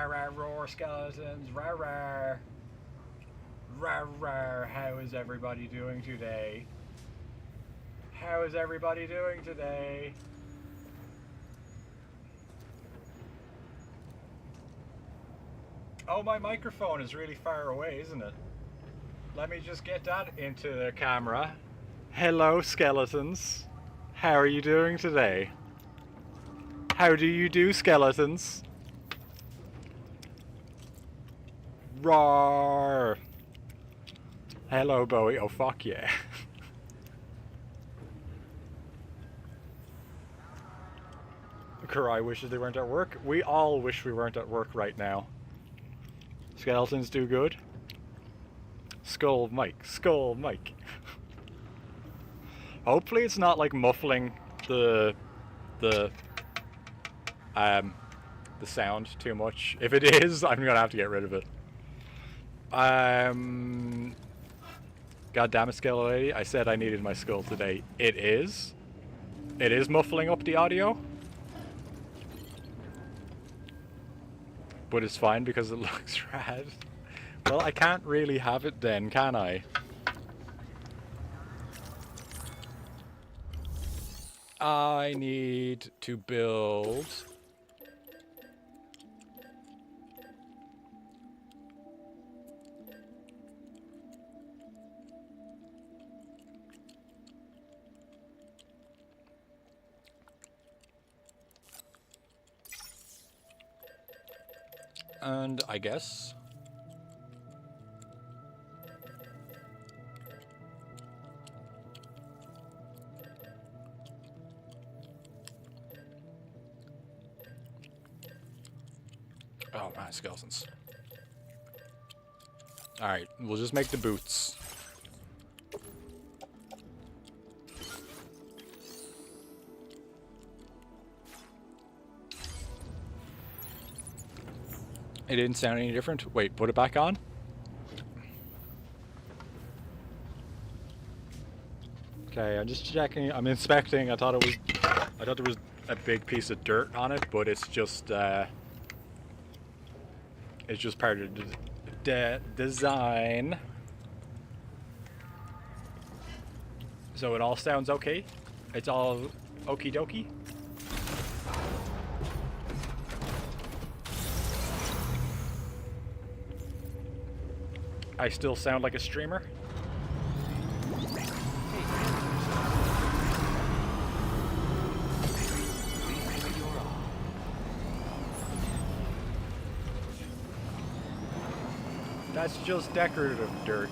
Rar rar roar skeletons, rar rar. Rar rar, how is everybody doing today? How is everybody doing today? Oh, my microphone is really far away, isn't it? Let me just get that into the camera. Hello, skeletons. How are you doing today? How do you do, skeletons? Roar! Hello, Bowie. Oh, fuck yeah. Karai wishes they weren't at work. We all wish we weren't at work right now. Skeletons do good. Skull Mike. Skull Mike. Hopefully it's not like muffling the sound too much. If it is, I'm gonna have to get rid of it. God damn it, Skeleton Lady. I said I needed my skull today. It is. It is muffling up the audio. But it's fine because it looks rad. Well, I can't really have it then, can I? I need to build... And I guess... Oh, my skeletons. Alright, we'll just make the boots. It didn't sound any different. Wait, put it back on? Okay, I'm just checking. I'm inspecting. I thought there was a big piece of dirt on it, but it's just part of the design. So it all sounds okay? It's all okie dokie? I still sound like a streamer? That's just decorative dirt.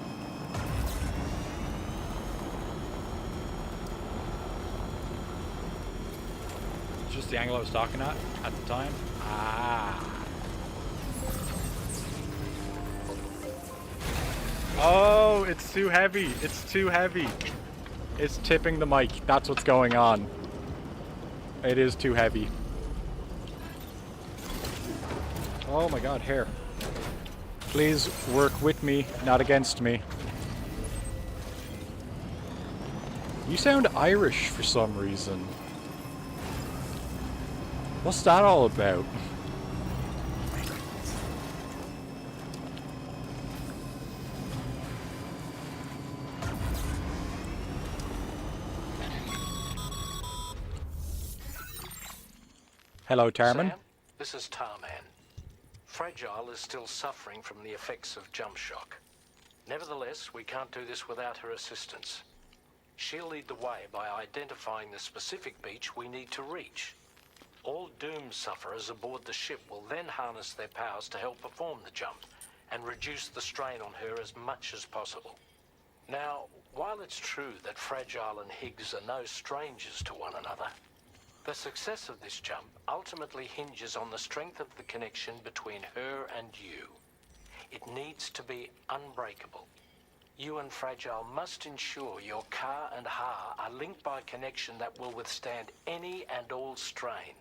It's just the angle I was talking at the time. Ah. Oh, it's too heavy. It's too heavy. It's tipping the mic. That's what's going on. It is too heavy. Oh my god, hair. Please work with me, not against me. You sound Irish for some reason. What's that all about? Hello, Tarman. Sam, this is Tarman. Fragile is still suffering from the effects of jump shock. Nevertheless, we can't do this without her assistance. She'll lead the way by identifying the specific beach we need to reach. All Doom sufferers aboard the ship will then harness their powers to help perform the jump and reduce the strain on her as much as possible. Now, while it's true that Fragile and Higgs are no strangers to one another, the success of this jump ultimately hinges on the strength of the connection between her and you. It needs to be unbreakable. You and Fragile must ensure your Ka and Ha are linked by a connection that will withstand any and all strain.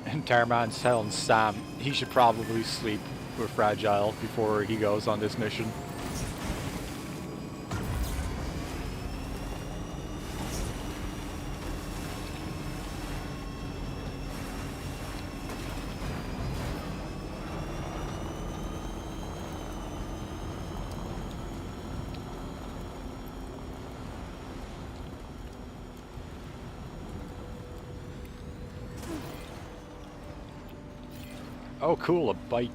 And Tarman's telling Sam he should probably sleep with Fragile before he goes on this mission. Oh, cool, a bike.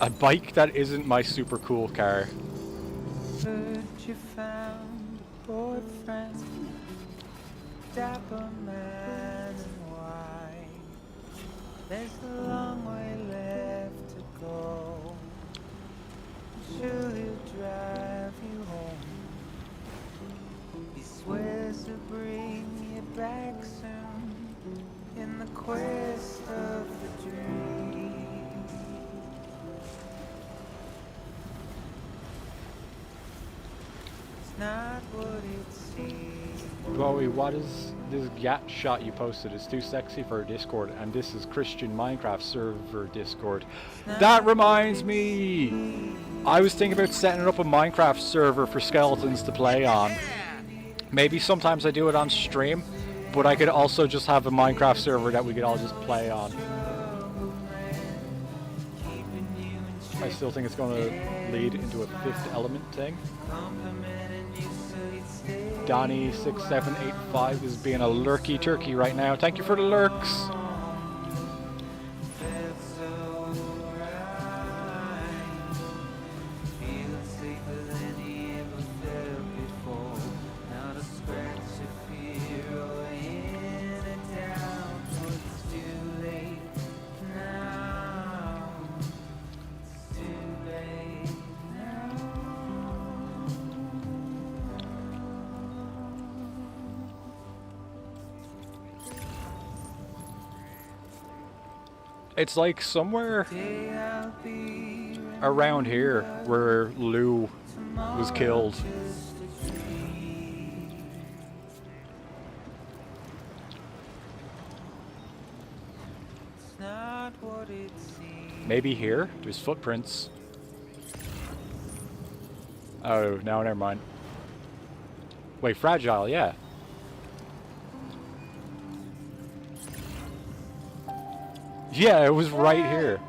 A bike that isn't my super cool car. Heard you found a boyfriend, dapper man and white. There's a long way left to go. Sure he'll drive you home. He swears to bring you back soon in the quest of the dream. It's not what it seems. Bowie, what is this gat shot you posted? It's too sexy for Discord, and this is Christian Minecraft server Discord. That reminds me! I was thinking about setting up a Minecraft server for skeletons to play on. Maybe sometimes I do it on stream, but I could also just have a Minecraft server that we could all just play on. I still think it's going to lead into a fifth element thing. Donnie6785 is being a lurky turkey right now. Thank you for the lurks. It's like somewhere around here where Lou was killed. Maybe here? There's footprints. Oh, no, never mind. Wait, fragile, yeah. Yeah, it was right here.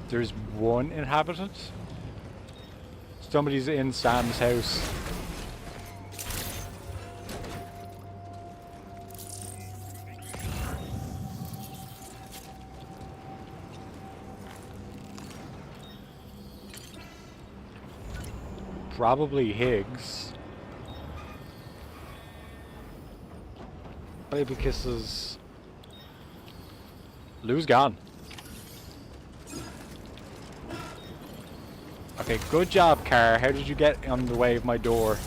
There's one inhabitant. Somebody's in Sam's house. Probably Higgs. Baby kisses. Lou's gone. Okay, good job, car. How did you get on the way of my door?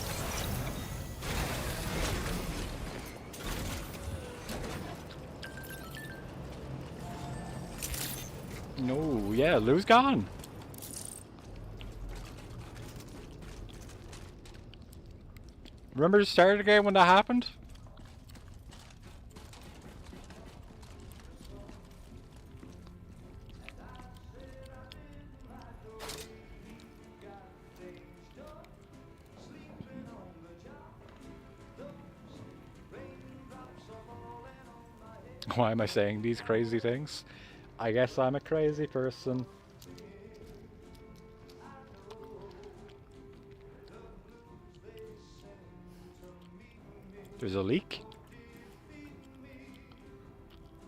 No, yeah, Lou's gone. Remember the start of the game when that happened? Why am I saying these crazy things? I guess I'm a crazy person. There's a leak?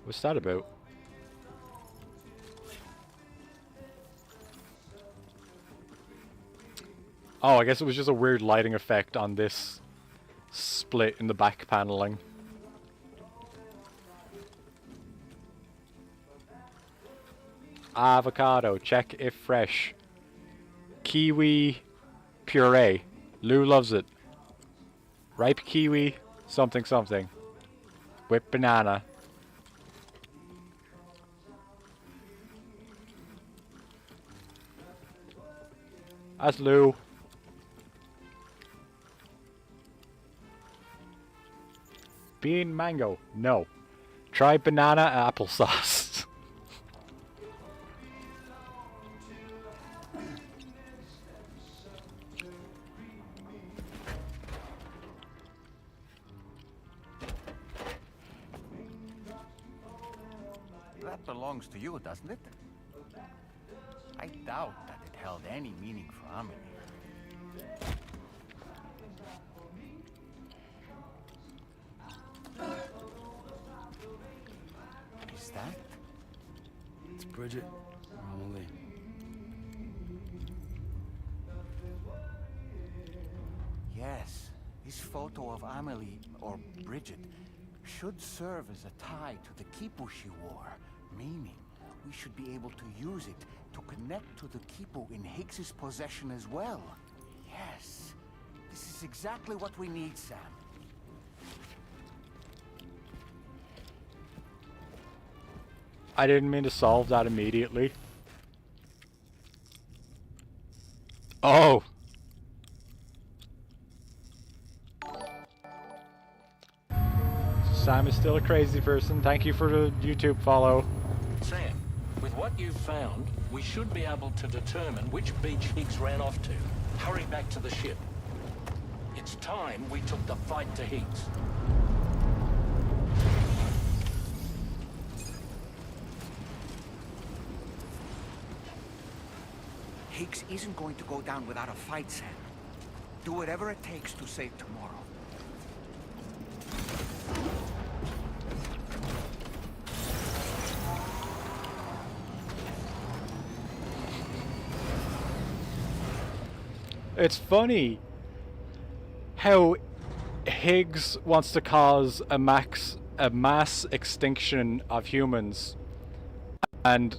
What's that about? Oh, I guess it was just a weird lighting effect on this split in the back paneling. Avocado, check if fresh. Kiwi puree. Lou loves it. Ripe kiwi, something something. Whipped banana. That's Lou. Bean mango, no. Try banana applesauce. That belongs to you, doesn't it? I doubt that it held any meaning for Amelie. Is that? It's Bridget or Amelie. Yes, this photo of Amelie, or Bridget, should serve as a tie to the quipu she wore, meaning we should be able to use it to connect to the quipu in Higgs's possession as well. Yes, this is exactly what we need, Sam. I didn't mean to solve that immediately. Oh! Sam is still a crazy person. Thank you for the YouTube follow. Sam, with what you've found, we should be able to determine which beach Higgs ran off to. Hurry back to the ship. It's time we took the fight to Higgs. Higgs isn't going to go down without a fight, Sam. Do whatever it takes to save tomorrow. It's funny how Higgs wants to cause a mass extinction of humans, and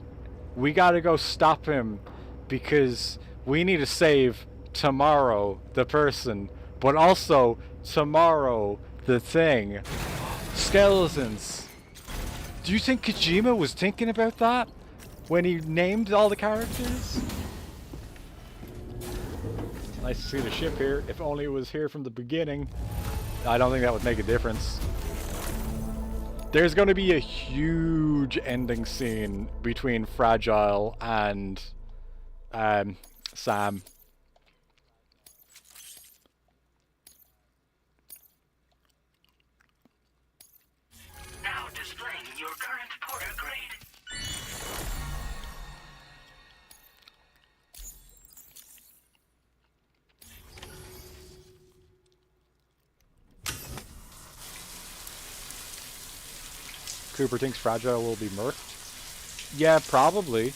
we gotta go stop him because we need to save tomorrow the person, but also tomorrow the thing. Skeletons. Do you think Kojima was thinking about that when he named all the characters? Nice to see the ship here. If only it was here from the beginning. I don't think that would make a difference. There's going to be a huge ending scene between Fragile and Sam. Now displaying your current porter grade. Cooper thinks Fragile will be murked. Yeah, probably.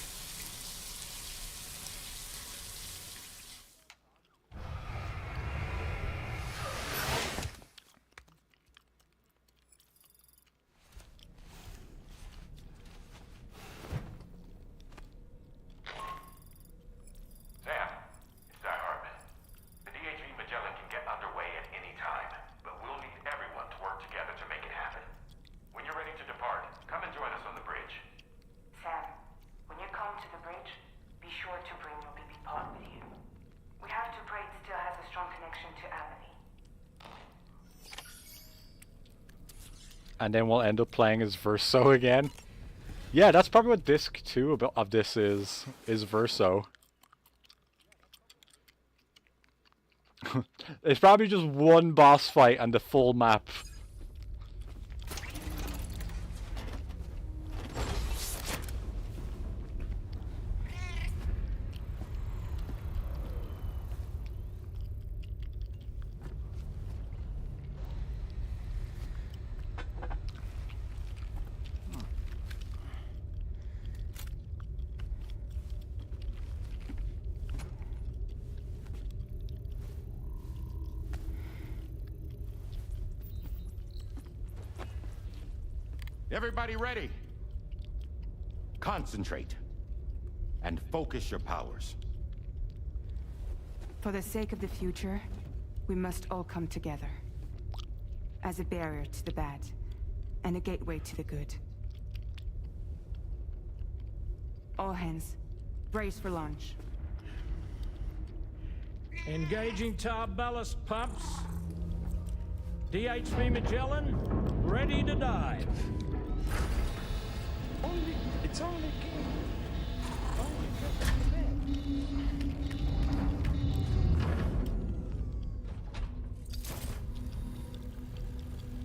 And then we'll end up playing as Verso again. Yeah, that's probably what disc 2 of this is Verso. It's probably just one boss fight and the full map. Everybody ready? Concentrate. And focus your powers. For the sake of the future, we must all come together. As a barrier to the bad, and a gateway to the good. All hands, brace for launch. Engaging tar ballast pumps. DHV Magellan, ready to dive. It's only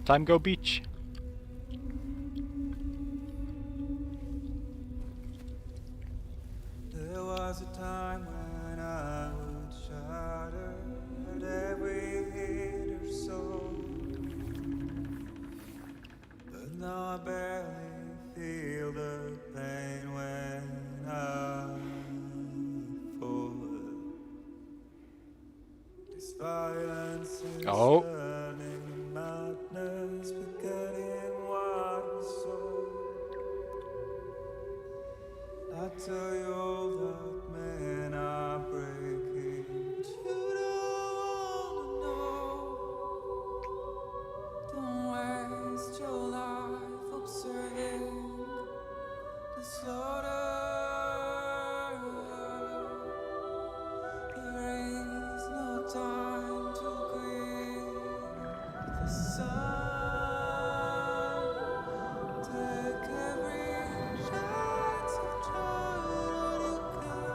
Time go beach. Oh. I tell you all that men are breaking, but you don't know. Don't waste your life observing the slaughter. There is no time to grieve the sun. Take every chance of trying all you can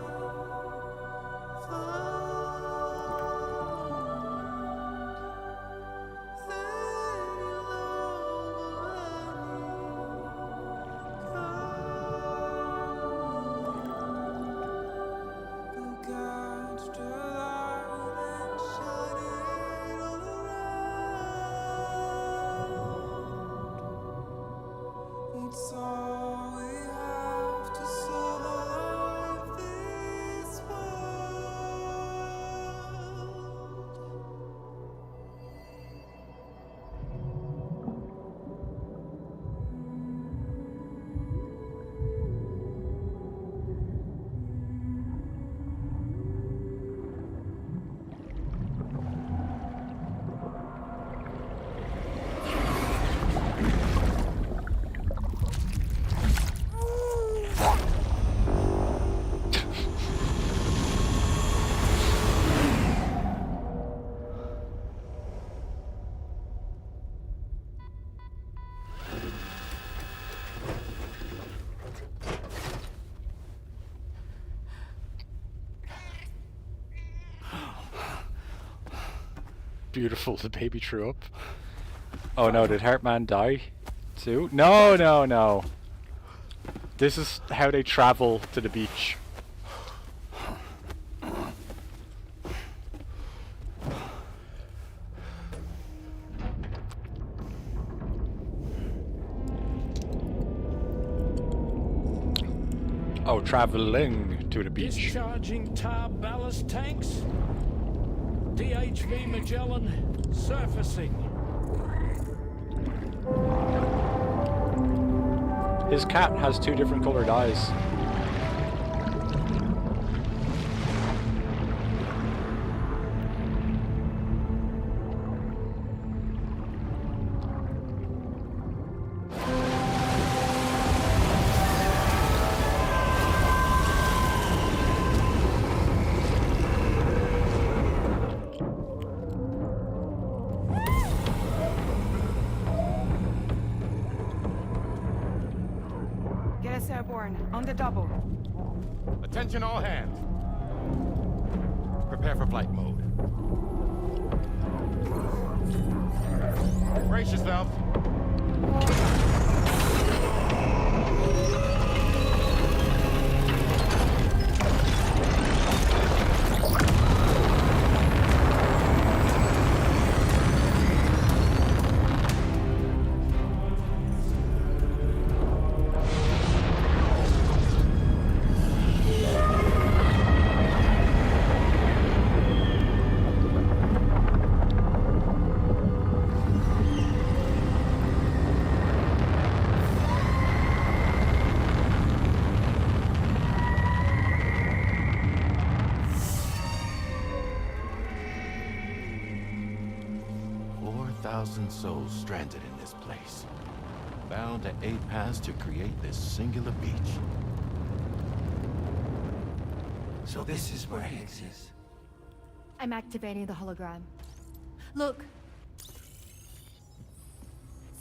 It's all we have to survive this world. Beautiful, the baby threw up. Oh no, did Heartman die too? No, no, no. This is how they travel to the beach. Oh, traveling to the beach. Discharging tar ballast tanks. DHV Magellan surfacing. His cat has 2 different colored eyes. Get us airborne, on the double. Attention all hands. Prepare for flight mode. Brace yourself. Souls stranded in this place, bound to 8 paths to create this singular beach. So this is where Higgs is. I'm activating the hologram. Look.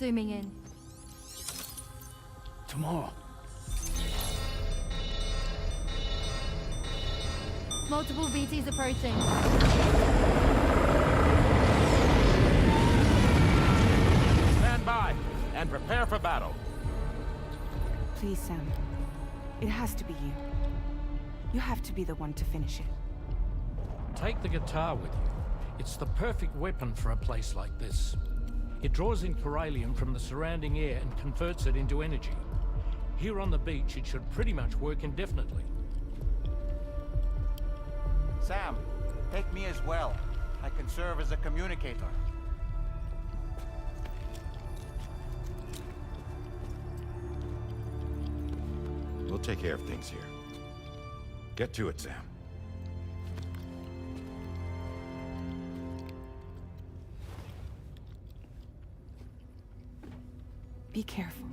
Zooming in. Tomorrow. Multiple VTs approaching. Stand by and prepare for battle. Please, Sam. It has to be you. You have to be the one to finish it. Take the guitar with you. It's the perfect weapon for a place like this. It draws in chiralium from the surrounding air and converts it into energy. Here on the beach, it should pretty much work indefinitely. Sam, take me as well. I can serve as a communicator. We'll take care of things here. Get to it, Sam. Be careful.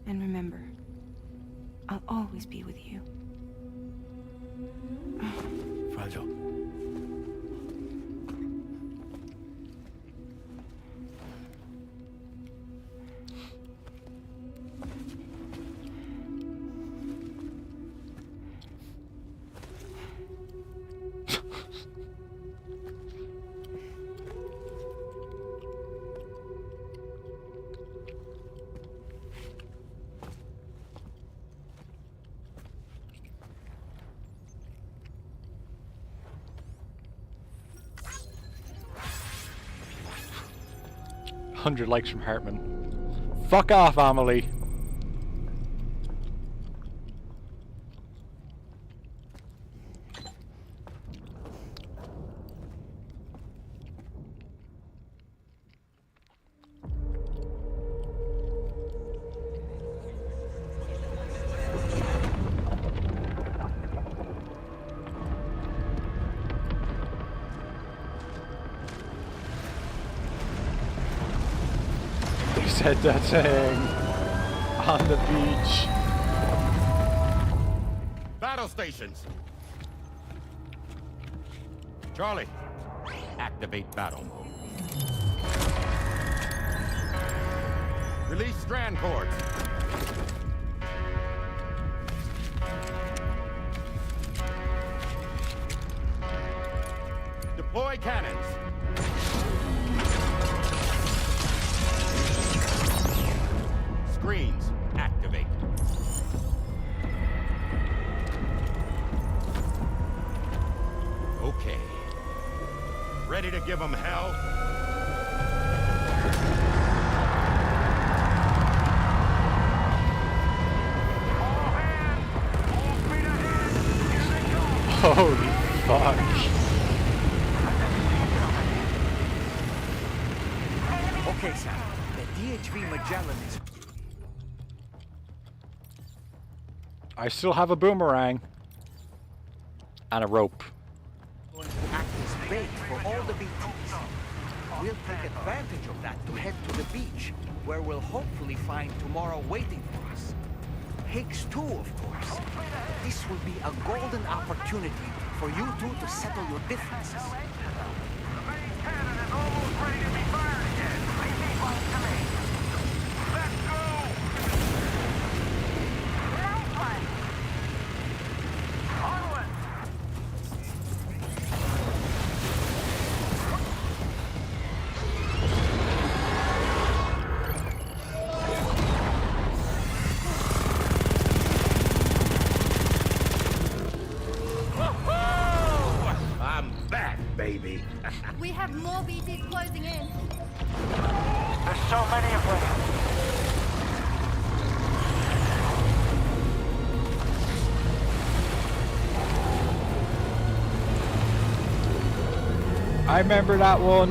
And remember, I'll always be with you. Fragile. $100 likes from Hartman. Fuck off, Amelie. Said that thing on the beach. Battle stations. Charlie, activate battle mode. Release strand cords. Deploy cannons. Screens, activate. Okay. Ready to give them hell? Holy fuck. Okay, Sam. The DHV Magellan is... I still have a boomerang. And a rope. going to act as bait for all the BTs. We'll take advantage of that to head to the beach, where we'll hopefully find tomorrow waiting for us. Higgs too, of course. This will be a golden opportunity for you two to settle your differences. We have more BTs closing in. There's so many of them. I remember that one.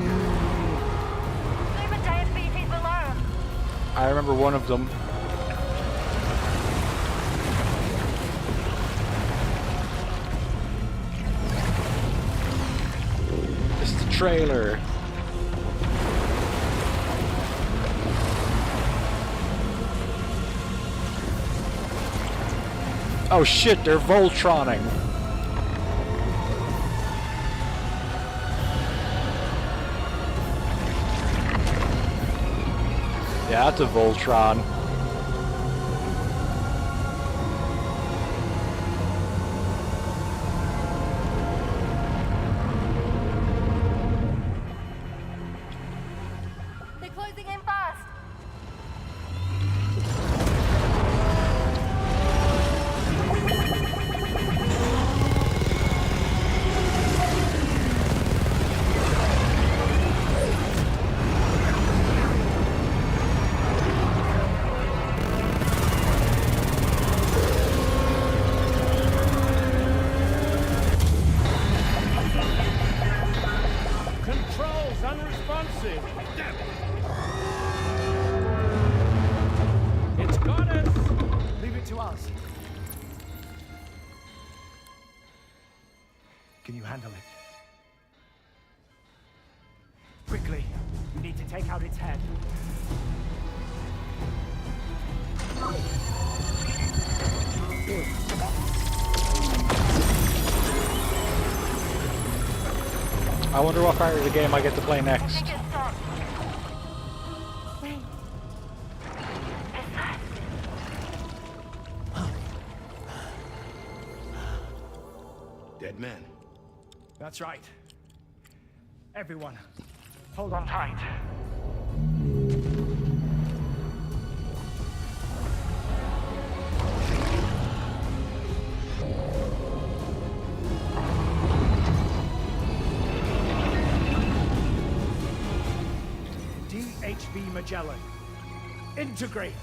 Leave a day of BTs alone. I remember one of them. It's the trailer. Oh shit, they're Voltroning. Yeah, that's a Voltron. They're closing in fast. Can you handle it? Quickly, we need to take out its head. I wonder what part of the game I get to play next. Wait. Dead men. That's right. Everyone, hold on tight. DHB Magellan, integrate.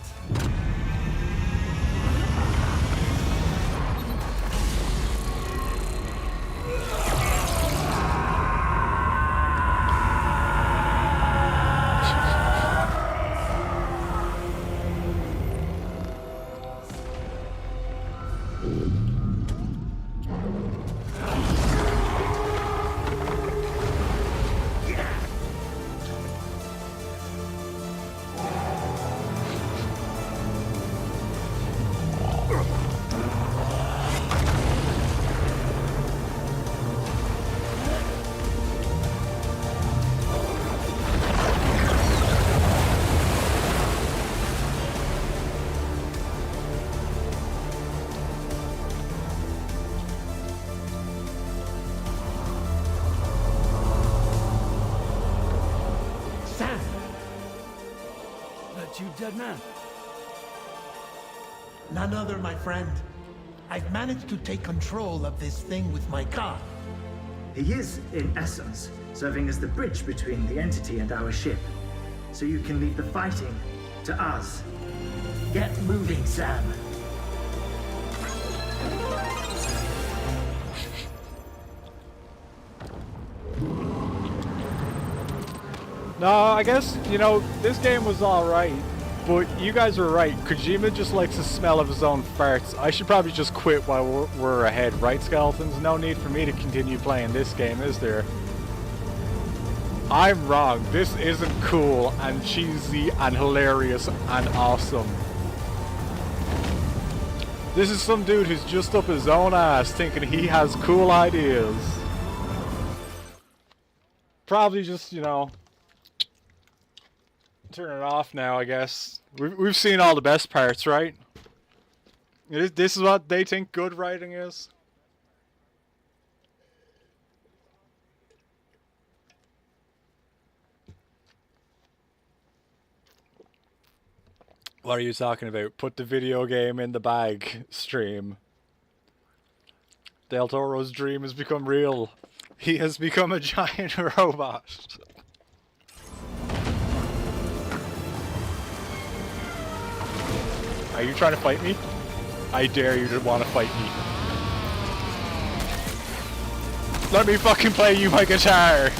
You dead man? None other, my friend. I've managed to take control of this thing with my car. He is, in essence, serving as the bridge between the entity and our ship. So you can leave the fighting to us. Get moving, Sam. No, I guess, you know, this game was alright, but you guys were right. Kojima just likes the smell of his own farts. I should probably just quit while we're ahead, right, Skeletons? No need for me to continue playing this game, is there? I'm wrong. This isn't cool and cheesy and hilarious and awesome. This is some dude who's just up his own ass thinking he has cool ideas. Probably just, you know, turn it off now, I guess. We've seen all the best parts, right? This is what they think good writing is. What are you talking about? Put the video game in the bag, stream. Del Toro's dream has become real. He has become a giant robot. Are you trying to fight me? I dare you to want to fight me. Let me fucking play you my guitar!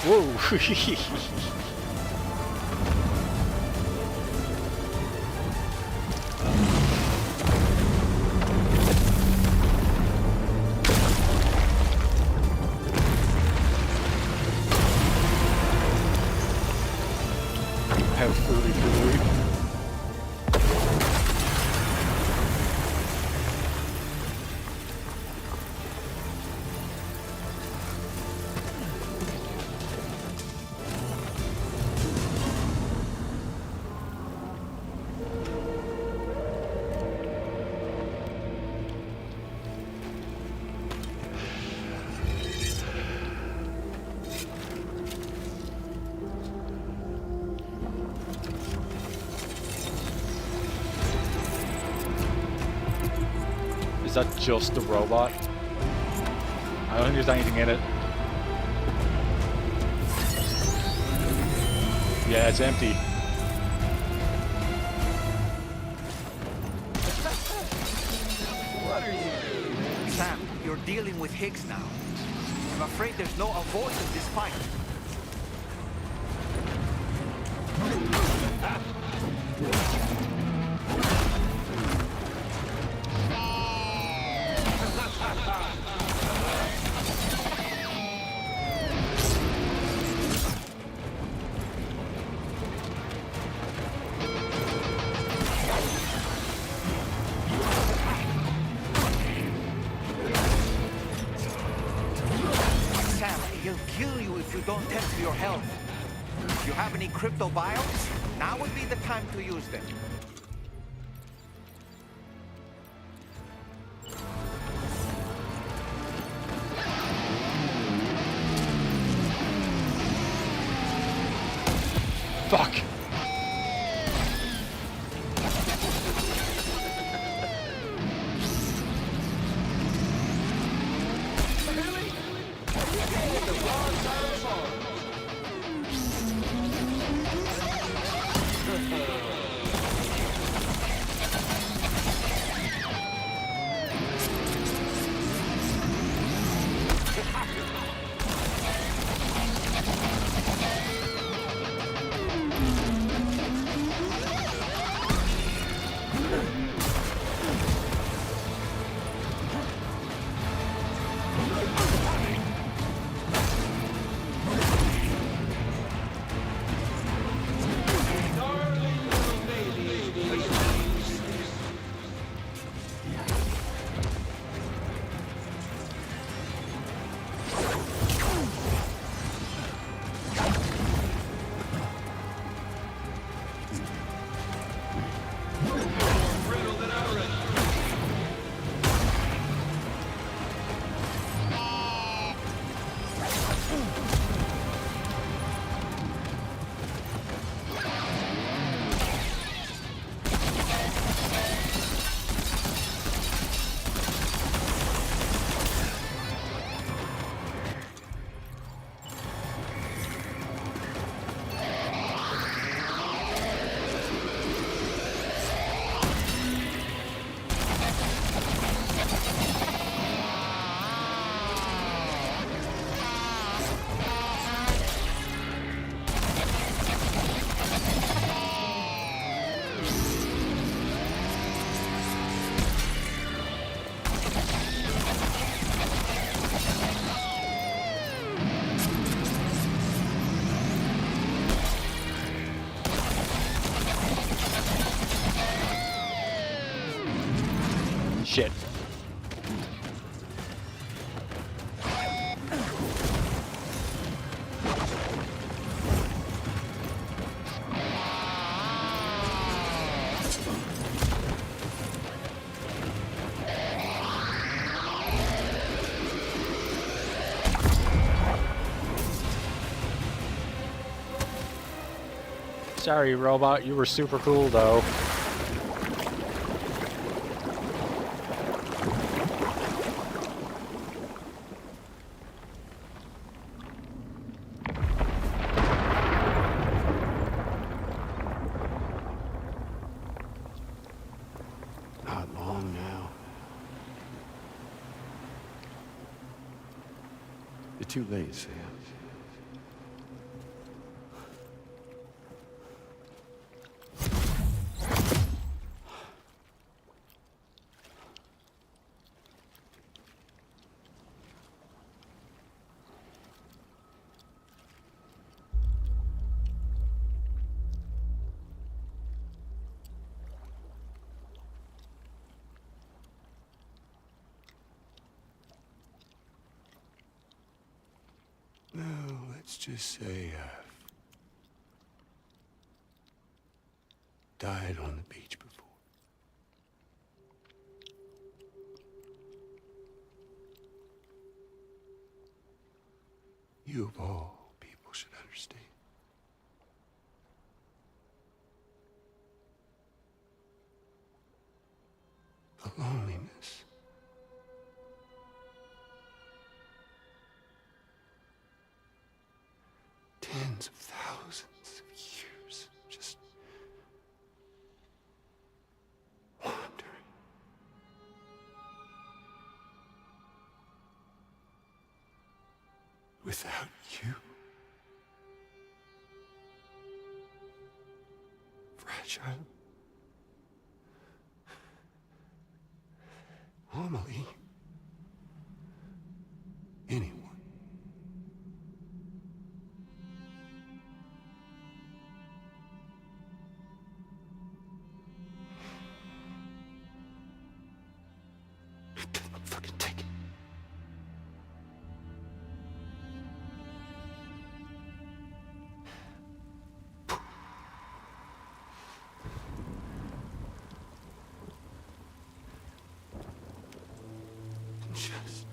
Whoa! How fooey fooey. that just the robot? I don't think there's anything in it. Yeah, it's empty. What are you? Sam, you're dealing with Higgs now. I'm afraid there's no avoiding this fight. Sam, he'll kill you if you don't tend to your health. If you have any crypto biomes, now would be the time to use them. Fuck! Shit. Sorry, robot, you were super cool though. Not long now. You're too late, Sam. Well, let's just say I've died on the beach before. You of all people should understand. The loneliness thousands of years just wandering. Without you. Fragile. Amelie. Anyone. Fucking take it. Just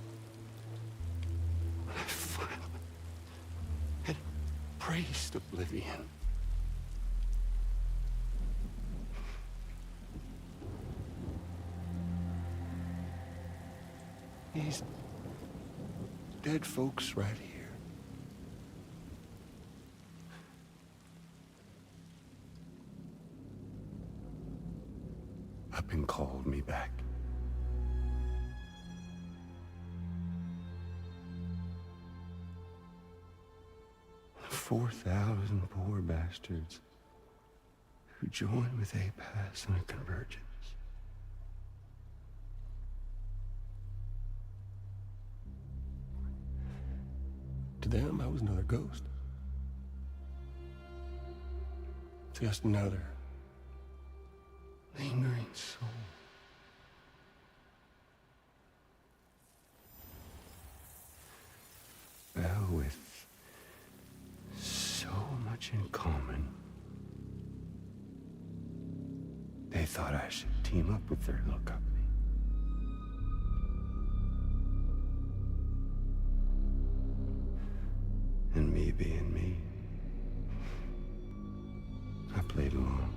when I finally had embraced oblivion, these dead folks right here. Up and called me back. 4,000 poor bastards who joined with APAS in a convergence. To them, I was another ghost. Just another lingering soul. Well, with so much in common, they thought I should team up with their little company. And me being me, I played along.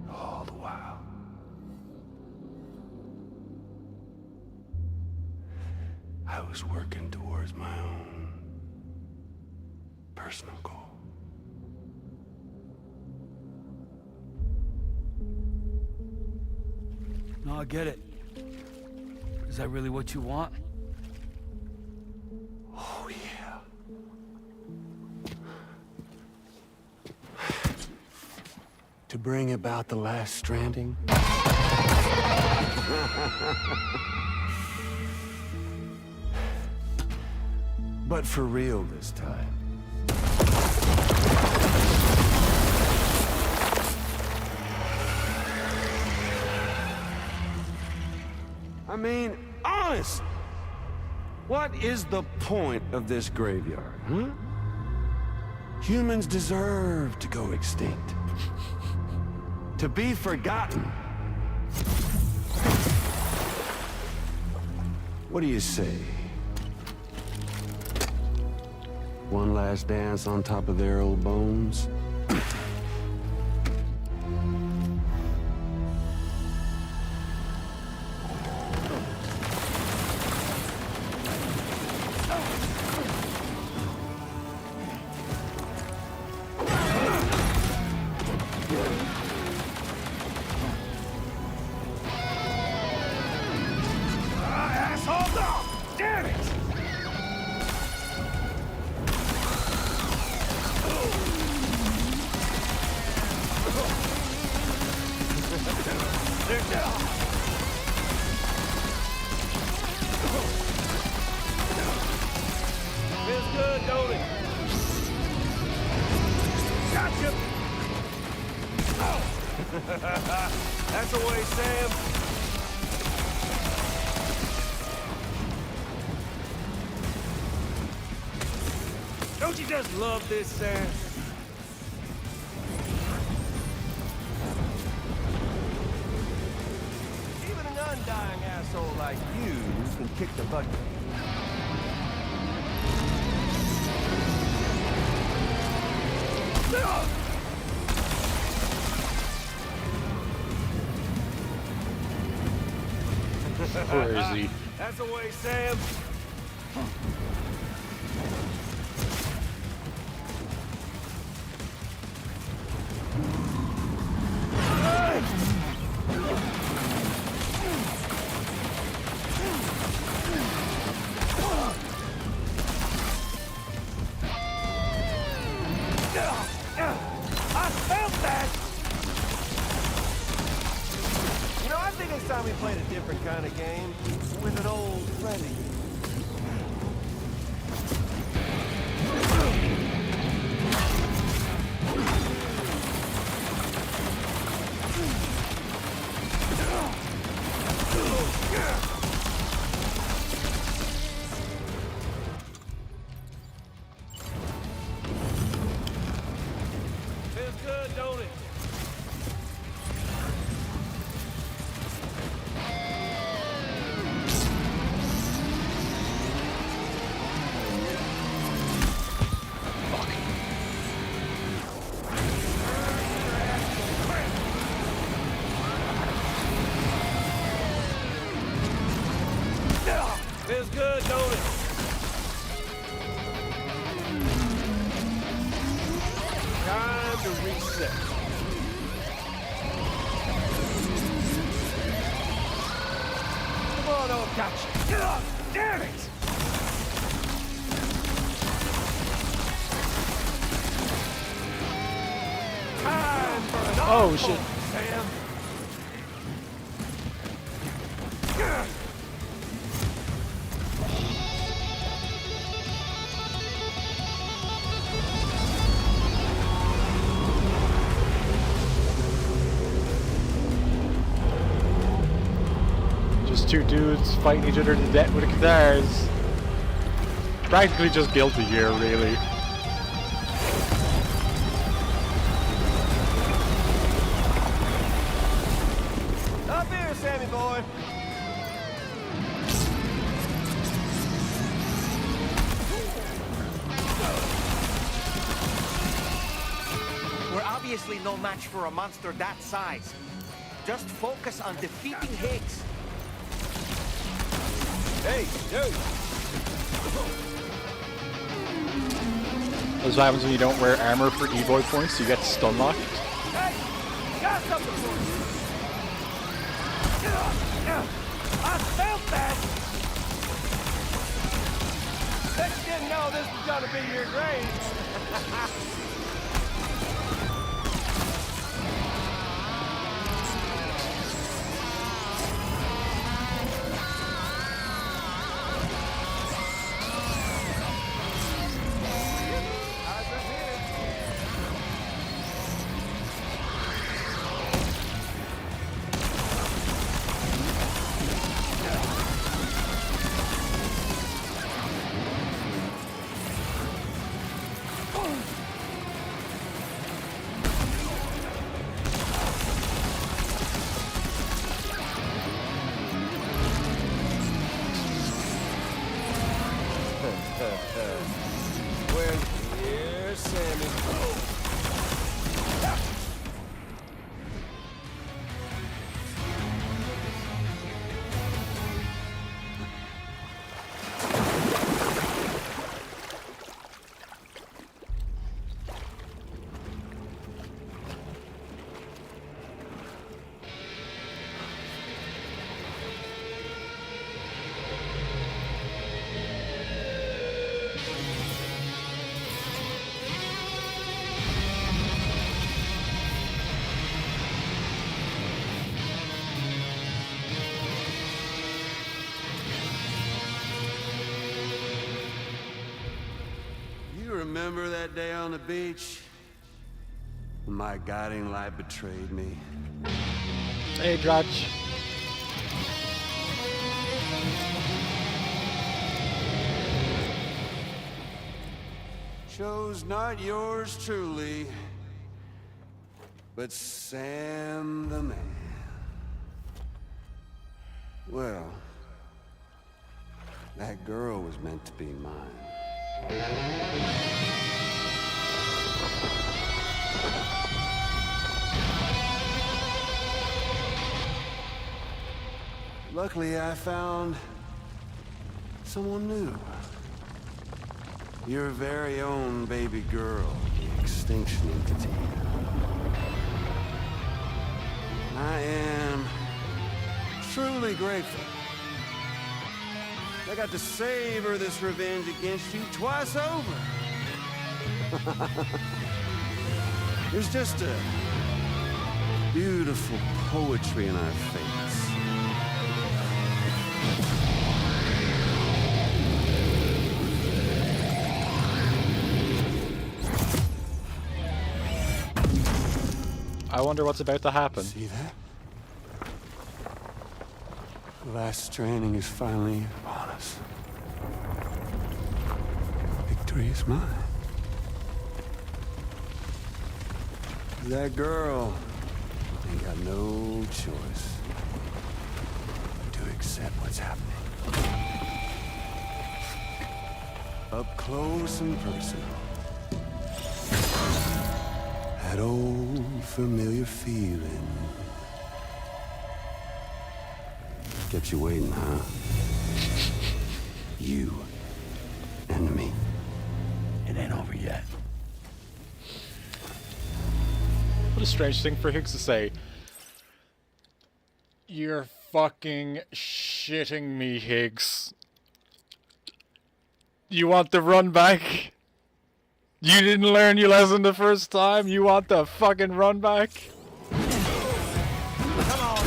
All the while. I was working towards my own personal goal. No, I get it. Is that really what you want? Oh, yeah. To bring about the last stranding? But for real this time. I mean, honest! What is the point of this graveyard, huh? Humans deserve to go extinct. To be forgotten. What do you say? One last dance on top of their old bones? Feels good, don't it? Gotcha! That's the way, Sam. Don't you just love this, Sam? Even an undying asshole like you can kick the bucket. Where is he? That's the way, Sam. different kind of game with an old friend of yours. Feels good, don't it? Feels good, don't it? Time to reset. Come on, old gotcha. Damn it! Time for an Oh, shit. Sam. Just two dudes fighting each other to death with guitars. Practically just Guilty Gear, really. Up here, Sammy boy. We're obviously no match for a monster that size. Just focus on defeating Higgs. Hey, dude. That's what happens when you don't wear armor for E-Boy points, you get stun locked. Hey, got something for you. I felt that. Bet you didn't know this was gonna be your grave. Well, here's Sammy. Remember that day on the beach? When my guiding light betrayed me? Hey, Drudge. Chose not yours truly, but Sam the man. Well, that girl was meant to be mine. Luckily, I found someone new. Your very own baby girl, the Extinction Entity. I am truly grateful. I got to savor this revenge against you twice over. There's just a beautiful poetry in our fates. I wonder what's about to happen. See that? The last stranding is finally upon us. Victory is mine. That girl ain't got no choice to accept what's happening. Up close and personal. That old familiar feeling. Kept you waiting, huh? You and me. It ain't over yet. What a strange thing for Higgs to say. You're fucking shitting me, Higgs. You want the run back? You didn't learn your lesson the first time? You want the fucking run back? Come on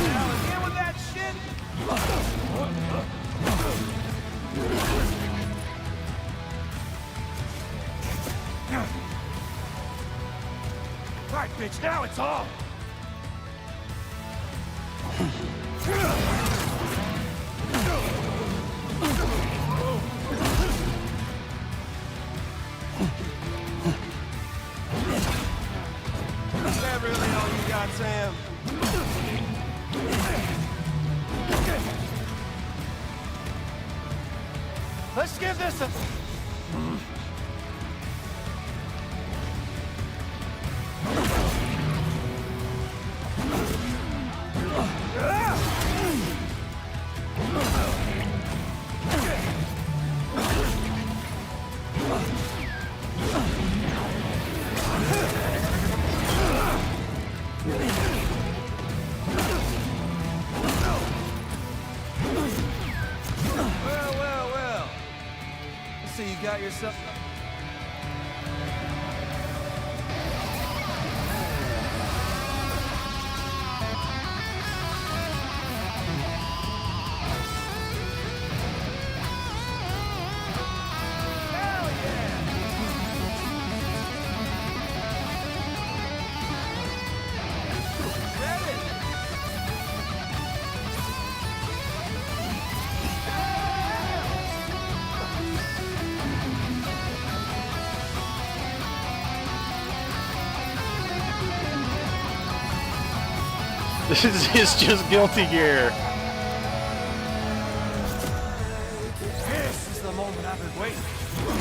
now, again with that shit! Right, bitch, now it's on! Is that really all you got, Sam? Let's give this a... Well. Let's see, you got yourself... This is just Guilty Gear. This is the moment I've been waiting for.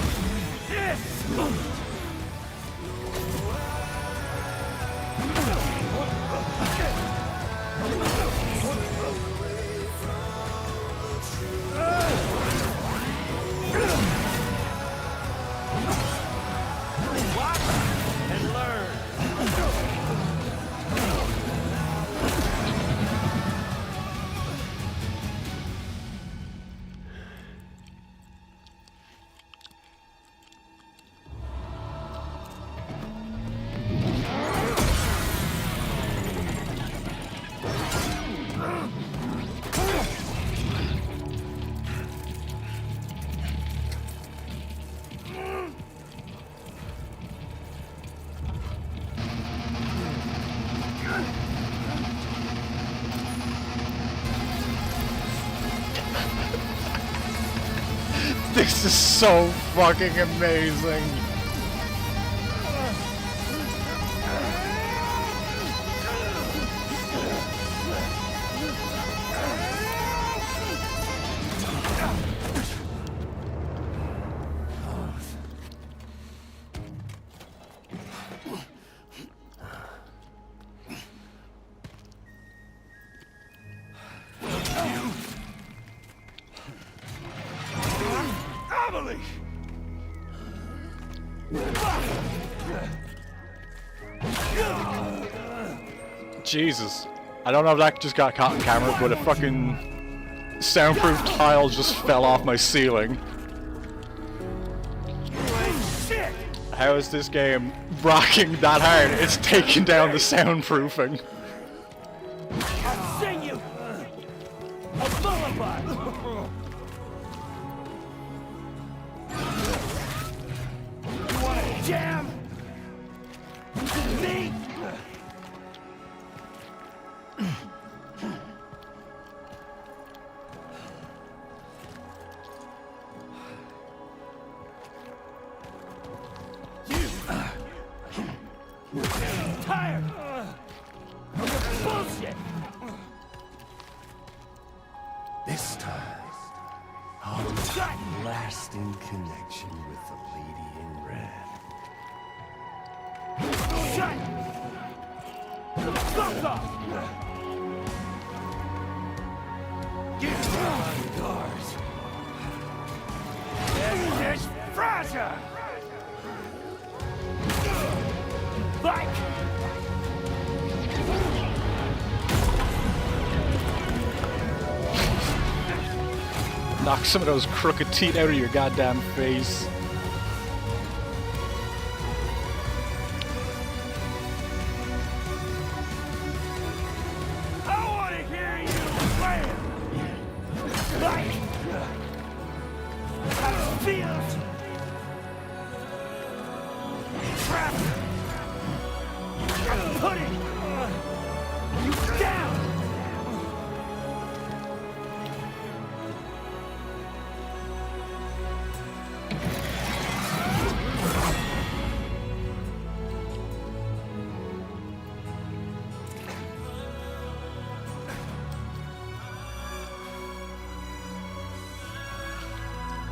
This! Watch and learn. This is so fucking amazing. Jesus. I don't know if that just got caught on camera, but a fucking soundproof tile just fell off my ceiling. How is this game rocking that hard? It's taking down the soundproofing. I'll sing you a lullaby. jam! Me! Tired of the bullshit! This time, I'll make a lasting connection with the lady in red. Shut the fuck up! Get on guards! This is Fraser! Like! Knock some of those crooked teeth out of your goddamn face. I want to hear you slam! Like! I feel trapped! I'm putting you down!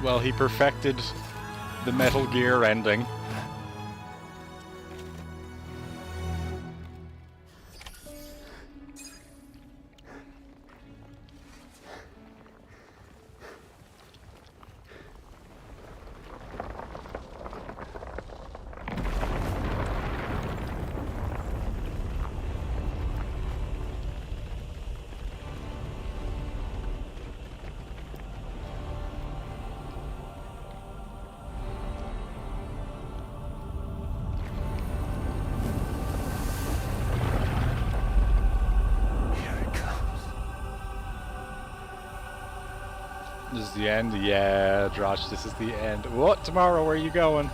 Well, he perfected the Metal Gear ending. This is the end? Yeah, Drosh, this is the end. What? Tomorrow, where are you going?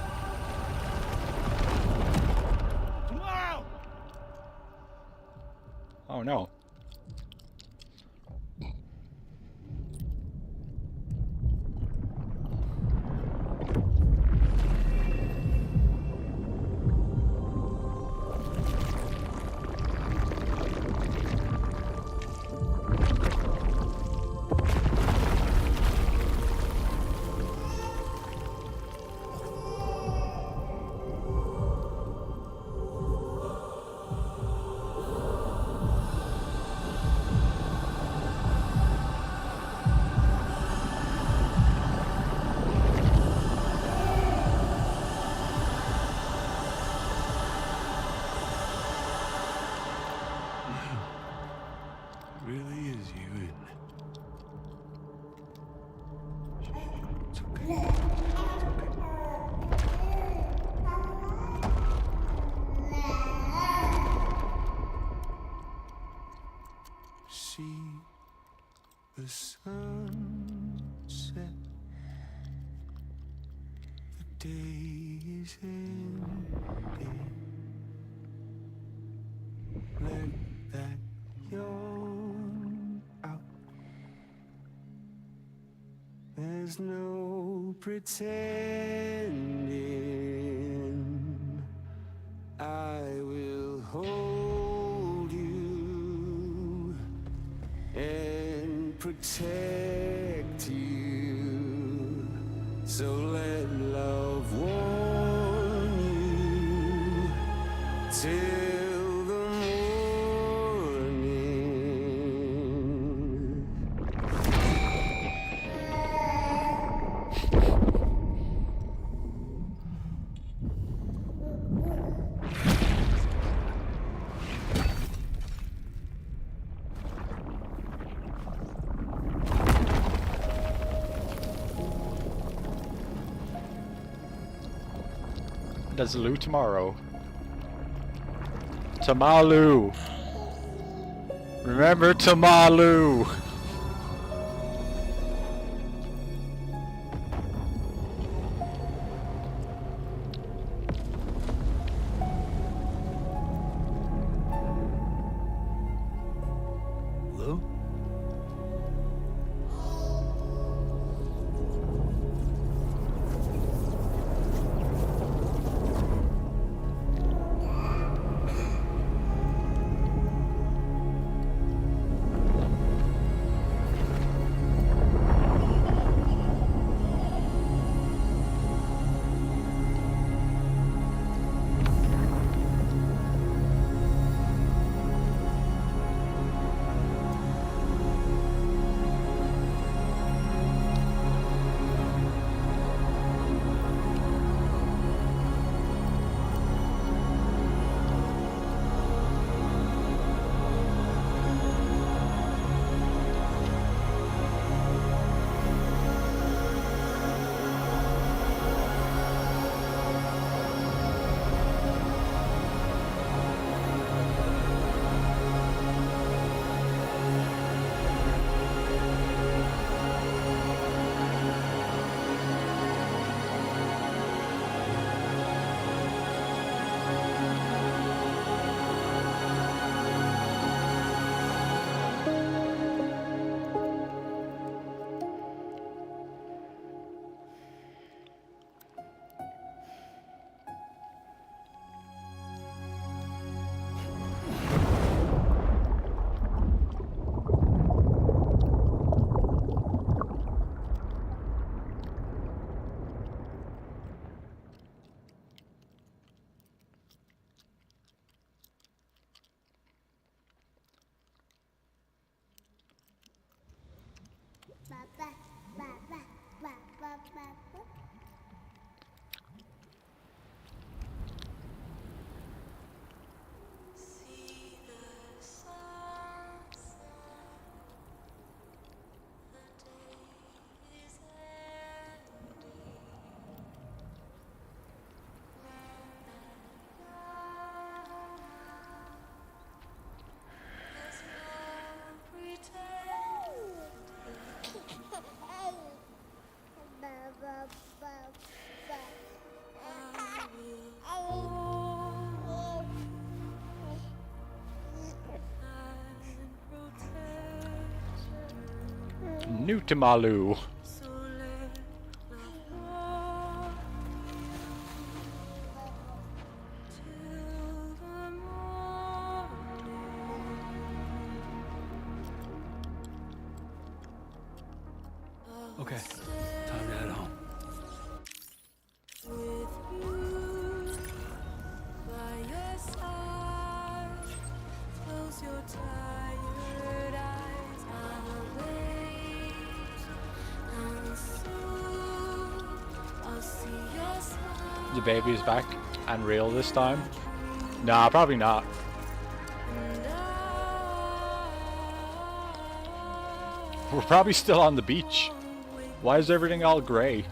Tomorrow! Oh no. Really is you, isn't it? It's okay. It's okay. See the sun set. The day is ending. Let that yawn out. There's no pretending. I will hold you and protect you. So let love warm you till the morning. Dazaloo tomorrow. Tamalu. Remember Tamalu. Newtamalu. Okay, time to head home. The baby's back and real this time? Nah, probably not. We're probably still on the beach. Why is everything all grey?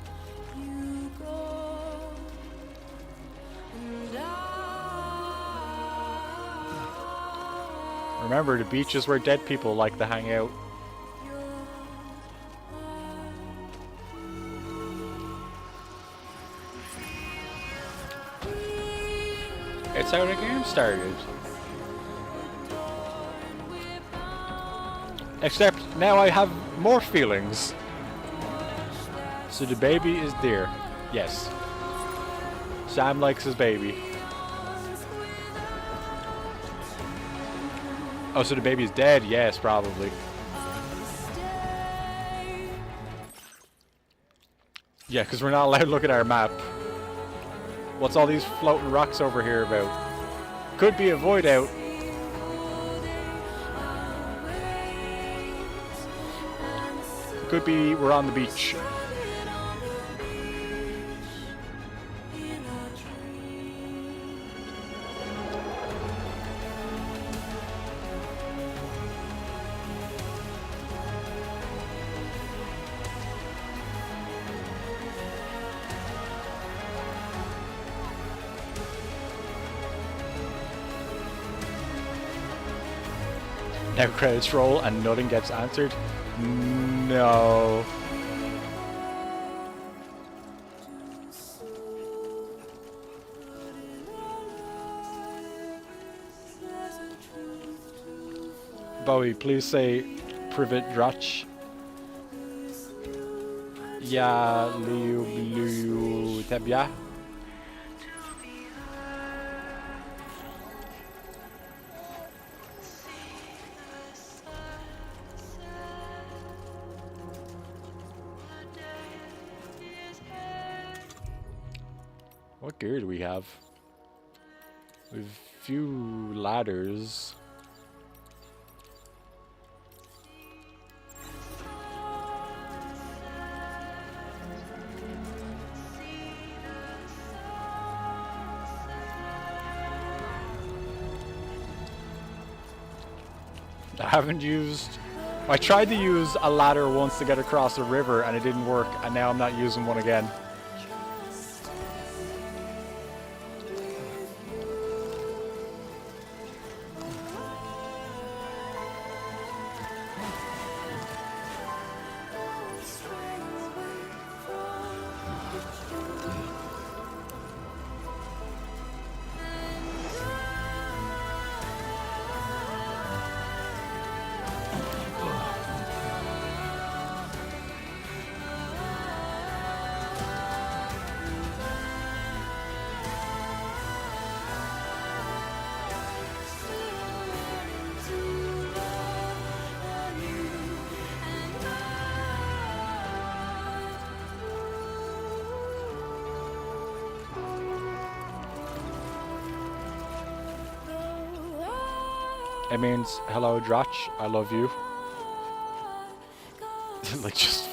Remember, the beach is where dead people like to hang out. It's how the game started. Except now I have more feelings. So the baby is there. Yes. Sam likes his baby. Oh, so the baby is dead? Yes, probably. Yeah, because we're not allowed to look at our map. What's all these floating rocks over here about? Could be a void out. Could be we're on the beach. Now credits roll and nothing gets answered. No. Bowie, please say Privet Drach. Ya Liu Blue Tebia. What gear do we have? We have a few ladders. I haven't used... I tried to use a ladder once to get across a river and it didn't work, and now I'm not using one again. It means, hello Drach, I love you. Like just.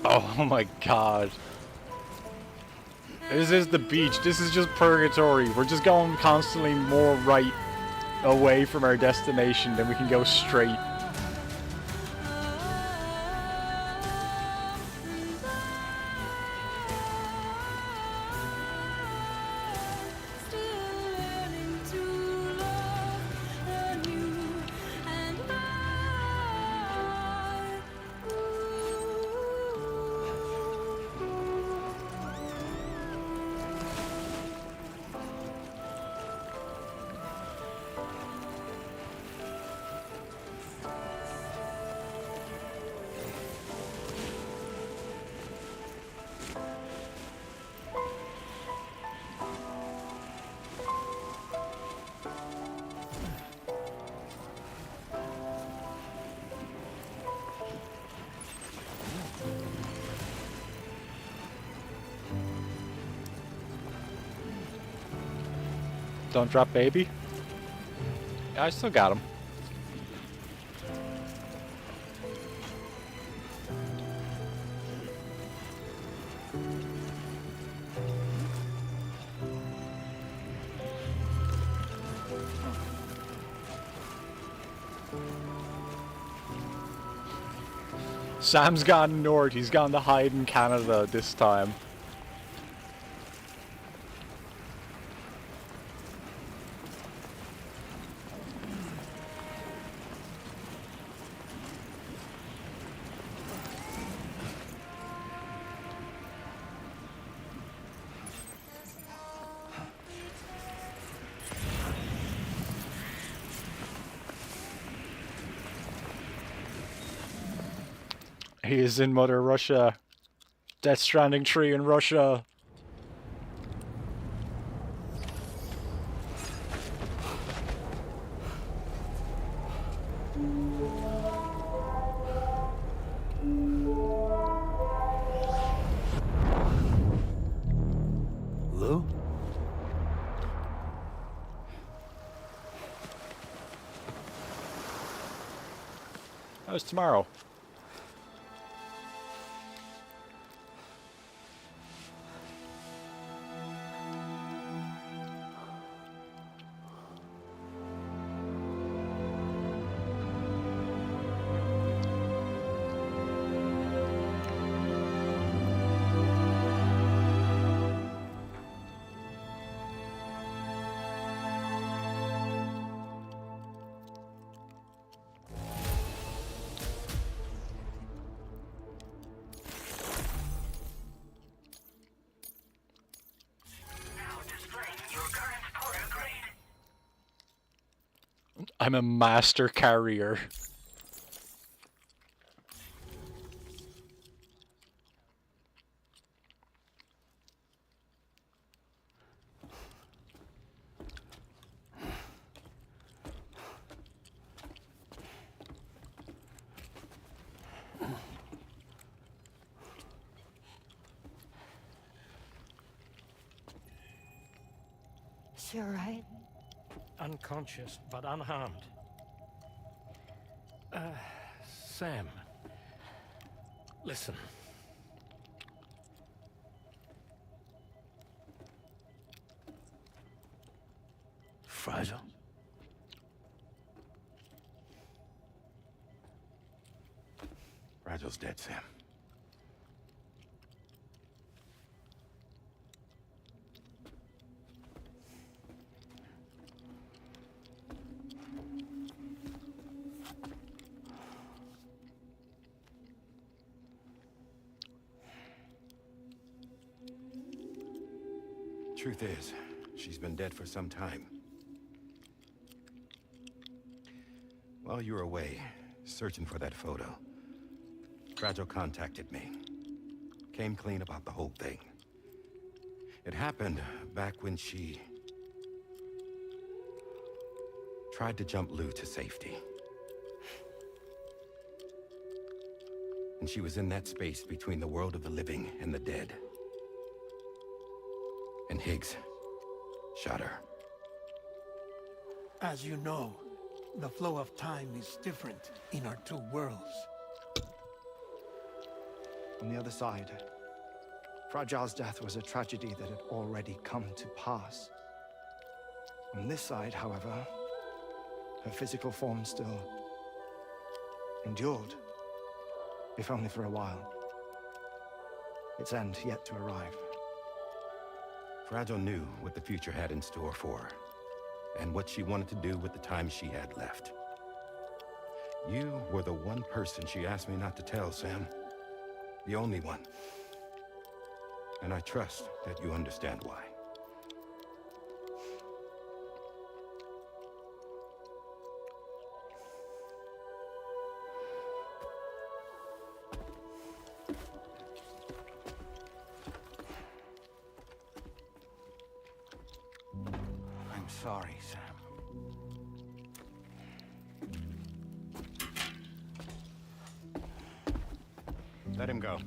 Oh my god. This is the beach. This is just purgatory. We're just going constantly more right away from our destination than we can go straight. Don't drop baby. Yeah, I still got him. Sam's gone north. He's gone to hide in Canada this time. He is in Mother Russia. Death Stranding tree in Russia. Lou? That was tomorrow. I'm a master carrier. Is she alright? Unconscious, but unharmed. Sam. Listen. Fragile? Fragile's dead, Sam. Truth is, she's been dead for some time. While you were away, searching for that photo, Fragile contacted me. Came clean about the whole thing. It happened back when she tried to jump Lou to safety. And she was in that space between the world of the living and the dead. And Higgs shot her. As you know, the flow of time is different in our two worlds. On the other side, Fragile's death was a tragedy that had already come to pass. On this side, however, her physical form still endured, if only for a while. Its end yet to arrive. Fragile knew what the future had in store for her, and what she wanted to do with the time she had left. You were the one person she asked me not to tell, Sam. The only one. And I trust that you understand why. I'm sorry, Sam. Let him go.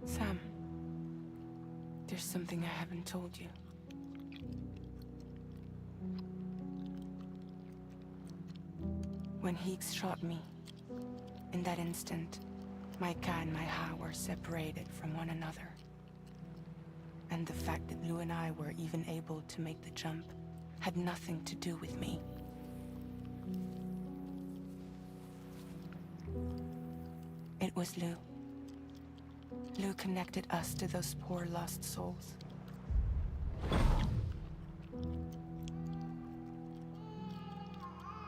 Sam, there's something I haven't told you. When Higgs shot me, in that instant, my Ka and my Ha were separated from one another. And the fact that Lou and I were even able to make the jump had nothing to do with me. It was Lou. Lou connected us to those poor lost souls.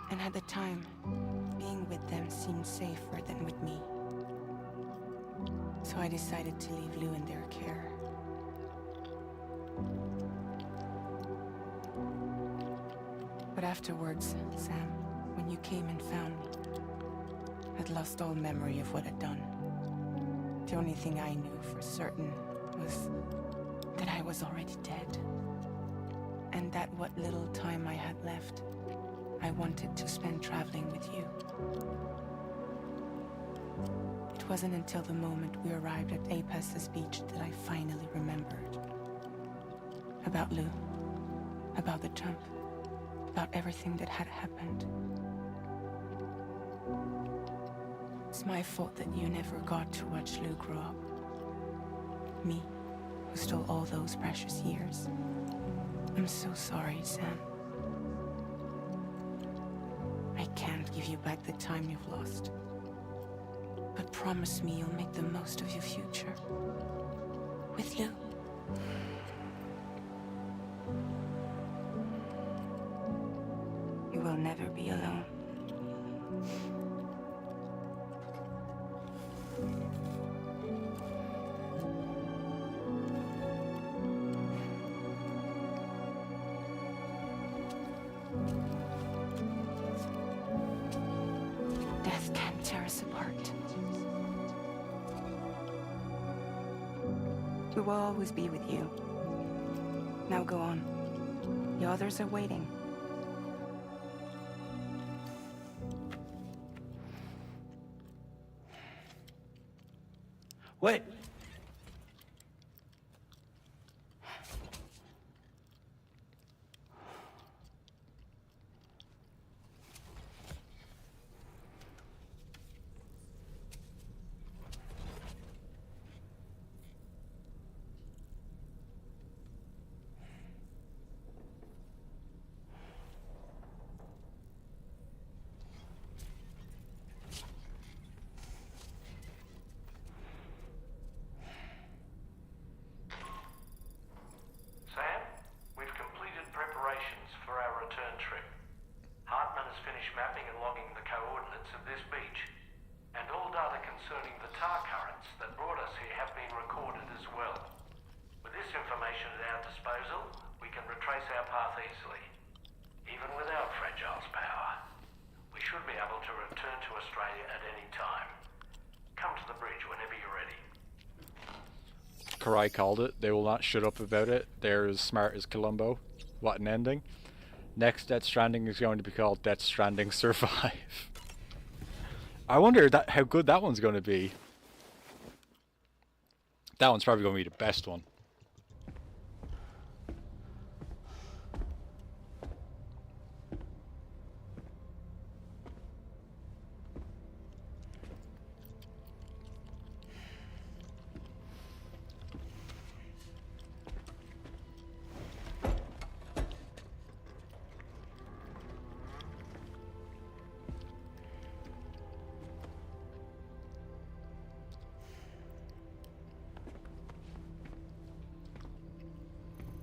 And at the time, being with them seemed safer than with me. So I decided to leave Lou in their care. But afterwards, Sam, when you came and found me, I'd lost all memory of what I'd done. The only thing I knew for certain was that I was already dead. And that what little time I had left, I wanted to spend traveling with you. It wasn't until the moment we arrived at Apes's beach that I finally remembered. About Lou, about the jump, about everything that had happened. It's my fault that you never got to watch Lou grow up. Me, who stole all those precious years. I'm so sorry, Sam. I can't give you back the time you've lost. But promise me you'll make the most of your future. With Lou. You will never be alone. Death can't tear us apart. We will always be with you. Now go on. The others are waiting. Wait! Drizzle, we can retrace our path easily. Even without Fragile's power, we should be able to return to Australia at any time. Come to the bridge whenever you're ready. Karai called it. They will not shut up about it. They're as smart as Columbo. What an ending. Next Death Stranding is going to be called Death Stranding Survive. I wonder how good that one's going to be. That one's probably going to be the best one.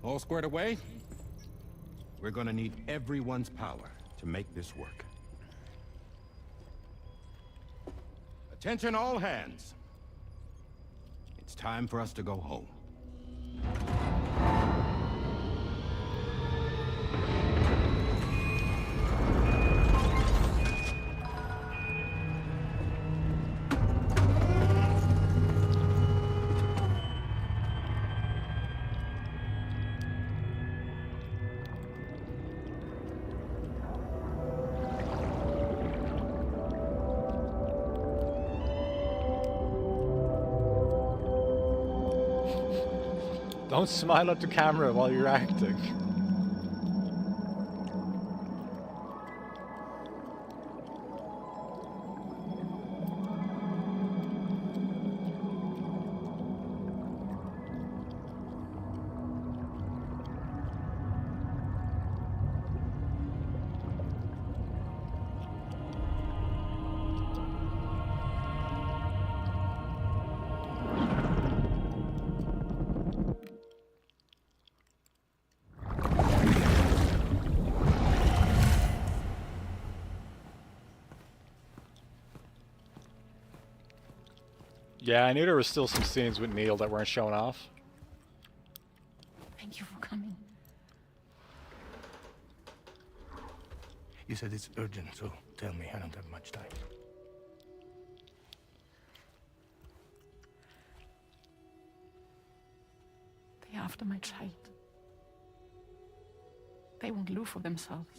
All squared away? We're gonna need everyone's power to make this work. Attention all hands. It's time for us to go home. Don't smile at the camera while you're acting. Yeah, I knew there were still some scenes with Neil that weren't shown off. Thank you for coming. You said it's urgent, so tell me, I don't have much time. They're after my child. They want Lou for themselves.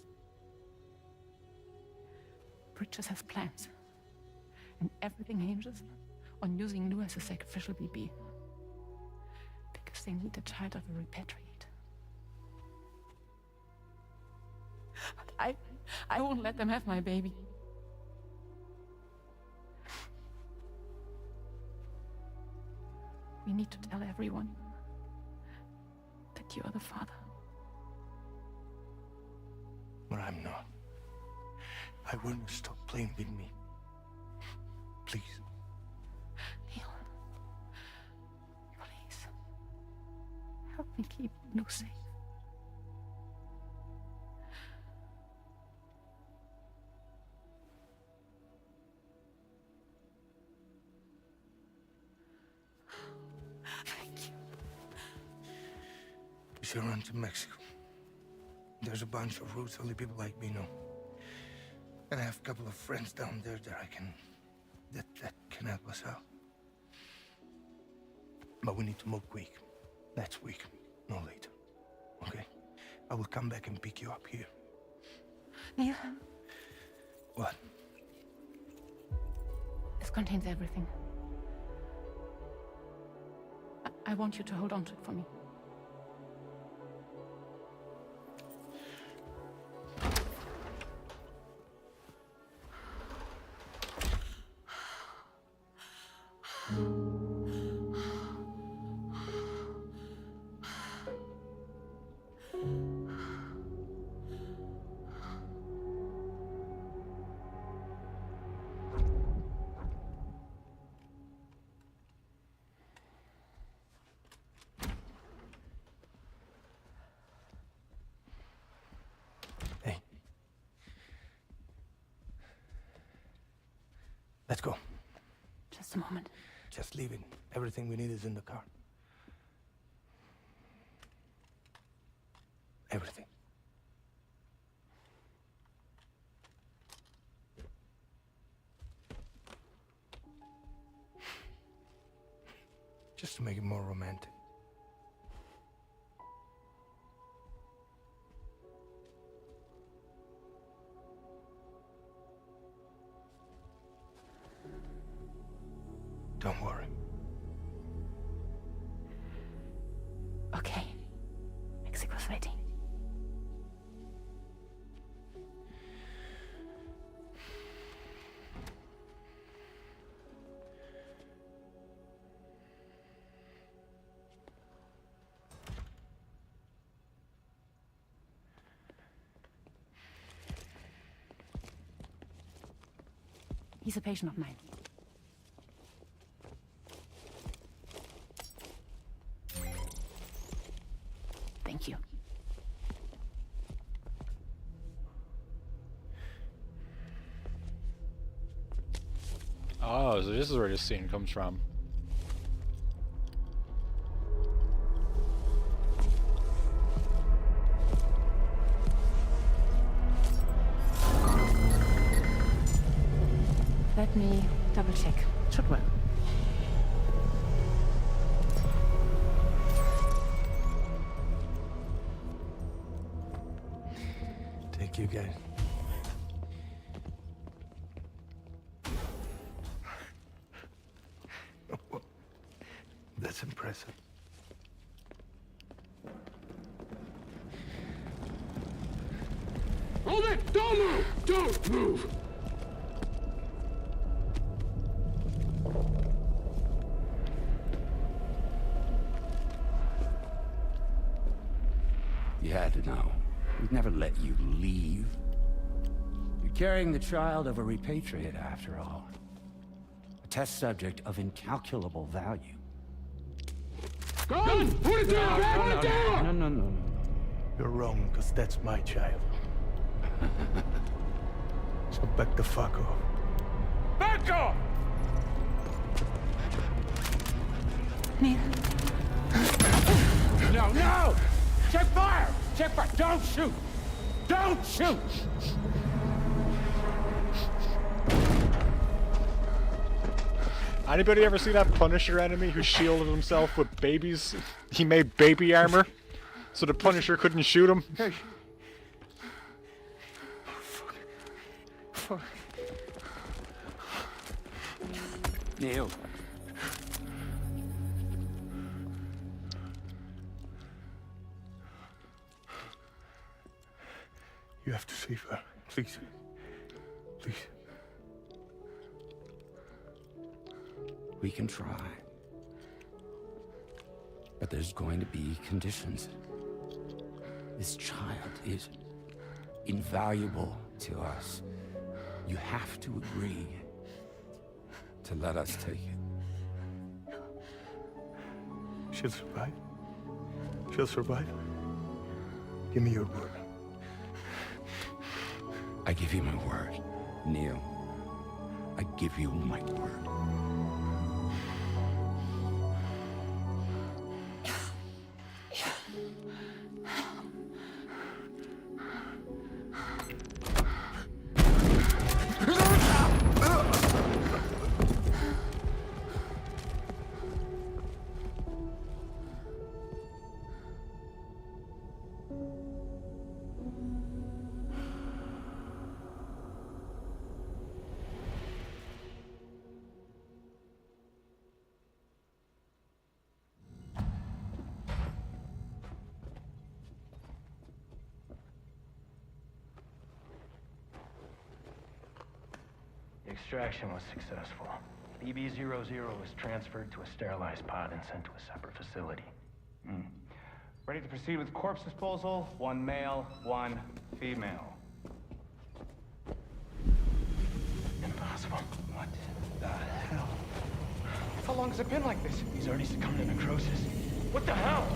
Bridges has plans. And everything hinges on using Lou as a sacrificial BB. Because they need the child of a repatriate. But I won't let them have my baby. We need to tell everyone that you are the father. But I'm not. I want you to stop playing with me. Please. Neil. Please. Help me keep Lou safe. Thank you. We should run to Mexico. There's a bunch of routes only people like me know. And I have a couple of friends down there that that can help us out. But we need to move quick. Next week, no later. Okay? I will come back and pick you up here. Neil. What? This contains everything. I want you to hold on to it for me. Let's go. Just a moment. Just leave it. Everything we need is in the car. Everything. Just to make it more romantic. Don't worry. Okay. Mexico's waiting. He's a patient of mine. Thank you. Oh, so this is where this scene comes from. Let me double check. Should work. Thank you, guys. That's impressive. Hold it! Don't move! Don't move! You had to know. We'd never let you leave. You're carrying the child of a repatriate, after all. A test subject of incalculable value. Gun! Put it down! Put it down! No. You're wrong, because that's my child. So back the fuck off. Back off! Neil. No! Check fire! Check fire! Don't shoot! Don't shoot! Anybody ever see that Punisher enemy who shielded himself with babies? He made baby armor, so the Punisher couldn't shoot him. Hey. Fuck. Neil. You have to save her. Please. Please. We can try. But there's going to be conditions. This child is invaluable to us. You have to agree to let us take it. She'll survive? She'll survive? Give me your word. I give you my word, Neil. I give you my word. Extraction was successful. BB-00 was transferred to a sterilized pod and sent to a separate facility. Ready to proceed with corpse disposal. 1 male, 1 female. Impossible. What the hell? How long has it been like this? He's already succumbed to necrosis. What the hell?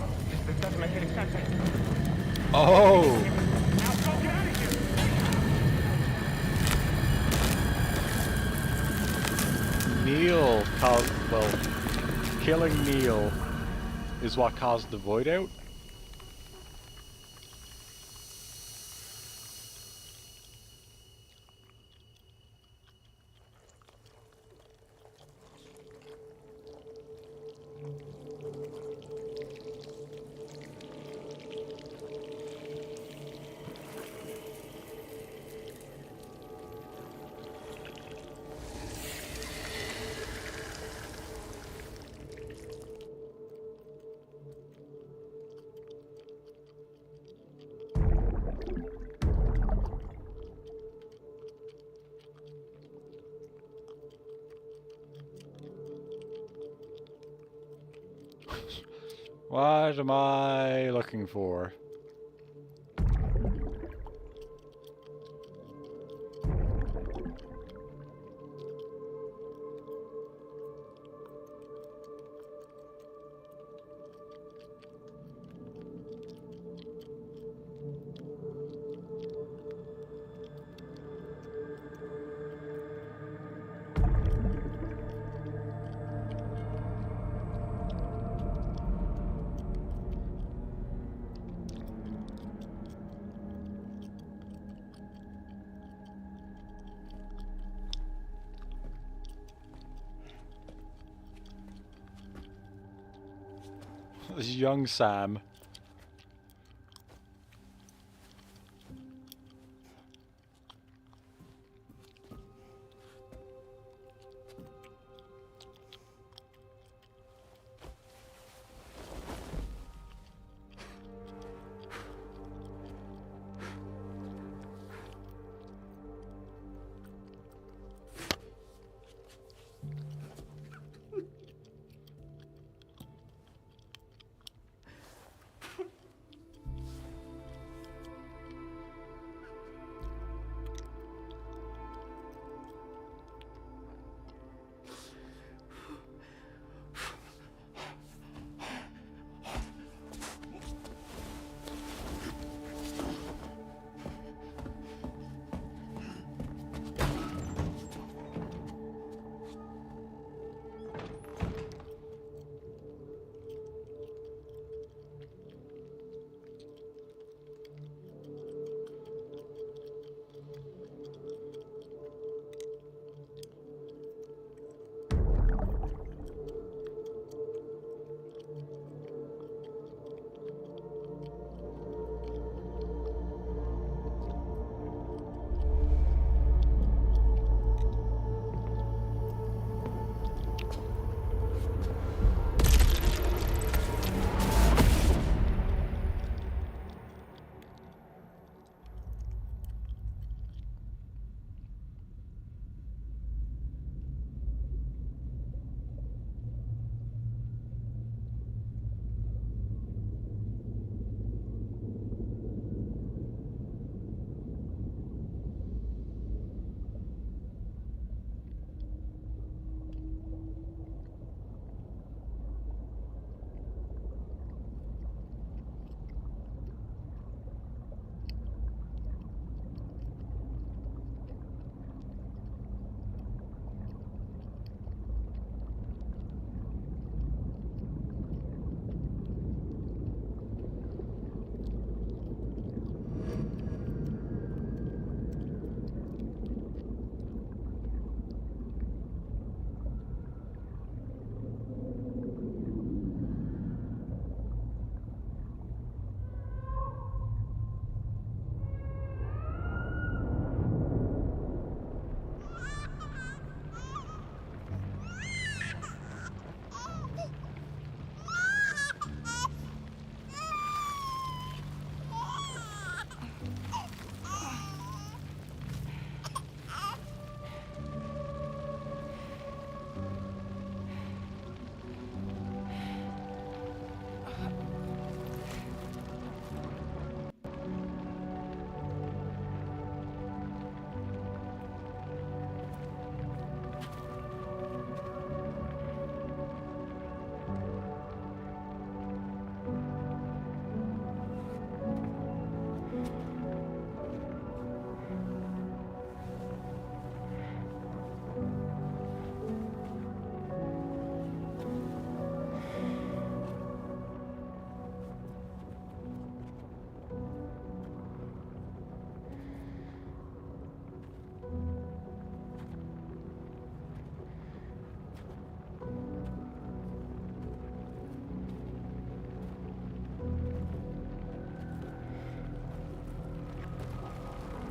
This doesn't make any sense. Oh! Now go get out of here! Neil caused, well, killing Neil is what caused the void out. What am I looking for? This is young Sam.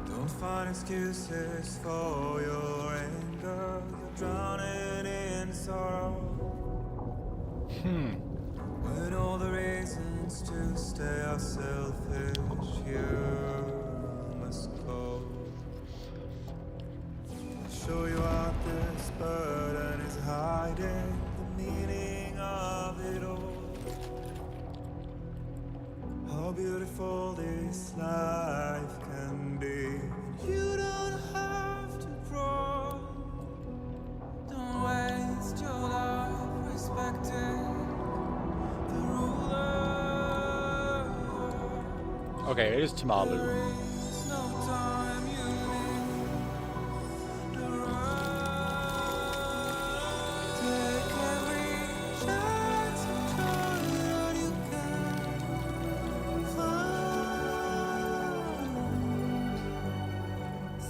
Don't find excuses for your anger. You're drowning in sorrow. With all the reasons to stay are selfish, you must go. I'll show you out this burden is hiding the meaning of it all. this life can be. You don't have to grow. Don't waste your life respecting the ruler. Okay, it is Tamalu. There is no time you need to run. Take every chance and try what you can find.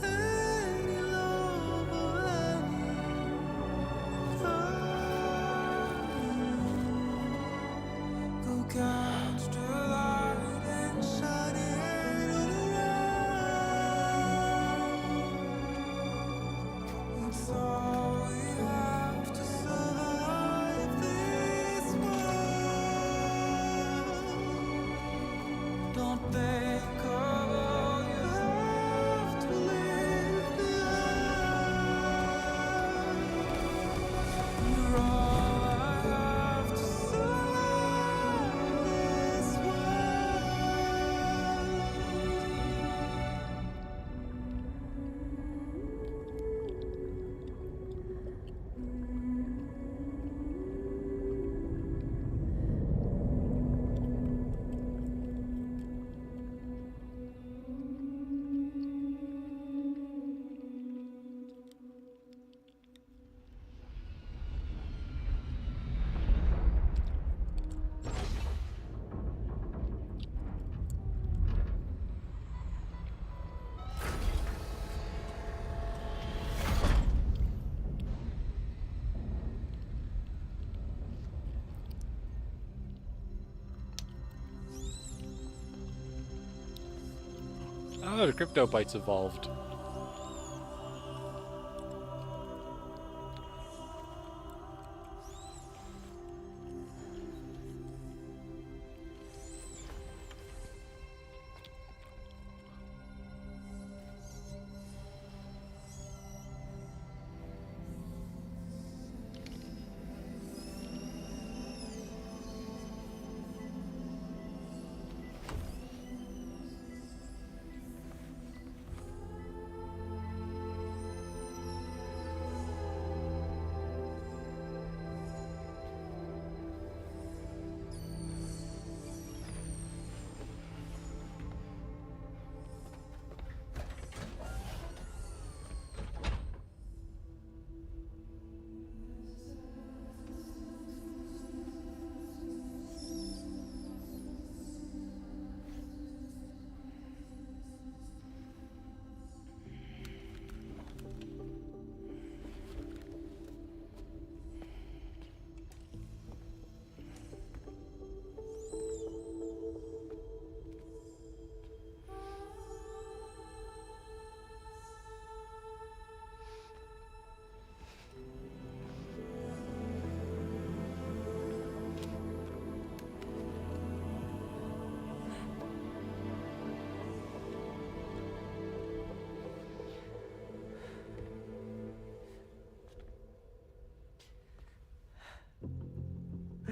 Any love or any find. Go catch the light and shine it all around. It's all we have to survive this world. Don't think of all you have to leave behind. You're all I have to survive this Oh, the crypto bytes evolved.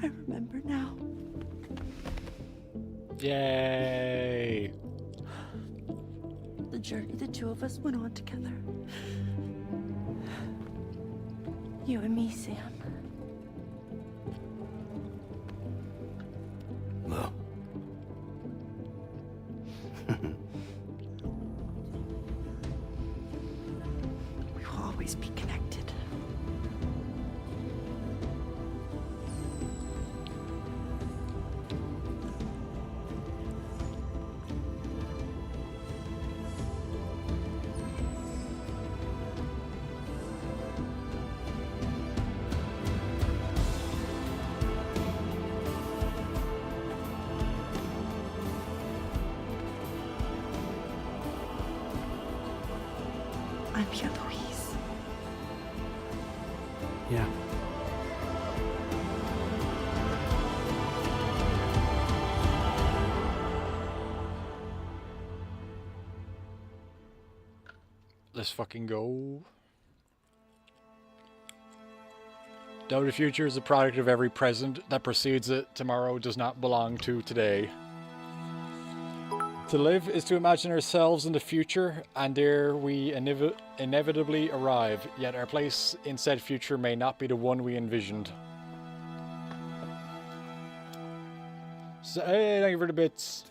I remember now. Yay! The journey the two of us went on together. You and me, Sam. Well. We will always be connected. I'm here, Louise. Yeah. Let's fucking go. Though the future is a product of every present that precedes it, tomorrow does not belong to today. To live is to imagine ourselves in the future, and there we inevitably arrive, yet our place in said future may not be the one we envisioned. So, hey, thank you for the bits.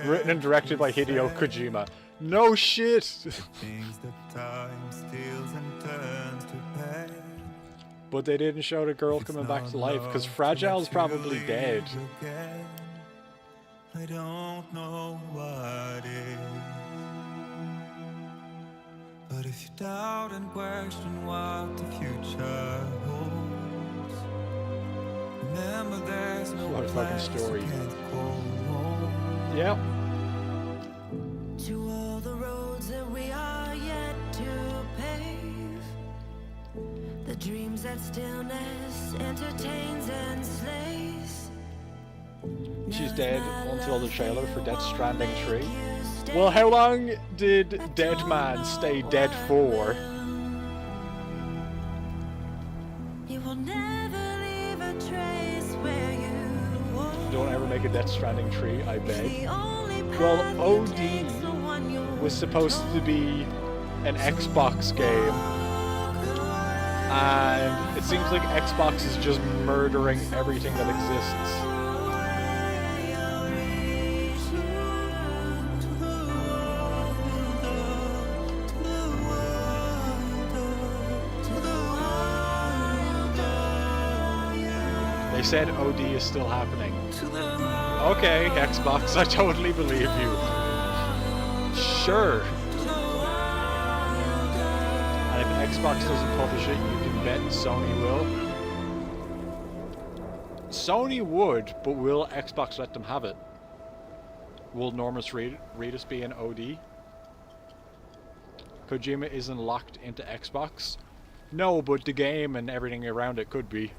Written and directed by Hideo Kojima. No shit! Things that time steals and turns to pain. But they didn't show the girl coming back to life, because Fragile's probably dead. Again. I don't know what is. But if you doubt and question what the future holds, remember there's no What a fucking place story. you can't go home. Yep. To all the roads that we are yet to pave, the dreams that stillness entertains and slays. She's dead until the trailer for Death Stranding 3. Well, how long did Dead Man stay dead for? You will never leave a trace where you walk. Don't ever make a Death Stranding 3, I beg. Well, OD was supposed to be an Xbox game. And it seems like Xbox is just murdering everything that exists. They said OD is still happening. Okay, Xbox, I totally believe you. Sure. And if Xbox doesn't publish it, you can bet Sony will. Sony would, but will Xbox let them have it? Will Normus Reedus be an OD? Kojima isn't locked into Xbox? No, but the game and everything around it could be.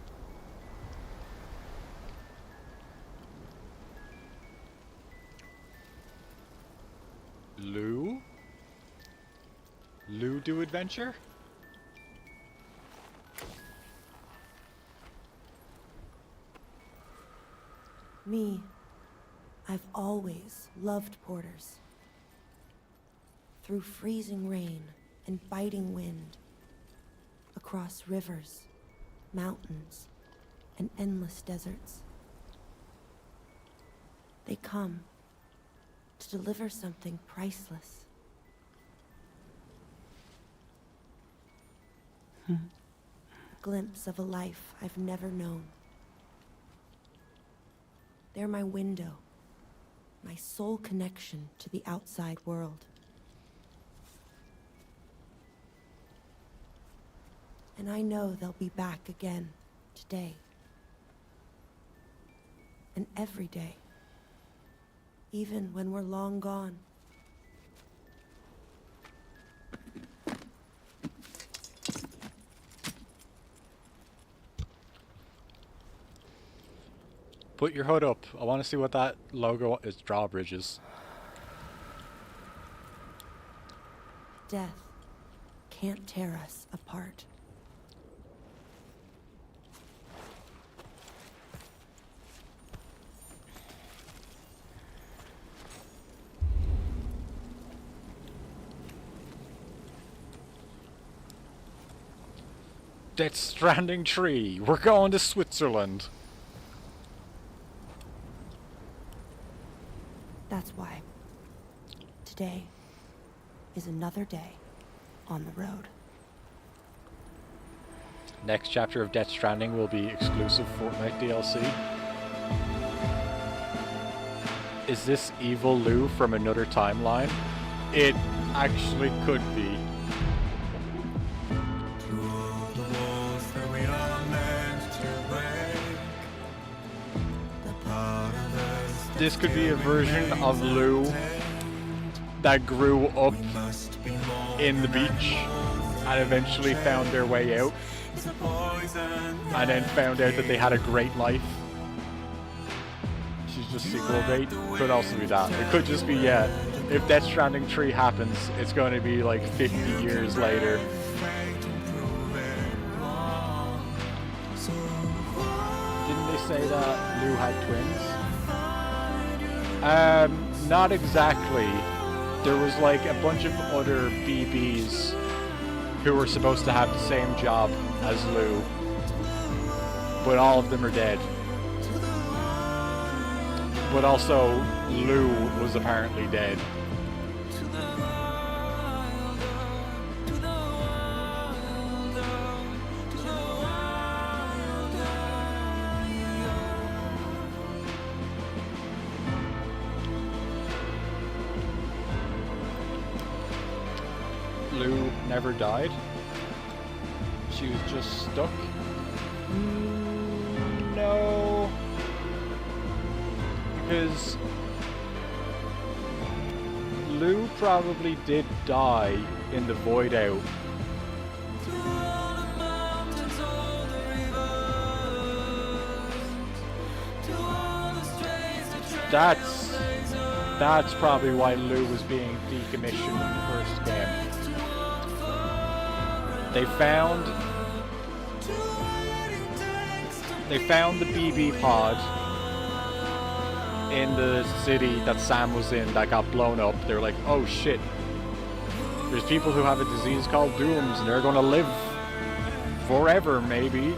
Lou? Lou do adventure? Me, I've always loved porters. Through freezing rain and biting wind, across rivers, mountains, and endless deserts. They come to deliver something priceless. A glimpse of a life I've never known. They're my window, my sole connection to the outside world. And I know they'll be back again today. And every day. Even when we're long gone. Put your hood up. I want to see what that logo is. Drawbridges. Death can't tear us apart. Death Stranding tree. We're going to Switzerland. That's why. Today is another day on the road. Next chapter of Death Stranding will be exclusive Fortnite DLC. Is this evil Lou from another timeline? It actually could be. This could be a version of Lou that grew up in the beach and eventually found their way out and then found out that they had a great life. She's just sequel bait. Could also be that. It could just be, yeah, if Death Stranding 3 happens, it's going to be like 50 years later. Didn't they say that Lou had twins? Not exactly. There was like a bunch of other BBs who were supposed to have the same job as Lou, but all of them are dead. But also, Lou was apparently dead. Lou never died. She was just stuck. No. Because Lou probably did die in the void out. That's probably why Lou was being decommissioned in the first game. They found the BB pod in the city that Sam was in that got blown up. They were like, oh shit, there's people who have a disease called Dooms and they're gonna live forever maybe.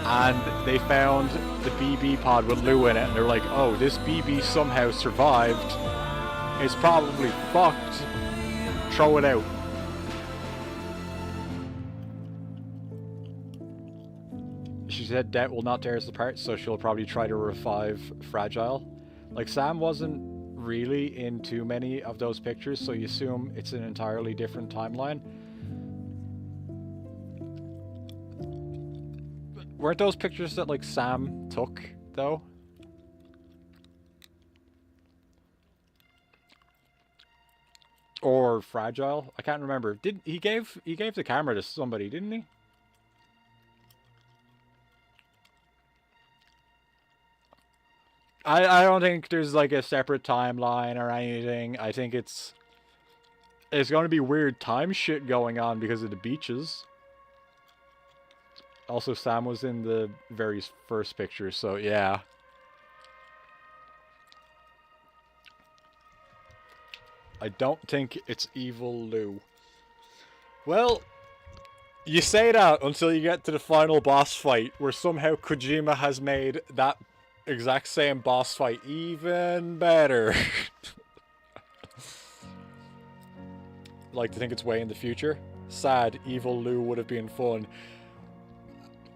And they found the BB pod with Lou in it and they're like, oh, this BB somehow survived. It's probably fucked. Throw it out. She said death will not tear us apart, so she'll probably try to revive Fragile. Like, Sam wasn't really in too many of those pictures, so you assume it's an entirely different timeline. Weren't those pictures that, like, Sam took, though? Or Fragile? I can't remember. He gave the camera to somebody, didn't he? I don't think there's like a separate timeline or anything. I think it's going to be weird time shit going on because of the beaches. Also, Sam was in the very first picture, so yeah. I don't think it's evil Lou. Well, you say that until you get to the final boss fight, where somehow Kojima has made that exact same boss fight even better. Like to think it's way in the future. Sad, evil Lou would have been fun.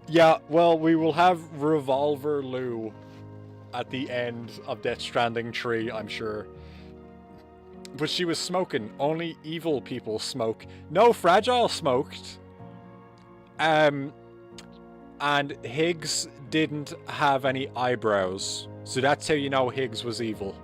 Yeah, well, we will have Revolver Lou at the end of Death Stranding 3, I'm sure. But she was smoking. Only evil people smoke. No, Fragile smoked. And Higgs didn't have any eyebrows. So that's how you know Higgs was evil.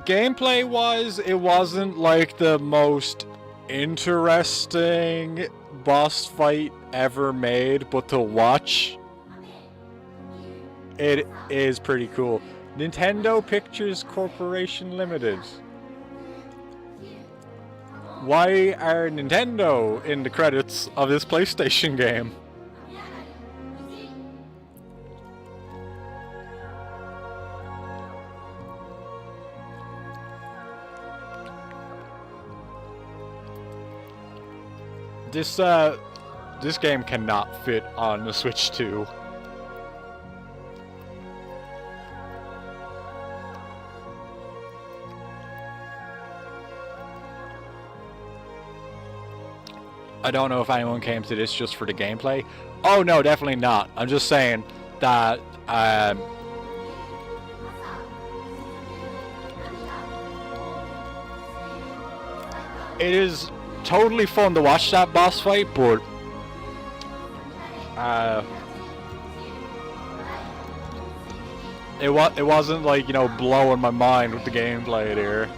Gameplay-wise, it wasn't like the most interesting boss fight ever made, but to watch, it is pretty cool. Nintendo Pictures Corporation Limited. Why are Nintendo in the credits of this PlayStation game? This game cannot fit on the Switch 2. I don't know if anyone came to this just for the gameplay. Oh no, definitely not. I'm just saying that it is totally fun to watch that boss fight, but it wasn't like, you know, blowing my mind with the gameplay there.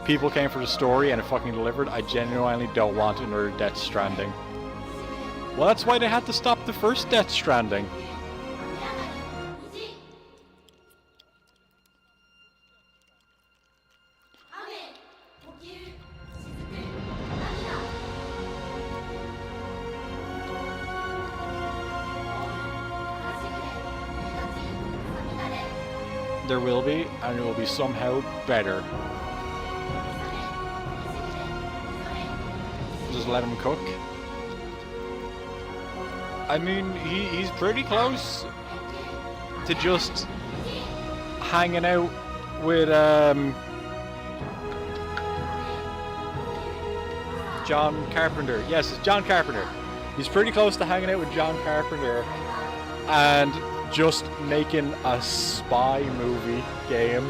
people came for the story and it fucking delivered, I genuinely don't want another Death Stranding. Well, that's why they had to stop the first Death Stranding. There will be, and it will be somehow better. Just let him cook. I mean, he's pretty close to just hanging out with John Carpenter. Yes, it's John Carpenter. He's pretty close to hanging out with John Carpenter and just making a spy movie game.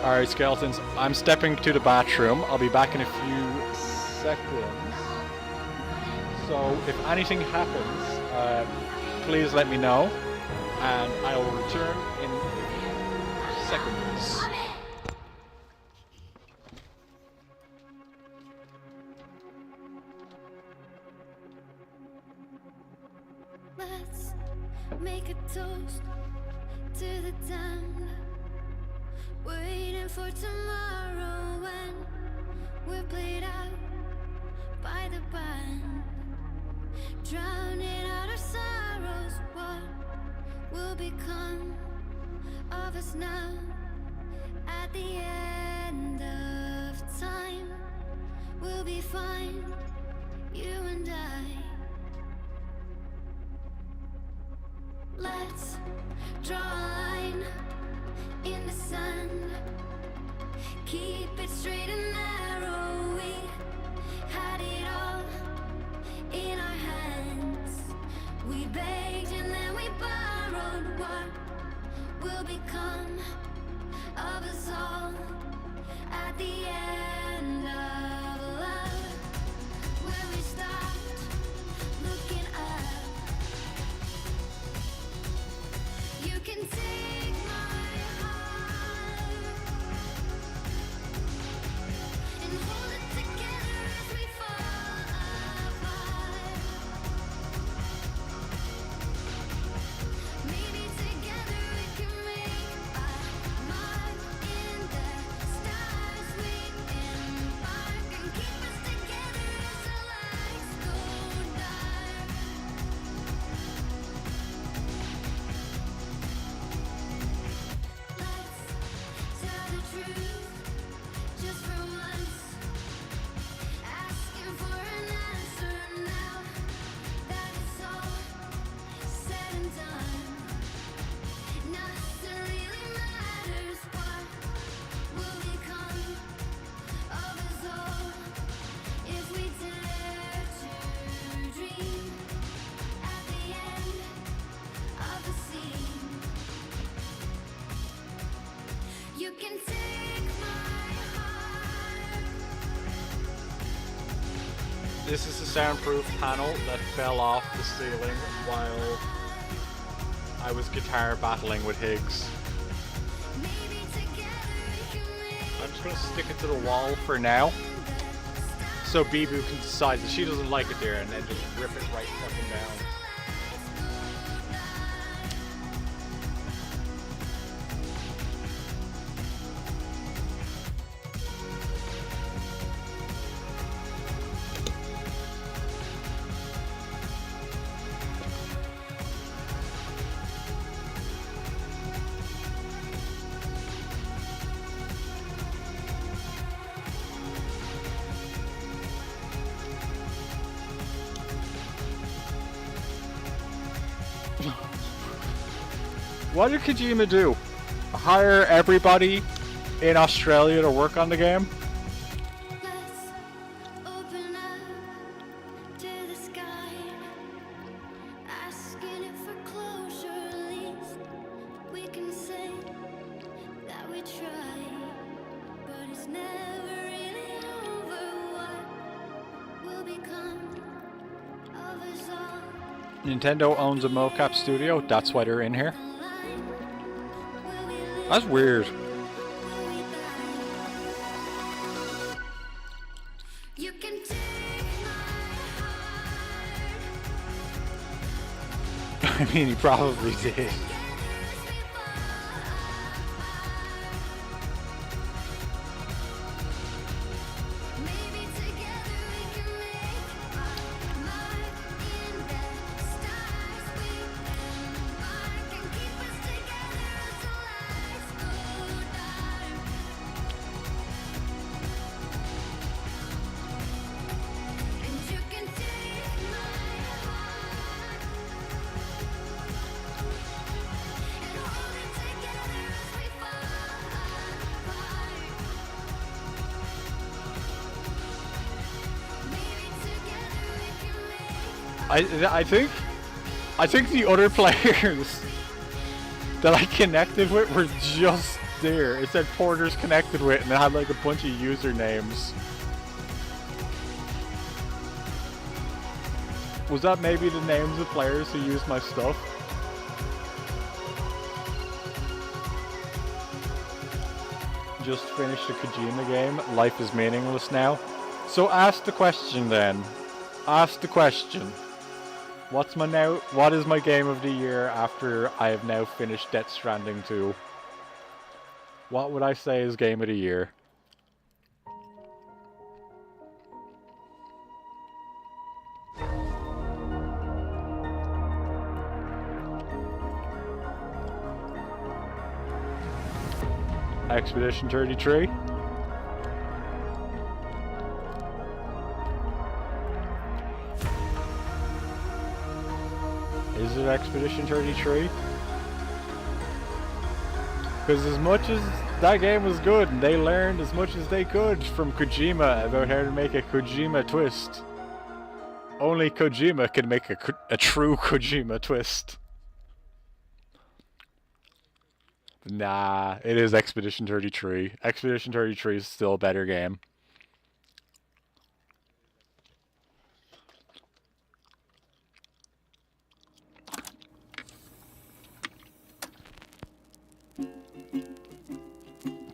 Alright, skeletons, I'm stepping to the bathroom. I'll be back in a few seconds. So if anything happens, please let me know, and I will return in seconds. Let's make a toast to the damned, waiting for tomorrow when we're played out by the band, drowning out our sorrows. What will become of us now at the end of time? We'll be fine, you and I. Let's draw a line in the sand, keep it straight and narrow. We had it all in our hands. We begged and then we borrowed. What will become of us all at the end of love? Where we stopped looking up. You can take my heart and hold it together as we fall apart. Maybe together we can make our mark in the stars. We embark and keep us together as the lights go dark. Tell the truth, just for once. Asking for an answer now that it's all said and done. Nothing really matters. What will become of us all if we dare to dream at the end of the scene? You can take my heart. This is the soundproof panel that fell off the ceiling while I was guitar battling with Higgs. I'm just gonna stick it to the wall for now, so Bibu can decide that she doesn't like it there and then just rip it right fucking down. What did Kojima do? Hire everybody in Australia to work on the game? Open up to the sky, asking it for closure. At least we can say that we tried, but it's never really over. What will become of us all Nintendo owns a mocap studio, that's why they're in here. That's weird. I mean, he probably did. I think the other players that I connected with were just there. It said Porter's connected with, and it had like a bunch of usernames. Was that maybe the names of players who used my stuff? Just finished the Kojima game. Life is meaningless now. So ask the question then. Ask the question. What is my game of the year after I have now finished Death Stranding 2? What would I say is game of the year? Expedition 33? Is it Expedition 33? Because as much as that game was good, and they learned as much as they could from Kojima about how to make a Kojima twist, only Kojima can make a true Kojima twist. Nah, it is Expedition 33. Expedition 33 is still a better game.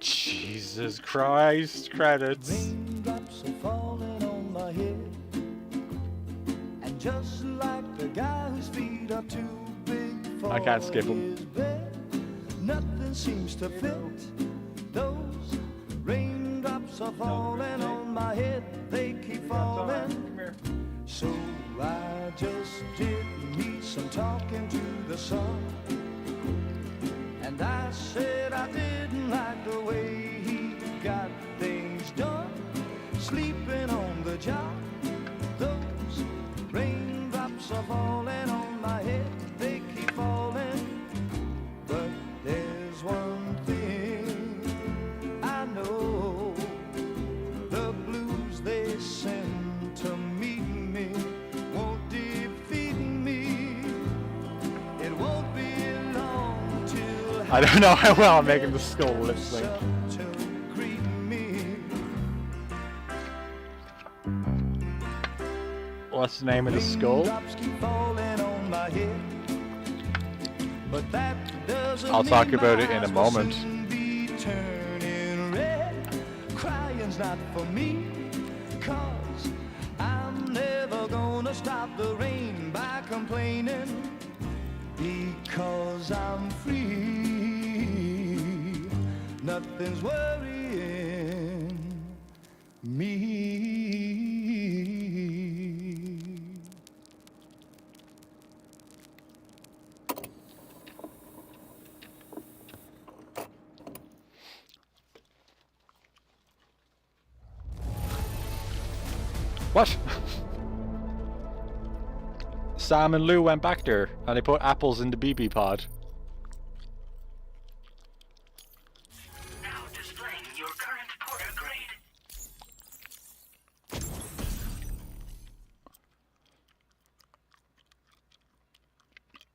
Jesus Christ, credits. Raindrops are falling on my head, and just like the guy whose feet are too big for I can't skip him. his bed, nothing seems to fit. Those raindrops are falling on my head, they keep falling. So I just did me some talking to the sun, and I said I didn't like the way he got things done, sleeping on the job. Those raindrops are falling on my head, they keep falling. But there's one thing I know, the blues they send to meet me won't defeat me. It won't be long till I don't know how well I'm making the skull lip sync. What's the name of the skull? I'll talk about it in a moment. Crying's not for me, 'cause I'm never gonna stop the rain by complaining, because I'm free. Nothing's worrying me. What? Sam and Lou went back there and they put apples in the BB pod. Now displaying your current Porter grade.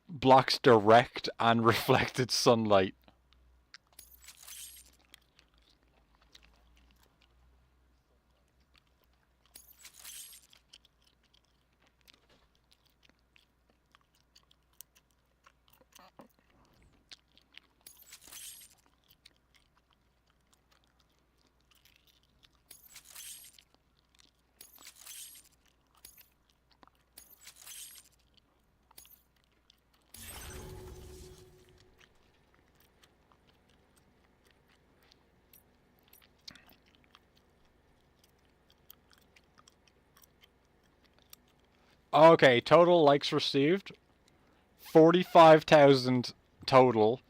Blocks direct and reflected sunlight. Okay, total likes received. 45,000 total.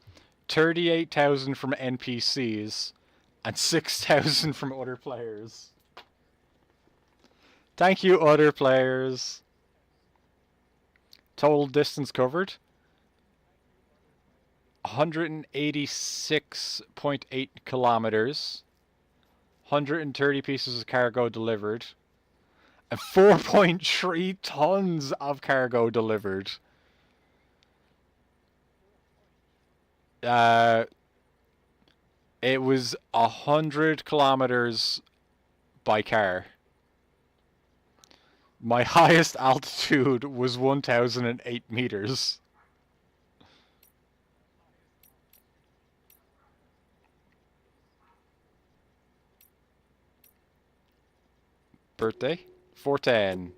38,000 from NPCs. And 6,000 from other players. Thank you, other players. Total distance covered. 186.8 kilometers. 130 pieces of cargo delivered. And 4.3 tons of cargo delivered. It was 100 kilometers by car. My highest altitude was 1,008 meters. Birthday? 410.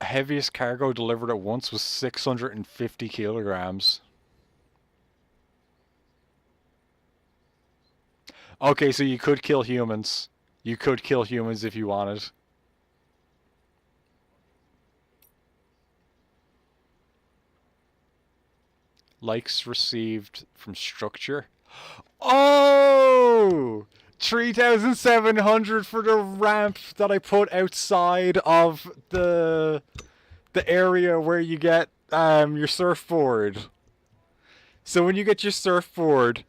Heaviest cargo delivered at once was 650 kilograms. Okay, so you could kill humans. You could kill humans if you wanted. Likes received from structure. Oh! 3,700 for the ramp that I put outside of the area where you get your surfboard. So when you get your surfboard,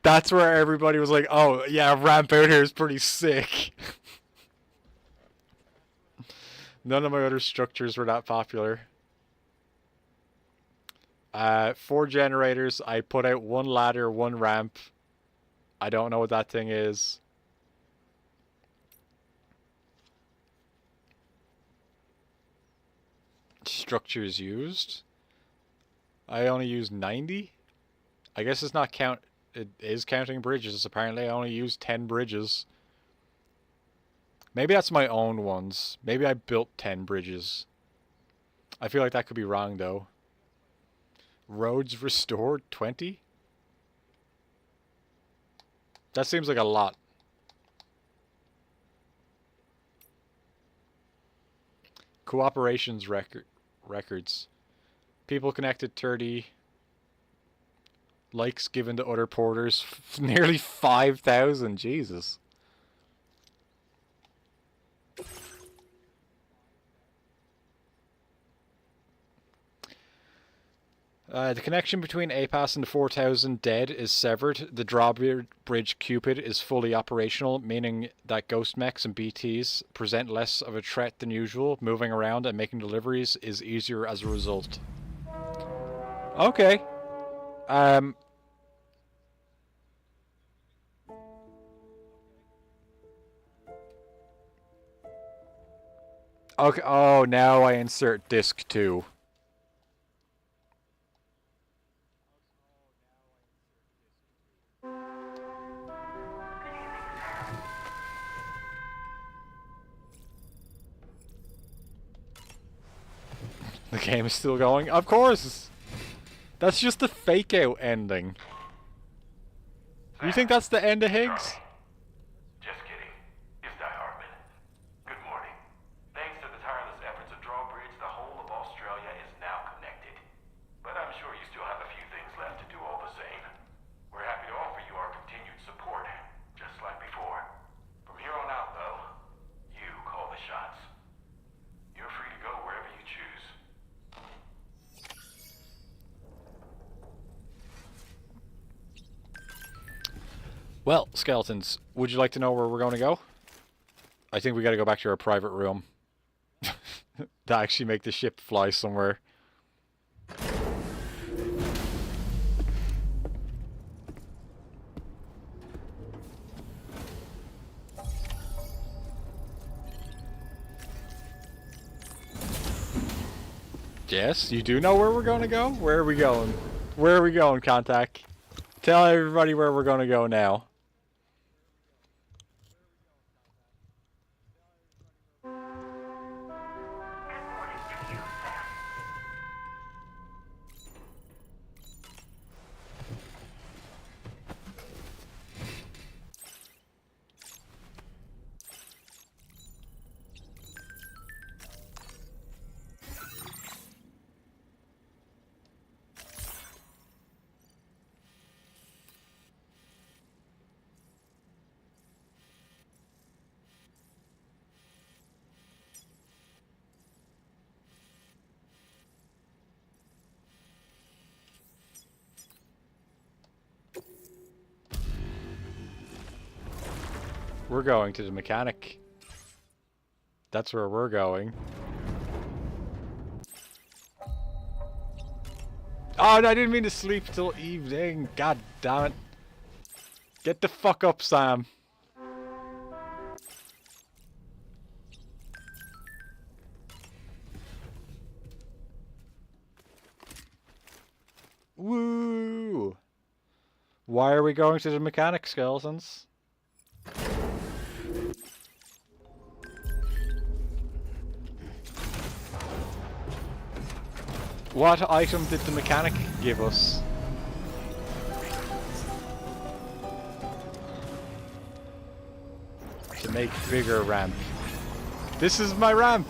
that's where everybody was like, oh, yeah, ramp out here is pretty sick. None of my other structures were that popular. 4 generators. I put out 1 ladder, 1 ramp. I don't know what that thing is. Structures used. I only used 90. I guess it's not count. It is counting bridges. Apparently I only used 10 bridges. Maybe that's my own ones. Maybe I built 10 bridges. I feel like that could be wrong though. Roads restored 20? That seems like a lot. Cooperations records. People connected 30. Likes given to other porters. Nearly 5,000. Jesus. The connection between APAS and the 4,000 dead is severed. The drawbridge Cupid is fully operational, meaning that ghost mechs and BTs present less of a threat than usual. Moving around and making deliveries is easier as a result. Okay. Okay. Oh, now I insert disc 2. The game is still going? Of course! That's just the fake out ending. You think that's the end of Higgs? Just kidding. It's Die Hartman. Good morning. Thanks to the tireless efforts of Drawbridge, the whole of Australia is now connected. But I'm sure you still have a few things left to do all the same. We're happy to offer you our continued support, just like before. From here on out, though, you call the shots. You're free to go wherever you choose. Well, skeletons, would you like to know where we're going to go? I think we got to go back to our private room. To actually make the ship fly somewhere. Yes, you do know where we're going to go? Where are we going? Where are we going, Contact? Tell everybody where we're going to go now. We're going to the mechanic. That's where we're going. Oh, no, I didn't mean to sleep till evening. God damn it. Get the fuck up, Sam. Woo! Why are we going to the mechanic, skeletons? What item did the mechanic give us? To make bigger ramp. This is my ramp!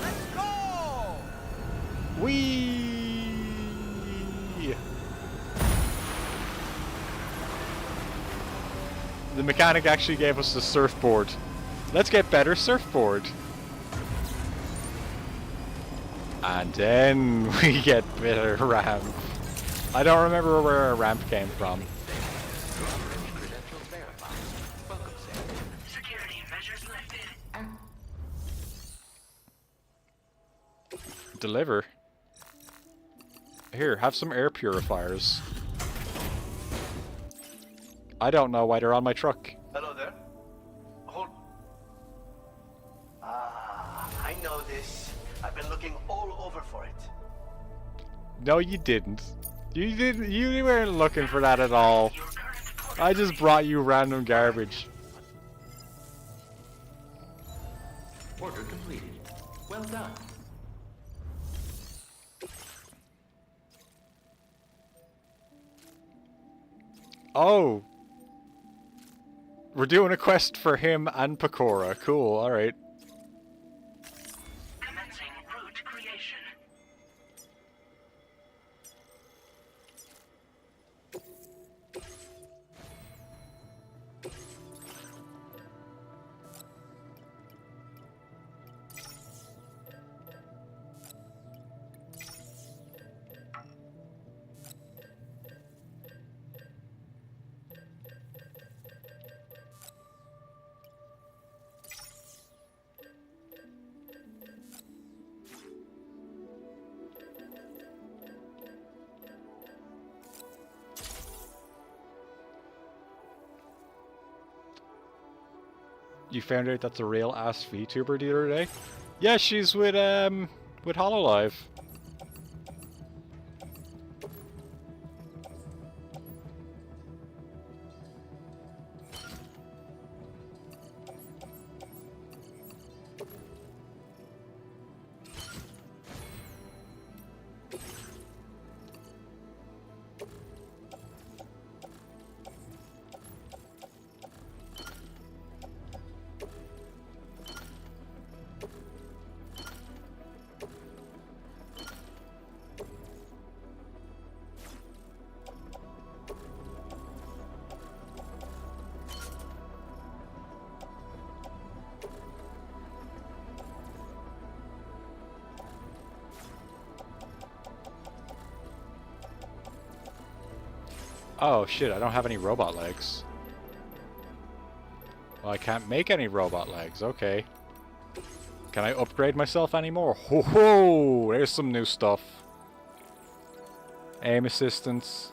Let's go! Whee! The mechanic actually gave us the surfboard. Let's get better surfboard. And then we get better ramp. I don't remember where our ramp came from. Security measures lifted. Deliver. Here, have some air purifiers. I don't know why they're on my truck. Hello there. Hold. I know this. I've been looking all over for it. No, you didn't. You didn't. You weren't looking for that at all. I just brought you random garbage. Order completed. Well done. Oh. We're doing a quest for him and Pecora. Cool, alright. Commencing route creation. You found out that's a real ass VTuber the other day? Yeah, she's with Hololive. Oh shit, I don't have any robot legs. Well, I can't make any robot legs, okay. Can I upgrade myself anymore? Ho ho! There's some new stuff. Aim assistance.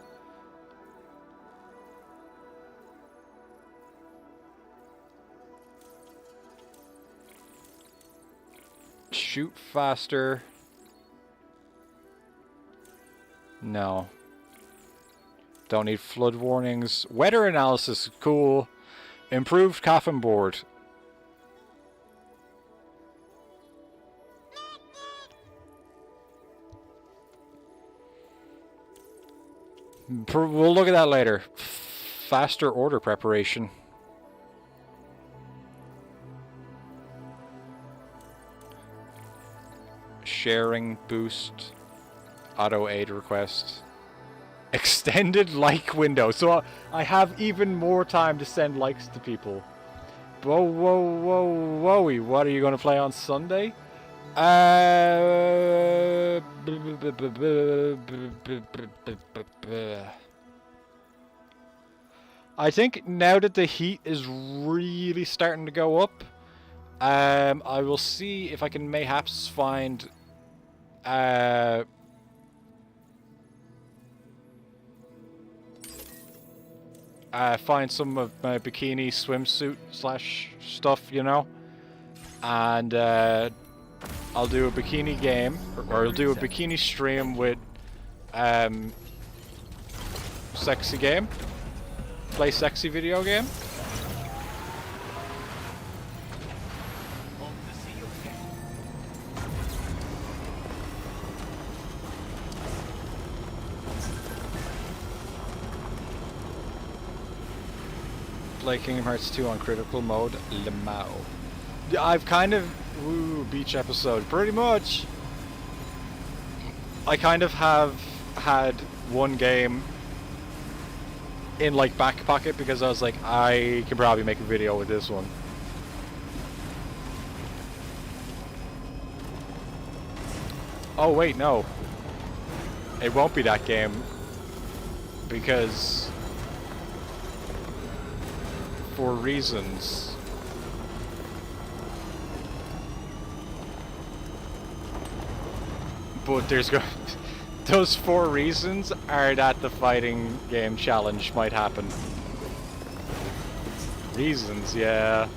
Shoot faster. No. Don't need flood warnings. Weather analysis, cool. Improved coffin board. We'll look at that later. Faster order preparation. Sharing boost. Auto aid request. Extended like window. So I have even more time to send likes to people. Whoa, whoa, whoa, whoa. What are you going to play on Sunday? I think now that the heat is really starting to go up, I will see if I can mayhaps find find some of my bikini swimsuit slash stuff, you know, and I'll do a bikini game, or I'll do a bikini stream with sexy game, play sexy video game. Play Kingdom Hearts 2 on critical mode, Lemao. I've kind of... Ooh, beach episode. Pretty much. I kind of have had one game in, like, back pocket because I was like, I can probably make a video with this one. Oh, wait, no. It won't be that game. Because... for reasons. But there's those 4 reasons are that the fighting game challenge might happen. Reasons, yeah.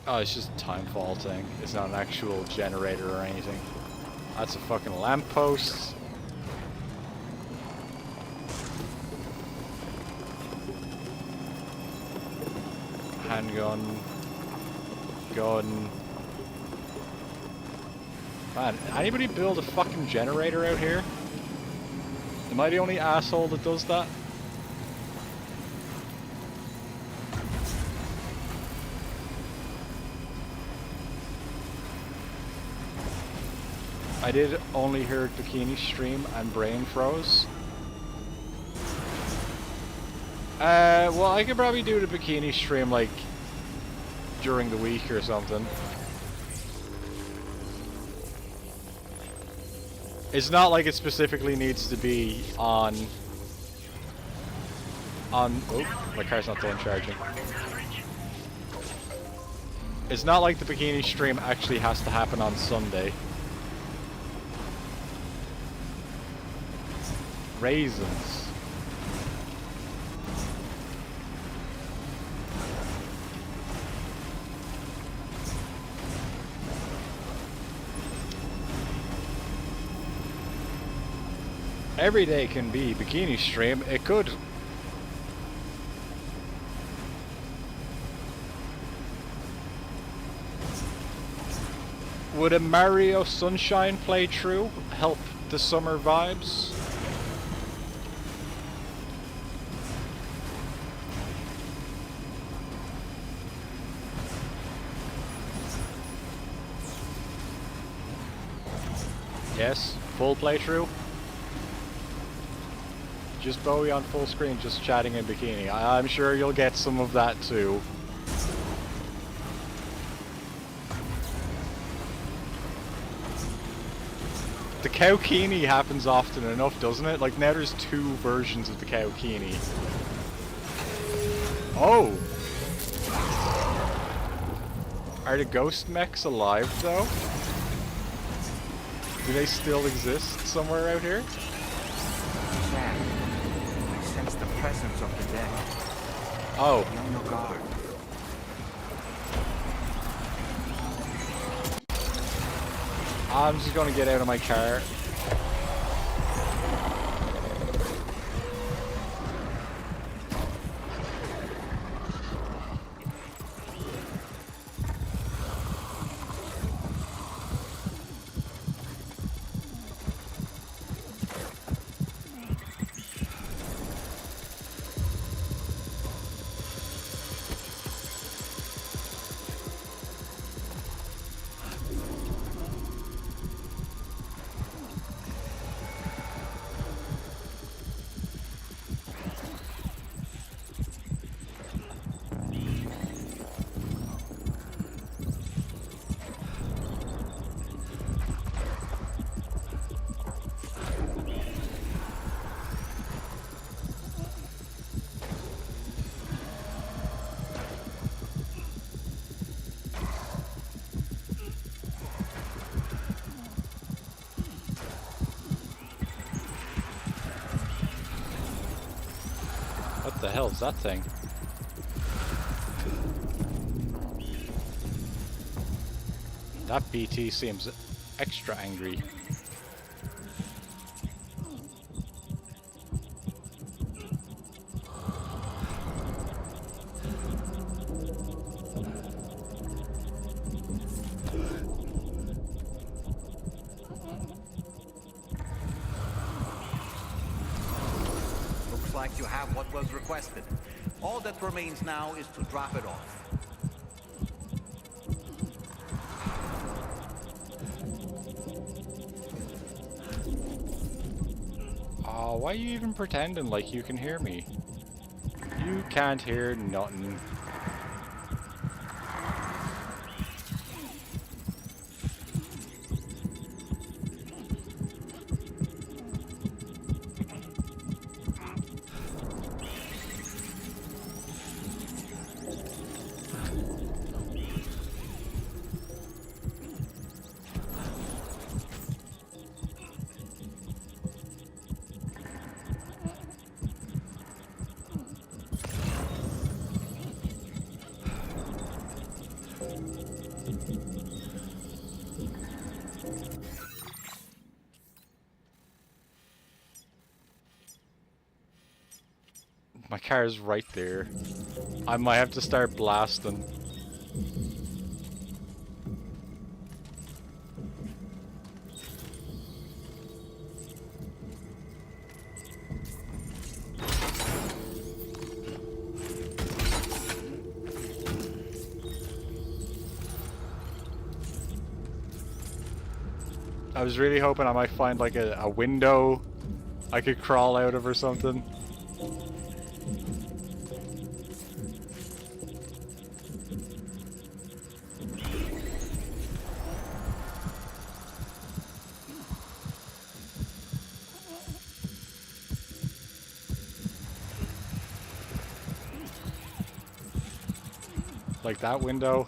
Oh, it's just a timefall thing. It's not an actual generator or anything. That's a fucking lamppost. Handgun. Gun. Man, anybody build a fucking generator out here? Am I the only asshole that does that? I did only hear Bikini stream and brain froze. Well, I could probably do the Bikini stream like during the week or something. It's not like it specifically needs to be on. Oh, my car's not done charging. It's not like the Bikini stream actually has to happen on Sunday. Raisins. Every day can be Bikini stream. It could. Would a Mario Sunshine playthrough help the summer vibes? Yes, full playthrough. Just Bowie on full screen, just chatting in bikini. I'm sure you'll get some of that too. The Cowkini happens often enough, doesn't it? Like now there's 2 versions of the Cowkini. Oh! Are the ghost mechs alive though? Do they still exist somewhere out here? Sam, I sense the presence of the dead. Oh. Be on your guard. I'm just gonna get out of my car. the hell's that thing? That BT seems extra angry. Looks like you have what was requested. All that remains now is to drop it off. Oh, why are you even pretending like you can hear me? You can't hear nothing. My car's right there. I might have to start blasting. I was really hoping I might find like a window I could crawl out of or something. Like that window.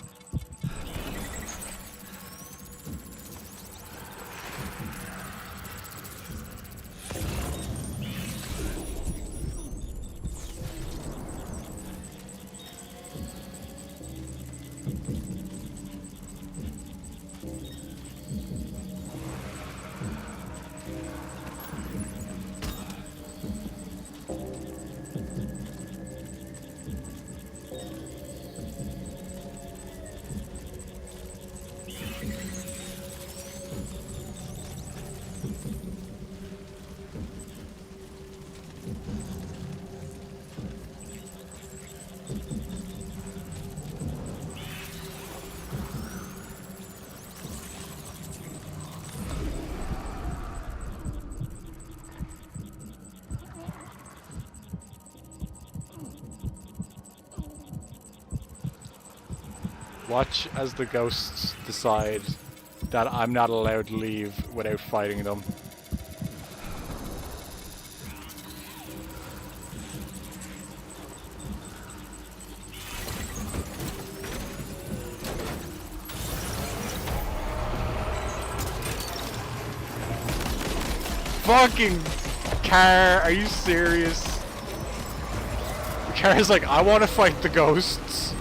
Watch as the ghosts decide that I'm not allowed to leave without fighting them. Fucking car, are you serious? The car is like, I want to fight the ghosts.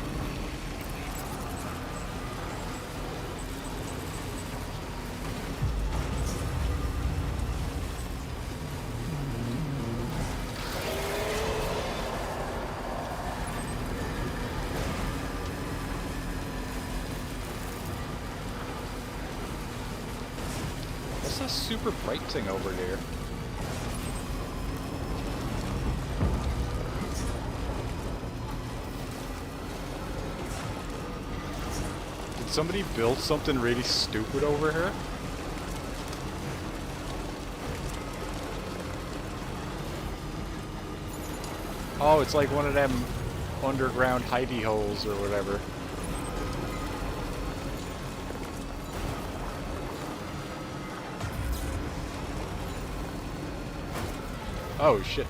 What's that super bright thing over there? Did somebody build something really stupid over here? Oh, it's like one of them underground hidey holes or whatever. Oh shit.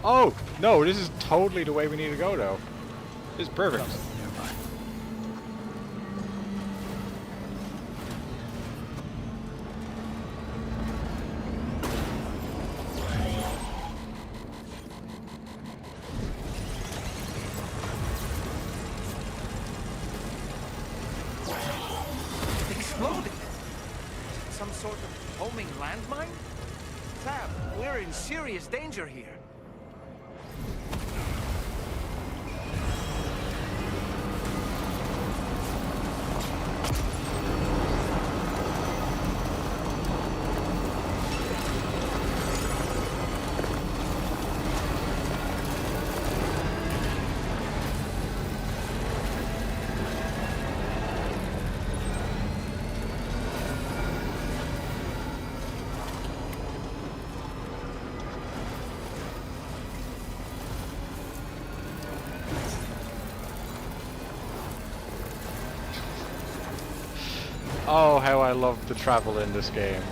Oh, no, this is totally the way we need to go though. This is perfect. exploded. Some sort of homing landmine? Sam, we're in serious danger here. Oh, how I love the travel in this game.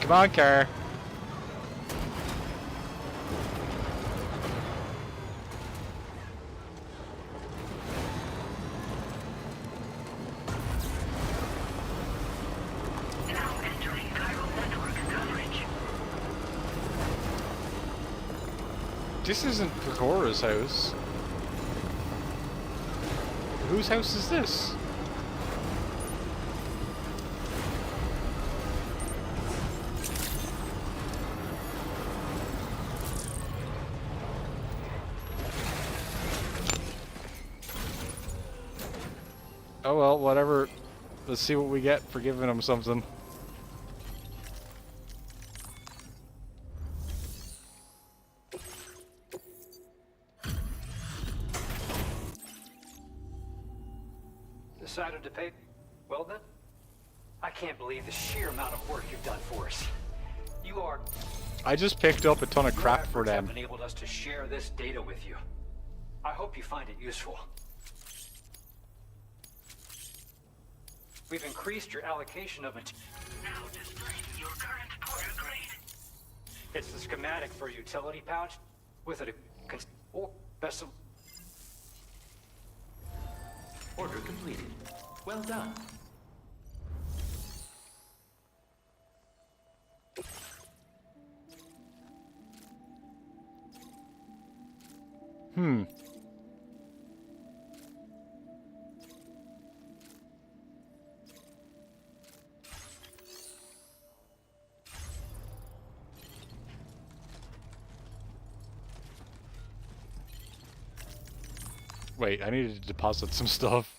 Come on, car. Now entering Chiral network coverage. This isn't Pagora's house. Whose house is this? Oh well, whatever. Let's see what we get for giving him something. Decided to pay? Well then, I can't believe the sheer amount of work you've done for us. You are... I just picked up a ton of Your crap for efforts have them. enabled us to share this data with you. I hope you find it useful. We've increased your allocation of it. Now displaying your current porter grade. It's the schematic for a utility pouch with a vessel. Order completed. Well done. Hmm. Wait, I needed to deposit some stuff.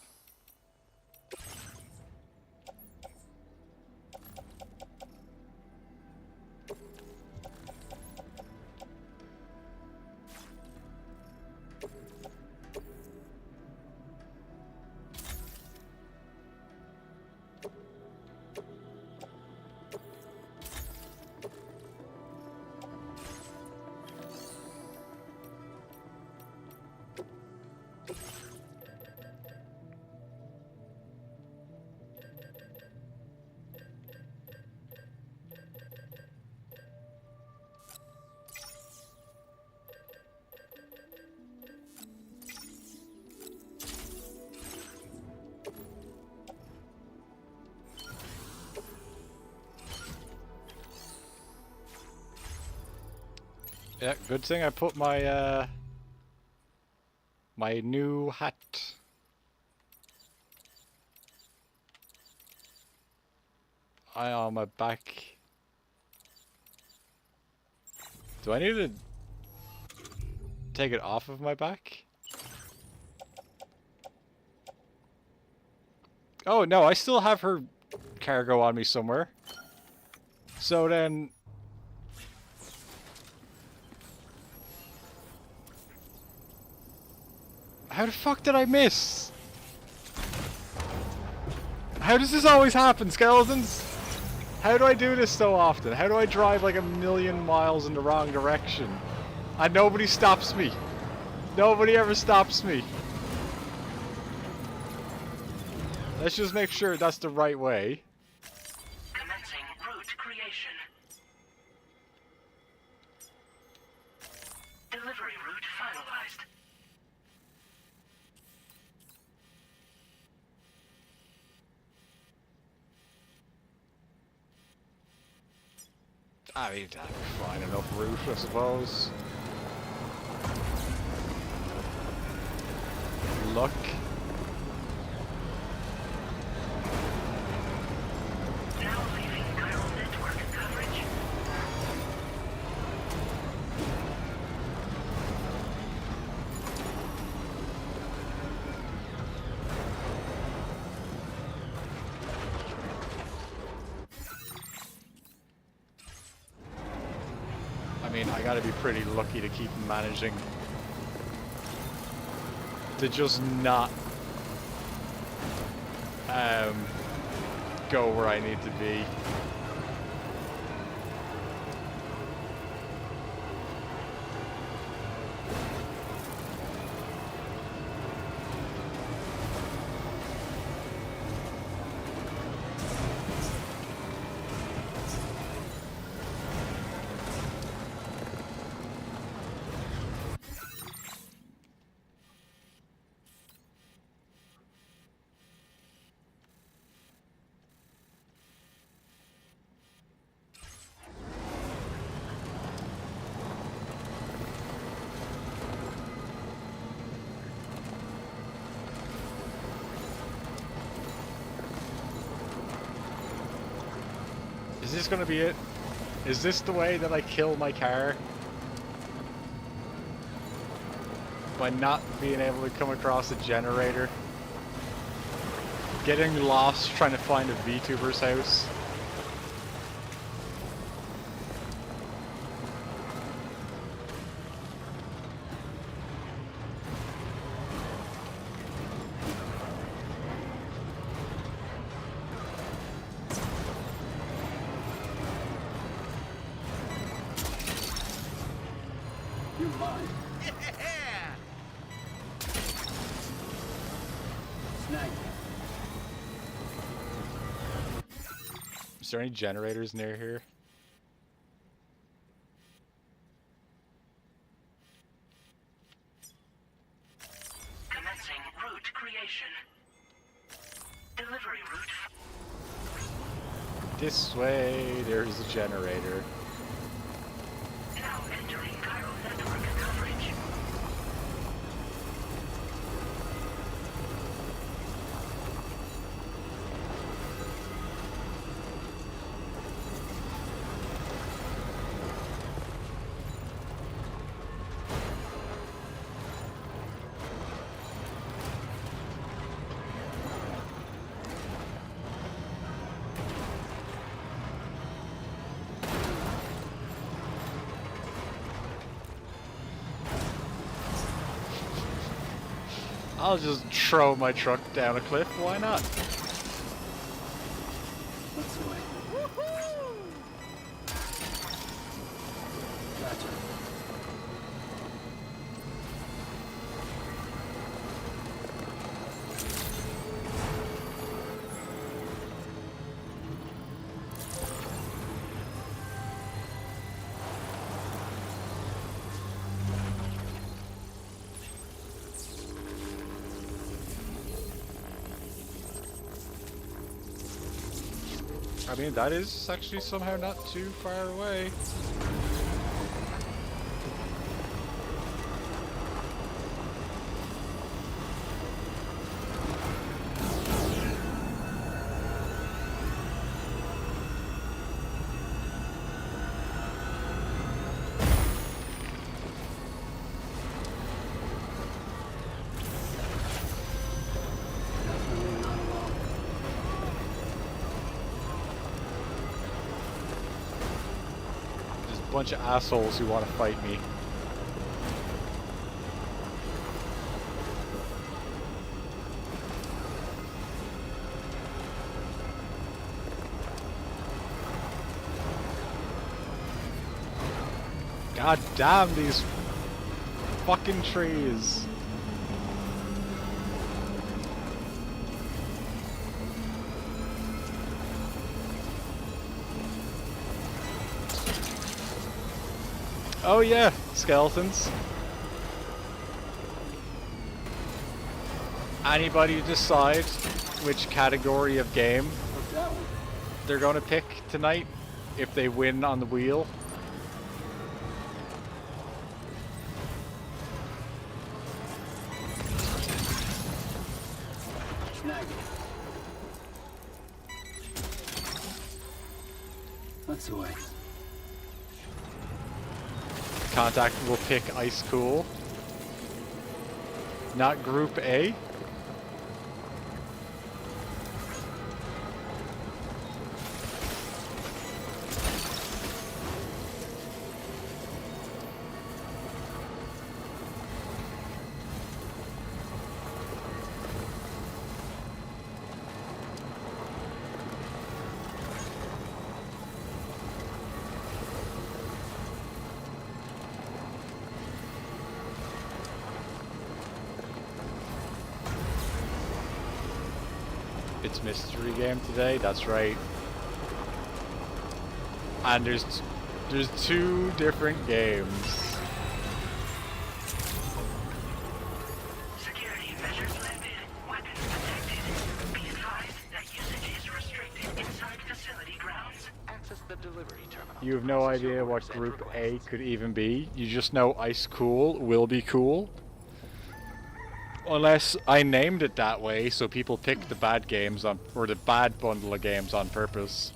Yeah, good thing I put my my new hat. On my back. Do I need to take it off of my back? Oh no, I still have her cargo on me somewhere. So then... How the fuck did I miss? How does this always happen, skeletons? How do I do this so often? How do I drive like 1,000,000 miles in the wrong direction? And nobody stops me. Nobody ever stops me. Let's just make sure that's the right way. Commencing route creation. Delivery route finalized. I mean, that'd be fine enough route, I suppose. Luck. Now leaving chiral network coverage. I mean, I gotta be pretty lucky to keep managing to just not go where I need to be. Is this gonna be it? Is this the way that I kill my car? By not being able to come across a generator? Getting lost trying to find a VTuber's house? Is there any generators near here? Commencing route creation. Delivery route. This way, there's a generator. Now entering chiral network coverage. I'll just throw my truck down a cliff, why not? I mean, that is actually somehow not too far away. bunch of assholes who want to fight me. God damn these fucking trees. Oh yeah, skeletons. Anybody decide which category of game they're gonna pick tonight if they win on the wheel? That's the way. Contact will pick Ice Cool. Not Group A. It's mystery game today, that's right. And there's 2 different games. Security measures lifted. Weapons detected. Be advised that usage is restricted inside facility grounds. Access the delivery terminal. You have no idea what Group A could even be. You just know Ice Cool will be cool. Unless I named it that way, so people pick the bad games on, or the bad bundle of games on purpose.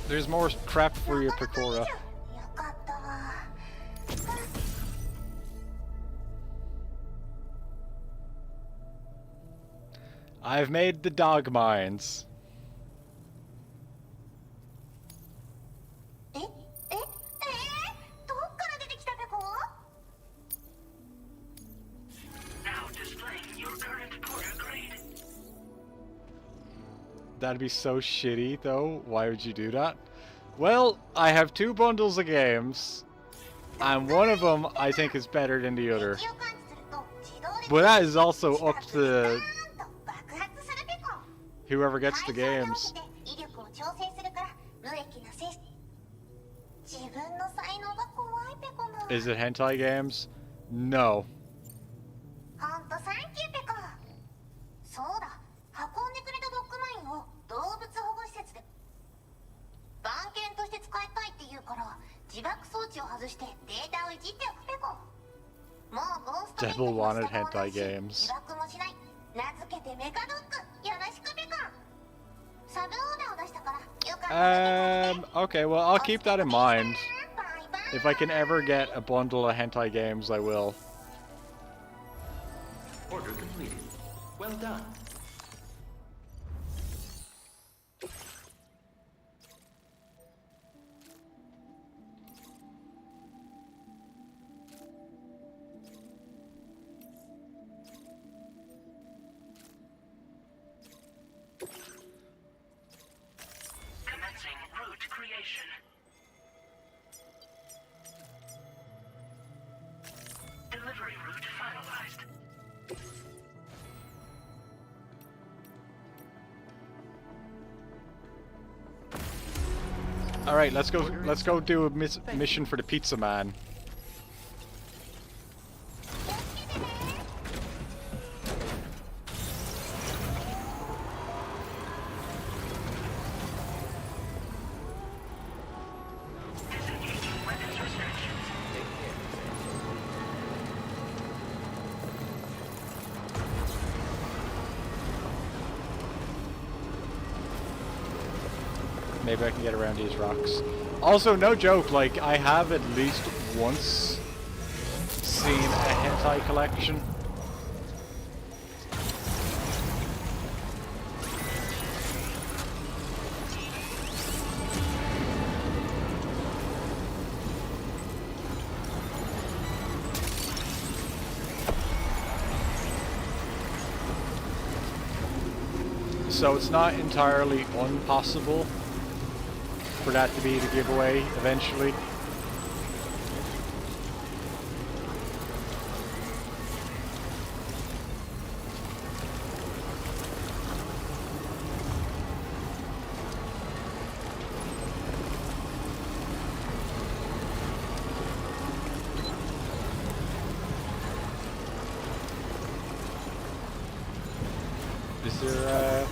There's more crap for you, Pecora. I've made the dog mines. Now displaying your current porter grade. That'd be so shitty, though. Why would you do that? Well, I have 2 bundles of games, and one of them I think is better than the other. But that is also up to whoever gets the games. Is it hentai games? No. Devil wanted hentai games. Okay, well, I'll keep that in mind. If I can ever get a bundle of hentai games, I will. Order completed. Well done. Commencing route creation. Delivery route finalized. All right, let's go do a mission for the pizza man. maybe I can get around these rocks. Also, no joke, like, I have at least once seen a hentai collection. So it's not entirely impossible for that to be the giveaway eventually. Is there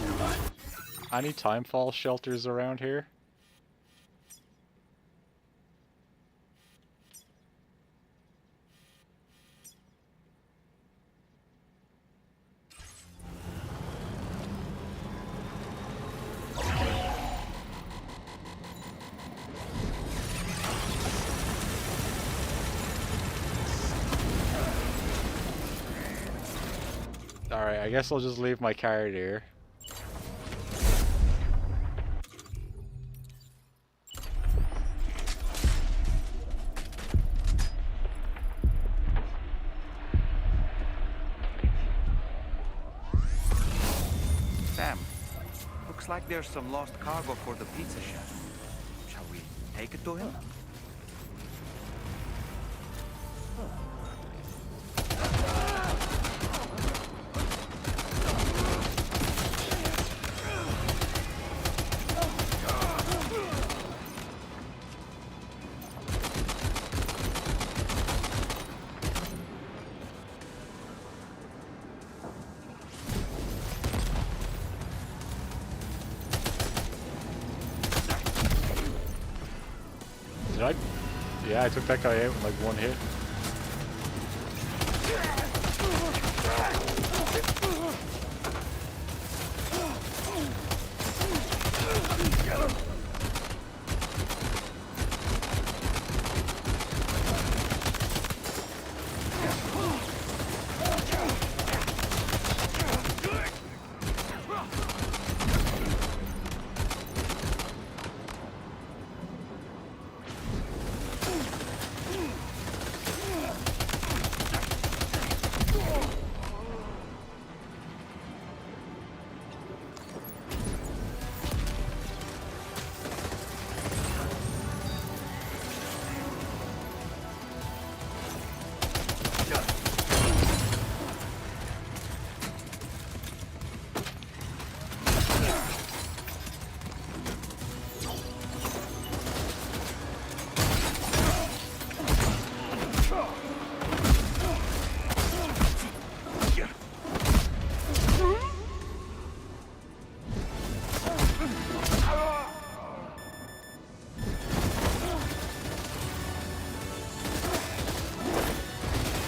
any timefall shelters around here? Alright, I guess I'll just leave my card here. Sam, looks like there's some lost cargo for the pizza chef. Shall we take it to him? Did I? Yeah, I took that guy out in like one hit.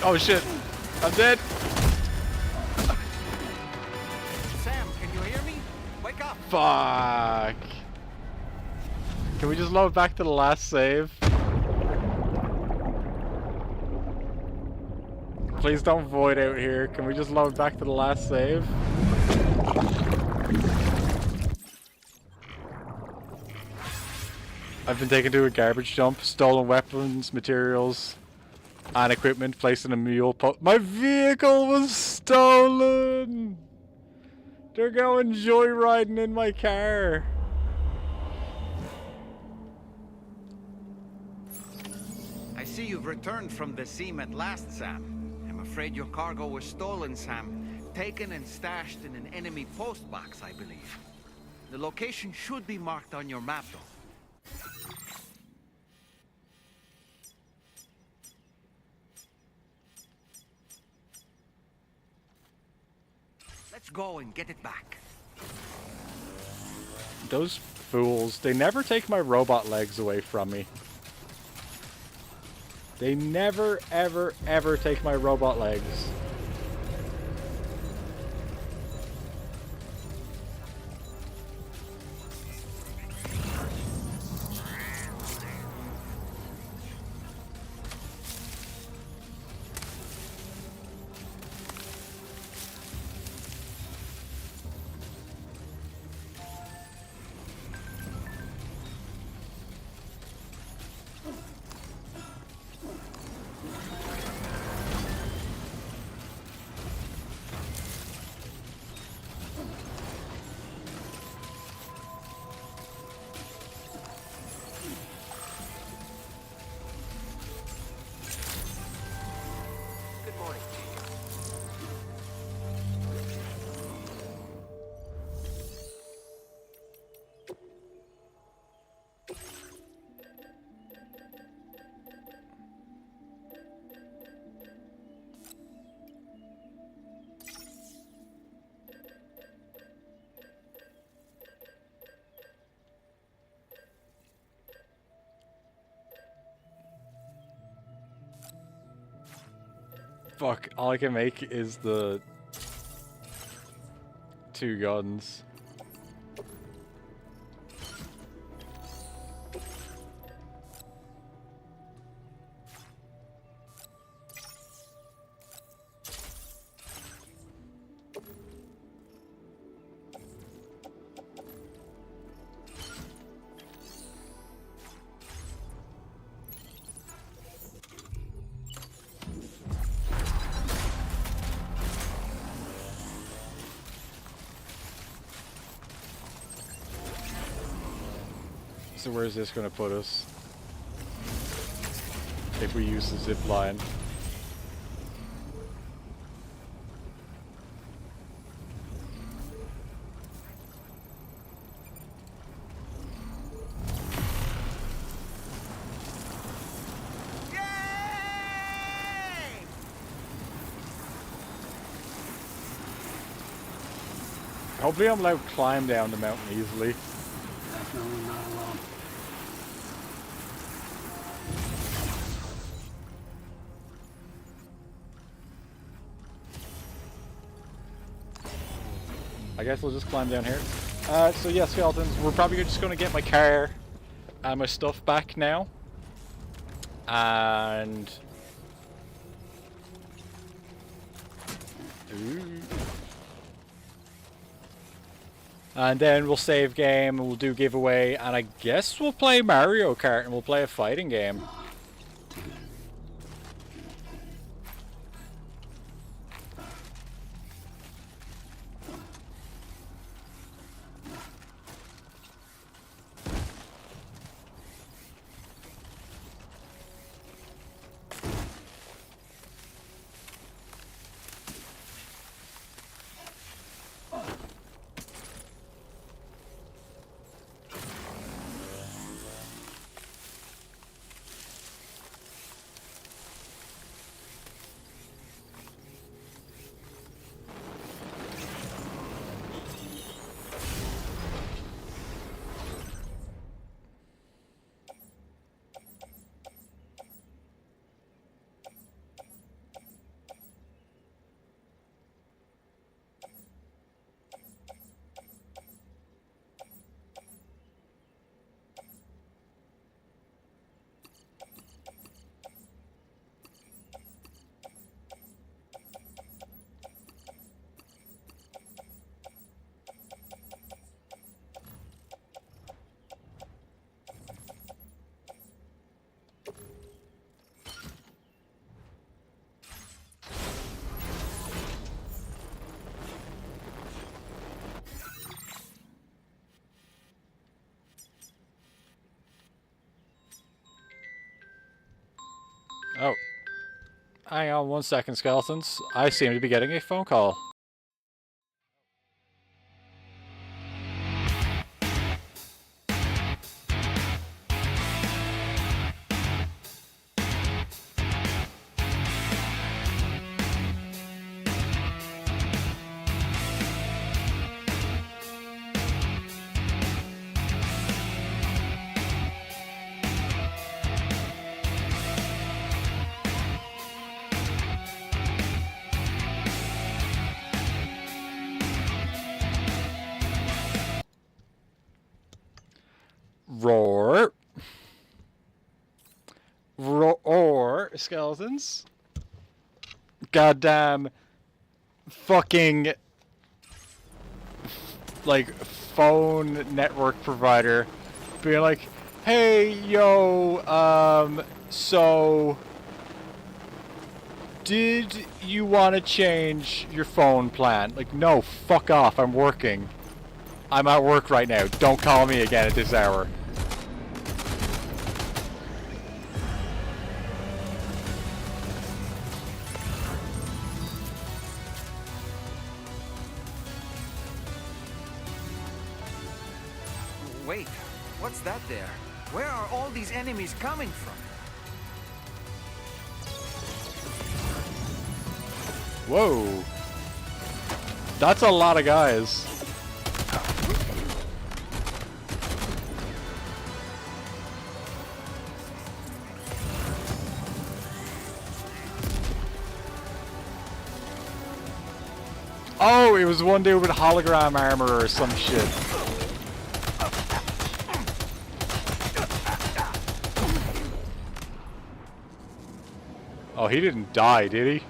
Oh shit, I'm dead. Sam, can you hear me? Wake up! Fuck. Can we just load back to the last save? Please don't void out here. Can we just load back to the last save? I've been taken to a garbage dump, stolen weapons, materials, and equipment placed in a mule po— My vehicle was stolen! They're going joyriding in my car. I see you've returned from the seam at last, Sam. I'm afraid your cargo was stolen, Sam. Taken and stashed in an enemy postbox, I believe. The location should be marked on your map, though. Let's go and get it back. Those fools, they never take my robot legs away from me. They never, ever, ever take my robot legs. Fuck, all I can make is the 2 guns. So where's this gonna put us? If we use the zip line. Hopefully I'm allowed to climb down the mountain easily. Definitely not alone. I guess we'll just climb down here. So yeah, skeletons, we're probably just going to get my car and my stuff back now. And... Ooh. And then we'll save game and we'll do giveaway, and I guess we'll play Mario Kart and we'll play a fighting game. Oh. Hang on 1 second, skeletons. I seem to be getting a phone call. Roar. Roar, skeletons. Goddamn fucking like phone network provider being like, hey yo, so did you want to change your phone plan? Like, no, fuck off, I'm working. I'm at work right now. Don't call me again at this hour. Wait, what's that there? Where are all these enemies coming from? Whoa. That's a lot of guys. Oh, it was one dude with hologram armor or some shit. Oh, he didn't die, did he?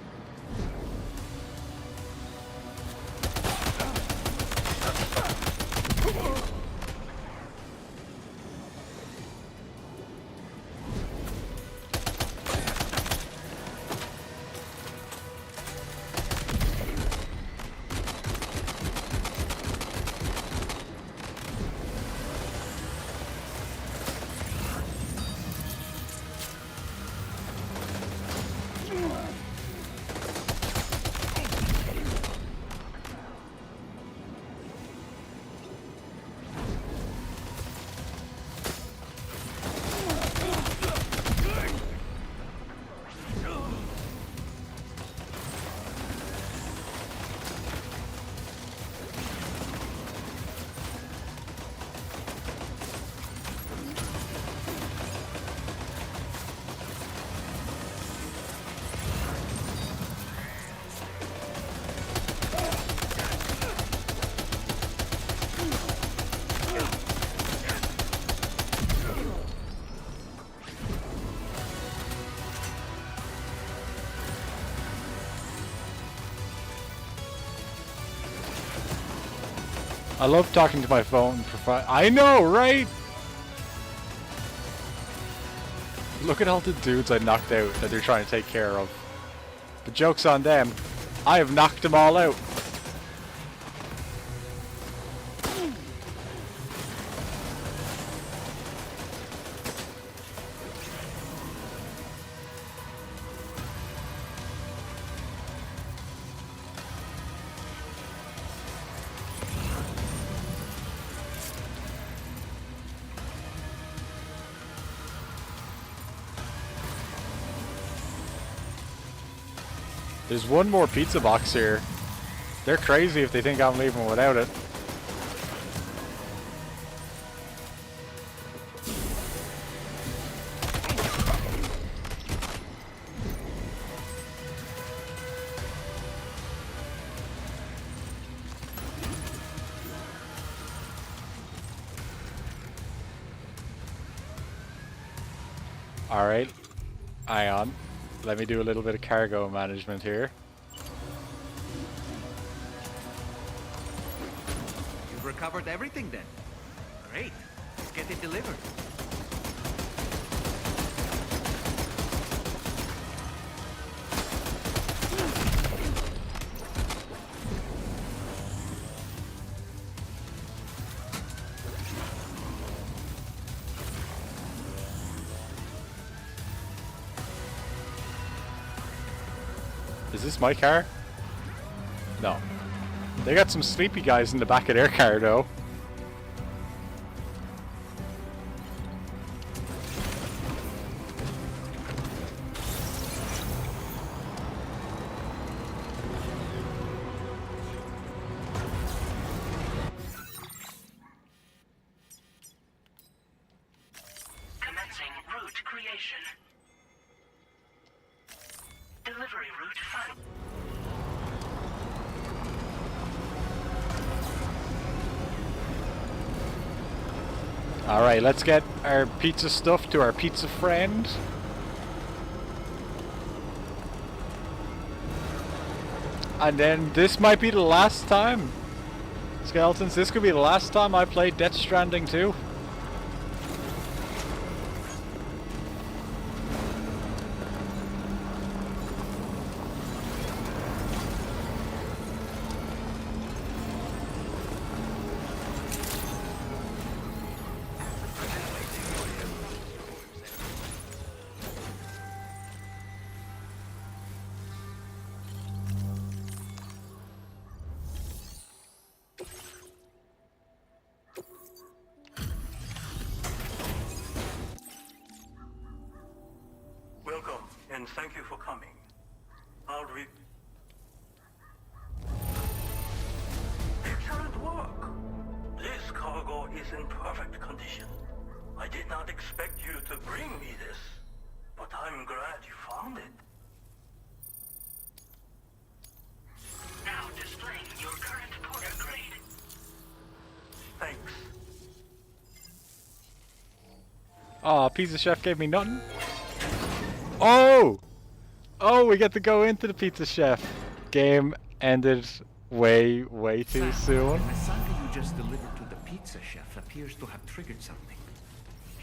I love talking to my phone. I know, right? Look at all the dudes I knocked out that they're trying to take care of. The joke's on them. I have knocked them all out. There's one more pizza box here. They're crazy if they think I'm leaving without it. Alright, hang on. Let me do a little bit of cargo management here. You've recovered everything then? Great. Let's get it delivered. Is this my car? No. They got some sleepy guys in the back of their car though. Commencing route creation. Delivery route final. Alright, let's get our pizza stuff to our pizza friend. And then this might be the last time. Skeletons, this could be the last time I play Death Stranding 2. Welcome, and thank you for coming. I'll read. Excellent work! This cargo is in perfect condition. I did not expect you to bring me this, but I'm glad you found it. Now displaying your Oh, Pizza Chef gave me nothing. Oh! Oh, we get to go into the Pizza Chef. Game ended way too soon. The saga you just delivered to the Pizza Chef appears to have triggered something.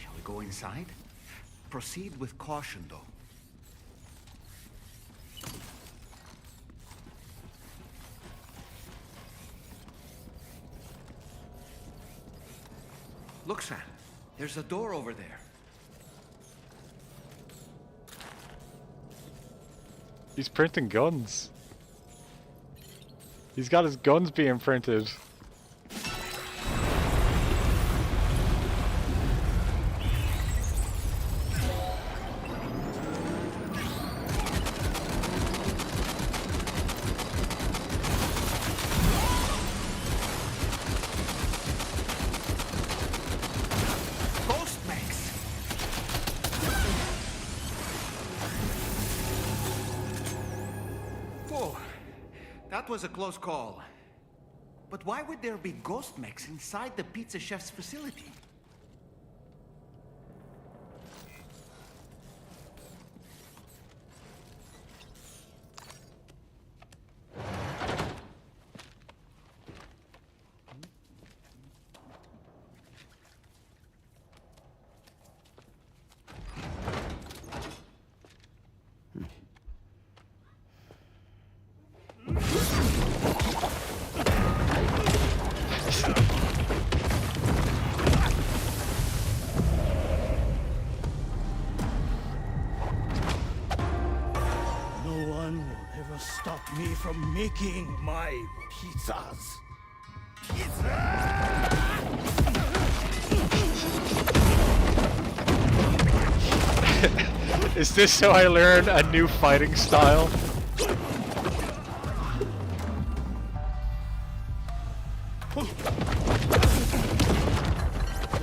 Shall we go inside? Proceed with caution, though. Look, Sam. There's a door over there. He's printing guns. He's got his guns being printed. That was a close call. But why would there be ghost mechs inside the Pizza Chef's facility? Stop me from making my pizzas. Is this how I learn a new fighting style?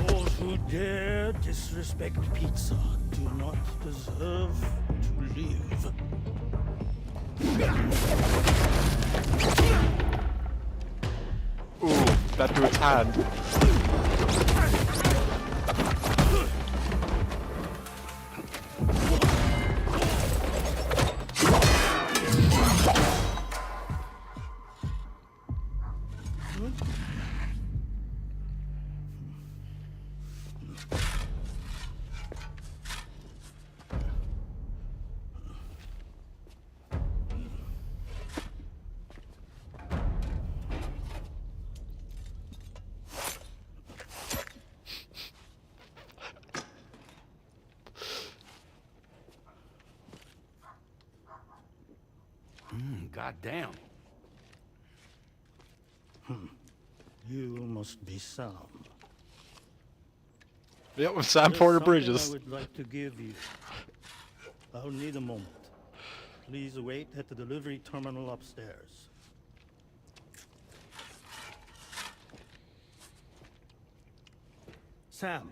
Those who dare disrespect pizza do not deserve to live. Ooh, that dude's hand. God damn. You must be Sam. Yep, Sam Porter Bridges. I would like to give you. I'll need a moment. Please wait at the delivery terminal upstairs. Sam.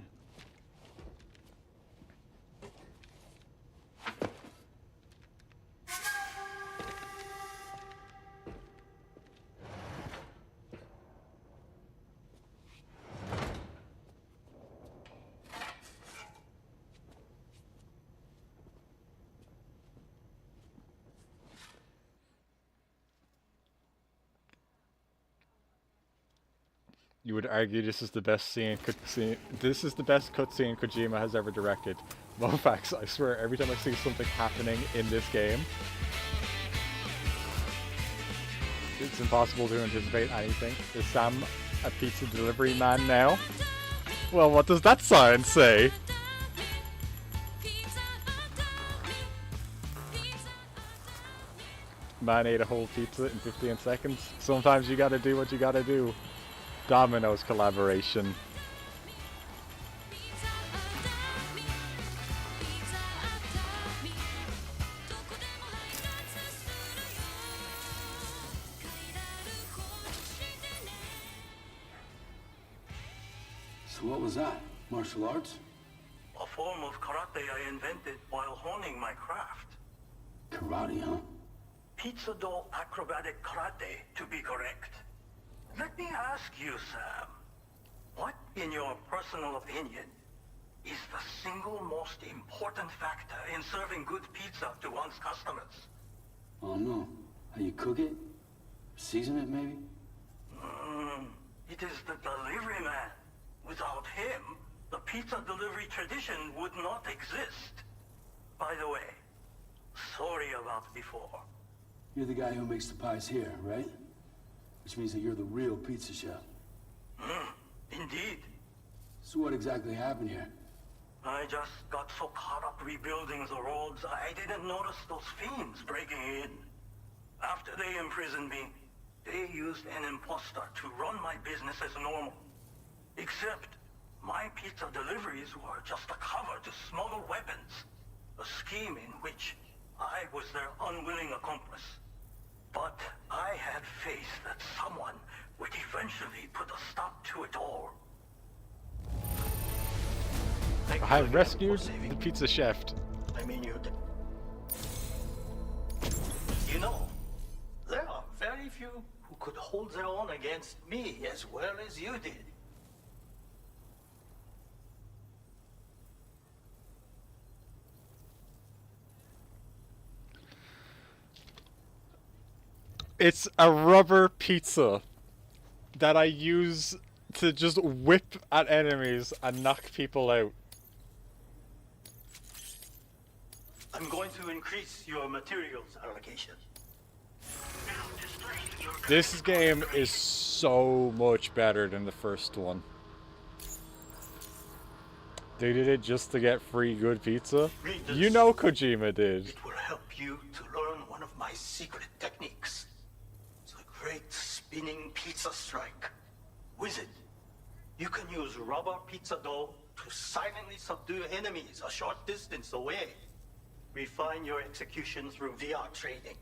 You would argue this is the best cutscene. This is the best cutscene Kojima has ever directed. Mofax, I swear, every time I see something happening in this game, it's impossible to anticipate anything. Is Sam a pizza delivery man now? Well, what does that sign say? Man ate a whole pizza in 15 seconds. Sometimes you gotta do what you gotta do. Domino's collaboration. So what was that? Martial arts? A form of karate I invented while honing my craft. Karate, huh? Pizza dough acrobatic karate, to be correct. Let me ask you, Sam. What, in your personal opinion, is the single most important factor in serving good pizza to one's customers. Oh no. How you cook it? Season it, maybe? It is the delivery man. Without him, the pizza delivery tradition would not exist. By the way, sorry about before. You're the guy who makes the pies here, right? Which means that you're the real pizza chef. Indeed. So what exactly happened here? I just got so caught up rebuilding the roads, I didn't notice those fiends breaking in. After they imprisoned me, they used an imposter to run my business as normal. Except, my pizza deliveries were just a cover to smuggle weapons. A scheme in which I was their unwilling accomplice. But I had faith that someone would eventually put a stop to it all. I have rescued the pizza chef. I mean, you know, there are very few who could hold their own against me as well as you did. It's a rubber pizza that I use to just whip at enemies and knock people out. I'm going to increase your materials allocation. This game is so much better than the first one. They did it just to get free good pizza. You know Kojima did. It will help you to learn one of my secret techniques. The great spinning pizza strike. With it, you can use rubber pizza dough to silently subdue enemies a short distance away. Refine your execution through VR training.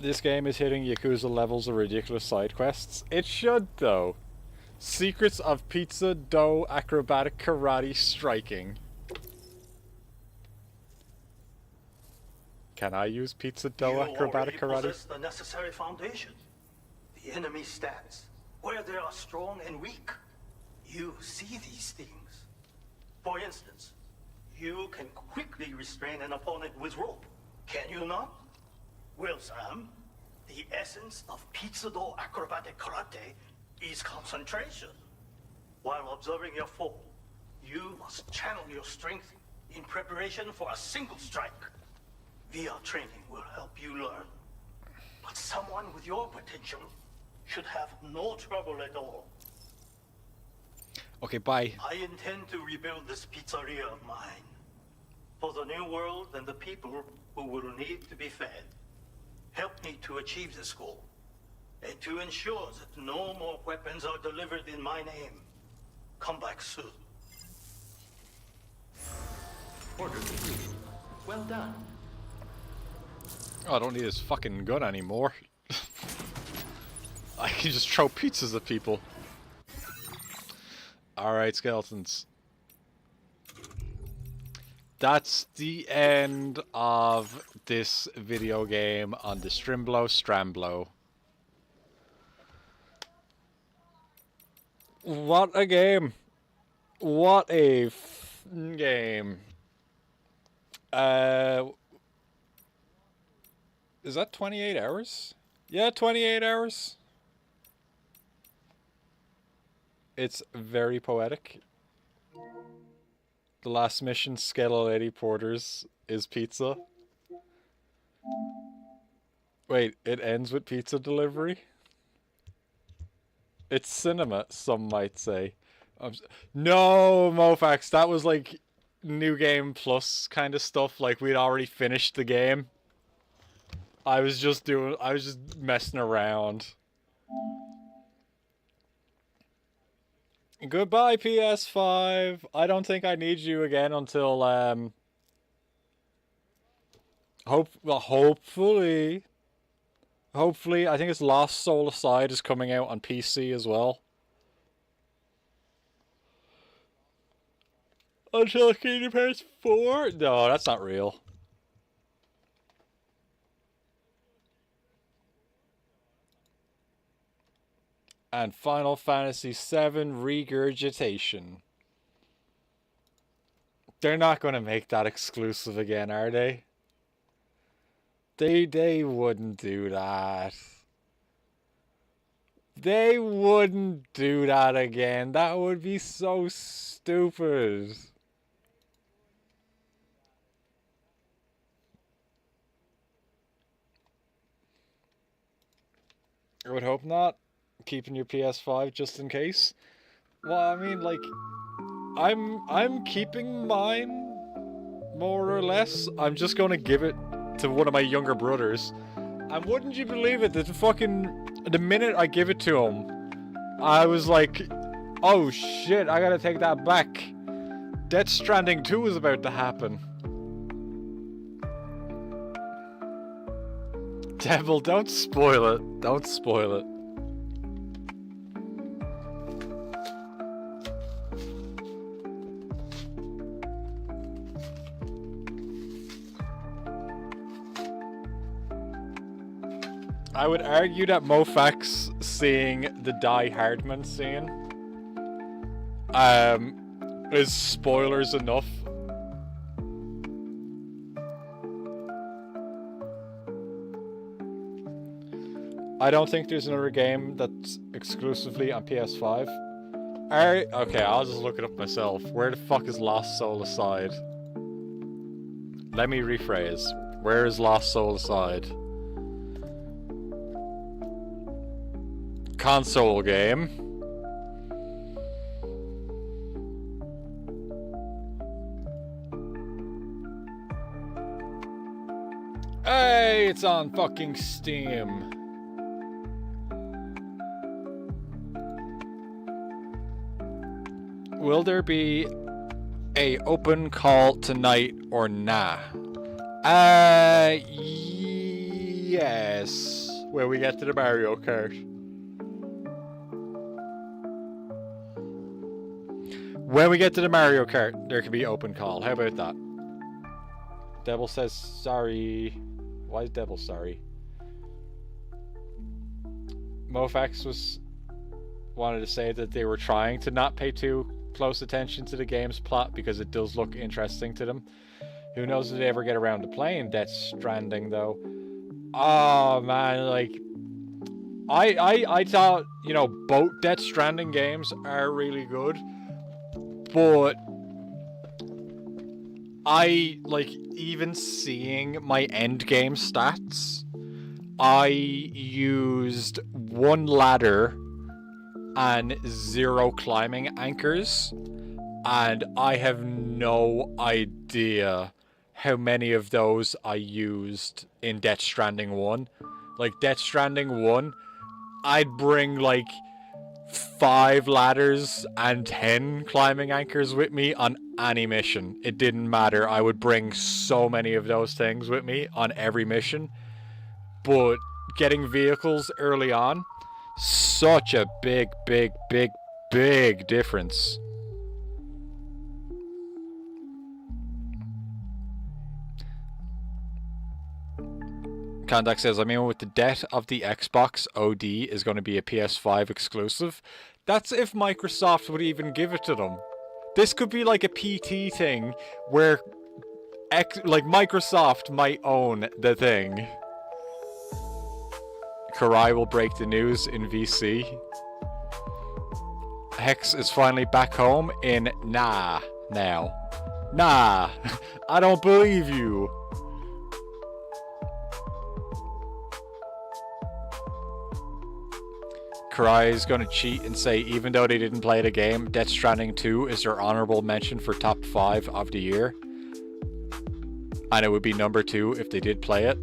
This game is hitting Yakuza levels of ridiculous side quests. It should, though. Secrets of pizza dough acrobatic karate striking. Can I use pizza dough acrobatic You already karate? possess the necessary foundation. The enemy stands where they are strong and weak. You see these things. For instance, you can quickly restrain an opponent with rope. Can you not? Well, Sam, the essence of pizza dough acrobatic karate is concentration. While observing your foe, you must channel your strength in preparation for a single strike. VR training will help you learn. But someone with your potential should have no trouble at all. Okay, bye. I intend to rebuild this pizzeria of mine. For the new world and the people who will need to be fed. Help me to achieve this goal. And to ensure that no more weapons are delivered in my name. Come back soon. Order completed. Well done. Oh, I don't need his fucking gun anymore. I can just throw pizzas at people. Alright, skeletons. That's the end of this video game on the Stramblo. What a game. What a game. Is that 28 hours? Yeah, 28 hours. It's very poetic. The last mission, Skeletal Lady Porters, is pizza. Wait, it ends with pizza delivery? It's cinema, some might say. No, Mofax, that was like New Game Plus kind of stuff. Like, we'd already finished the game. I was just messing around. Goodbye, PS5. I don't think I need you again until, hopefully, I think it's Lost Soul Aside is coming out on PC as well. Until Kingdom Hearts 4? No, that's not real. And Final Fantasy VII Regurgitation. They're not going to make that exclusive again, are they? They wouldn't do that. They wouldn't do that again. That would be so stupid. I would hope not. Keeping your PS5 just in case. Well, I mean, like, I'm keeping mine, more or less. I'm just gonna give it to one of my younger brothers. And wouldn't you believe it, the minute I give it to him, I was like, oh shit, I gotta take that back. Death Stranding 2 is about to happen. Devil, don't spoil it. Don't spoil it. I would argue that Mofax seeing the Die Hardman scene is spoilers enough. I don't think there's another game that's exclusively on PS5. Okay, I'll just look it up myself. Where the fuck is Lost Soul Aside? Let me rephrase. Where is Lost Soul Aside? Console game. Hey, it's on fucking Steam. Will there be a open call tonight or nah? Yes. When we get to the Mario Kart. When we get to the Mario Kart, there can be open call. How about that? Devil says sorry. Why is Devil sorry? Mofax wanted to say that they were trying to not pay too close attention to the game's plot because it does look interesting to them. Who knows if they ever get around to playing Death Stranding though? Oh man, like I thought, you know, both Death Stranding games are really good. But I, like, even seeing my endgame stats, I used 1 ladder and 0 climbing anchors, and I have no idea how many of those I used in Death Stranding 1. Like, Death Stranding 1, I'd bring, like, 5 ladders and 10 climbing anchors with me on any mission. It didn't matter. I would bring so many of those things with me on every mission. But getting vehicles early on, such a big difference. Kandak says, I mean, with the death of the Xbox, OD is going to be a PS5 exclusive. That's if Microsoft would even give it to them. This could be like a PT thing where Microsoft might own the thing. Karai will break the news in VC. Hex is finally back home in Nah now. Nah, I don't believe you. Karai is going to cheat and say even though they didn't play the game, Death Stranding 2 is their honorable mention for top 5 of the year. And it would be number 2 if they did play it.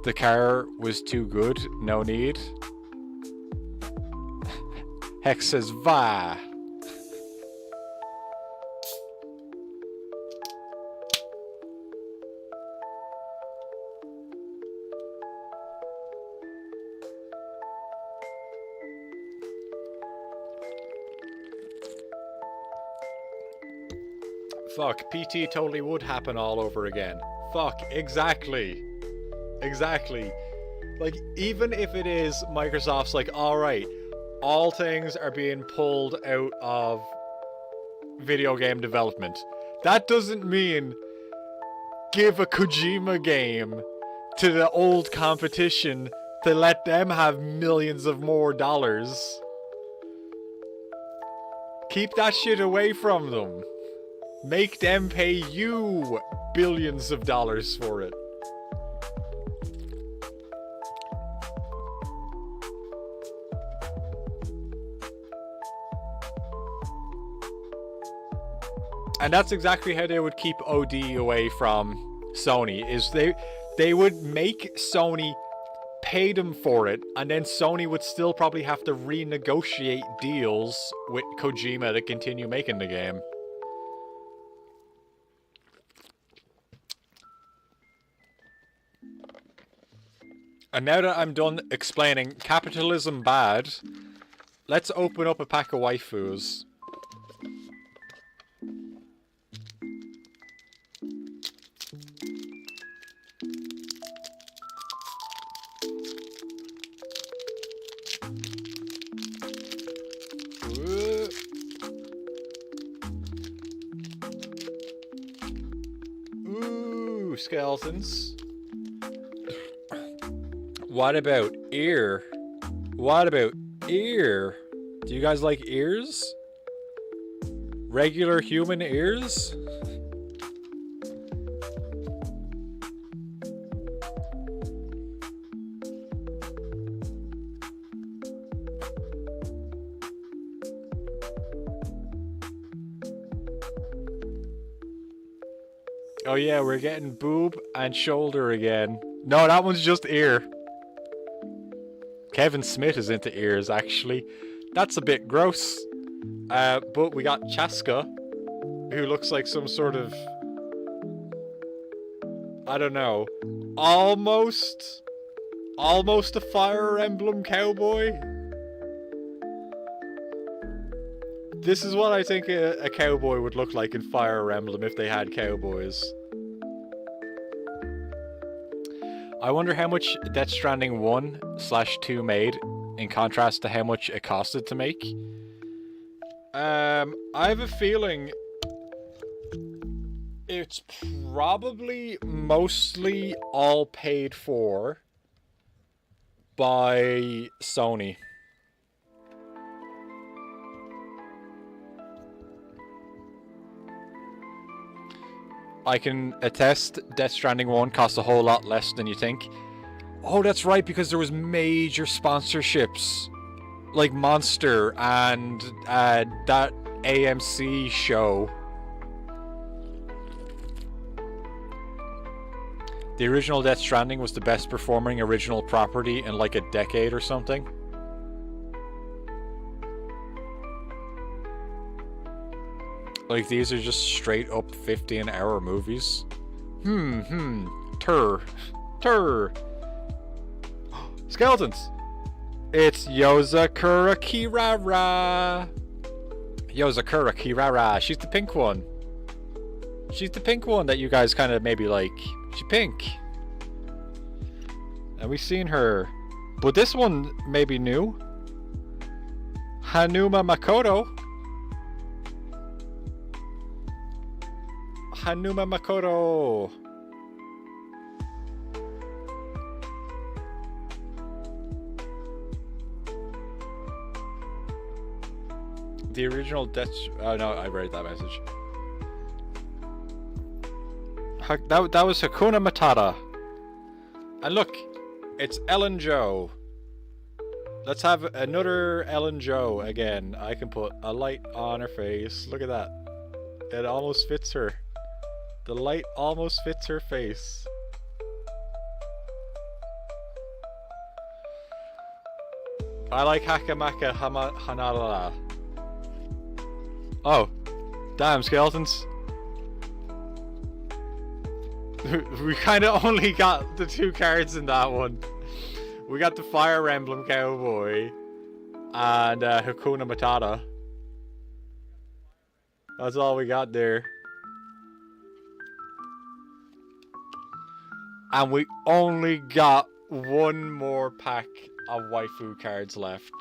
The car was too good, no need. Hex says, va. fuck, PT totally would happen all over again. Fuck, exactly. Exactly. Like, even if it is Microsoft's like, alright, all things are being pulled out of video game development. That doesn't mean give a Kojima game to the old competition to let them have millions of more dollars. Keep that shit away from them. Make them pay you billions of dollars for it. And that's exactly how they would keep OD away from Sony, is they would make Sony pay them for it, and then Sony would still probably have to renegotiate deals with Kojima to continue making the game. And now that I'm done explaining capitalism bad, let's open up a pack of waifus. Ooh, skeletons. What about ear? What about ear? Do you guys like ears? Regular human ears? Oh yeah, we're getting boob and shoulder again. No, that one's just ear. Kevin Smith is into ears, actually. That's a bit gross. But we got Chaska, who looks like some sort of... I don't know. Almost a Fire Emblem cowboy. This is what I think a cowboy would look like in Fire Emblem if they had cowboys. I wonder how much Death Stranding 1/2 made in contrast to how much it costed to make. I have a feeling it's probably mostly all paid for by Sony. I can attest Death Stranding 1 cost a whole lot less than you think. Oh, that's right, because there was major sponsorships. Like Monster and that AMC show. The original Death Stranding was the best performing original property in like a decade or something. Like, these are just straight up 50 an hour movies. Tur. Skeletons! It's Yozakura Kirara! Yozakura Kirara. She's the pink one. She's the pink one that you guys kind of maybe like. She's pink. And we've seen her. But this one may be new. Hanuma Makoto. Hanuma Makoto. The original Death... Oh no, I read that message. That was Hakuna Matata. And look, it's Ellen Joe. Let's have another Ellen Joe again. I can put a light on her face. Look at that. It almost fits her. The light almost fits her face. I like Hakamaka Hanala. Oh. Damn, skeletons. We kind of only got the 2 cards in that one. We got the Fire Emblem Cowboy and Hakuna Matata. That's all we got there. And we only got one more pack of waifu cards left.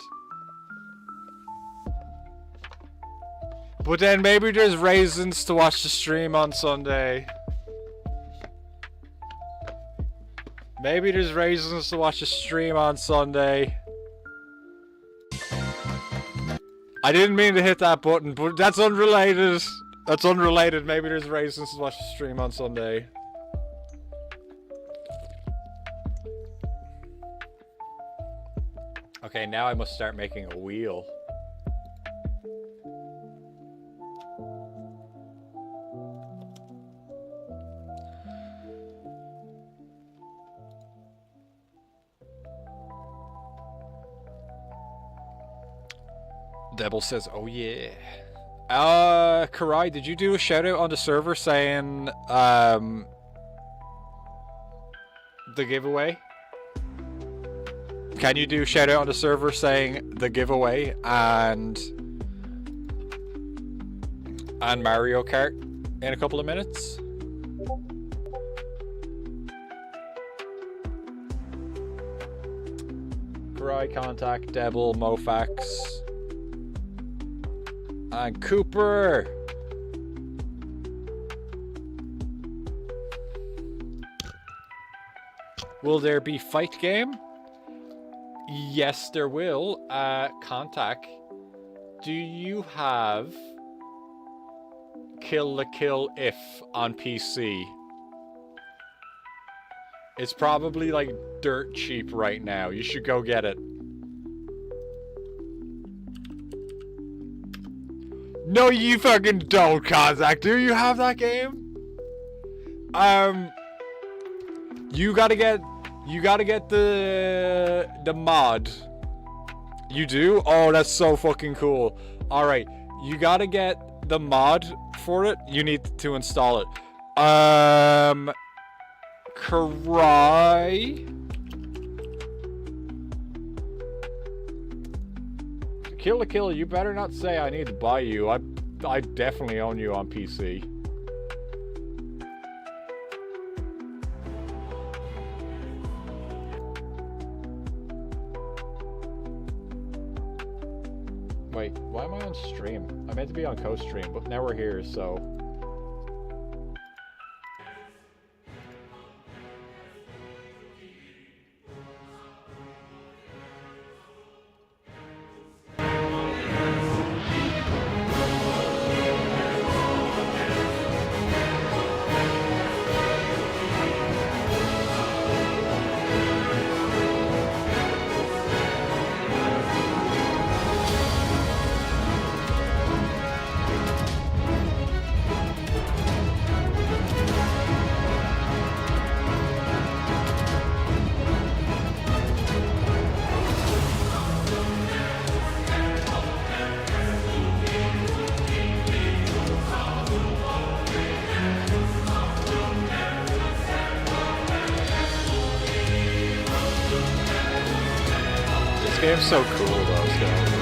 But then maybe there's reasons to watch the stream on Sunday. Maybe there's reasons to watch the stream on Sunday. I didn't mean to hit that button, but that's unrelated. That's unrelated. Maybe there's reasons to watch the stream on Sunday. Okay, now I must start making a wheel. Devil says, oh yeah. Karai, did you do a shout out on the server saying, the giveaway? Can you do a shout out on the server saying the giveaway and Mario Kart in a couple of minutes? Karai, Contact, Devil, Mofax. And Cooper! Will there be fight game? Yes, there will. Contact. Do you have Kill la Kill If on PC? It's probably like dirt cheap right now. You should go get it. No, you fucking don't, Contact. Do you have that game? You gotta get the mod. You do? Oh, that's so fucking cool. Alright, you gotta get the mod for it. You need to install it. Cry. Kill la Kill, you better not say I need to buy you. I definitely own you on PC. Wait, why am I on stream? I meant to be on co-stream, but now we're here, so... This game's so cool though, Skeletons.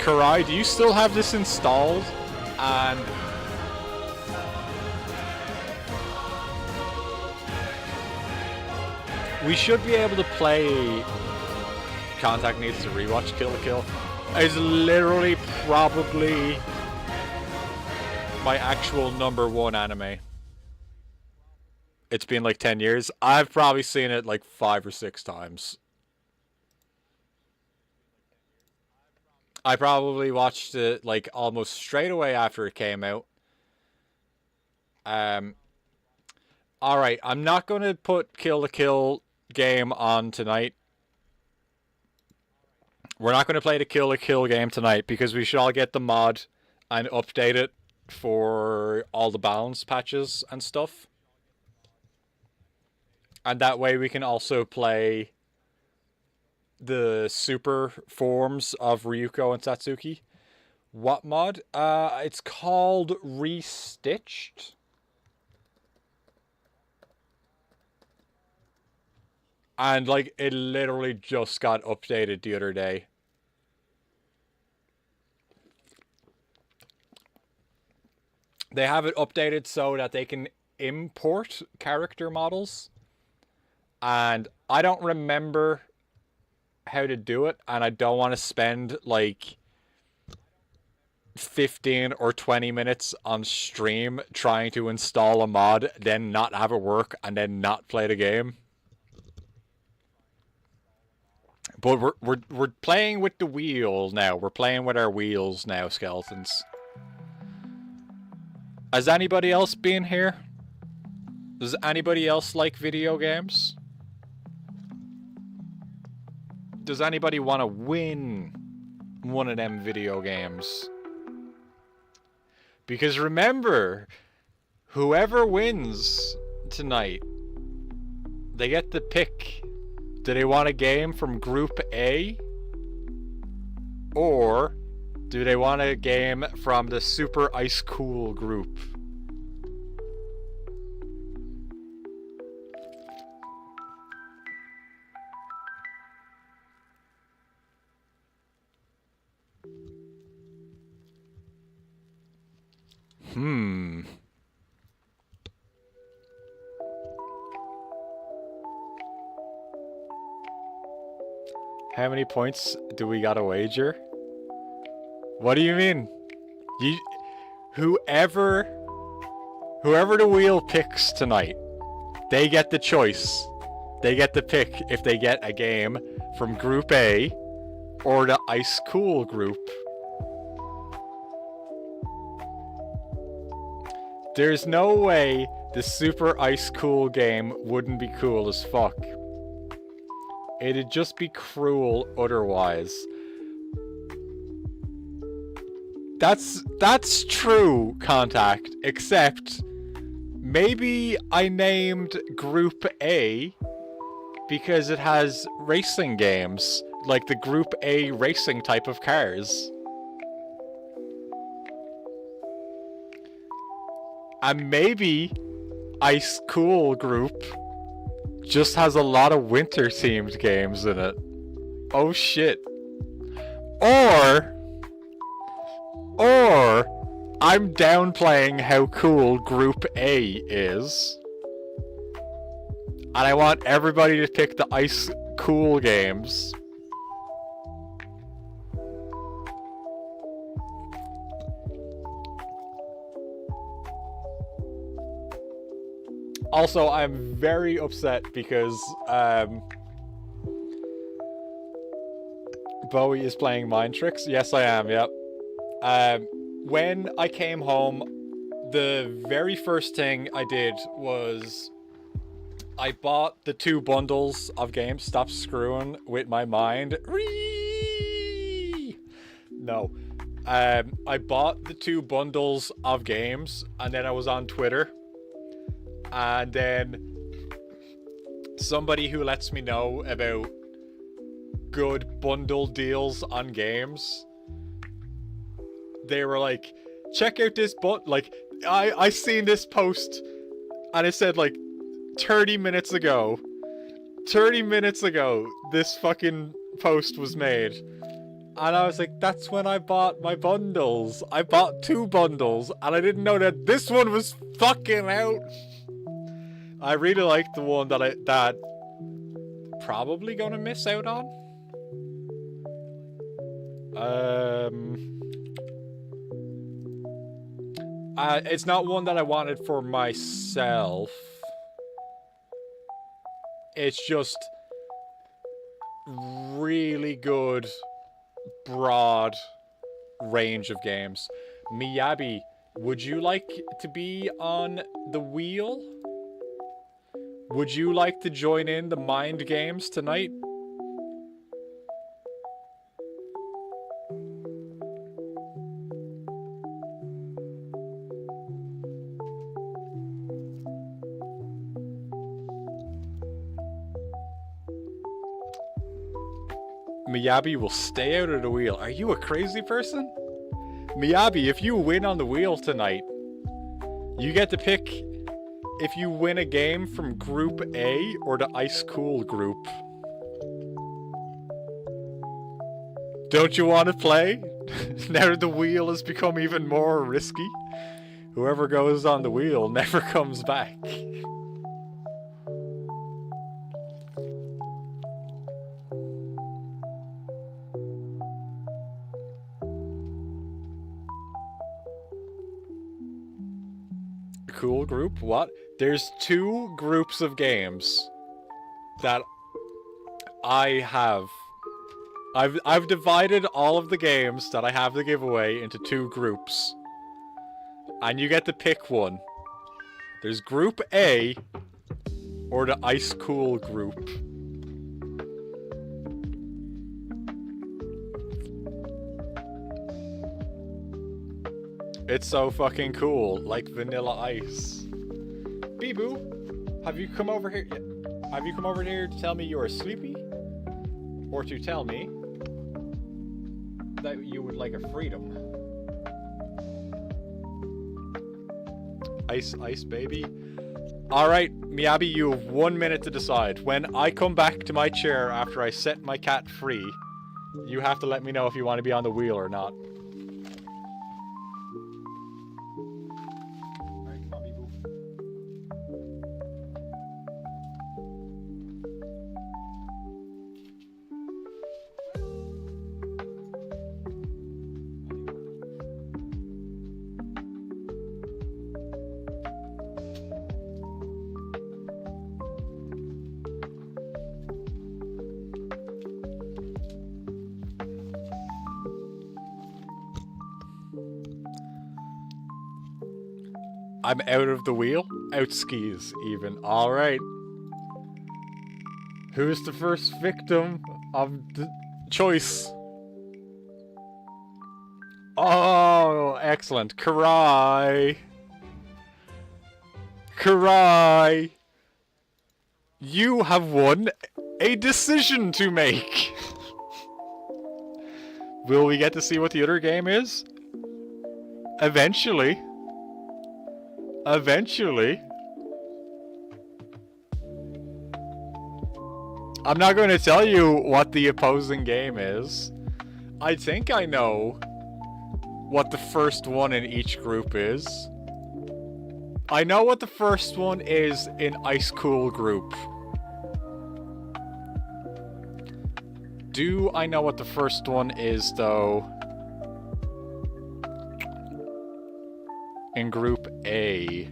Karai, do you still have this installed? And we should be able to play. Contact needs to rewatch Kill la Kill. It's literally probably my actual #1 anime. It's been like 10 years. I've probably seen it like 5 or 6 times. I probably watched it like almost straight away after it came out. Alright, I'm not going to put Kill la Kill game on tonight. We're not going to play the Kill la Kill game tonight because we should all get the mod and update it for all the balance patches and stuff. And that way we can also play the super forms of Ryuko and Satsuki. What mod? It's called Restitched. And like it literally just got updated the other day. They have it updated so that they can import character models. And I don't remember how to do it, and I don't want to spend like 15 or 20 minutes on stream trying to install a mod, then not have it work, and then not play the game. But we're playing with the wheels now. We're playing with our wheels now, skeletons. Has anybody else been here? Does anybody else like video games? Does anybody want to win one of them video games? Because remember, whoever wins tonight, they get to pick. Do they want a game from Group A? Or do they want a game from the Super Ice Cool group? How many points do we gotta wager? What do you mean? Whoever the wheel picks tonight, they get the choice. They get to pick if they get a game from Group A or the Ice Cool group. There's no way the Super Ice Cool game wouldn't be cool as fuck. It'd just be cruel otherwise. That's true, Contact, except maybe I named Group A because it has racing games, like the Group A racing type of cars. And maybe Ice Cool Group just has a lot of winter-themed games in it. Oh shit. Or I'm downplaying how cool Group A is. And I want everybody to pick the Ice Cool games. Also, I'm very upset because Bowie is playing Mind Tricks. Yes, I am, yep. When I came home, the very first thing I did was I bought the 2 bundles of games. Stop screwing with my mind. No. I bought the 2 bundles of games, and then I was on Twitter. And then somebody who lets me know about good bundle deals on games, they were like, check out this I seen this post and it said like 30 minutes ago this fucking post was made. And I was like, that's when I bought my bundles. I bought 2 bundles and I didn't know that this one was fucking out. I really like the one that probably gonna miss out on. It's not one that I wanted for myself. It's just really good, broad range of games. Miyabi, would you like to be on the wheel? Would you like to join in the mind games tonight? Miyabi will stay out of the wheel. Are you a crazy person? Miyabi, if you win on the wheel tonight, you get to pick if you win a game from Group A or the Ice Cool group. Don't you want to play? Now the wheel has become even more risky. Whoever goes on the wheel never comes back. Cool group? What? There's 2 groups of games that I have. I've divided all of the games that I have to give away into 2 groups. And you get to pick one. There's Group A or the Ice Cool group. It's so fucking cool, like Vanilla Ice. Bee-boo, have you come over here? Have you come over here to tell me you're sleepy? Or to tell me that you would like a freedom? Ice, ice, baby. Alright, Miyabi, you have 1 minute to decide. When I come back to my chair after I set my cat free, you have to let me know if you want to be on the wheel or not. I'm out of the wheel? Out skis, even. Alright. Who's the first victim of the choice? Oh, excellent. Karai. Karai. You have won a decision to make. Will we get to see what the other game is? Eventually. Eventually. I'm not going to tell you what the opposing game is. I think I know what the first one in each group is. I know what the first one is in Ice Cool group. Do I know what the first one is, though? In Group A.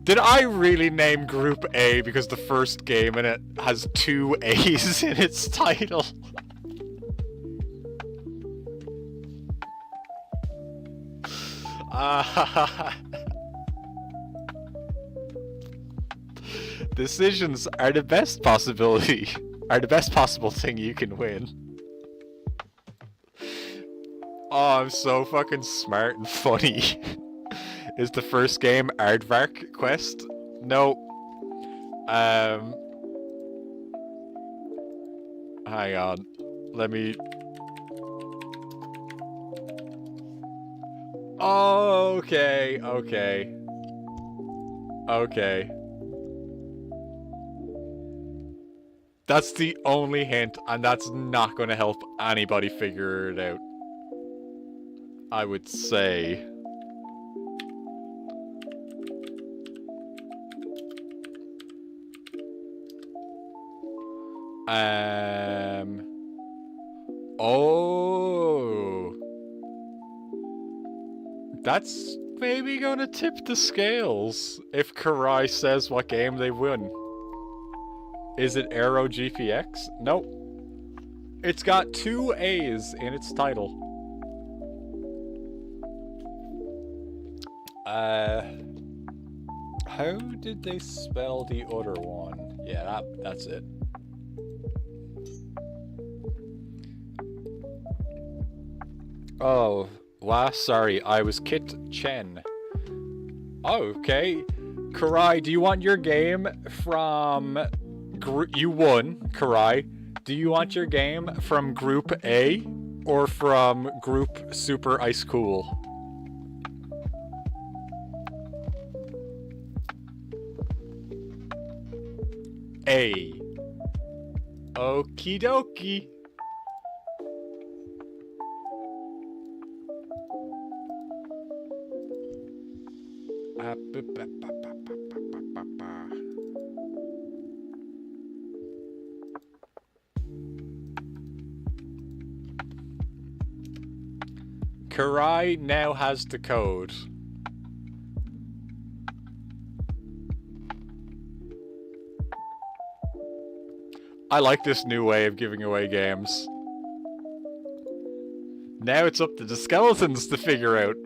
Did I really name Group A because the first game in it has 2 A's in its title? Decisions are the best possibility, are the best possible thing you can win. Oh, I'm so fucking smart and funny. Is the first game Aardvark Quest? No. Hang on. Let me... Oh, okay, okay. Okay. That's the only hint, and that's not going to help anybody figure it out. I would say. Oh. That's maybe gonna tip the scales if Karai says what game they win. Is it Aero GPX? Nope. It's got 2 A's in its title. How did they spell the other one? Yeah, that's it. Oh, wow, sorry, I was Kit Chen. Oh, okay. Karai, do you want your game from... You won, Karai. Do you want your game from Group A or from Group Super Ice Cool? Hey. Okie dokie. Karai now has the code. I like this new way of giving away games. Now it's up to the skeletons to figure out.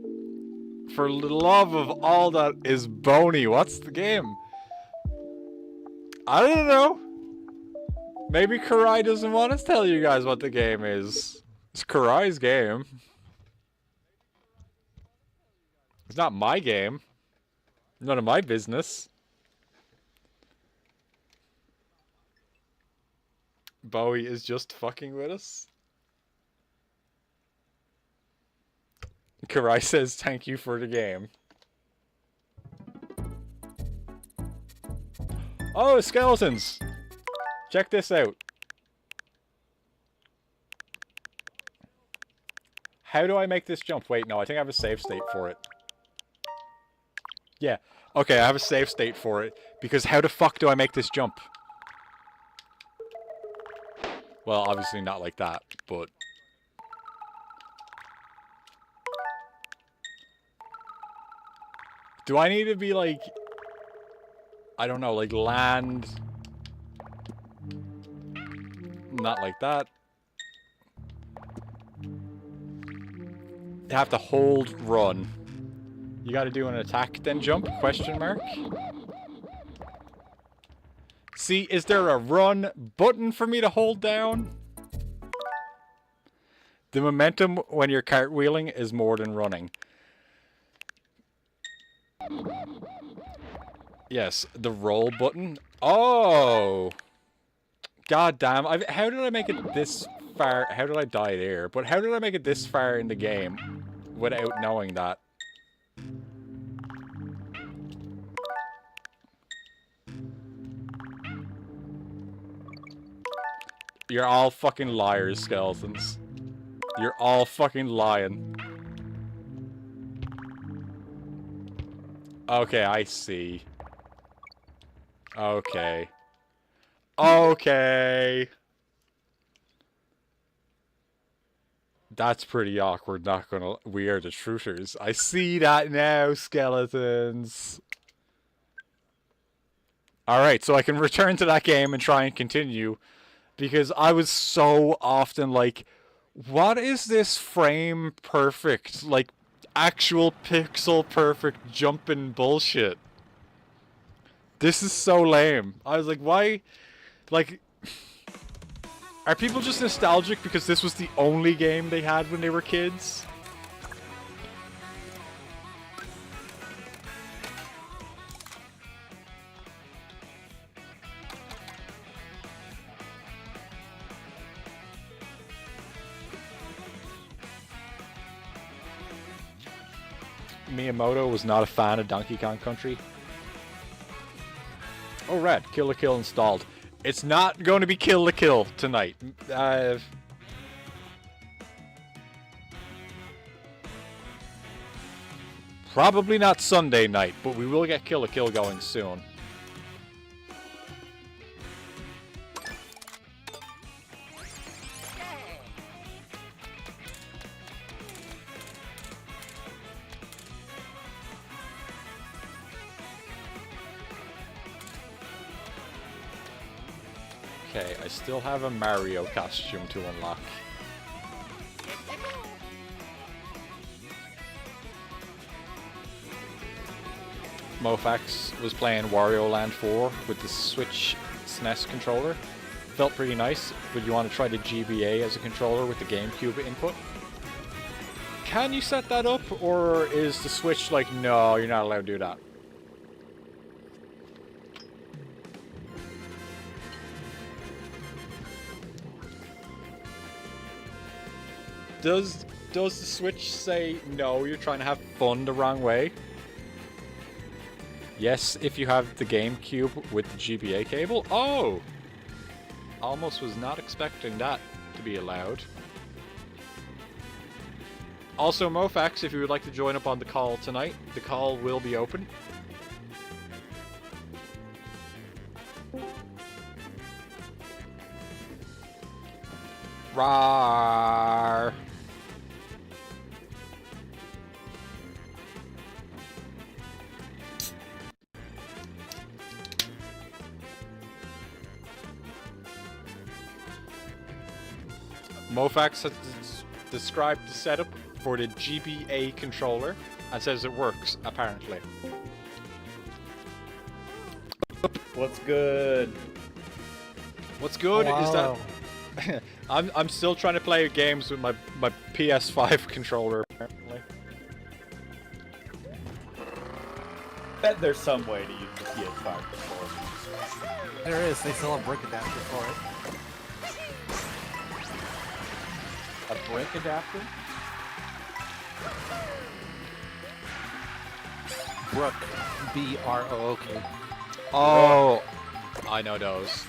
For the love of all that is bony, what's the game? I don't know. Maybe Karai doesn't want to tell you guys what the game is. It's Karai's game. It's not my game. None of my business. Bowie is just fucking with us. Karai says thank you for the game. Oh, skeletons! Check this out. How do I make this jump? Wait, no, I think I have a save state for it. Yeah. Okay, I have a save state for it. Because how the fuck do I make this jump? Well, obviously not like that, but... Do I need to be like... I don't know, like land... Not like that. You have to hold run. You gotta do an attack then jump? Question mark? See, is there a run button for me to hold down? The momentum when you're cartwheeling is more than running. Yes, the roll button. Oh! God damn. How did I make it this far? How did I die there? But how did I make it this far in the game without knowing that? You're all fucking liars, skeletons. You're all fucking lying. Okay, I see. Okay. Okay. That's pretty awkward, not gonna... We are the truthers. I see that now, skeletons. Alright, so I can return to that game and try and continue. Because I was so often like, what is this frame perfect, like, actual pixel perfect jumping bullshit? This is so lame. I was like, why? Like, are people just nostalgic because this was the only game they had when they were kids? Miyamoto was not a fan of Donkey Kong Country. Oh, right. Kill la Kill installed. It's not going to be Kill la Kill tonight. Probably not Sunday night, but we will get Kill la Kill going soon. Okay, I still have a Mario costume to unlock. Mofax was playing Wario Land 4 with the Switch SNES controller. Felt pretty nice, but you want to try the GBA as a controller with the GameCube input? Can you set that up, or is the Switch like, no, you're not allowed to do that? Does the Switch say, no, you're trying to have fun the wrong way? Yes, if you have the GameCube with the GBA cable. Oh! Almost was not expecting that to be allowed. Also, Mofax, if you would like to join up on the call tonight, the call will be open. Rawr. Mofax has described the setup for the GBA controller and says it works, apparently. What's good? What's good is that I'm still trying to play games with my PS5 controller, apparently. Bet there's some way to use the PS5 controller. There is. They sell a brick adapter for it. A brick adapter? Brook. B-R-O-O-K. Oh, I know those.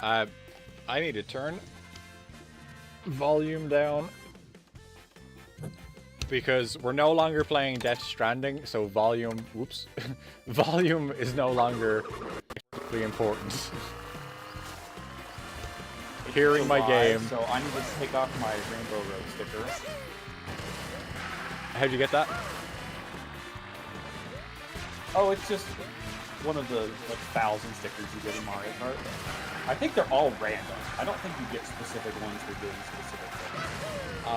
I need to turn volume down because we're no longer playing Death Stranding, so volume, whoops, volume is no longer important. Hearing my game. So I need to take off my Rainbow Road sticker. How'd you get that? Oh, it's just one of the like 1,000 stickers you get in Mario Kart. I think they're all random. I don't think you get specific ones for doing specific things.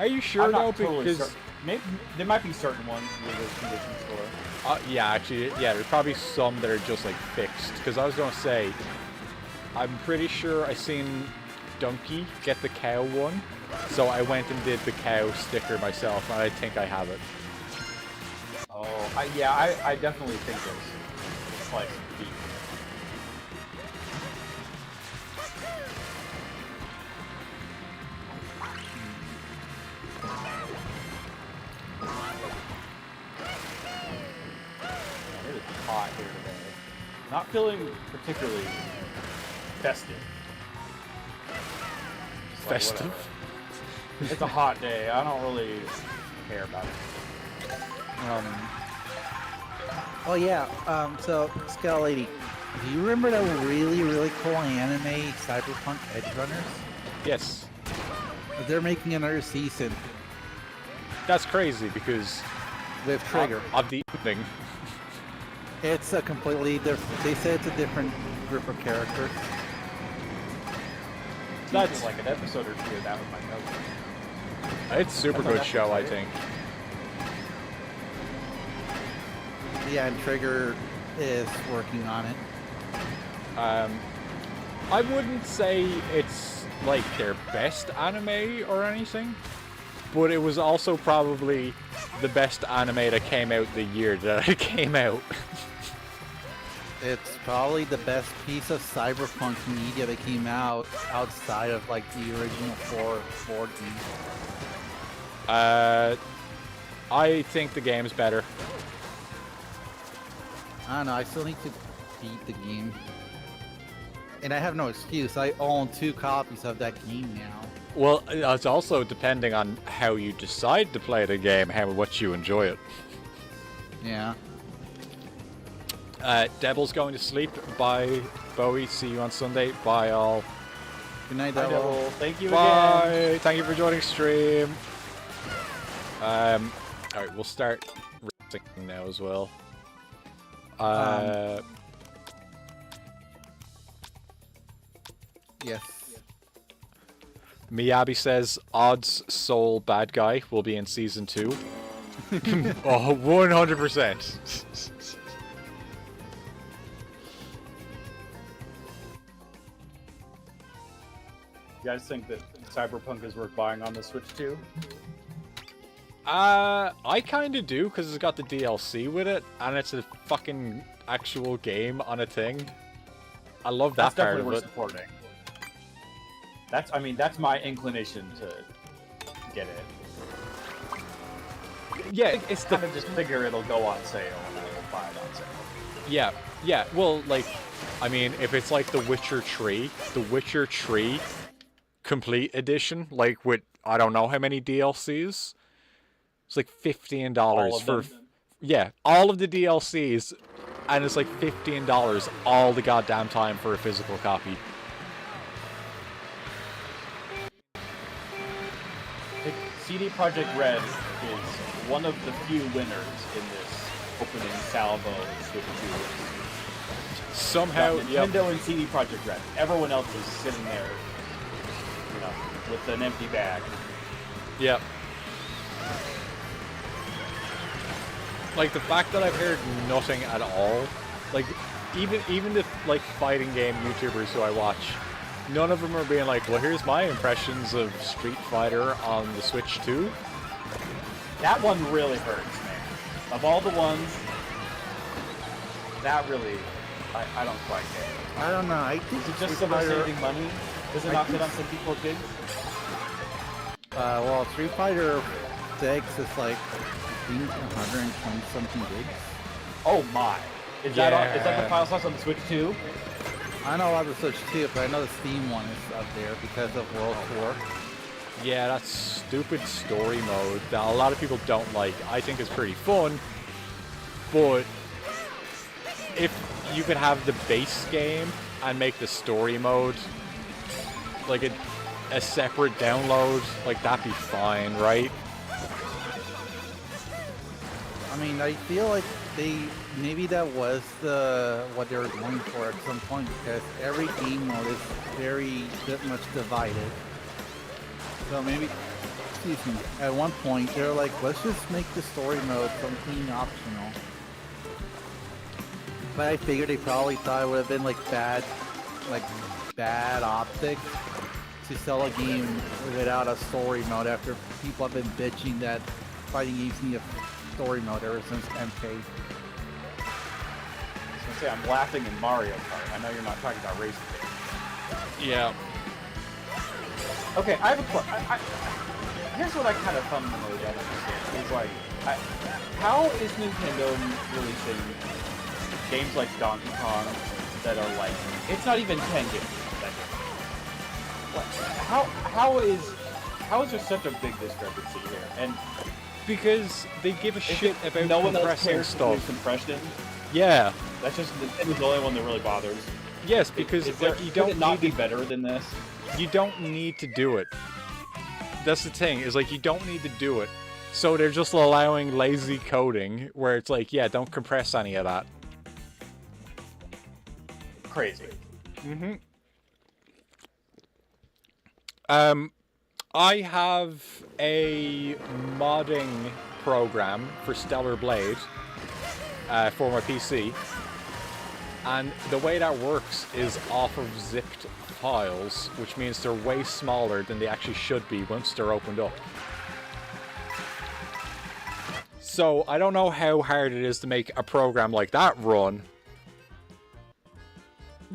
Are you sure I'm though? not totally Because certain. Maybe there might be certain ones where there's conditions for. yeah, actually, yeah, there's probably some that are just like fixed. Because I was gonna say, I'm pretty sure I seen Donkey get the cow one, so I went and did the cow sticker myself, and I think I have it. Oh, I definitely think it's like deep. Man, it is hot here today. Not feeling particularly festive. Just like, Festive? whatever. It's a hot day. I don't really care about it. Oh yeah, so Skull Lady, do you remember the really cool anime Cyberpunk Edge Runners? Yes. They're making another season. That's crazy because with Trigger of the evening. It's a completely different. They said it's a different group of characters. That's like an episode or two of that with my cousin. It's a super good show, I think. Yeah, and Trigger is working on it. I wouldn't say it's like their best anime or anything, but it was also probably the best anime that came out the year that it came out. It's probably the best piece of cyberpunk media that came out outside of like the original 4 games. I think the game's better. I don't know, I still need to beat the game. And I have no excuse, I own 2 copies of that game now. Well, it's also depending on how you decide to play the game, how much you enjoy it. Yeah. Devil's going to sleep. Bye, Bowie. See you on Sunday. Bye, all. Good night, Bye, Devil. Devil. Thank you Bye. again. Thank you for joining stream. Alright, we'll start racing now as well. Yes. Miyabi says Odd's Soul Bad Guy will be in season 2. Oh, 100%. You guys think that Cyberpunk is worth buying on the Switch too? I kind of do, because it's got the DLC with it, and it's a fucking actual game on a thing. I love that That's part definitely of worth it. supporting. That's my inclination to get it. Yeah, it's kind of just figure it'll go on sale and I will buy it on sale. Yeah, yeah. Well, like, I mean, if it's like The Witcher 3 Complete Edition, like with I don't know how many DLCs, it's like $15 for yeah, all of the DLCs, and it's like $15 all the goddamn time for a physical copy. CD Projekt Red is one of the few winners in this opening salvo Switch 2. Somehow, Nintendo and CD Projekt Red. Everyone else is sitting there, you know, with an empty bag. Yep. Like the fact that I've heard nothing at all, like even the like fighting game YouTubers who I watch, none of them are being like, well, here's my impressions of Street Fighter on the Switch 2. That one really hurts, man. Of all the ones, that really, I don't quite get it. I don't know. I think is it just about saving money? Does it not fit on 64 gigs? Well, Street Fighter 6 is like, I think 120 something gigs. Oh my! Is that the file size on the Switch 2? I know about the Switch 2, but I know the Steam one is up there because of World Tour. Yeah, that stupid story mode that a lot of people don't like. I think is pretty fun, but if you could have the base game and make the story mode like a separate download, like that'd be fine, right? I mean, I feel like maybe that was what they were going for at some point, because every game mode is very much divided. So maybe, excuse me, at one point they're like, let's just make the story mode something optional. But I figured they probably thought it would have been like bad optics to sell a game without a story mode after people have been bitching that fighting games need a story mode ever since MK. I was gonna say, I'm laughing in Mario Kart. I know you're not talking about racing games. Yeah. Okay, I have a question. Here's what I kind of fundamentally don't understand. Is like, how is Nintendo releasing games like Donkey Kong that are like, it's not even 10 games. How is there such a big discrepancy here? And because they give a shit about no one else compressing cares stuff. Compression. Yeah. That's just Nintendo's the only one that really bothers. Yes, because like, you don't not be better than this. You don't need to do it. That's the thing, is like you don't need to do it. So they're just allowing lazy coding where it's like, yeah, don't compress any of that. Crazy. Mm-hmm. I have a modding program for Stellar Blade for my PC. And the way that works is off of zipped files, which means they're way smaller than they actually should be once they're opened up. So I don't know how hard it is to make a program like that run,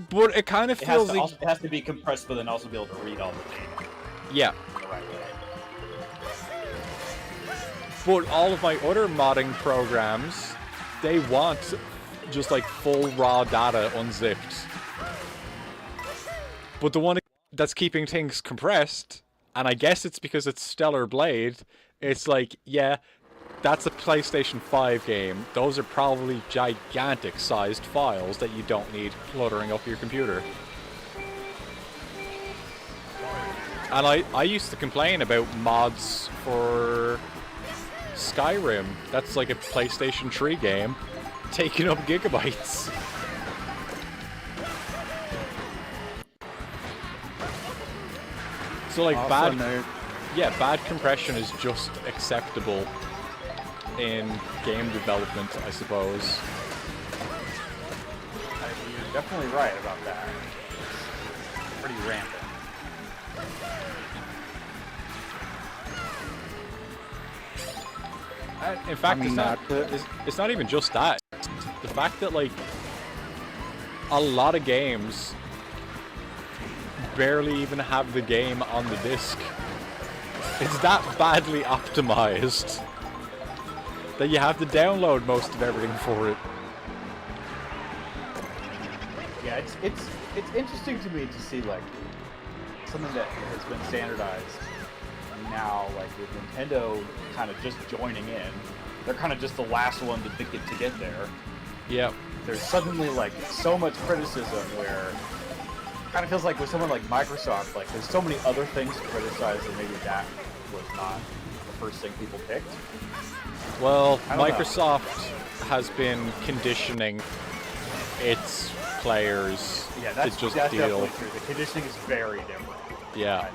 but it kind of feels like... It has to be compressed, but then also be able to read all the data. Yeah. The right way. But all of my other modding programs, they want just like full raw data unzipped. But the one that's keeping things compressed, and I guess it's because it's Stellar Blade, it's like, yeah, that's a PlayStation 5 game. Those are probably gigantic sized files that you don't need cluttering up your computer. And I used to complain about mods for Skyrim. That's like a PlayStation 3 game taking up gigabytes. So like bad compression is just acceptable in game development, I suppose. You're definitely right about that. Pretty rampant. In fact, it's not even just that. The fact that, like, a lot of games barely even have the game on the disc. It's that badly optimized. that you have to download most of everything for it. Yeah, it's interesting to me to see like something that has been standardized now, like with Nintendo kind of just joining in. They're kind of just the last one to get there. Yep. There's suddenly like so much criticism where it kind of feels like with someone like Microsoft, like there's so many other things to criticize and maybe that was not the first thing people picked. Well, Microsoft has been conditioning its players that's to just definitely deal. true. The conditioning is very different. Yeah.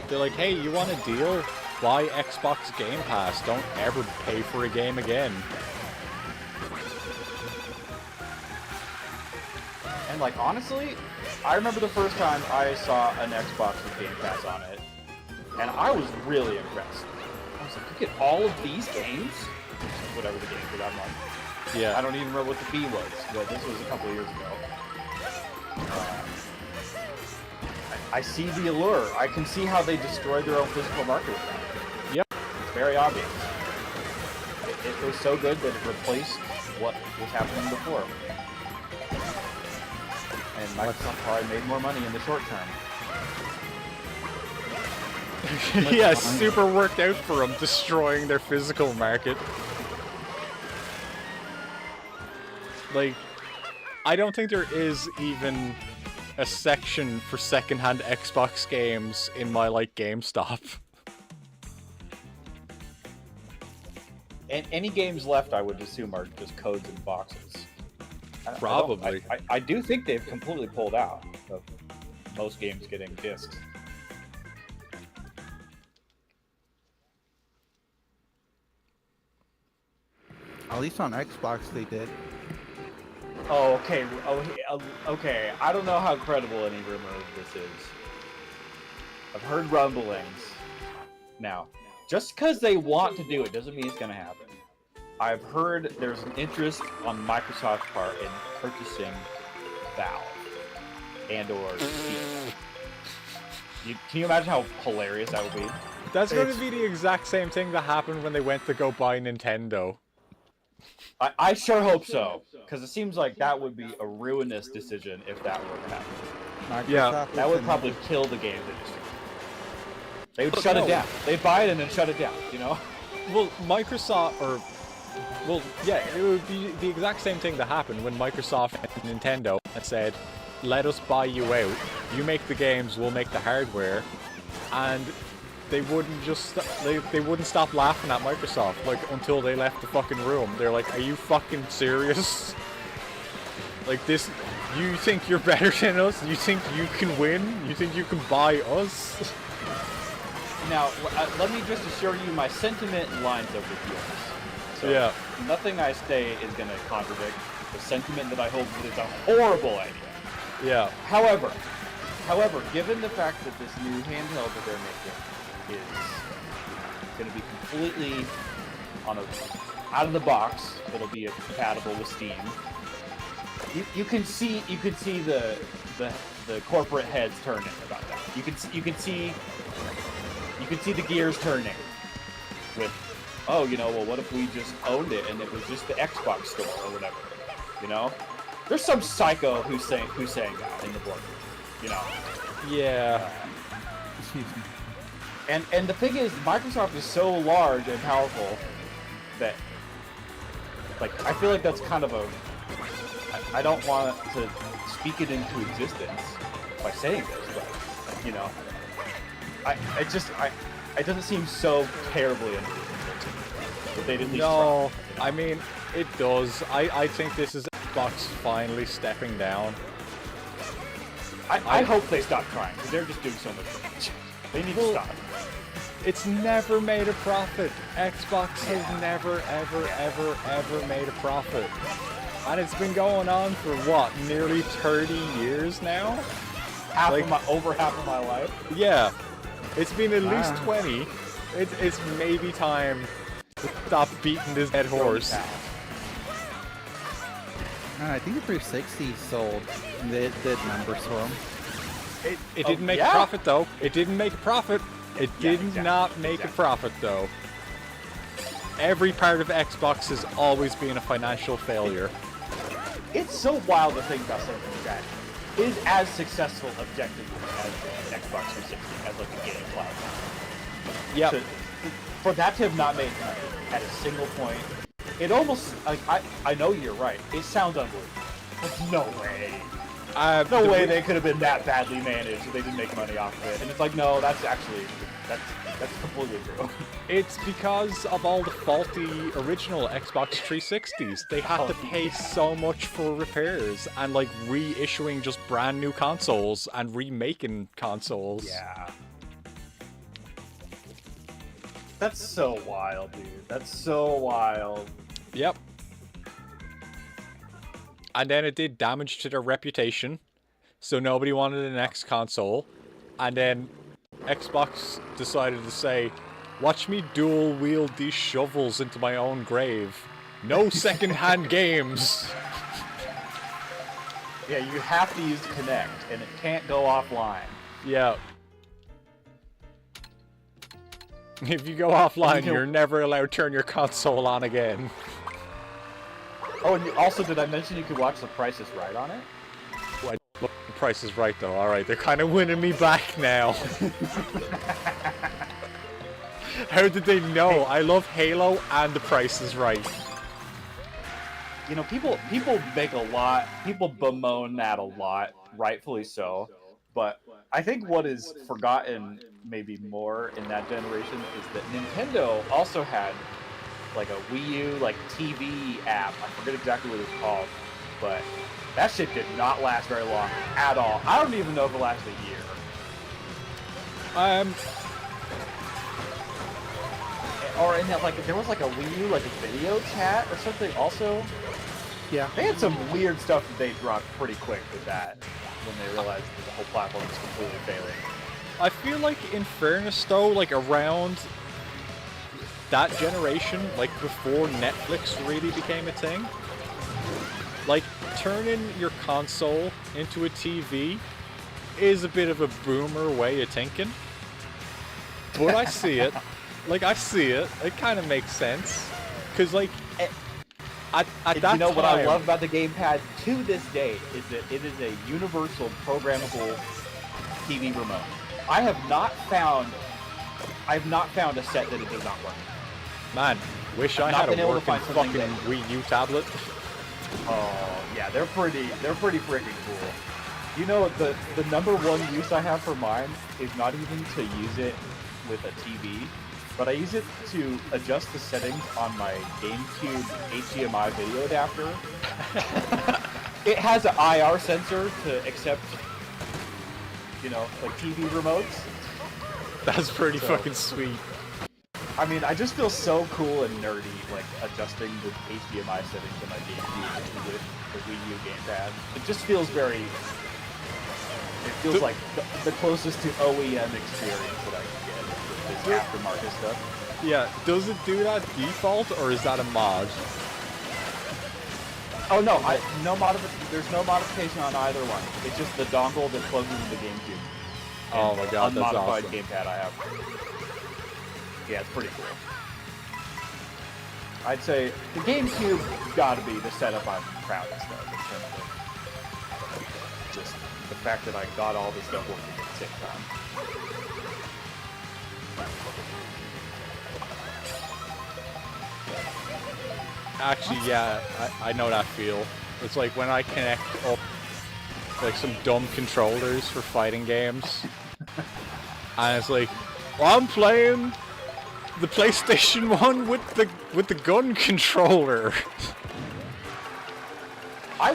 They're like, hey, you want a deal? Buy Xbox Game Pass. Don't ever pay for a game again. And like honestly, I remember the first time I saw an Xbox with Game Pass on it, and I was really impressed. I was like, you get all of these games? Whatever the games were that month. Yeah. I don't even remember what the fee was, but this was a couple of years ago. I see the allure. I can see how they destroyed their own physical market with that. Yep. It's very obvious. It was so good that it replaced what was happening before. And Microsoft probably made more money in the short term. Yeah, super worked out for them, destroying their physical market. Like, I don't think there is even a section for secondhand Xbox games in my, like, GameStop. And any games left, I would assume, are just codes and boxes. Probably. I do think they've completely pulled out of most games getting discs. At least on Xbox they did. Oh, okay. Okay. I don't know how credible any rumor of this is. I've heard rumblings. Now, just because they want to do it doesn't mean it's going to happen. I've heard there's an interest on Microsoft's part in purchasing Valve and/or Steam. Can you imagine how hilarious that would be? That's going to be the exact same thing that happened when they went to go buy Nintendo. I sure hope so, because it seems like that would be a ruinous decision if that were to happen. Yeah. That would probably kill the games industry. They would shut it down. They'd buy it and then shut it down, you know? Well, yeah, it would be the exact same thing that happened when Microsoft and Nintendo had said, let us buy you out, you make the games, we'll make the hardware, and they wouldn't just, they wouldn't stop laughing at Microsoft, like, until they left the fucking room. They're like, are you fucking serious? Like, this, you think you're better than us? You think you can win? You think you can buy us? Now, let me just assure you, my sentiment lines up with yours. So yeah. Nothing I say is going to contradict the sentiment that I hold that it's a horrible idea. Yeah. However, given the fact that this new handheld that they're making is going to be completely out of the box, it'll be compatible with Steam. You can see the corporate heads turning about that. You can see the gears turning with, oh, you know, well, what if we just owned it and it was just the Xbox store or whatever, you know? There's some psycho who's saying that in the boardroom, you know? Yeah. And the thing is, Microsoft is so large and powerful that, like, I feel like that's kind of I don't want to speak it into existence by saying this, but, you know, it doesn't seem so terribly unreasonable that they'd at least No, try, I mean, it does. I think this is Xbox finally stepping down. I hope they stop trying, because they're just doing so much damage. They need to stop. It's never made a profit. Xbox has never, ever made a profit. And it's been going on for, what, nearly 30 years now? Over half of my life? Yeah. It's been at least 20. It's maybe time to stop beating this dead horse. I think the 360 sold. They did numbers for them. It didn't make a profit, though. It didn't make a profit. It did not make a profit, though. Every part of Xbox has always been a financial failure. It's so wild to think about something that is as successful objectively as Xbox 360 as like a gaming platform. Yeah. For that to have not made money at a single point, it almost like I know you're right. It sounds unbelievable. Like, no way. No way they could have been that badly managed if they didn't make money off of it. And it's like, no, that's completely true. It's because of all the faulty original Xbox 360s. They had to pay so much for repairs and like reissuing just brand new consoles and remaking consoles. Yeah. That's so wild, dude. That's so wild. Yep. And then it did damage to their reputation, so nobody wanted the next console. And then Xbox decided to say, watch me dual wield these shovels into my own grave. No second-hand games. Yeah, you have to use Kinect, and it can't go offline. Yeah. If you go offline, you're never allowed to turn your console on again. Oh, and also, did I mention you could watch The Price is Right on it? Well, The Price is Right, though. Alright, they're kind of winning me back now. How did they know? Hey. I love Halo and The Price is Right. You know, people make a lot, people bemoan that a lot, rightfully so. But I think what is forgotten maybe more in that generation is that Nintendo also had like a Wii U like TV app. I forget exactly what it's called, but that shit did not last very long at all. I don't even know if it lasted a year. Or in that, like, there was like a Wii U like a video chat or something also. Yeah. They had some weird stuff that they dropped pretty quick with that when they realized that the whole platform was completely failing. I feel like, in fairness though, like around that generation, like before Netflix really became a thing, like turning your console into a TV is a bit of a boomer way of thinking. But I see it. Like, I see it. It kind of makes sense. Because, like, at that time... You know what I love about the gamepad to this day is that it is a universal programmable TV remote. I have not found a set that it does not work. Man, wish I had a working fucking Wii U tablet. Oh, yeah, they're pretty freaking cool. You know, the number one use I have for mine is not even to use it with a TV, but I use it to adjust the settings on my GameCube HDMI video adapter. It has an IR sensor to accept, you know, like TV remotes. That's pretty fucking sweet. I mean, I just feel so cool and nerdy, like, adjusting the HDMI settings on my GameCube with the Wii U gamepad. It just feels very... It feels like the closest to OEM experience that I can get with this aftermarket stuff. Yeah, does it do that default, or is that a mod? Oh no, there's no modification on either one. It's just the dongle that plugs into the GameCube. Oh my god, that's unmodified awesome. gamepad I have. Yeah, it's pretty cool. I'd say the GameCube gotta be the setup I'm proudest of in terms of just the fact that I got all this stuff working at the same time. Actually, yeah, I know that feel. It's like when I connect up like some dumb controllers for fighting games, and it's like, well, I'm playing the PlayStation 1 with the gun controller. I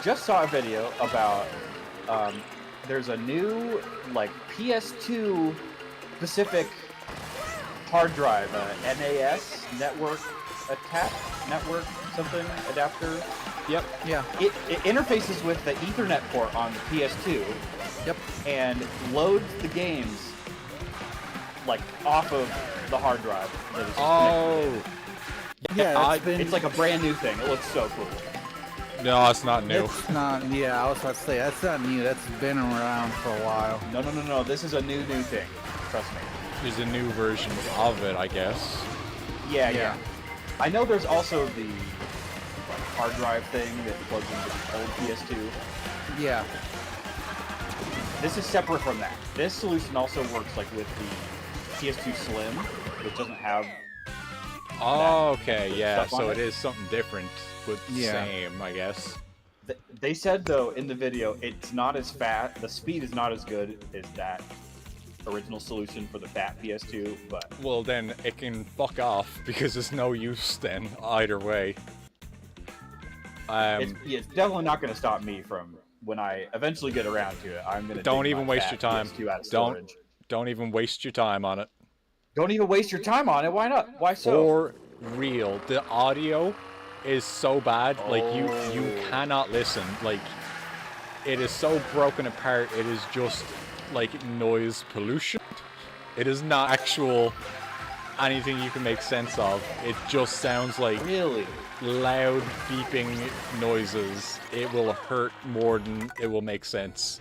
just saw a video about there's a new like PS2 specific hard drive, NAS network something adapter. Yep. Yeah. It interfaces with the Ethernet port on the PS2. Yep. And loads the games like off of the hard drive. That is connected. Yeah, it's like a brand new thing. It looks so cool. No, it's not new. It's not. Yeah, I was about to say that's not new. That's been around for a while. No. This is a new thing. Trust me. There's a new version of it, I guess. Yeah. I know there's also the hard drive thing that plugs into the old PS2. Yeah. This is separate from that. This solution also works like with the PS2 Slim, which doesn't have. Oh, okay, yeah. stuff on So it. it is something different, but Yeah. same, I guess. They said though in the video it's not as fast. The speed is not as good as that original solution for the fat PS2, but Well, then it can fuck off because there's no use then either way. it's definitely not going to stop me from when I eventually get around to it. I'm going to Don't even waste your time. Don't Don't even waste your time on it. Don't even waste your time on it. Why not? Why so? For real, the audio is so bad. Like you cannot listen. Like it is so broken apart. It is just like noise pollution. It is not actual anything you can make sense of. It just sounds like really loud beeping noises. It will hurt more than it will make sense.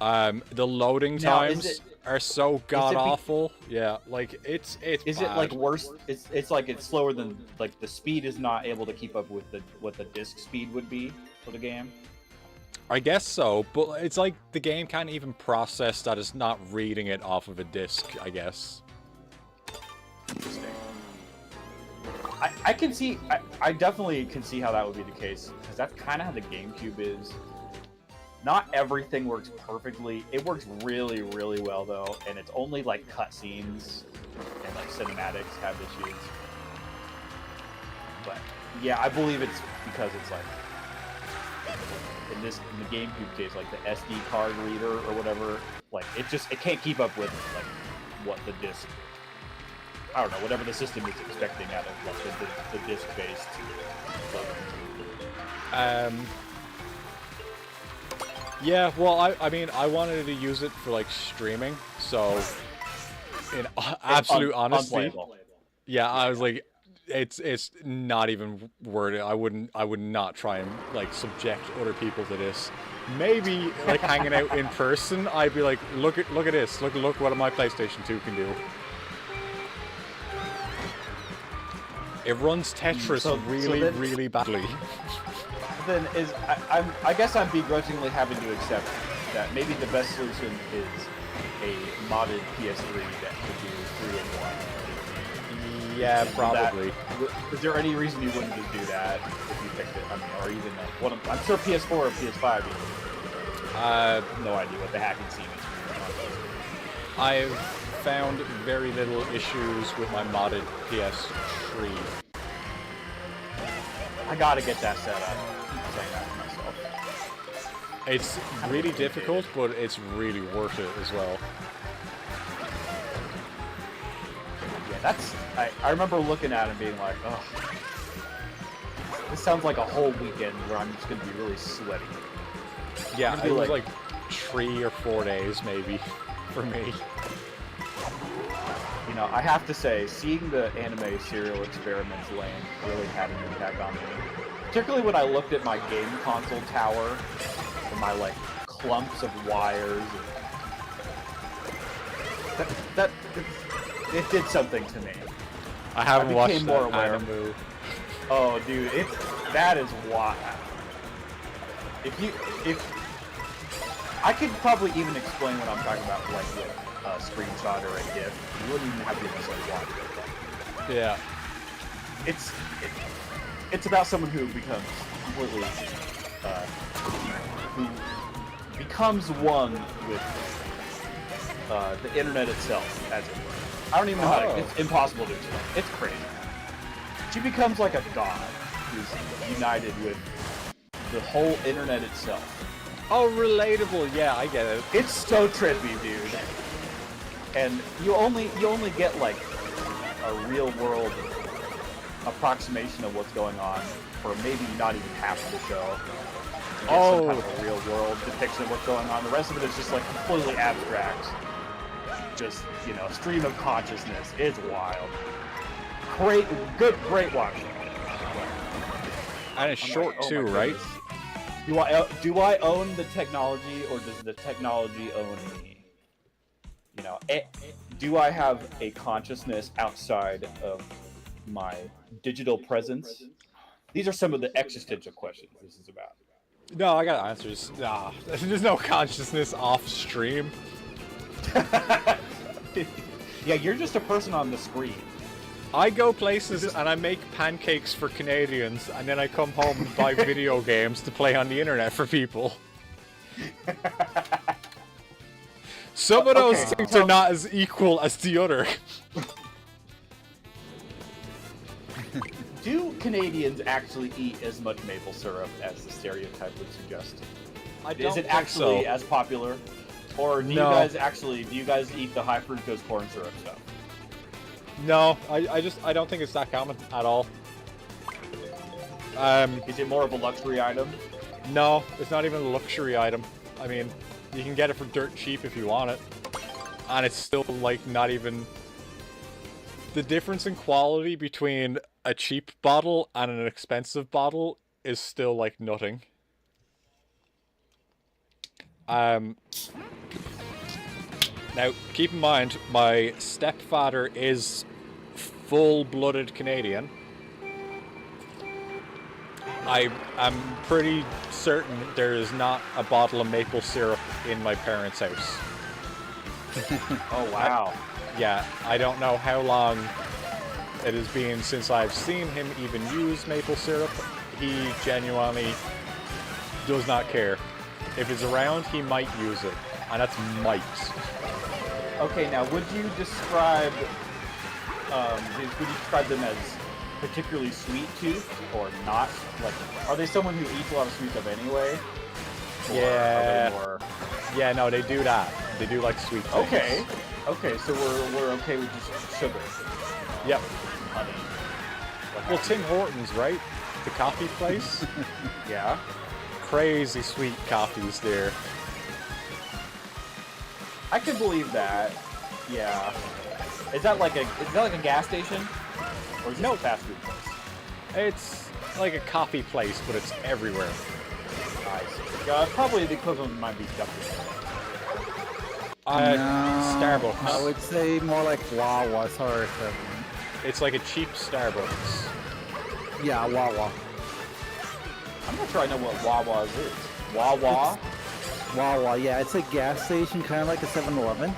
The loading Now, times are so god awful. Yeah, like it's Is bad. it like worse? It's like it's slower than like the speed is not able to keep up with what the disc speed would be for the game. I guess so, but it's like the game can't even process that it's not reading it off of a disc, I guess. Interesting. I can see, I definitely can see how that would be the case, because that's kind of how the GameCube is. Not everything works perfectly. It works really, really well though, and it's only like cutscenes and like cinematics have issues. But yeah, I believe it's because it's like in the GameCube case, like the SD card reader or whatever, like it can't keep up with like what the disc. I don't know, whatever the system is expecting out of like the disc-based. Yeah, well, I mean, I wanted to use it for like streaming, so in absolute honesty, unplayable. yeah, I was like, it's not even worth it. I would not try and like subject other people to this. Maybe like hanging out in person, I'd be like, look at this, look what my PlayStation 2 can do. It runs Tetris really badly. Then I guess I'm begrudgingly having to accept that maybe the best solution is a modded PS3 that could do 3-in-1. Yeah, probably. Is there any reason you wouldn't just do that if you picked it? I mean, or even one of, I'm sure PS4 or PS5. No idea what the hacking scene is. I've found very little issues with my modded PS3. I gotta get that set up. It's really difficult, but it's really worth it as well. Yeah, I remember looking at it and being like, oh, this sounds like a whole weekend where I'm just gonna be really sweaty. Yeah, it was like 3 or 4 days maybe for me. You know, I have to say, seeing the anime serial experiments land really had an impact on me. Particularly when I looked at my game console tower and my like clumps of wires. It did something to me. I haven't watched that anime. Oh, dude, that is wild. If I could probably even explain what I'm talking about, like with a screenshot or a GIF. You wouldn't even have to necessarily watch it. Yeah. It's about someone who becomes completely, who becomes one with the internet itself, as it were. I don't even know how to, it's impossible to explain. It's crazy. She becomes like a god who's united with the whole internet itself. Oh, relatable. Yeah, I get it. It's so trippy, dude. And you only get like a real world approximation of what's going on for maybe not even half of the show. You get some kind of a real world depiction of what's going on. The rest of it is just like completely abstract. Just, you know, stream of consciousness. It's wild. Great watch. And it's short too, right? Do I own the technology, or does the technology own me? You know, do I have a consciousness outside of my digital presence? These are some of the existential questions this is about. No, I got answers. Nah, there's no consciousness off stream. Yeah, you're just a person on the screen. I go places and I make pancakes for Canadians, and then I come home and buy video games to play on the internet for people. Some of those things are not as equal as the other. Do Canadians actually eat as much maple syrup as the stereotype would suggest? Is it actually as popular? Or do you guys eat the high fructose corn syrup stuff? No, I don't think it's that common at all. Is it more of a luxury item? No, it's not even a luxury item. I mean, you can get it for dirt cheap if you want it. And it's still, like, not even... The difference in quality between a cheap bottle and an expensive bottle is still, like, nothing. Now, keep in mind, my stepfather is full-blooded Canadian. I am pretty certain there is not a bottle of maple syrup in my parents' house. Oh, wow. Yeah, I don't know how long it has been since I've seen him even use maple syrup. He genuinely does not care. If it's around, he might use it. And that's might. Okay, now would you describe them as particularly sweet tooth or not? Like, are they someone who eats a lot of sweet stuff anyway? Yeah, no, they do that. They do like sweet things. Okay, so we're okay with just sugar. Yep. Honey. Well, Tim Hortons, right? The coffee place? Yeah. Crazy sweet coffees there. I could believe that. Yeah. Is that like a gas station? Or is it a fast food place? It's like a coffee place, but it's everywhere. I see. Probably the equivalent might be Dunkin'. Starbucks. I would say more like Wawa, sorry. It's like a cheap Starbucks. Yeah, Wawa. I'm not sure I know what Wawa is. Wawa? Wawa, yeah, it's a gas station, kind of like a 7-Eleven.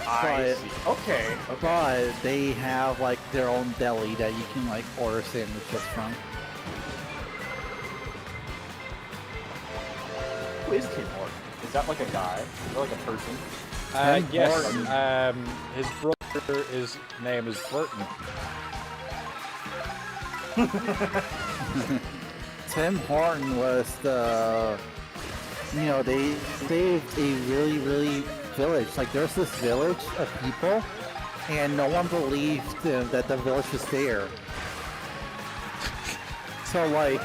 I see. Okay. But they have like their own deli that you can like order sandwiches from. Who is Tim Horton? Is that like a guy? Or like a person? Yes. His brother's name is Burton. Tim Horton was the, they saved a really, really village. Like there's this village of people, and no one believed that the village was there. So like,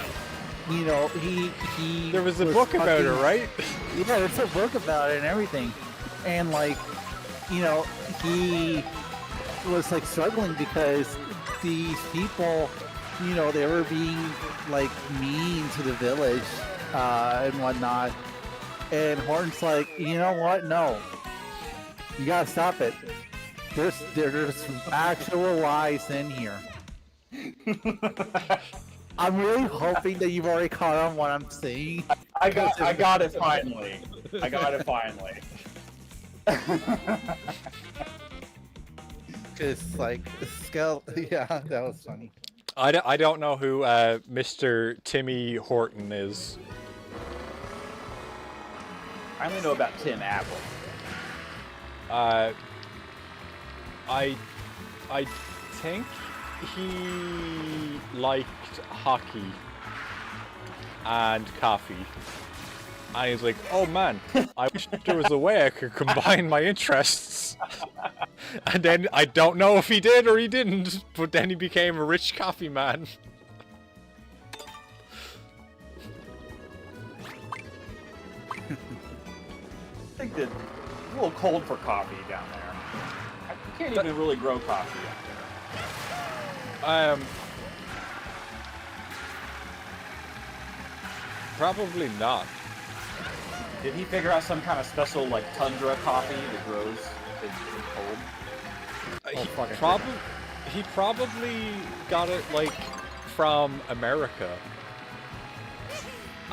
he there was a book about it, right? Yeah, there's a book about it and everything. And like, he was like struggling because these people, they were being like mean to the village and whatnot. And Horton's like, you know what? No, you gotta stop it. There's actual lies in here. I'm really hoping that you've already caught on what I'm saying. I got it finally. I got it finally. It's like yeah, that was funny. I don't know who Mr. Timmy Horton is. I only know about Tim Apple. I think he liked hockey and coffee. And he's like, oh man, I wish there was a way I could combine my interests. And then I don't know if he did or he didn't, but then he became a rich coffee man. I think that it's a little cold for coffee down there. You can't even really grow coffee out there. Probably not. Did he figure out some kind of special like tundra coffee that grows in cold. He probably got it like from America,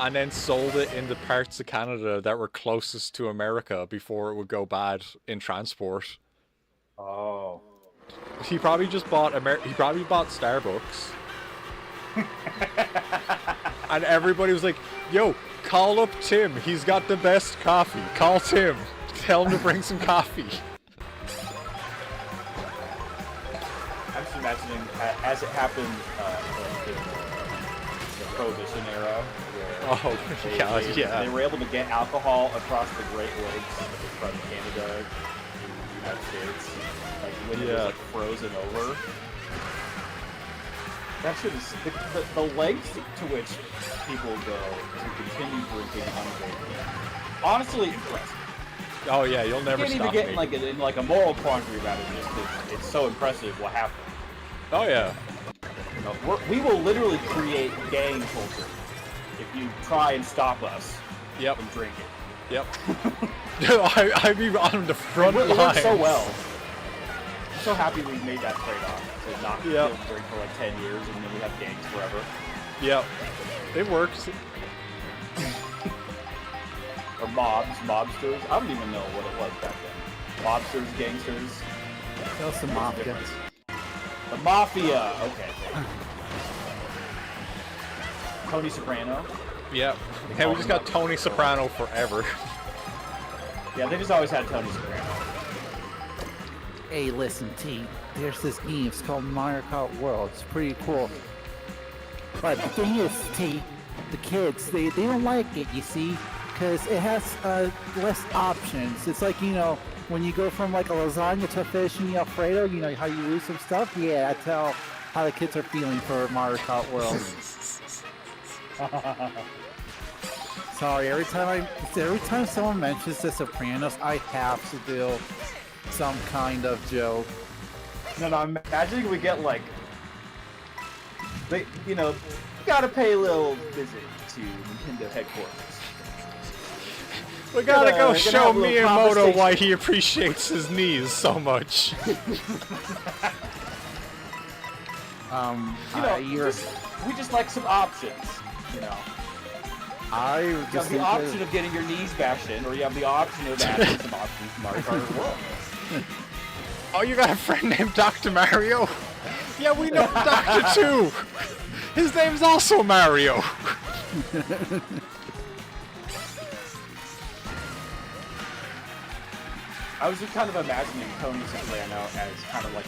and then sold it in the parts of Canada that were closest to America before it would go bad in transport. Oh. He probably just bought he probably bought Starbucks. And everybody was like, "Yo, call up Tim. He's got the best coffee. Call Tim. Tell him to bring some coffee." I'm just imagining as it happened in the Prohibition era. Where they were able to get alcohol across the Great Lakes from Canada to the United States, like when it was like frozen over. That shit is the lengths to which people go to continue drinking unabated. Honestly, impressive. Oh yeah, you'll never stop. You can't even get in like a moral quandary about it. Just 'cause it's so impressive what happened. Oh yeah. You know, we will literally create gang culture if you try and stop us from drinking. Yep. I'd be on the front line. It works so well. I'm so happy we made that trade-off to not be able to drink for like 10 years and then we have gangs forever. Yep. It works. Or mobsters. I don't even know what it was back then. Mobsters, gangsters. That's the mafia. The mafia. Okay. Tony Soprano. Yep. Hey, we just got Tony Soprano forever. Yeah, they just always had Tony Soprano. Hey, listen, T. There's this game. It's called Mario Kart World. It's pretty cool. But the thing is, T, the kids, they don't like it, you see, because it has less options. It's like, you know, when you go from like a lasagna to a fettuccine Alfredo, you know, how you lose some stuff? Yeah, that's how the kids are feeling for Mario Kart World. Sorry, every time someone mentions The Sopranos, I have to do some kind of joke. No, I'm imagining we get like, you know, gotta pay a little visit to Nintendo headquarters. We gotta go show Miyamoto why he appreciates his knees so much. You know, we just like some options, you know. You have the option of getting your knees bashed in, or you have the option of adding some options to Mario Kart World. Oh, you got a friend named Dr. Mario? Yeah, we know Dr. too. His name's also Mario. I was just kind of imagining Tony Soprano as kind of like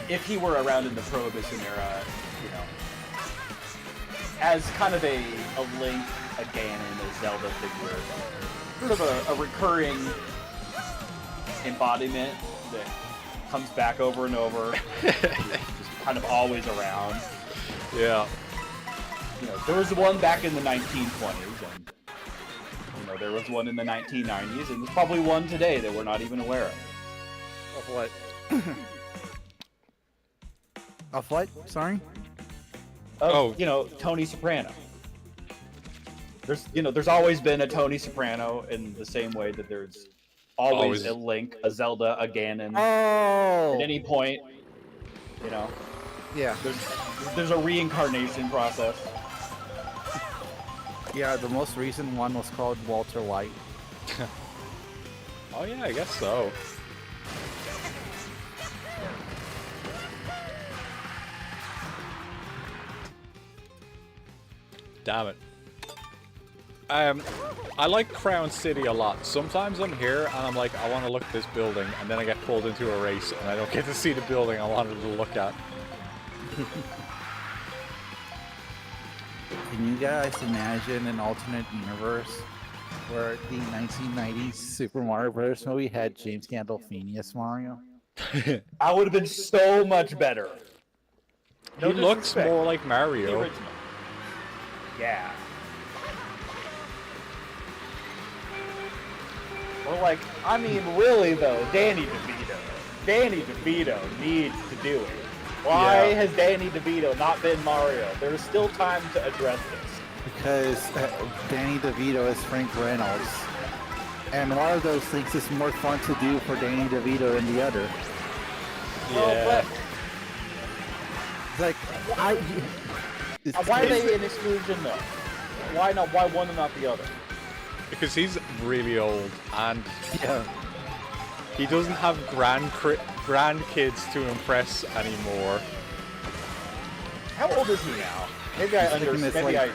if he were around in the Prohibition era, you know, as kind of a Link, a Ganon, a Zelda figure, sort of a recurring embodiment that comes back over and over, just kind of always around. Yeah. You know, there was one back in the 1920s, and you know, there was one in the 1990s, and there's probably one today that we're not even aware of. Of what? Of what? Sorry? You know, Tony Soprano. There's always been a Tony Soprano in the same way that there's always a Link, a Zelda, a Ganon. Oh! At any point, you know. Yeah. There's a reincarnation process. Yeah, the most recent one was called Walter White. Oh yeah, I guess so. Damn it. I like Crown City a lot. Sometimes I'm here and I'm like, I want to look at this building, and then I get pulled into a race and I don't get to see the building I wanted to look at. Can you guys imagine an alternate universe where the 1990s Super Mario Bros. Movie had James Gandolfini as Mario? I would have been so much better. He looks more like Mario. The original. Yeah. Or like, I mean, really though, Danny DeVito. Danny DeVito needs to do it. Why has Danny DeVito not been Mario? There's still time to address this. Because Danny DeVito is Frank Reynolds. And one of those things is more fun to do for Danny DeVito than the other. Yeah. It's like, why are they an exclusion though? Why not? Why one and not the other? Because he's really old and yeah. He doesn't have grandkids to impress anymore. How old is he now? Maybe I understand.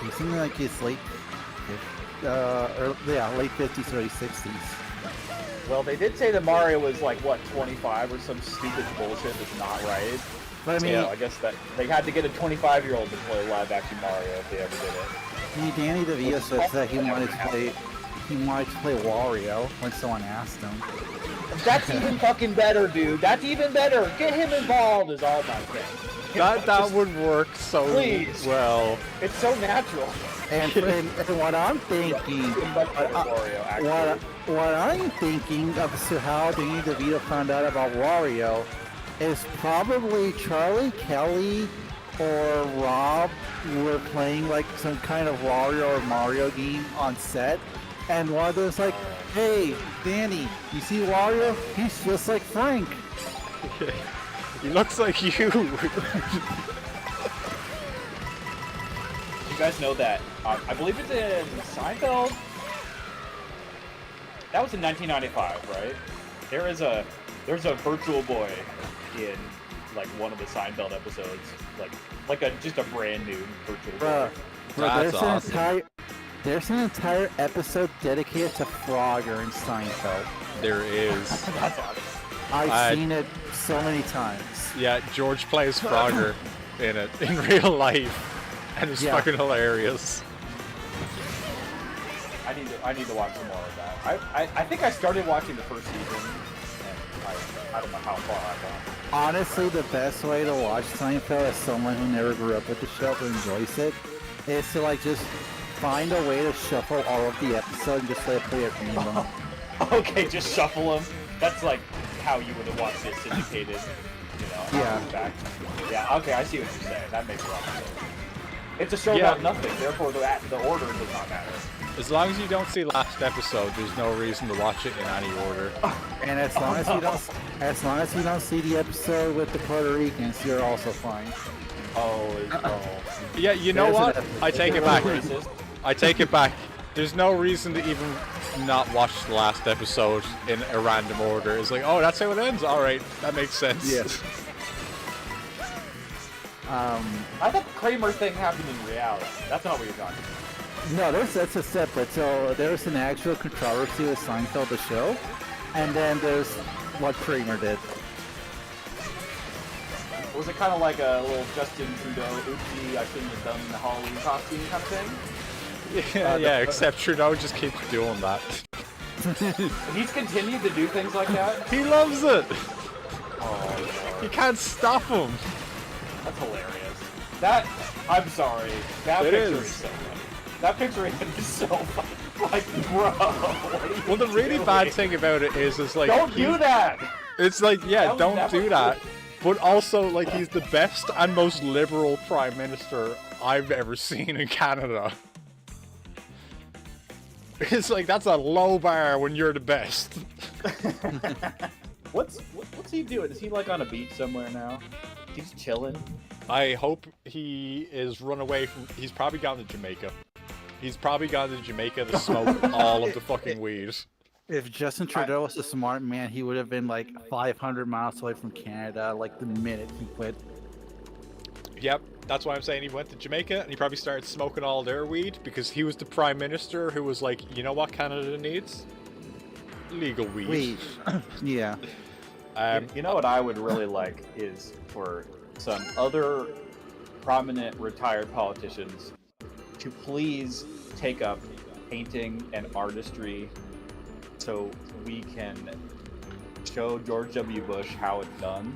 He's something like his late 50s, early 60s. Well, they did say that Mario was like what 25 or some stupid bullshit that's not right. But I mean, I guess that they had to get a 25-year-old to play live action Mario if they ever did it. I mean, Danny DeVito says that he wanted to play Wario when someone asked him. That's even fucking better, dude. That's even better. Get him involved is all my thing. That would work so well. It's so natural. And what I'm thinking, what I'm thinking as to how Danny DeVito found out about Wario is probably Charlie, Kelly, or Rob were playing like some kind of Wario or Mario game on set, and one of them's like, "Hey, Danny, you see Wario? He's just like Frank." He looks like you. You guys know that? I believe it's in Seinfeld. That was in 1995, right? There's a virtual boy in like one of the Seinfeld episodes, like just a brand new virtual boy. That's awesome. There's an entire episode dedicated to Frogger in Seinfeld. There is. That's awesome. I've seen it so many times. Yeah, George plays Frogger in it in real life, and it's fucking hilarious. I need to watch some more of that. I think I started watching the first season, and I don't know how far I've gone. Honestly, the best way to watch Seinfeld as someone who never grew up with the show but enjoys it is to like just find a way to shuffle all of the episodes and just let it play at random. Okay, just shuffle them. That's like how you would have watched it syndicated, you know. Yeah. Yeah. Okay, I see what you're saying. That makes a lot of sense. It's a show about nothing, therefore the order does not matter. As long as you don't see last episode, there's no reason to watch it in any order. And as long as you don't see the episode with the Puerto Ricans, you're also fine. Yeah, you know what? I take it back. I take it back. There's no reason to even not watch the last episode in a random order. It's like, oh, that's how it ends. All right, that makes sense. Yes. I thought the Kramer thing happened in reality. That's not what you're talking about. No, that's a separate. So there's an actual controversy with Seinfeld the show, and then there's what Kramer did. Was it kind of like a little Justin Trudeau, oopsie, I shouldn't have done the Halloween costume kind of thing? Yeah, except Trudeau just keeps doing that. He's continued to do things like that? He loves it! Oh, you can't stop him! That's hilarious. I'm sorry. That picture is so funny. That picture is so funny. Like, bro. Well, the really bad thing about it is like... Don't do that! It's like, yeah, don't do that. But also, like, he's the best and most liberal Prime Minister I've ever seen in Canada. It's like, that's a low bar when you're the best. What's he doing? Is he, like, on a beach somewhere now? He's chilling? I hope he is run away from... He's probably gone to Jamaica. He's probably gone to Jamaica to smoke all of the fucking weed. If Justin Trudeau was a smart man, he would have been like 500 miles away from Canada like the minute he quit. Yep, that's why I'm saying he went to Jamaica and he probably started smoking all their weed because he was the Prime Minister who was like, you know what Canada needs? Legal weed. Yeah. You know what I would really like is for some other prominent retired politicians to please take up painting and artistry so we can show George W. Bush how it's done.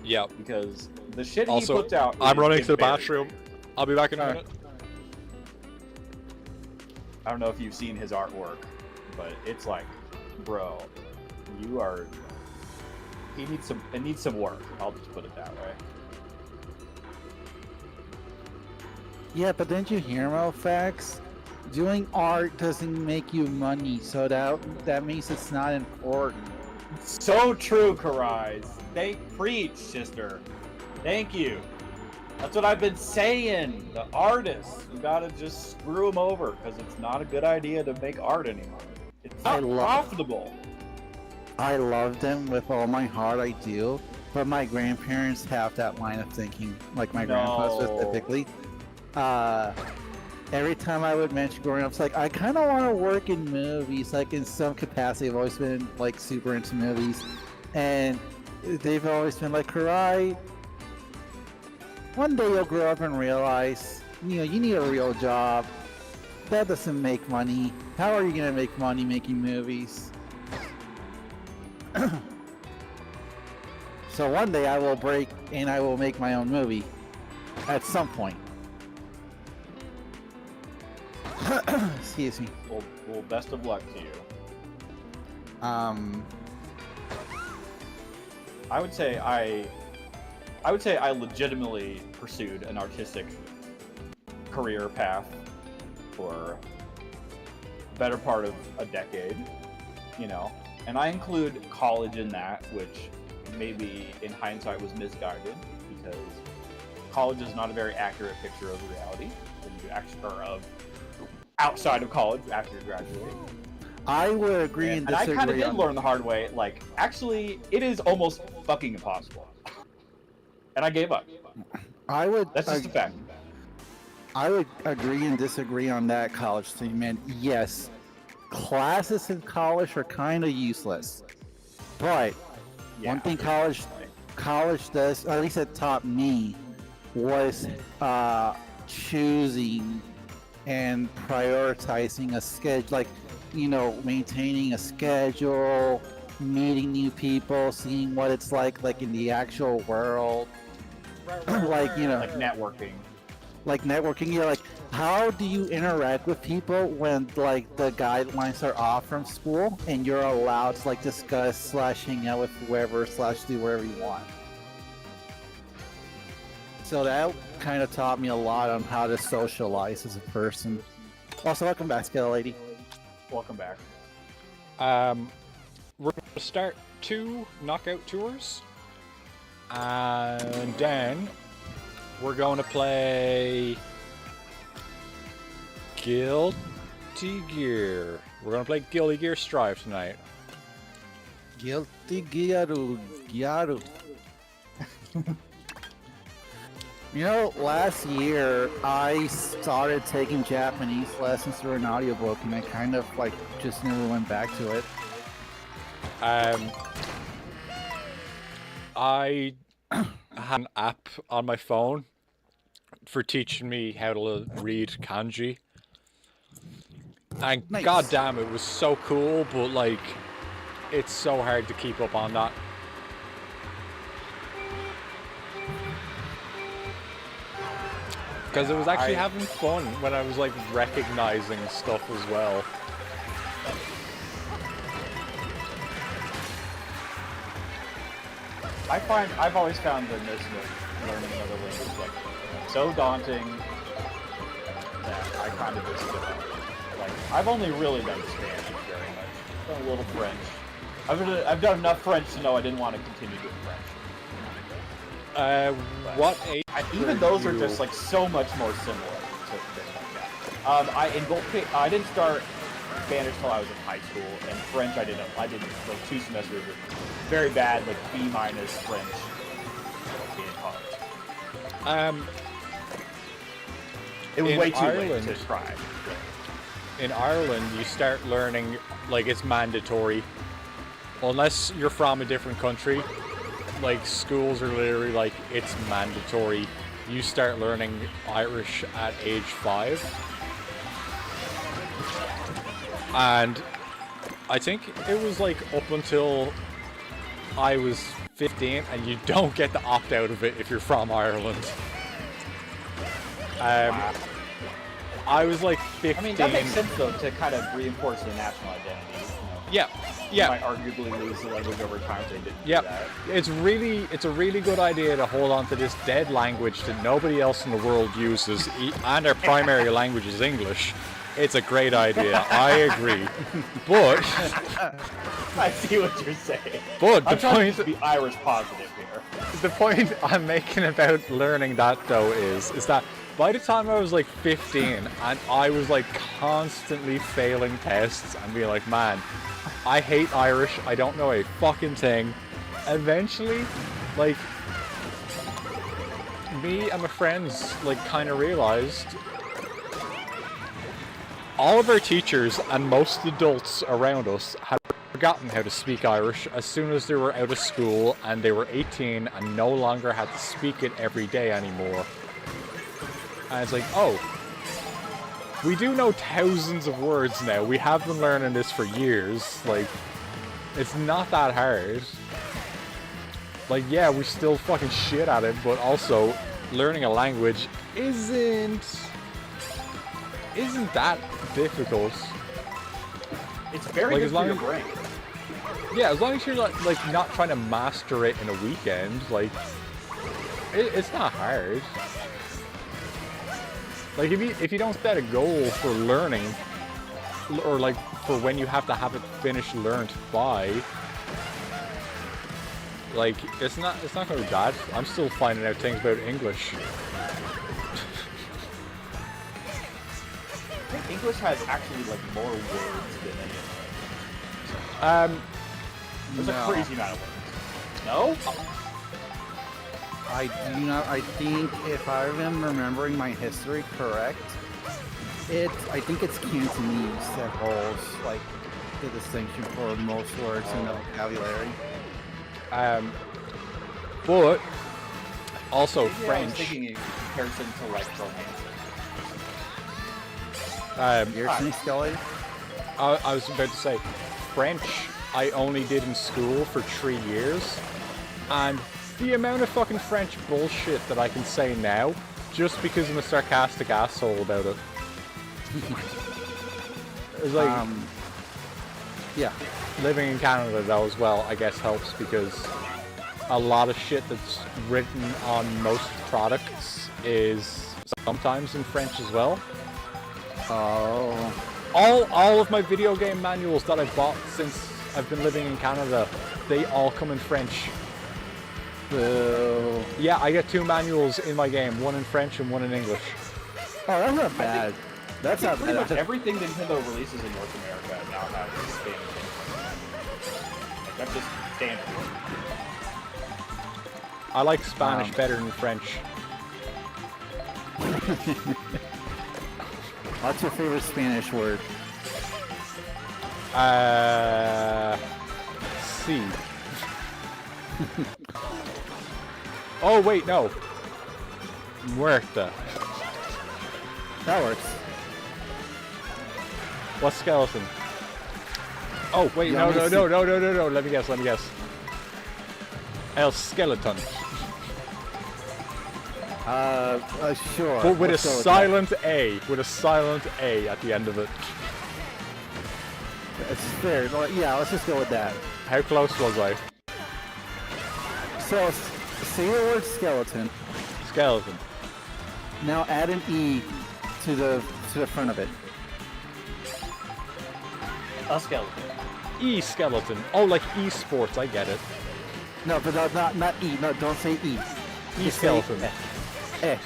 Yeah. Because the shit also, he puts out... I'm running to the bathroom. I'll be back in a minute. I don't know if you've seen his artwork, but it's like, bro, you are... It needs some work. I'll just put it that way. Yeah, but didn't you hear, Fax? doing art doesn't make you money, so that means it's not important. So true, Karai. Preach, sister. Thank you. That's what I've been saying. The artists, you gotta just screw them over because it's not a good idea to make art anymore. It's not profitable. I love them with all my heart, I do. But my grandparents have that line of thinking, like my grandpa specifically. Every time I would mention growing up, it's like, I kind of want to work in movies, like in some capacity. I've always been like super into movies. And they've always been like, Karai, one day you'll grow up and realize, you need a real job. That doesn't make money. How are you going to make money making movies? So one day I will break and I will make my own movie. At some point. Excuse me. Well, best of luck to you. I would say I legitimately pursued an artistic career path for the better part of a decade, and I include college in that, which maybe in hindsight was misguided because college is not a very accurate picture of reality of outside of college after you graduate. I would agree and disagree. And I kind of did learn the hard way, like, actually, it is almost fucking impossible. And I gave up. That's just a fact. I would agree and disagree on that college thing, man. Yes, classes in college are kind of useless. But one thing college does, or at least it taught me, was choosing and prioritizing a schedule, like, maintaining a schedule, meeting new people, seeing what it's like in the actual world. Like networking. Like networking, like, how do you interact with people when, like, the guidelines are off from school and you're allowed to, like, discuss / hang out with whoever / do whatever you want? So that kind of taught me a lot on how to socialize as a person. Also, welcome back, Skeleton Lady. Welcome back. We're going to start 2 knockout tours. And then we're going to play Guilty Gear. We're going to play Guilty Gear Strive tonight. Guilty Gear. Last year I started taking Japanese lessons through an audiobook, and I kind of just never went back to it. I had an app on my phone for teaching me how to read kanji. And nice. goddamn, it was so cool, but it's so hard to keep up on that. Because it was actually having fun when I was recognizing stuff as well. I've always found the notion of learning another language so daunting that I kind of just give up. I've only really done Spanish very much. I've done a little French. I've done enough French to know I didn't want to continue doing French. What age? Even those are just so much more similar to this one. Yeah. I didn't start Spanish till I was in high school, and French I did 2 semesters of very bad B- French in college. It was way too late to try. In Ireland, you start learning it's mandatory, unless you're from a different country. Schools are literally it's mandatory. You start learning Irish at age 5. And I think it was up until I was 15, and you don't get to opt out of it if you're from Ireland. I was 15. I mean, that makes sense though, to kind of reinforce the national identity. Yeah. You might arguably lose the language over time if they didn't do that. It's a really good idea to hold on to this dead language that nobody else in the world uses, and our primary language is English. It's a great idea. I agree. But I see what you're saying. But the I'm trying point to be Irish positive here. The point I'm making about learning that though is that by the time I was like 15 and I was like constantly failing tests and being like, man, I hate Irish, I don't know a fucking thing. Eventually, like, me and my friends like kind of realized all of our teachers and most adults around us had forgotten how to speak Irish as soon as they were out of school and they were 18 and no longer had to speak it every day anymore. And it's like, oh, we do know thousands of words now. We have been learning this for years. Like, it's not that hard. Like, yeah, we still fucking shit at it, but also learning a language isn't that difficult. It's very like, good for your brain. Yeah, as long as you're like not trying to master it in a weekend, like it's not hard. Like if you don't set a goal for learning, or like for when you have to have it finished learned by, like it's not gonna be bad. I'm still finding out things about English. I think English has actually like more words than anything. There's a crazy amount of words. No? I do not. I think if I am remembering my history correct, I think it's Cantonese that holds like the distinction for most words in the vocabulary. But also Maybe French. I was thinking in comparison to like romance. You're saying Skelly? I was about to say, French I only did in school for 3 years, and the amount of fucking French bullshit that I can say now, just because I'm a sarcastic asshole about it. It's like, yeah. Living in Canada though as well, I guess helps because a lot of shit that's written on most products is sometimes in French as well. Oh. All of my video game manuals that I've bought since I've been living in Canada, they all come in French. Yeah, I get 2 manuals in my game, one in French and one in English. Oh, that's not bad. That's not pretty bad. much everything Nintendo releases in North America now has Spanish. Like, that's just standard. I like Spanish better than French. What's your favorite Spanish word? C. Oh wait, no. Muerta. That works. What's skeleton? Oh wait, no. Let me guess. El skeleton. Sure. But with a silent A. With a silent A at the end of it. It's fair. Yeah, let's just go with that. How close was I? So, say the word skeleton. Skeleton. Now add an E to the front of it. A skeleton. E-skeleton. Oh, like esports, I get it. No, but not E. No, don't say E. E-skeleton. E.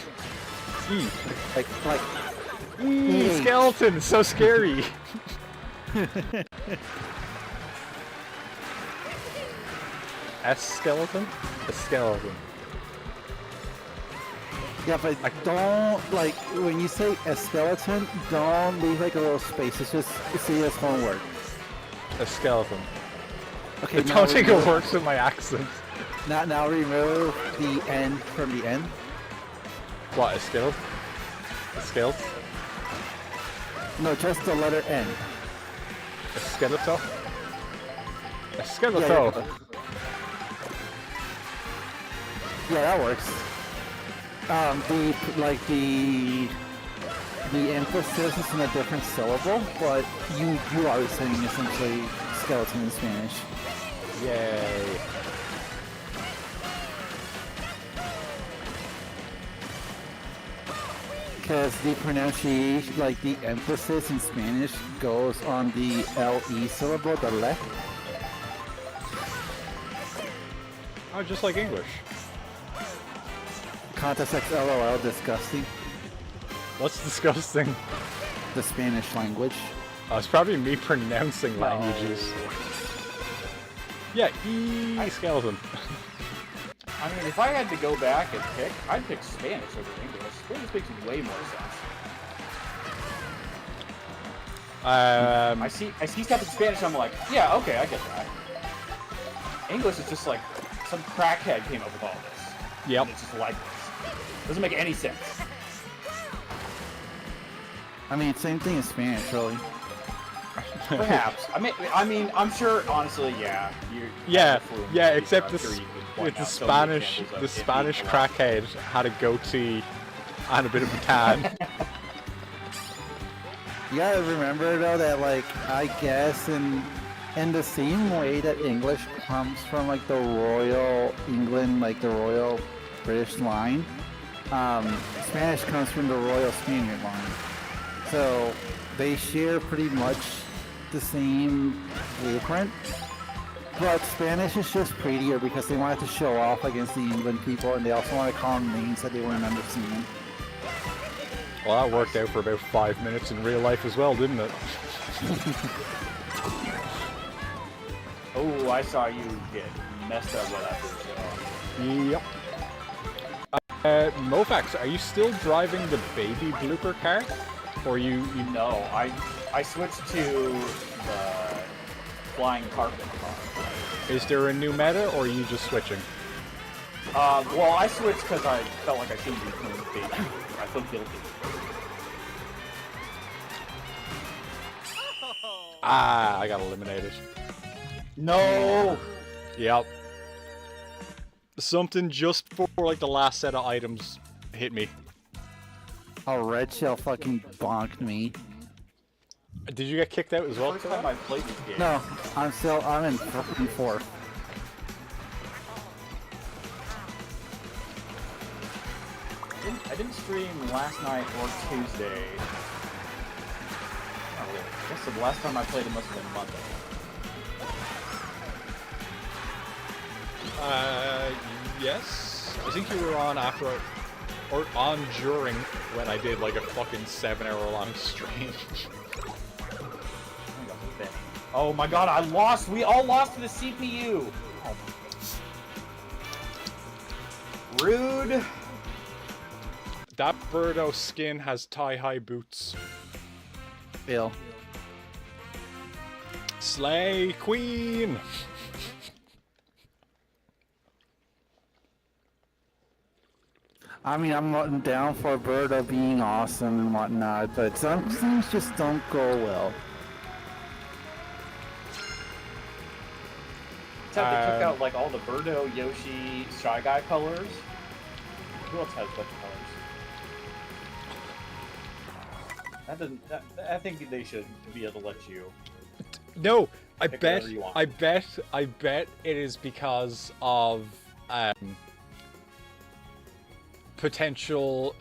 E. Like E-skeleton, so scary. S-skeleton? A skeleton. Yeah, but don't, like, when you say a skeleton, don't leave like a little space. It's just, see, it's one word. A skeleton. Okay, I don't think it works with my accent. Now remove the N from the end. What, a skeleton? A skeleton? No, just the letter N. A skeleton? A skeleton. Yeah, that works. The emphasis is in a different syllable, but you are saying essentially skeleton in Spanish. Yay. Because the pronunciation, like the emphasis in Spanish, goes on the LE syllable, the le. Oh, just like English. Context X LOL, disgusting. What's disgusting? The Spanish language. Oh, it's probably me pronouncing languages. Yeah, skeleton. I mean, if I had to go back and pick, I'd pick Spanish over English. Spanish makes way more sense. I see stuff in Spanish, I'm like, yeah, okay, I get that. English is just like, some crackhead came up with all this. Yep. And it's just like this. Doesn't make any sense. I mean, same thing as Spanish, really. Perhaps. I mean, I'm sure, honestly, yeah. Yeah, except I'm sure you could point the out so many examples of it Spanish being crackhead had a goatee and a bit of a tan. You gotta remember though that, like, I guess in the same way that English comes from like the Royal England, like the Royal British line, Spanish comes from the Royal Spaniard line. So they share pretty much the same blueprint. But Spanish is just prettier because they wanted to show off against the England people, and they also want to call them names that they weren't understanding. Well, that worked out for about 5 minutes in real life as well, didn't it? Oh, I saw you get messed up right after the show. Yep. Mofax, are you still driving the baby blooper car? Or you... No, I switched to the flying carpet car. Is there a new meta, or are you just switching? Well, I switched because I felt like I shouldn't be playing the baby. I feel guilty. Ah, I got eliminated. No! Yep. Something just before like the last set of items hit me. Oh, Red Shell fucking bonked me. Did you get kicked out as well? First time I played this game. No, I'm in fourth. I didn't stream last night or Tuesday. Oh, really? I guess the last time I played it must have been Monday. Yes. I think you were on after, or on during when I did like a fucking 7-hour long stream. Oh my god, I lost! We all lost to the CPU! Oh. Rude! That Birdo skin has thigh-high boots. Bill. Slay Queen! I mean, I'm down for Birdo being awesome and whatnot, but some things just don't go well. Except they took out like all the Birdo, Yoshi, Shy Guy colors. Who else has a bunch of colors? That doesn't. I think they should be able to let you. No, I pick bet. whatever you want. I bet it is because of potential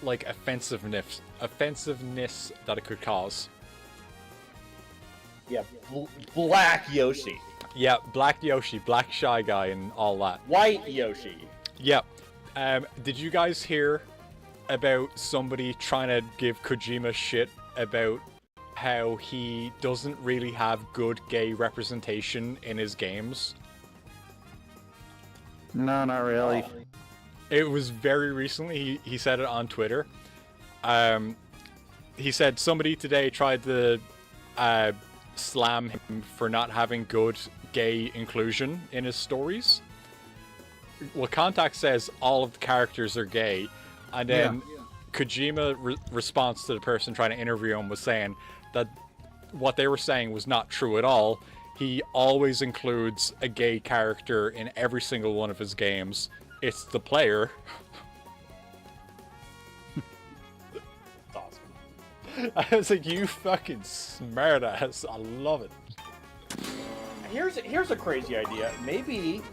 like offensiveness that it could cause. Yeah, Black Yoshi. Yeah, Black Yoshi, Black Shy Guy, and all that. White Yoshi. Yeah. Did you guys hear about somebody trying to give Kojima shit about how he doesn't really have good gay representation in his games? No, not really. It was very recently. He said it on Twitter. He said somebody today tried to slam him for not having good gay inclusion in his stories. Well, Contact says all of the characters are gay, and then Kojima response to the person trying to interview him was saying that what they were saying was not true at all. He always includes a gay character in every single one of his games. It's the player. That's awesome. I was like, you fucking smartass. I love it. Here's a crazy idea. Maybe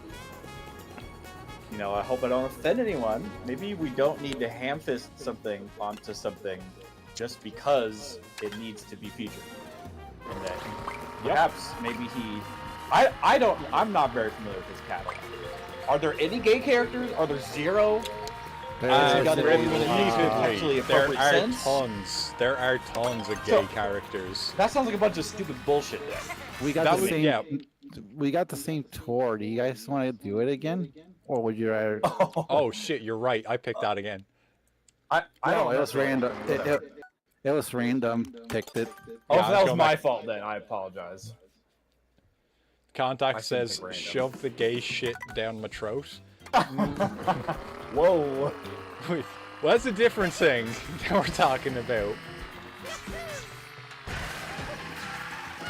you know, I hope I don't offend anyone. Maybe we don't need to ham-fist something onto something just because it needs to be featured. And that perhaps maybe I'm not very familiar with his catalog. Are there any gay characters? Are there zero? There are tons. There are tons of gay characters. That sounds like a bunch of stupid bullshit. Then We got the same. We got the same tour. Do you guys want to do it again, or would you rather? Oh shit! You're right. I picked that again. I don't. It was random. It was random. Picked it. Oh, so that was my fault then. I apologize. Contact says, "Shove the gay shit down my throat." Whoa. Well, that's a different thing that we're talking about.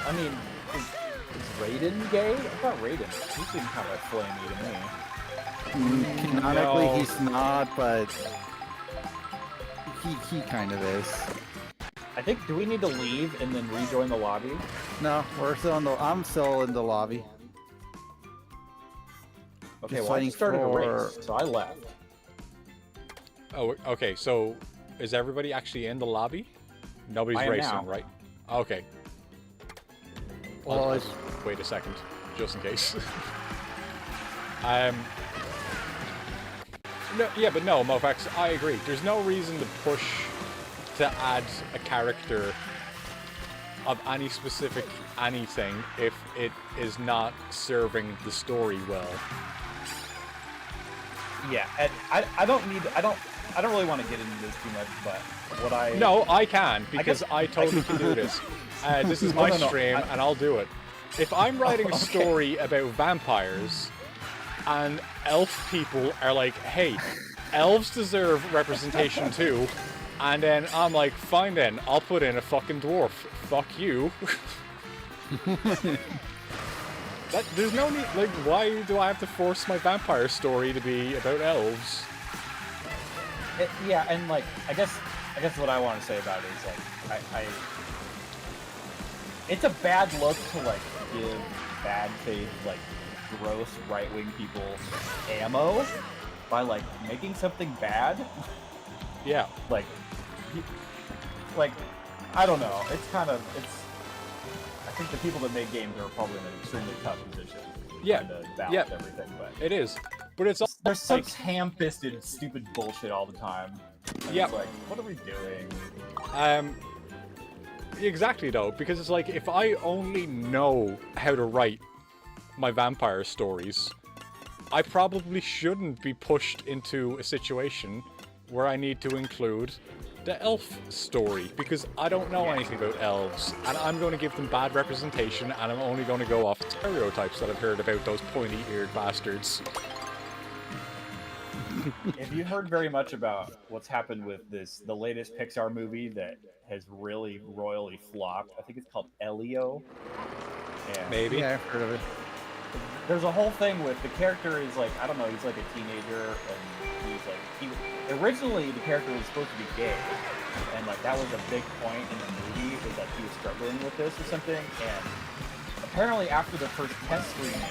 I mean, is Raiden gay? I thought Raiden. He seemed kind of flamey to me. Canonically, he's not, but he kind of is. I think. Do we need to leave and then rejoin the lobby? No, we're still in the. I'm still in the lobby. Okay, well, I started a race, so I left. Oh, okay. So, is everybody actually in the lobby? Nobody's racing, now. right? Okay. Well, I'll wait a second, just in case. No, yeah, but no, Mofax, I agree. There's no reason to push to add a character of any specific anything if it is not serving the story well. Yeah, and I don't really want to get into this too much, but what I... No, I can, because I totally can do this. This is my stream, and I'll do it. If I'm writing a story about vampires, and elf people are like, hey, elves deserve representation too, and then I'm like, fine then, I'll put in a fucking dwarf. Fuck you. There's no need, like, why do I have to force my vampire story to be about elves? Yeah, and like, I guess what I want to say about it is like, it's a bad look to like give bad faith, like gross right-wing people ammo by like making something bad. Yeah. Like I don't know. I think the people that make games are probably in an extremely tough position. Yeah. To balance everything, but it is. But it's also there's such ham-fisted, stupid bullshit all the time. Yeah. It's like, what are we doing? Exactly though, because it's like if I only know how to write my vampire stories, I probably shouldn't be pushed into a situation where I need to include the elf story, because I don't know anything about elves, and I'm going to give them bad representation, and I'm only going to go off stereotypes that I've heard about those pointy-eared bastards. Have you heard very much about what's happened with the latest Pixar movie that has really royally flopped? I think it's called Elio. And Maybe. Yeah, I've heard of it. There's a whole thing with the character is like, I don't know, he's like a teenager, and originally the character was supposed to be gay, and like that was a big point in the movie, was like he was struggling with this or something, and apparently after the first test screening,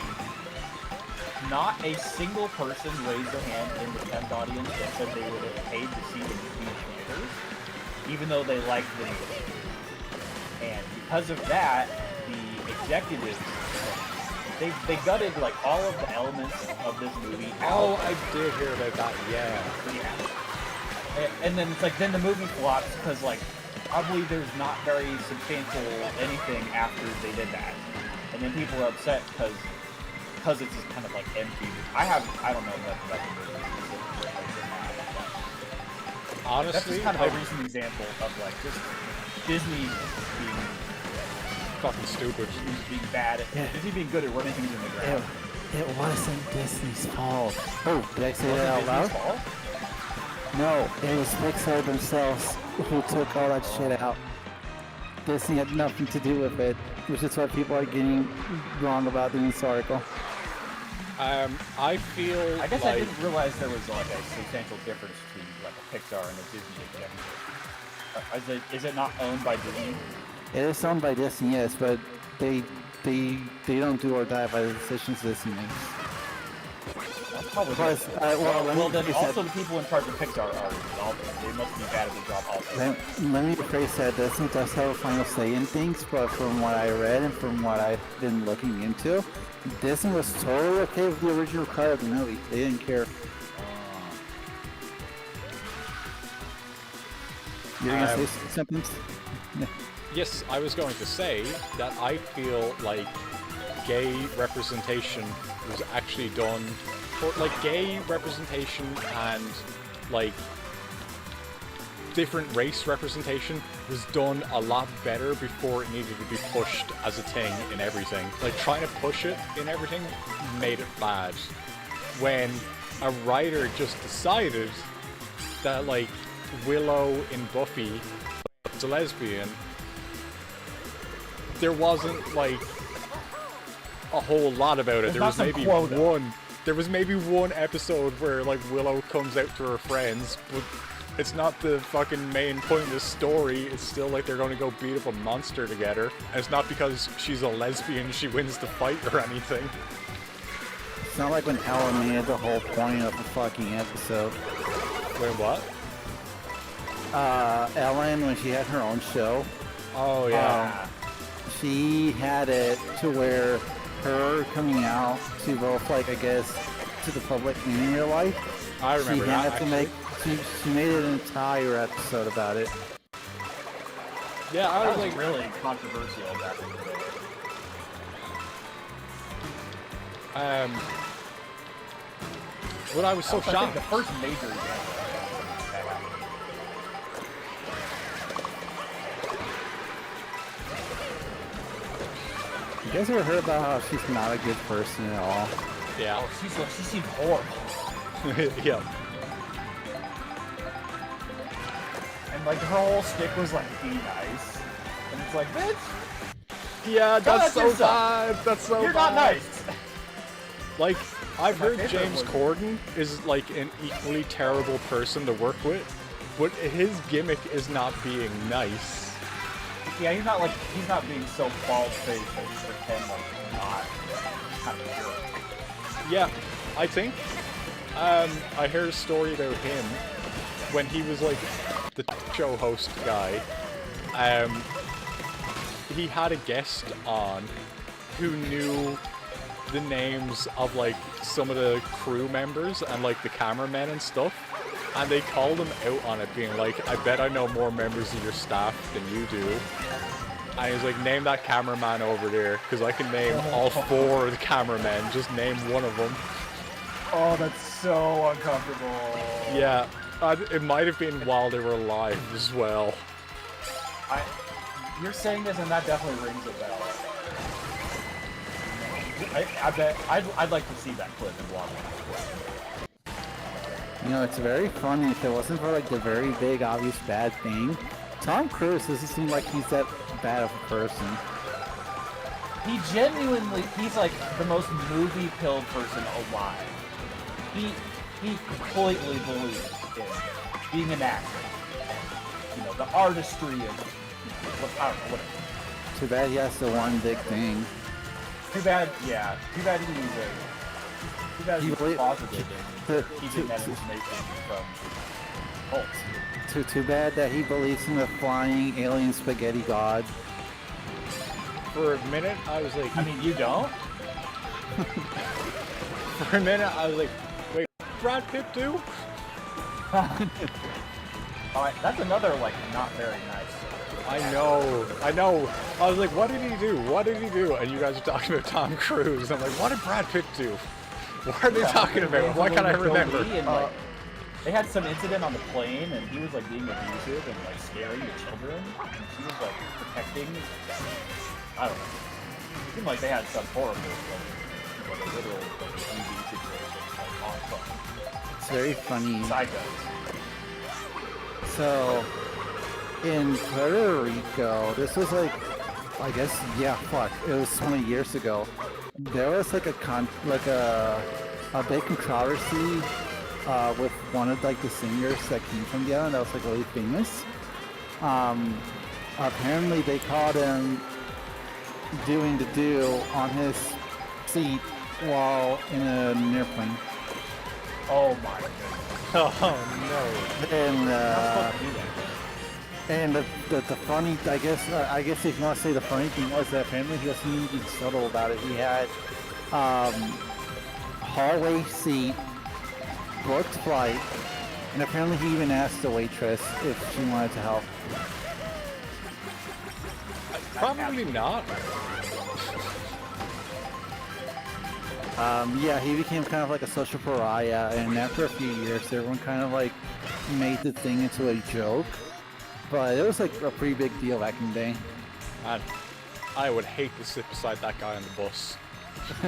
not a single person raised their hand in the test audience that said they would have paid to see the movie in theaters, even though they liked the movie. And because of that, the executives, they gutted like all of the elements of this movie out. Oh, I did hear about that, yeah. And then it's like, then the movie flops because like, I believe there's not very substantial anything after they did that. And then people are upset because it's just kind of like empty. I don't know much about the movie. Honestly, that's just kind of a recent example of like just Disney being fucking stupid. Being bad at Disney being good at running things in the ground. It wasn't Disney's fault. Oh, did I say that out loud? Fault? No, it was Pixar themselves who took all that shit out. Disney had nothing to do with it, which is what people are getting wrong about in this article. I guess I didn't realize there was like a substantial difference between like a Pixar and a Disney executive. Is it not owned by Disney? It is owned by Disney, yes, but they don't do or die by the decisions Disney makes. Probably. Plus, well, then rephrase also that. the people in charge of Pixar are involved. They must be bad at their job also. Let me rephrase that. Disney does have a final say in things, but from what I read and from what I've been looking into, Disney was totally okay with the original cut of the movie. They didn't care. You're gonna say something? Yeah. Yes, I was going to say that I feel like gay representation was actually done, or like gay representation and like different race representation was done a lot better before it needed to be pushed as a thing in everything. Like trying to push it in everything made it bad. When a writer just decided that like Willow in Buffy was a lesbian, there wasn't like a whole lot about it. There was maybe one episode where like Willow comes out to her friends, but it's not the fucking main point of the story. It's still like they're gonna go beat up a monster together. And it's not because she's a lesbian she wins the fight or anything. It's not like when Ellen made the whole point of the fucking episode. When what? Ellen, when she had her own show. Oh yeah. She had it to where her coming out to both, like, I guess, to the public and in real life. I remember that, she made an entire episode about it. Yeah, I was That like really controversial back in the day. When I was so I think shocked. the first major example. You guys ever heard about how she's not a good person at all? Yeah. Oh, she seemed horrible. Yeah. And like her whole stick was like, be nice. And it's like, bitch! Yeah, that's so yourself. bad. That's so You're bad. not nice! Like, I've My heard favorite James was- Corden is like an equally terrible person to work with, but his gimmick is not being nice. Yeah, he's not being so bald-faced that he pretend like he's not kind of pure. Yeah, I think. I heard a story about him when he was like the show host guy. He had a guest on who knew the names of like some of the crew members and like the cameramen and stuff, and they called him out on it, being like, I bet I know more members of your staff than you do. And he's like, name that cameraman over there, because I can name all 4 of the cameramen, just name one of them. Oh, that's so uncomfortable. Yeah, it might have been while they were alive as well. You're saying this, and that definitely rings a bell. I bet I'd like to see that clip and watch it. You know, it's very funny. If it wasn't for like the very big, obvious bad thing, Tom Cruise doesn't seem like he's that bad of a person. He's like the most movie-pilled person alive. He completely believes in being an actor. You know, the artistry of, I don't know, whatever. Too bad he has the one big thing. Too bad he was positive in keeping that information from cults. Too bad that he believes in the flying alien spaghetti god. For a minute, I was like... I mean, you don't? For a minute, I was like, wait, Brad Pitt do? Alright, that's another, like, not very nice. I know. I was like, what did he do? What did he do? And you guys are talking about Tom Cruise. I'm like, what did Brad Pitt do? What are they talking about? Why can't I remember? And, like, they had some incident on the plane, and he was, like, being abusive and, like, scaring the children. And she was, like, protecting... I don't know. It seemed like they had some horrible, like a literal, like, abusing situation, like, on phone. It's very funny. Psychos. So, in Puerto Rico, this was like, I guess, yeah, fuck, it was 20 years ago. There was like a big controversy with one of like the singers that came from the island that was like really famous. Apparently they caught him doing the do on his seat while in an airplane. Oh my goodness. Oh And the funny, I guess if you want to say the funny thing was that apparently he wasn't even being subtle about it. He had hallway seat, booked flight, and apparently he even asked the waitress if she wanted to help. Probably not. Yeah, he became kind of like a social pariah, and after a few years, everyone kind of like made the thing into a joke. But it was like a pretty big deal back in the day. Man, I would hate to sit beside that guy on the bus. Oh,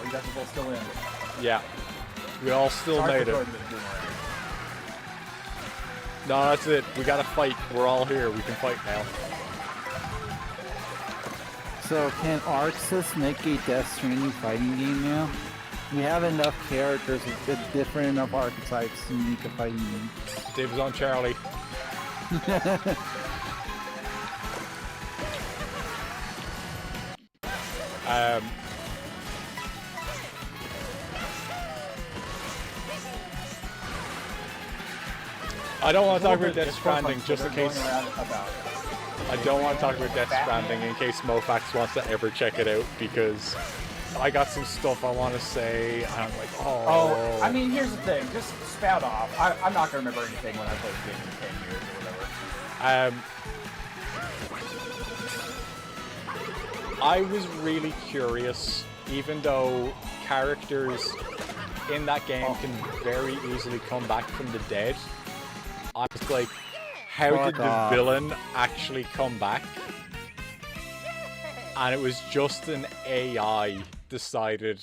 you guys are both still in. Yeah. We all still made it. No, that's it. We gotta fight. We're all here. We can fight now. So can Arxis make a Death Stranding fighting game now? We have enough characters with different enough archetypes to make a fighting game. Dibs on Charlie. I don't want to talk about Death Stranding just in case. I don't want to talk about Death Stranding in case Mofax wants to ever check it out because I got some stuff I want to say. And I'm like, oh. Oh, I mean, here's the thing. Just spout off. I'm not going to remember anything when I played the game in 10 years or whatever. I was really curious, even though characters in that game can very easily come back from the dead. I was like, how did the villain actually come back? And it was just an AI decided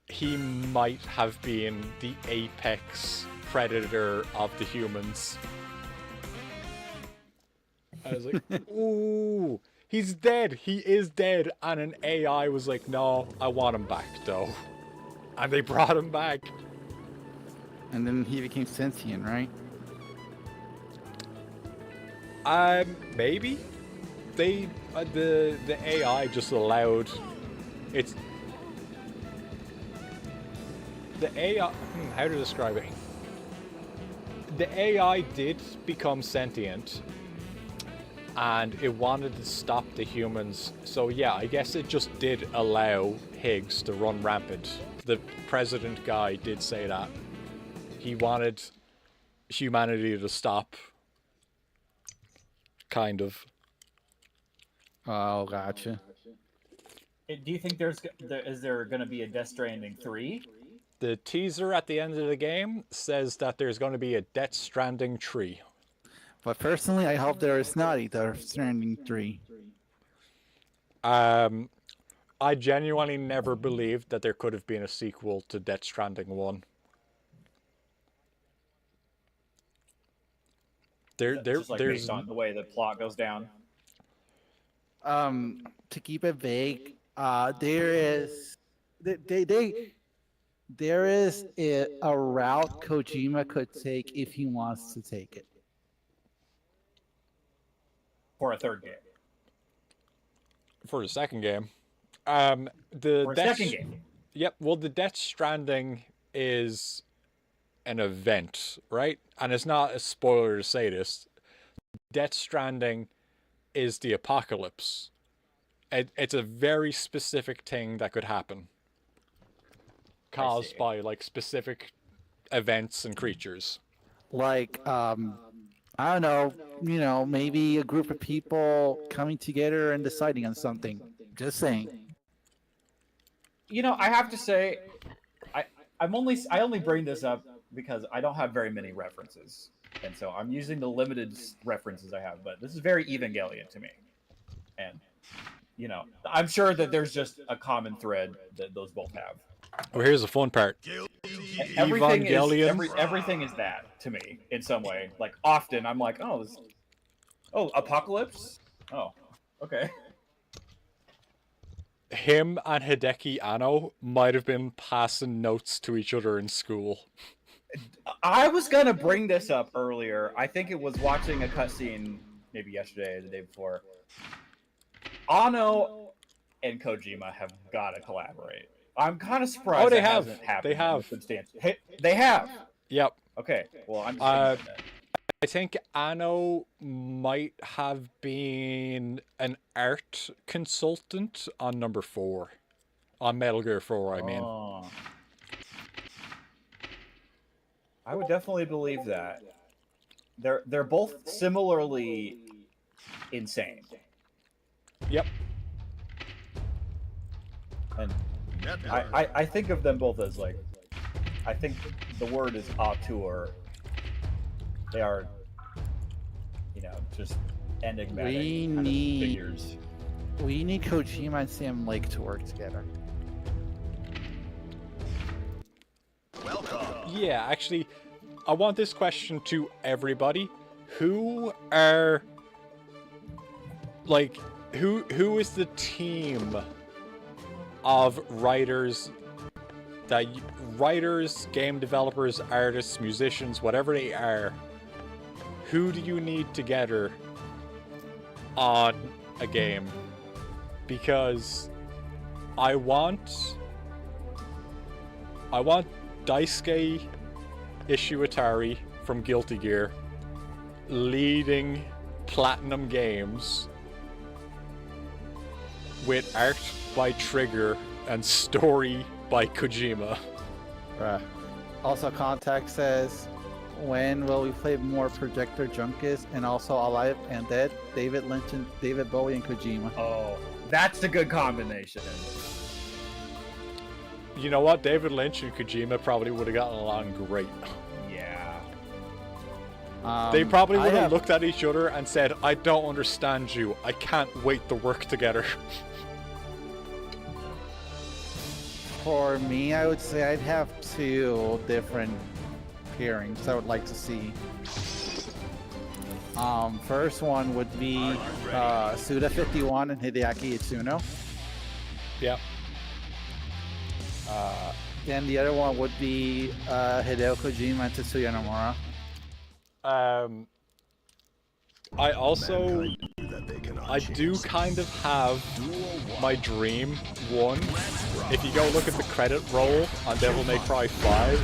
he might have been the apex predator of the humans. I was like, ooh, he's dead. He is dead. And an AI was like, no, I want him back though. And they brought him back. And then he became sentient, right? Maybe. They, the AI just allowed, it's, the AI, how to describe it? The AI did become sentient, and it wanted to stop the humans, so yeah, I guess it just did allow Higgs to run rampant. The president guy did say that. He wanted humanity to stop. Kind of. Oh, gotcha. Do you think is there going to be a Death Stranding 3? The teaser at the end of the game says that there's going to be a Death Stranding 3. But personally, I hope there is not a Death Stranding 3. I genuinely never believed that there could have been a sequel to Death Stranding 1. Just like based on the way the plot goes down. To keep it vague, there is a route Kojima could take if he wants to take it. For a third game. For the second game. For a second game. Yep, well the Death Stranding is an event, right? And it's not a spoiler to say this. Death Stranding is the apocalypse. It's a very specific thing that could happen. Caused by, like, specific events and creatures. Like, I don't know, maybe a group of people coming together and deciding on something. Just saying. You know, I have to say, I only bring this up because I don't have very many references. And so I'm using the limited references I have, but this is very Evangelion to me. And, you know, I'm sure that there's just a common thread that those both have. Well, here's the fun part. Everything is that to me in some way. Like, often I'm like, oh, Apocalypse? Oh, okay. Him and Hideki Anno might have been passing notes to each other in school. I was gonna bring this up earlier. I think it was watching a cutscene maybe yesterday or the day before. Ano and Kojima have got to collaborate. I'm kind of surprised they that have. hasn't happened. They have. Hey, they have. Yep. Okay. Well, I'm. I think Anno might have been an art consultant on number 4, on Metal Gear 4. I mean. I would definitely believe that. They're both similarly insane. Yep. And I think of them both as like, I think the word is auteur. They are, just enigmatic kind of figures. We need Kojima and Sam Lake to work together. Yeah, actually, I want this question to everybody. Who are, like, who is the team of writers, game developers, artists, musicians, whatever they are, who do you need together on a game? Because I want Daisuke Ishiwatari from Guilty Gear leading Platinum Games with art by Trigger and story by Kojima. Right. Also, Contact says, when will we play more Projector Junkies and also Alive and Dead? David Lynch and David Bowie and Kojima. Oh, that's a good combination. You know what? David Lynch and Kojima probably would have gotten along great. Yeah. They probably would have looked at each other and said, I don't understand you. I can't wait to work together. For me, I would say I'd have 2 different pairings I would like to see. First one would be Suda51 and Hideaki Itsuno. Yeah. Then the other one would be Hideo Kojima and Tetsuya Nomura. I do kind of have my dream one. If you go look at the credit roll on Devil May Cry 5,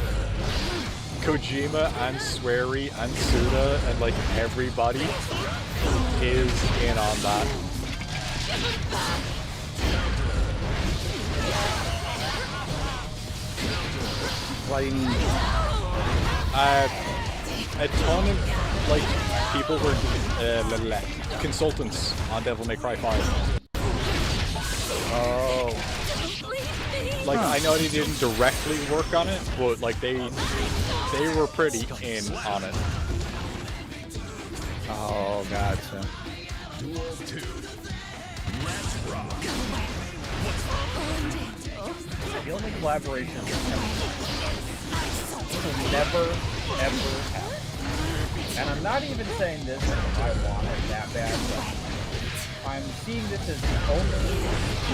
Kojima and Swery and Suda and like everybody is in on that. What do you mean? A ton of like people were consultants on Devil May Cry 5. Oh. Like I know they didn't directly work on it, but like they were pretty in on it. Oh, gotcha. The only collaboration will never, ever happen. And I'm not even saying this if I want it that bad, but I'm seeing this as the only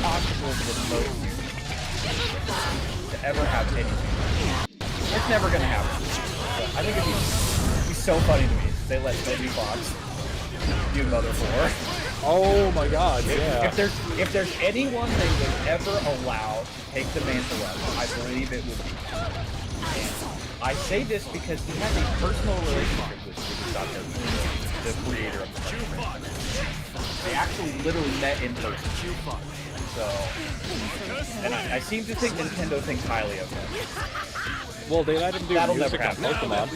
possible remote to ever have anything. It's never gonna happen. But I think it'd be so funny to me if they let Toby Fox do Mother 4. Oh my god, yeah. If there's anyone they would ever allow to take the mantle up, I believe it would be him. I say this because he has a personal relationship with Suda, the creator of the franchise. They actually literally met in person. So, and I seem to think Nintendo thinks highly of him. Well, they let him do That'll music never on happen. Pokemon.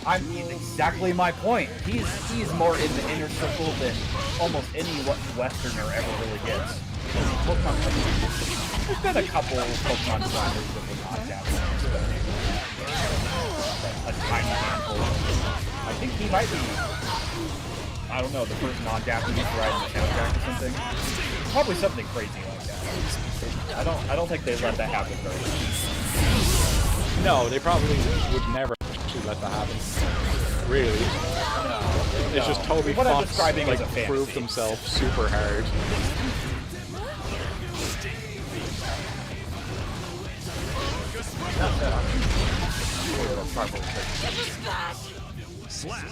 I mean, exactly my point. He's more in the inner circle than almost any Westerner ever really gets. Pokemon, there's been a couple Pokemon designers that were not Japanese, but a tiny handful. I think he might be, I don't know, the first non-Japanese to ride in the soundtrack or something. Probably something crazy like that. I don't think they let that happen very much. No, they probably would never actually let that happen. Really. It's just Toby What I'm Fox describing like is a fantasy. proved himself super hard.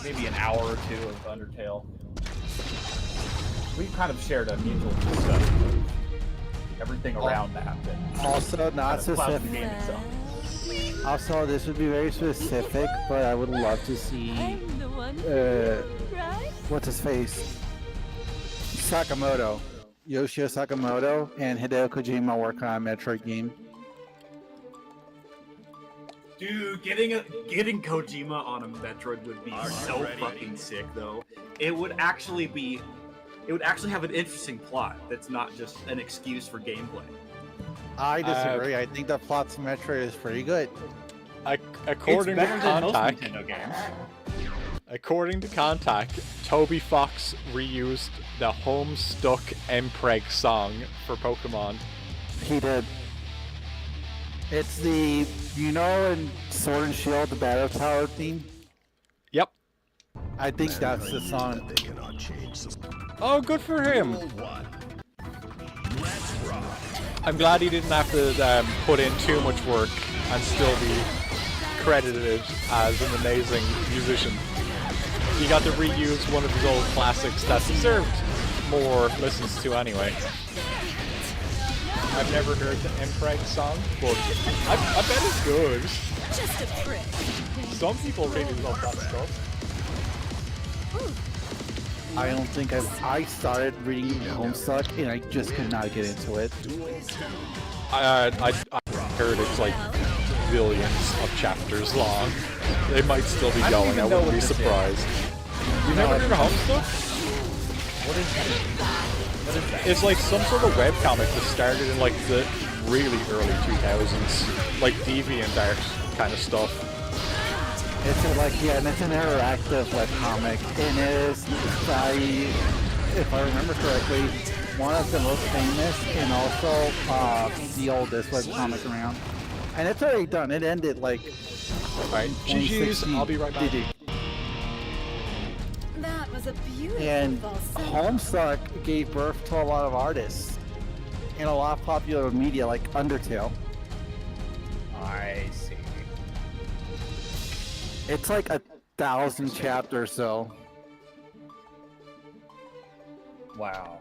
maybe an hour or two of Undertale. We kind of shared a mutual disgust of everything around that. Also, not kind of clouded specific. the game itself. Also, this would be very specific, but I would love to see. What's his face? Sakamoto, Yoshio Sakamoto, and Hideo Kojima work on a Metroid game. Dude, getting Kojima on a Metroid would be so fucking sick, though. It would actually have an interesting plot that's not just an excuse for gameplay. I disagree. I think the plot to Metroid is pretty good. According to Contact, Nintendo games. According to Contact, Toby Fox reused the Homestuck Mpreg song for Pokemon. He did. It's the, in Sword and Shield, the Battle Tower theme? Yep. I think that's the song. Oh, good for him. I'm glad he didn't have to put in too much work and still be credited as an amazing musician. He got to reuse one of his old classics that deserved more listens to anyway. I've never heard the Mpreg song, but I bet it's good. Just a prick. Some people really love that stuff. I don't think I started reading Homestuck and I just could not get into it. I heard it's like billions of chapters long. They might still be going, I wouldn't be surprised. You've never heard of Homestuck? What is that? What is that? It's like some sort of webcomic that started in like the really early 2000s. Like DeviantArt kind of stuff. It's it's an interactive comic, and it is, if I remember correctly, one of the most famous and also the oldest webcomic around. And it's already done. It ended Alright, GG's, I'll be right back. That was a beautiful And Homestuck gave birth to a lot of artists and a lot of popular media like Undertale. I see. It's like 1,000 chapters, though. Wow.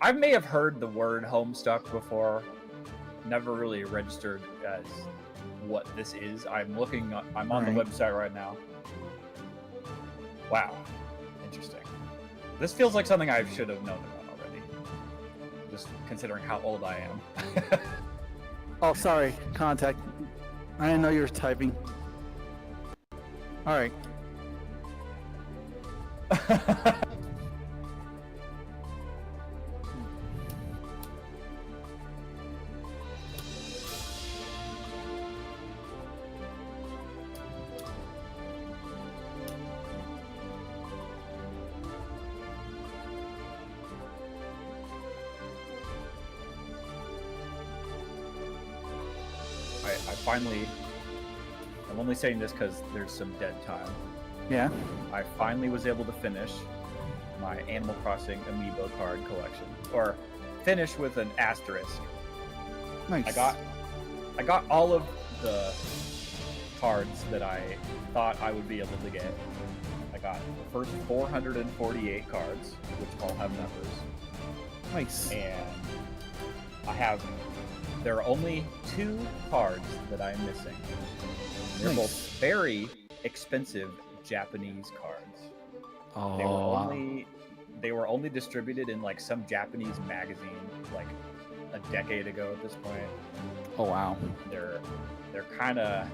I may have heard the word Homestuck before. Never really registered as what this is. I'm on the website right now. Wow. Interesting. This feels like something I should have known about already. Just considering how old I am. Oh, sorry. Contact. I didn't know you were typing. Alright. I'm only saying this because there's some dead time. Yeah. I finally was able to finish my Animal Crossing Amiibo card collection, or finish with an asterisk. Nice. I got all of the cards that I thought I would be able to get. I got the first 448 cards, which all have numbers. Nice. And there are only 2 cards that I'm missing. They're both very expensive Japanese cards. Oh. They were only distributed in like some Japanese magazine like a decade ago at this point. Oh wow. They're kind of,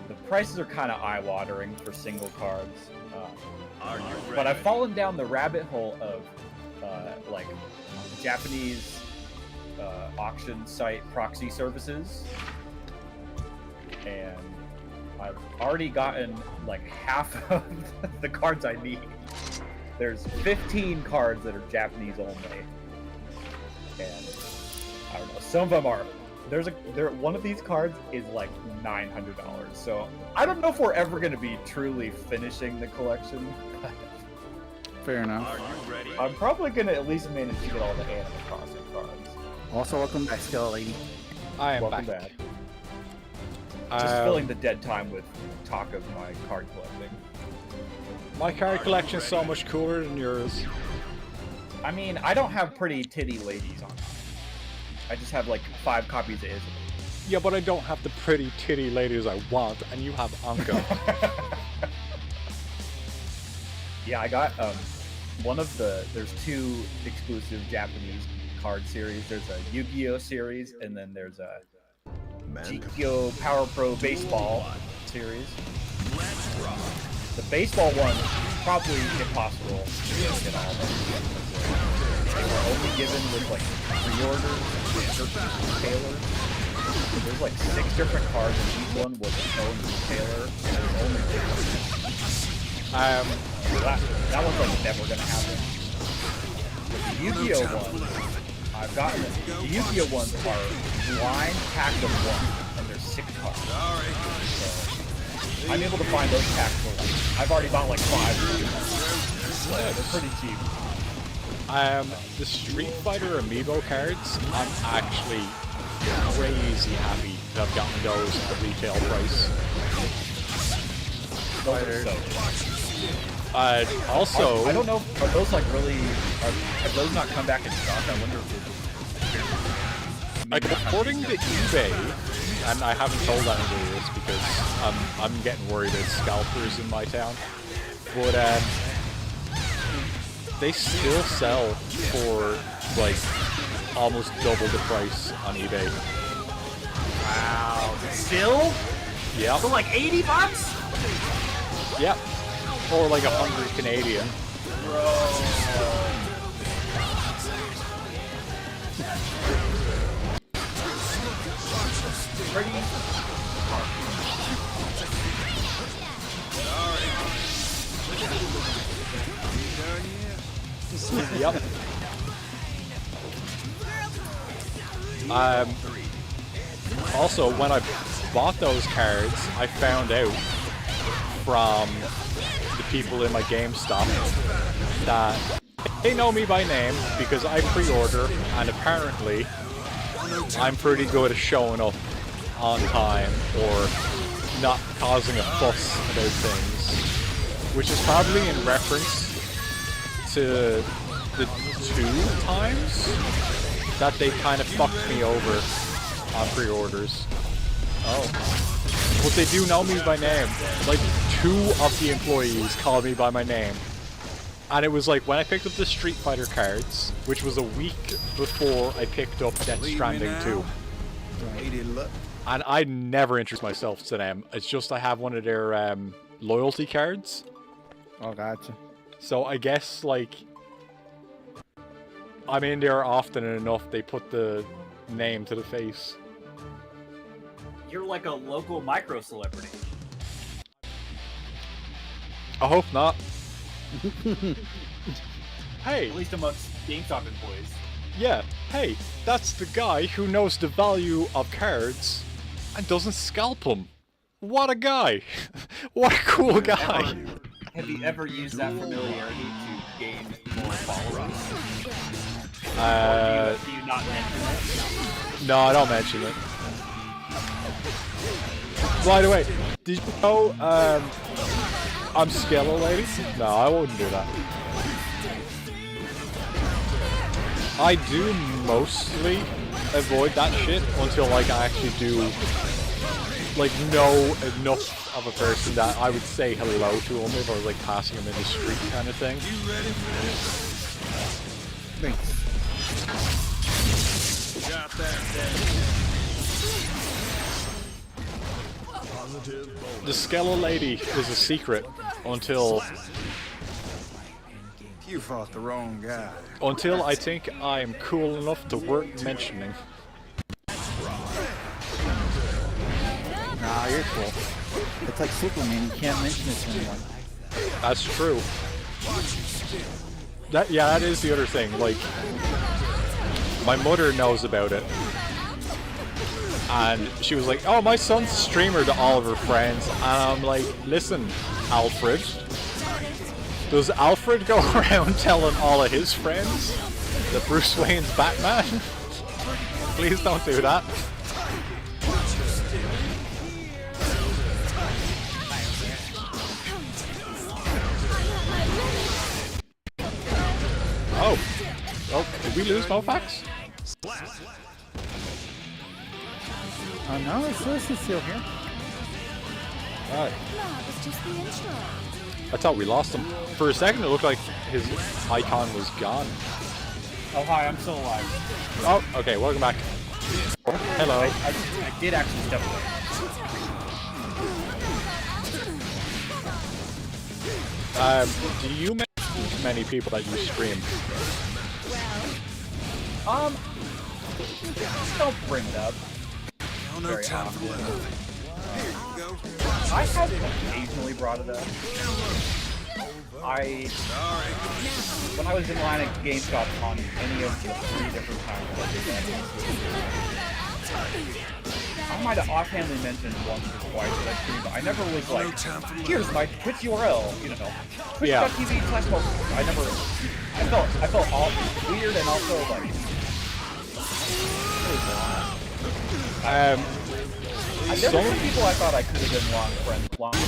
the prices are kind of eye-watering for single cards. But I've fallen down the rabbit hole of like Japanese auction site proxy services, and I've already gotten like half of the cards I need. There's 15 cards that are Japanese only, and I don't know, some of them are, one of these cards is like $900, so I don't know if we're ever going to be truly finishing the collection. Fair enough. Are you ready? I'm probably going to at least manage to get all the Animal Crossing cards. Also, welcome back, Skeleton Lady. I am Welcome back. Just filling the dead time with talk of my card collecting. My card collection is so much cooler than yours. I mean, I don't have pretty titty ladies on. I just have like 5 copies of Isabel. Yeah, but I don't have the pretty titty ladies I want, and you have Anka. Yeah, I got one of there's 2 exclusive Japanese card series. There's a Yu-Gi-Oh series, and then there's a GTO Power Pro Baseball series. The baseball one is probably impossible to get all of them. They were only given with like pre-orders and certain retailers. So there's like 6 different cards, and each one was its own retailer, and it was only that was like never gonna happen. With the Yu-Gi-Oh one, I've gotten it. The Yu-Gi-Oh ones are blind packed of 1, and there's 6 cards. So I'm able to find those packs for like, I've already bought like 5. So they're pretty cheap. The Street Fighter Amiibo cards, I'm actually crazy happy to have gotten those at retail price. Those are so also, I don't know, are those like really, have those not come back in stock? I wonder if according to eBay, and I haven't told anybody this because I'm getting worried there's scalpers in my town, but they still sell for like almost double the price on eBay. Wow, still? Yeah. For like $80? Yep. Or like 100 Canadian. Bro. Yep. Also, when I bought those cards, I found out from the people in my GameStop that they know me by name because I pre-order, and apparently I'm pretty good at showing up on time or not causing a fuss about things, which is probably in reference to the 2 times that they kind of fucked me over on pre-orders. Oh. But they do know me by name. Like, 2 of the employees called me by my name. And it was like when I picked up the Street Fighter cards, which was a week before I picked up Death Stranding 2. And I never introduced myself to them. It's just I have one of their loyalty cards. Oh, gotcha. So I guess, like, I'm in there often enough, they put the name to the face. You're like a local micro celebrity. I hope not. Hey! At least amongst GameStop employees. Yeah, hey, that's the guy who knows the value of cards and doesn't scalp them. What a guy! What a cool guy! Have you ever used that familiarity to gain more followers? Or do you not mention it? No, I don't mention it. By the way, did you know I'm Skella Lady? No, I wouldn't do that. I do mostly avoid that shit until like I actually do like know enough of a person that I would say hello to him if I was like passing him in the street kind of thing. Thanks. Got that. The Skella Lady is a secret until You fought the wrong guy. until I think I'm cool enough to worth mentioning. Nah, you're cool. It's like Superman, you can't mention it to anyone. That's true. That is the other thing. Like, my mother knows about it, and she was like, "Oh, my son's a streamer" to all of her friends, and I'm like, "Listen, Alfred, does Alfred go around telling all of his friends that Bruce Wayne's Batman? Please don't do that." Oh. Oh, did we lose Mofax? No, it's still here. Alright. That was just the intro. I thought we lost him. For a second, it looked like his icon was gone. Oh, hi, I'm still alive. Oh, okay, welcome back. Hello. I did actually step away. Do you make many people that you stream? Don't bring it up. Very often. I have occasionally brought it up. When I was in line at GameStop on any of the 3 different times I did that, I might have offhandedly mentioned once or twice that I streamed, but I never was like, here's my Twitch URL, you know. Twitch.tv/Pokemon. I felt all weird and also like there were some people I thought I could have been longer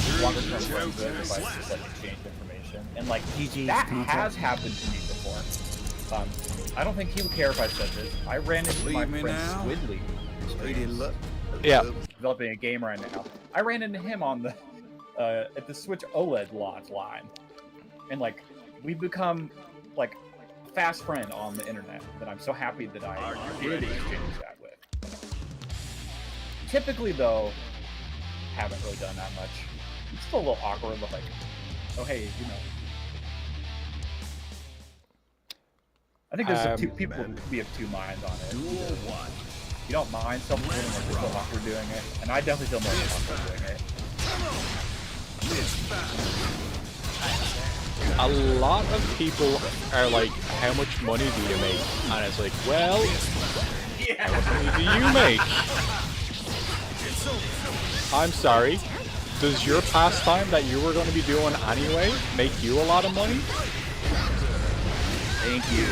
term friends with if I just like exchanged information, and like that has happened to me before. I don't think he would care if I said this. I ran into my friend Squidly. Yeah. Developing a game right now. I ran into him on the at the Switch OLED launch line, and like we've become like a fast friend on the internet that I'm so happy that I did exchange that with. Typically, though, haven't really done that much. It's still a little awkward, but like, oh hey, you know. I think there's people would be of two minds on it. You don't mind some feeling like you're so awkward doing it, and I definitely feel more awkward doing it. A lot of people are like, how much money do you make? And it's like, well, how much money do you make? I'm sorry, does your pastime that you were going to be doing anyway make you a lot of money? Thank you.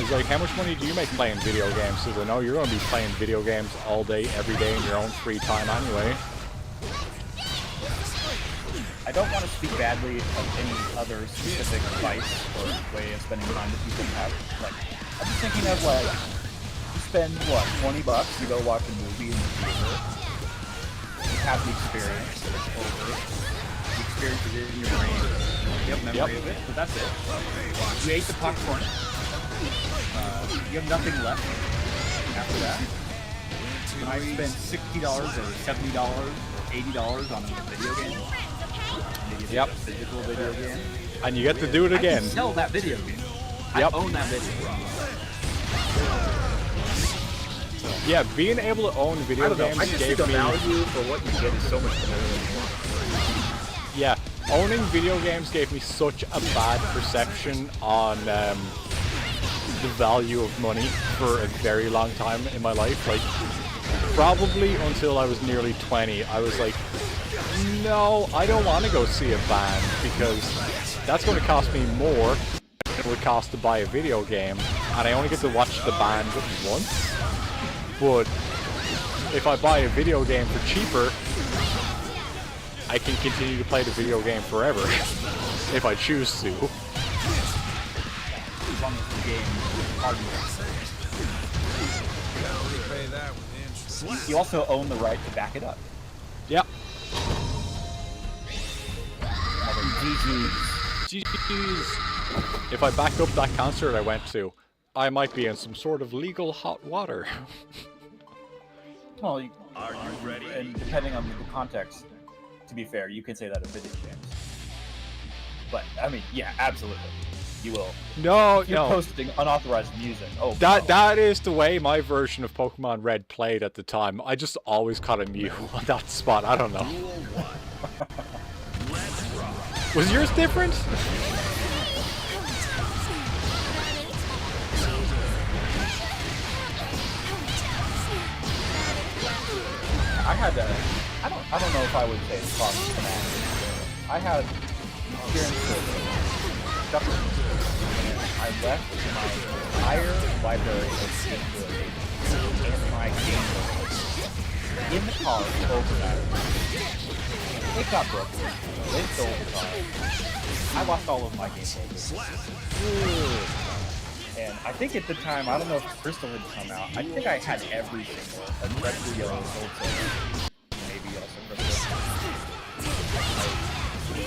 It's like, how much money do you make playing video games? Because I know you're going to be playing video games all day, every day in your own free time anyway. I don't want to speak badly of any other specific advice or way of spending time that people have. Like, I'm just thinking of like, you spend what, $20 to go watch a movie in the theater. You have the experience. It's over. The experience is in your brain. You have memory of it, but that's it. You ate the popcorn. You have nothing left after that. And I spend $60 or $70 or $80 on a video game. Maybe a physical video game. And you get to do it again. I can sell that video game. Yep. I own that video game. Yeah, being able to own video games I just gave think me... the value for what you get is so much better than you want. Yeah, owning video games gave me such a bad perception on the value of money for a very long time in my life. Like, probably until I was nearly 20, I was like, no, I don't want to go see a band because that's going to cost me more than it would cost to buy a video game, and I only get to watch the band once. But if I buy a video game for cheaper, I can continue to play the video game forever if I choose to. As long as the game is you also own the right to back it up. Yep. GG's. If I back up that concert I went to, I might be in some sort of legal hot water. Well, are you ready? And depending on the context, to be fair, you can say that of video games. But I mean, yeah, absolutely, you will. No, if you're posting unauthorized music. Oh, that is the way my version of Pokemon Red played at the time. I just always caught a Mew on that spot. I don't know. Was yours different? I had to. I don't know if I would say it's problem command. I had experience with shuffling. I left my entire library of Femboy and my game book in the car overnight. it got broken. They stole the car. I lost all of my game over. And I think at the time, I don't know if Crystal had come out. I think I had every single, Red, Blue, Yellow, Gold, Silver. Maybe also Crystal.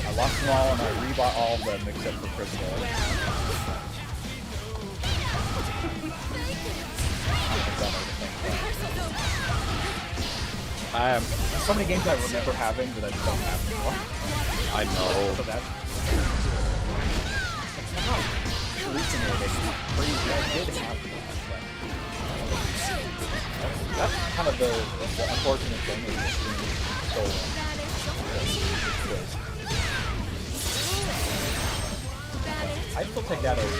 I lost them all and I rebought all of them except for Crystal. So many games I remember having that I just don't have anymore. I know. So that's hallucinating. Crazy. I did have them. That's kind of the unfortunate thing with this being stolen. I'd still take that over.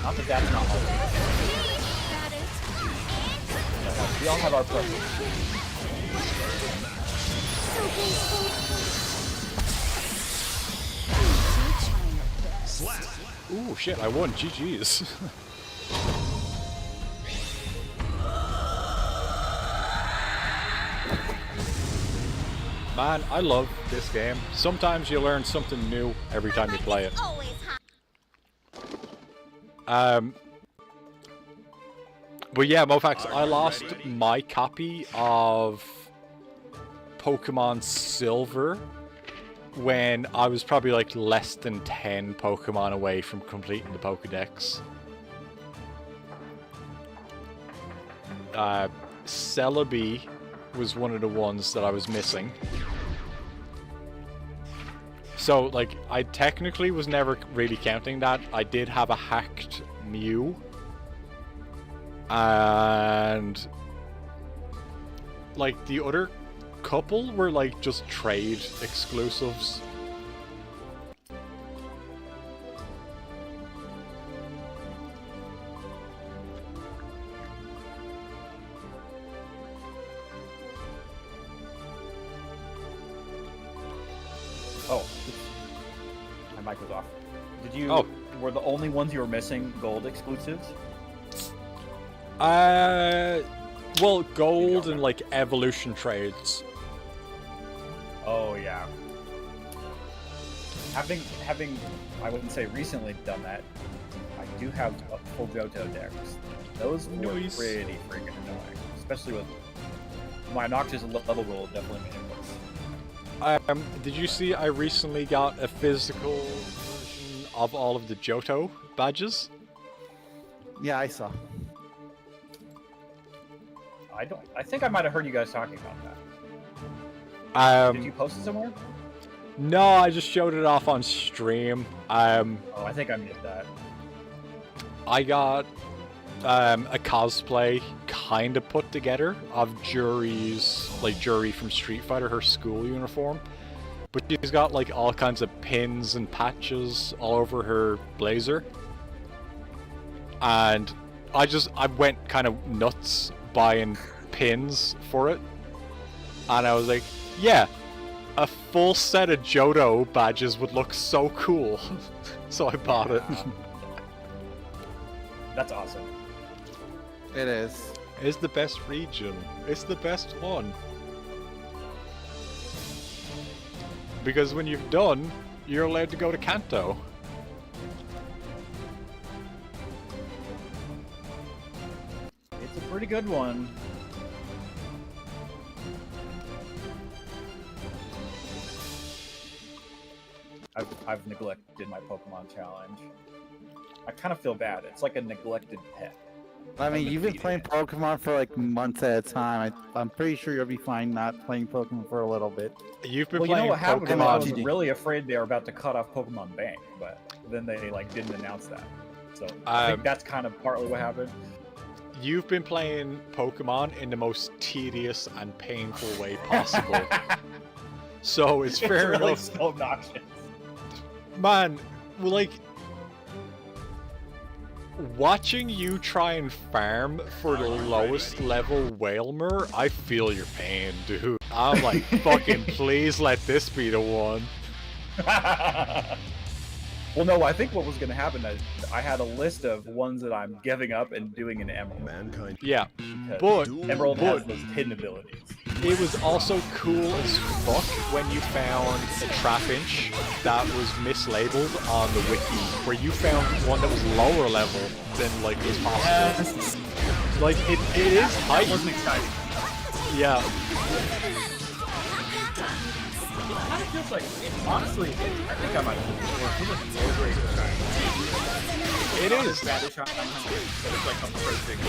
Not that that's not all. We all have our preferences. Ooh, shit, I won. GG's. Man, I love this game. Sometimes you learn something new every time you play it. But yeah, Mofax, I lost my copy of Pokemon Silver when I was probably like less than 10 Pokemon away from completing the Pokedex. Celebi was one of the ones that I was missing. So, like, I technically was never really counting that. I did have a hacked Mew. And like the other couple were like just trade exclusives. Oh, my mic was off. Did you? Were the only ones you were missing gold exclusives? Well, gold and like evolution trades. Oh yeah. Having I wouldn't say recently done that. I do have a full Johto decks. Those were pretty freaking annoying, especially with my Noxus level roll. Definitely made it worse. Did you see I recently got a physical version of all of the Johto badges? Yeah, I saw. I think I might have heard you guys talking about that. Did you post it somewhere? No, I just showed it off on stream. Oh, I think I missed that. I got a cosplay kind of put together of Juri's, like Juri from Street Fighter, her school uniform. But she's got like all kinds of pins and patches all over her blazer. And I went kind of nuts buying pins for it, and I was like, yeah, a full set of Johto badges would look so cool. So I bought it. That's awesome. It is. It's the best region. It's the best one. Because when you've done, you're allowed to go to Kanto. It's a pretty good one. I've neglected my Pokemon challenge. I kind of feel bad. It's like a neglected pet. I mean, you've been playing Pokemon for like months at a time. I'm pretty sure you'll be fine not playing Pokemon for a little bit. You've been Well, playing you know what happened? Pokemon. I was really afraid they were about to cut off Pokemon Bank, but then they like didn't announce that. So I think that's kind of partly what happened. You've been playing Pokemon in the most tedious and painful way possible. So it's fair really enough. So obnoxious. Man, well, like, watching you try and farm for the lowest level Whalmer, I feel your pain, dude. I'm like, fucking please let this be the one. Well, no, I think what was going to happen is I had a list of ones that I'm giving up and doing an Emerald. Yeah, Emerald has those hidden abilities. it was also cool as fuck when you found a trap-inch that was mislabeled on the wiki, where you found one that was lower level than like was possible. Yes. Like it is high. That wasn't exciting. Yeah. It kind of feels like, honestly, I think I might have overrated Shiny. It is. Bad Shiny, but it's like a perfect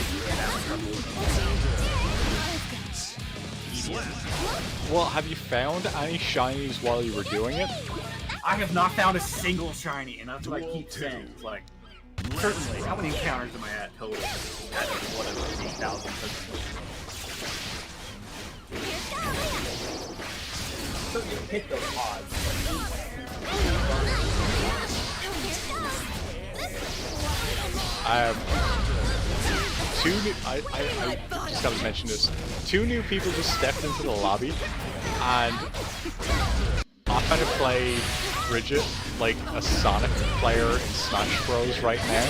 Well, have you found any shinies while you were doing it? I have not found a single shiny, and that's what I keep saying. It's like, certainly, how many encounters am I at total? At whatever, 8,000. So you hit those odds. I just gotta mention this. 2 new people just stepped into the lobby, and I'm trying to play Bridget like a Sonic player in Smash Bros. Right now,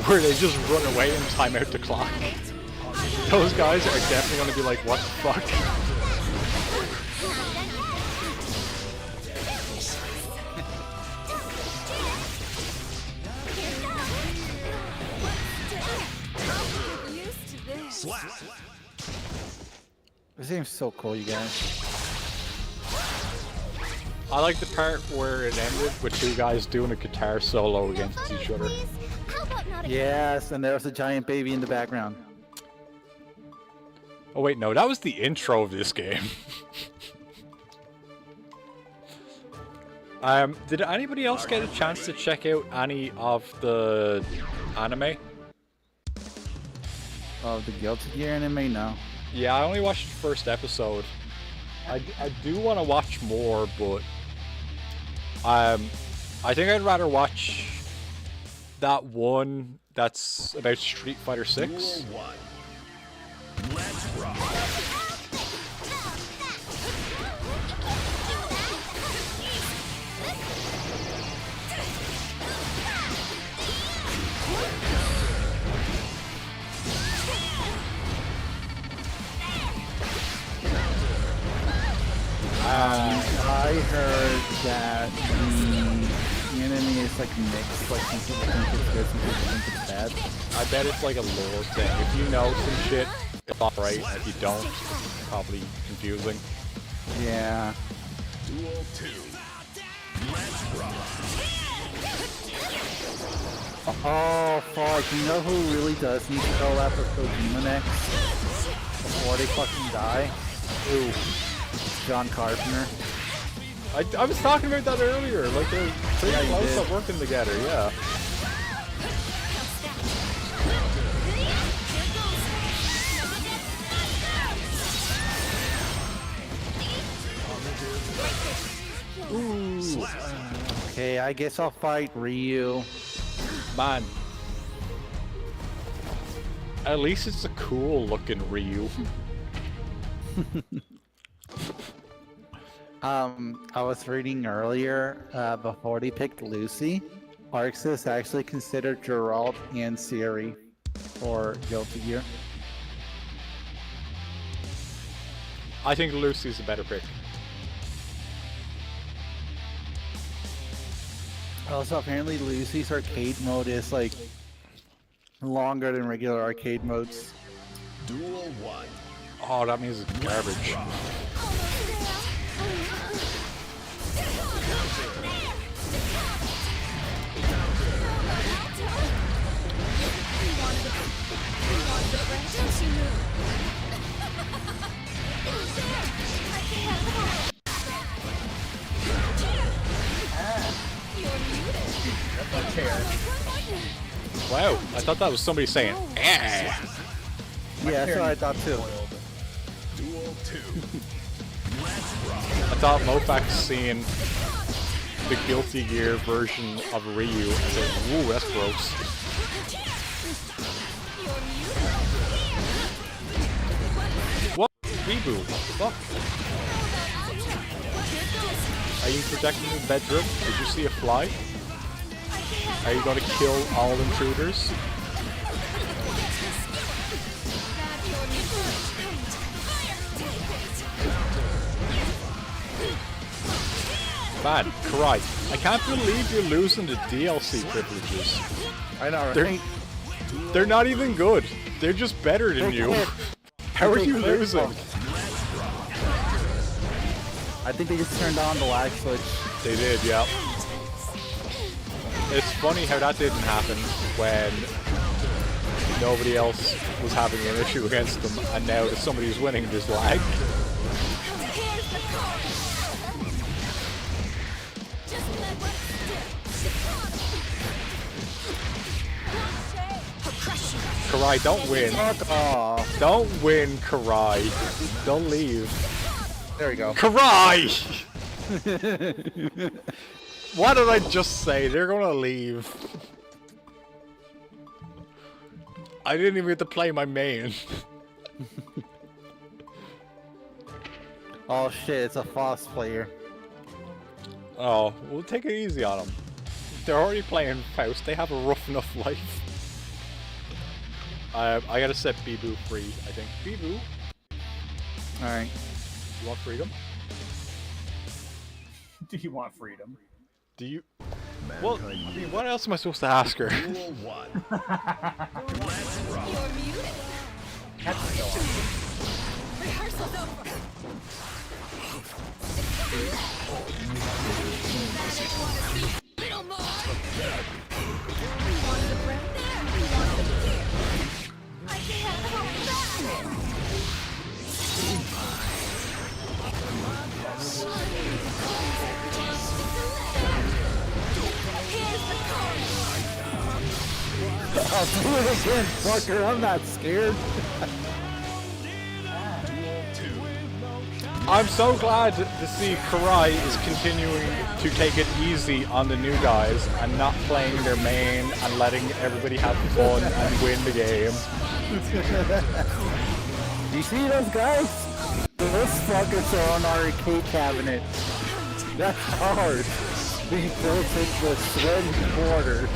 where they just run away and time out the clock. Those guys are definitely gonna be like, what the fuck? This game's so cool, you guys. I like the part where it ended with 2 guys doing a guitar solo against each other. Yes, and there was a giant baby in the background. Oh wait, no, that was the intro of this game. Did anybody else get a chance to check out any of the anime? Of the Guilty Gear anime? No. Yeah, I only watched the first episode. I do want to watch more, but I think I'd rather watch that one that's about Street Fighter 6. Let's rock. I heard that the enemy is like mixed, like some people think it's good, some people think it's bad. I bet it's like a lore thing. If you know some shit, it's alright. If you don't, it's probably confusing. Yeah. Duel 2. Let's rock. Oh fuck, you know who really does need to go after Kojima next? Before they fucking die? Ooh. John Carpenter. I was talking about that earlier, like they're pretty close to working together, yeah. Ooh. Okay, I guess I'll fight Ryu. Man. At least it's a cool looking Ryu. I was reading earlier, before they picked Lucy, Arxis actually considered Geralt and Ciri for Guilty Gear. I think Lucy's a better pick. Also, apparently Lucy's arcade mode is like longer than regular arcade modes. Duel 1. Oh, that means it's garbage. Wow, I thought that was somebody saying, eh. Yeah, that's what I thought too. Duel 2. I thought Mofak's seeing the Guilty Gear version of Ryu and saying, ooh, that's gross. What? Reboot? What the fuck? Are you protecting the bedroom? Did you see a fly? Are you going to kill all intruders? Man, Christ, I can't believe you're losing the DLC privileges. I know, right? They're not even good. They're just better than you. How are you losing? I think they just turned on the lag switch. They did, yeah. It's funny how that didn't happen when nobody else was having an issue against them, and now that somebody who's winning, there's lag. Karai, don't win. Don't win, Karai. Don't leave. There we go. Karai! What did I just say? They're gonna leave. I didn't even get to play my main. Oh shit, it's a Foss player. Oh, we'll take it easy on them. They're already playing Faust. They have a rough enough life. I gotta set Bibu free, I think. Bibu? Alright. You want freedom? Do you want freedom? Do you? Well, I mean, what else am I supposed to ask her? Rule 1. Let's rock. You're muted. That's so awesome. Rehearsal's over. Little more. We wanted a friend there. We wanted him here. I can't hold back. I'll do it again, fucker. I'm not scared. I'm so glad to see Karai is continuing to take it easy on the new guys and not playing their main and letting everybody have fun and win the game. You see those guys? Those fuckers are on our arcade cabinet. That's hard. Being built into the sweaty quarter.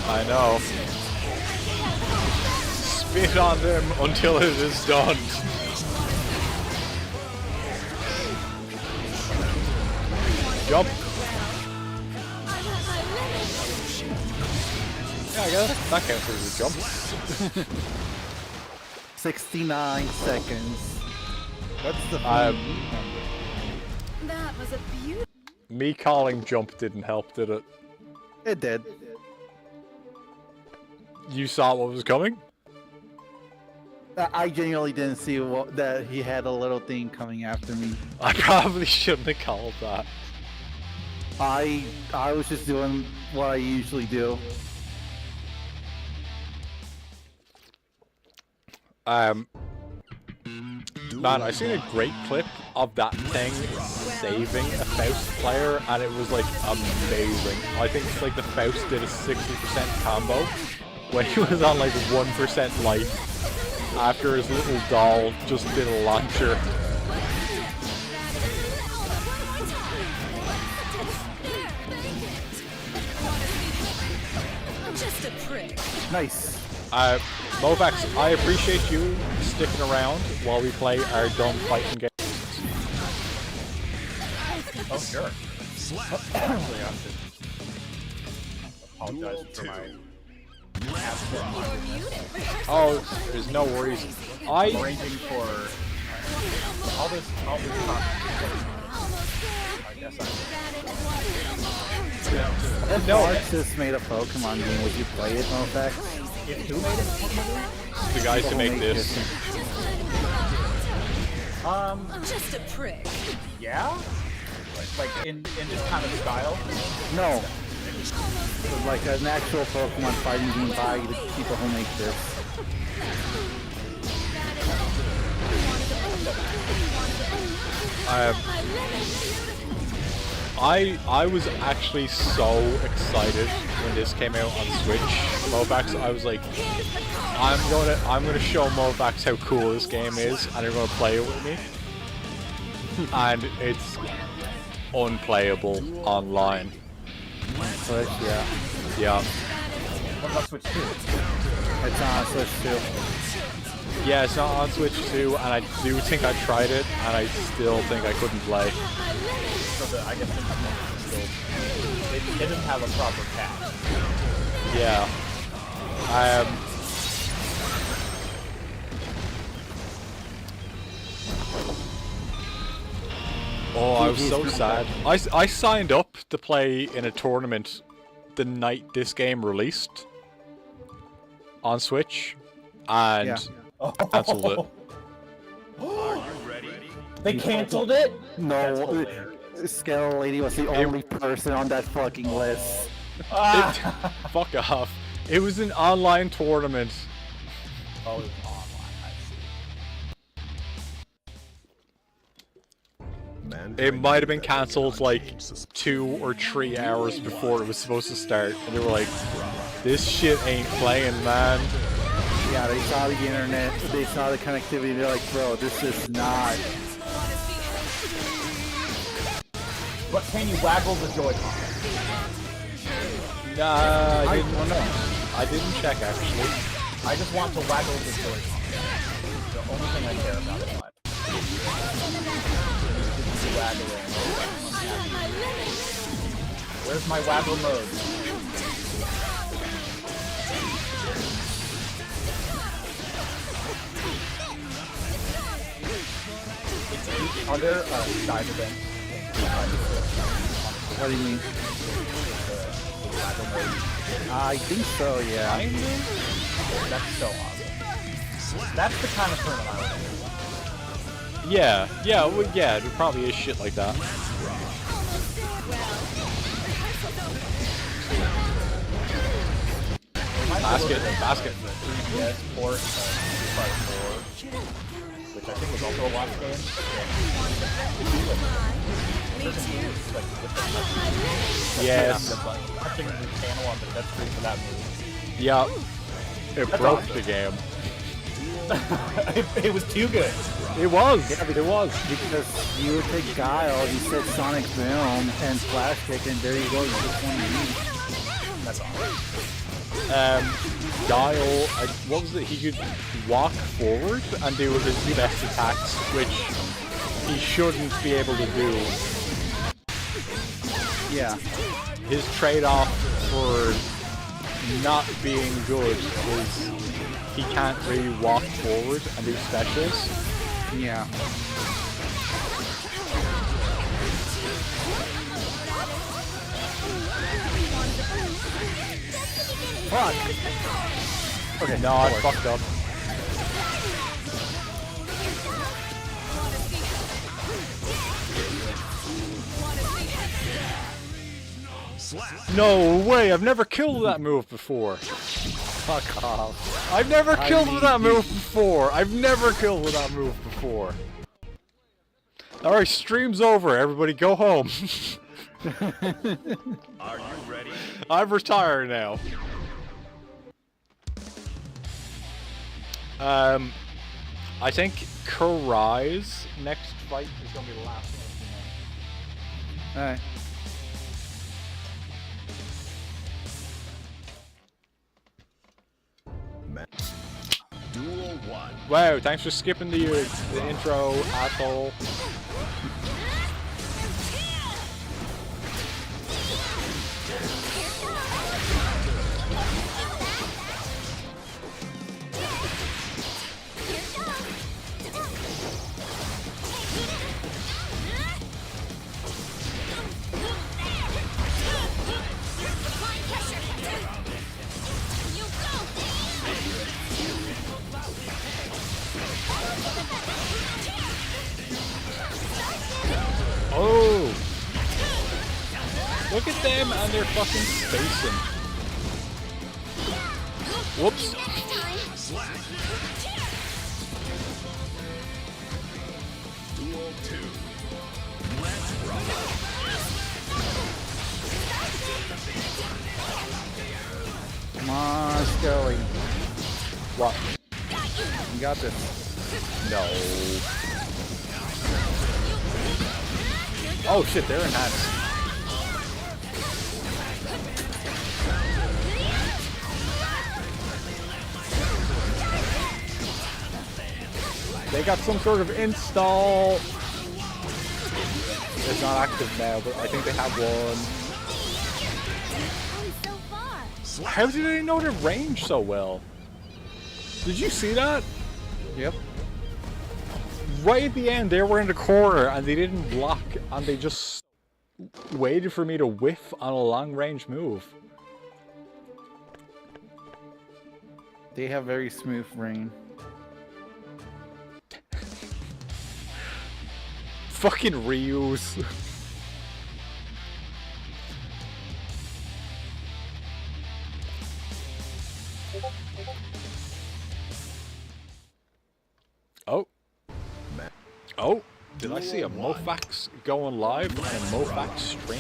I know. Spit on them until it is done. Jump. Yeah, I guess that counts as a jump. 69 seconds. What's the That was a beauty. Me calling jump didn't help, did it? It did. You saw what was coming? I genuinely didn't see that he had a little thing coming after me. I probably shouldn't have called that. I was just doing what I usually do. Man, I seen a great clip of that thing saving a Faust player, and it was like amazing. I think like the Faust did a 60% combo when he was on like 1% life after his little doll just did a launcher. Just a prick. Nice. Movax, I appreciate you sticking around while we play our dumb fighting game. Oh, sure. Apologize for my... Oh, there's no worries. I'm arranging for all this talk. I guess If Mark just made a Pokemon game, would you play it, Mofax? Who made it? The guys who make this. Just a prick. Yeah? Like in this kind of style? No. Like an actual Pokemon fighting game by the people who make this. I was actually so excited when this came out on Switch, Movax. I was like, I'm gonna show Movax how cool this game is, and they're gonna play it with me. And it's unplayable online. Switch, yeah. Yeah. What about Switch 2? It's on Switch 2. Yeah, it's not on Switch 2, and I do think I tried it, and I still think I couldn't play. So I guess they didn't have a proper patch. Yeah. Oh, I was so sad. I signed up to play in a tournament the night this game released on Switch, and cancelled it. Are you ready? They canceled it? No, Skeleton Lady was the only person on that fucking list. Fuck off. It was an online tournament. Oh, it was online, I see. It might have been cancelled like 2 or 3 hours before it was supposed to start, and they were like, "This shit ain't playing, man." Yeah, they saw the internet, they saw the connectivity, they're like, bro, this is not. But can you waggle the Joy-Con? Nah, I don't know. I didn't check actually. I just want to waggle the Joy-Con. The only thing I care about in life. Waggling. Where's my waggle mode? Are there side events? What do you mean? I think so, yeah. That's so awesome. That's the kind of tournament I would do. Yeah, well, yeah, there probably is shit like that. Basket. 3DS port Street Fighter 4, which I think was also a launch game. Yes. Touching the channel on the touchscreen for that move. Yep. It That's broke awesome. the game. It was too good. It was. Yeah, it was. Because you would take Guile, you said Sonic Boom, and Splash Kick, and there you go, you just won the lead. That's awesome. Guile, what was it? He could walk forward and do his best attacks, which he shouldn't be able to do. Yeah. His trade-off for not being good is he can't really walk forward and do specials. Yeah. Fuck! Okay, no, I fucked up. No way, I've never killed that move before. Fuck off. I've never killed with that move before. I've never killed with that move before. Alright, stream's over. Everybody go home. Are you ready? I'm retired now. I think Karai's next fight is going to be the last one. Alright. Duel 1. Wow, thanks for skipping the intro, asshole. Oh! Look at them and their fucking spacing. Whoops. Duel 2. Let's rock. Come on, Scully. What? You got this. No. Oh shit, they're enhanced. They got some sort of install. It's not active now, but I think they have one. How did they know their range so well? Did you see that? Yep. Right at the end, they were in the corner and they didn't block, and they just waited for me to whiff on a long-range move. They have very smooth rain. Fucking reuse. Oh. Oh, did I see a Mofax going live on a Mofax stream?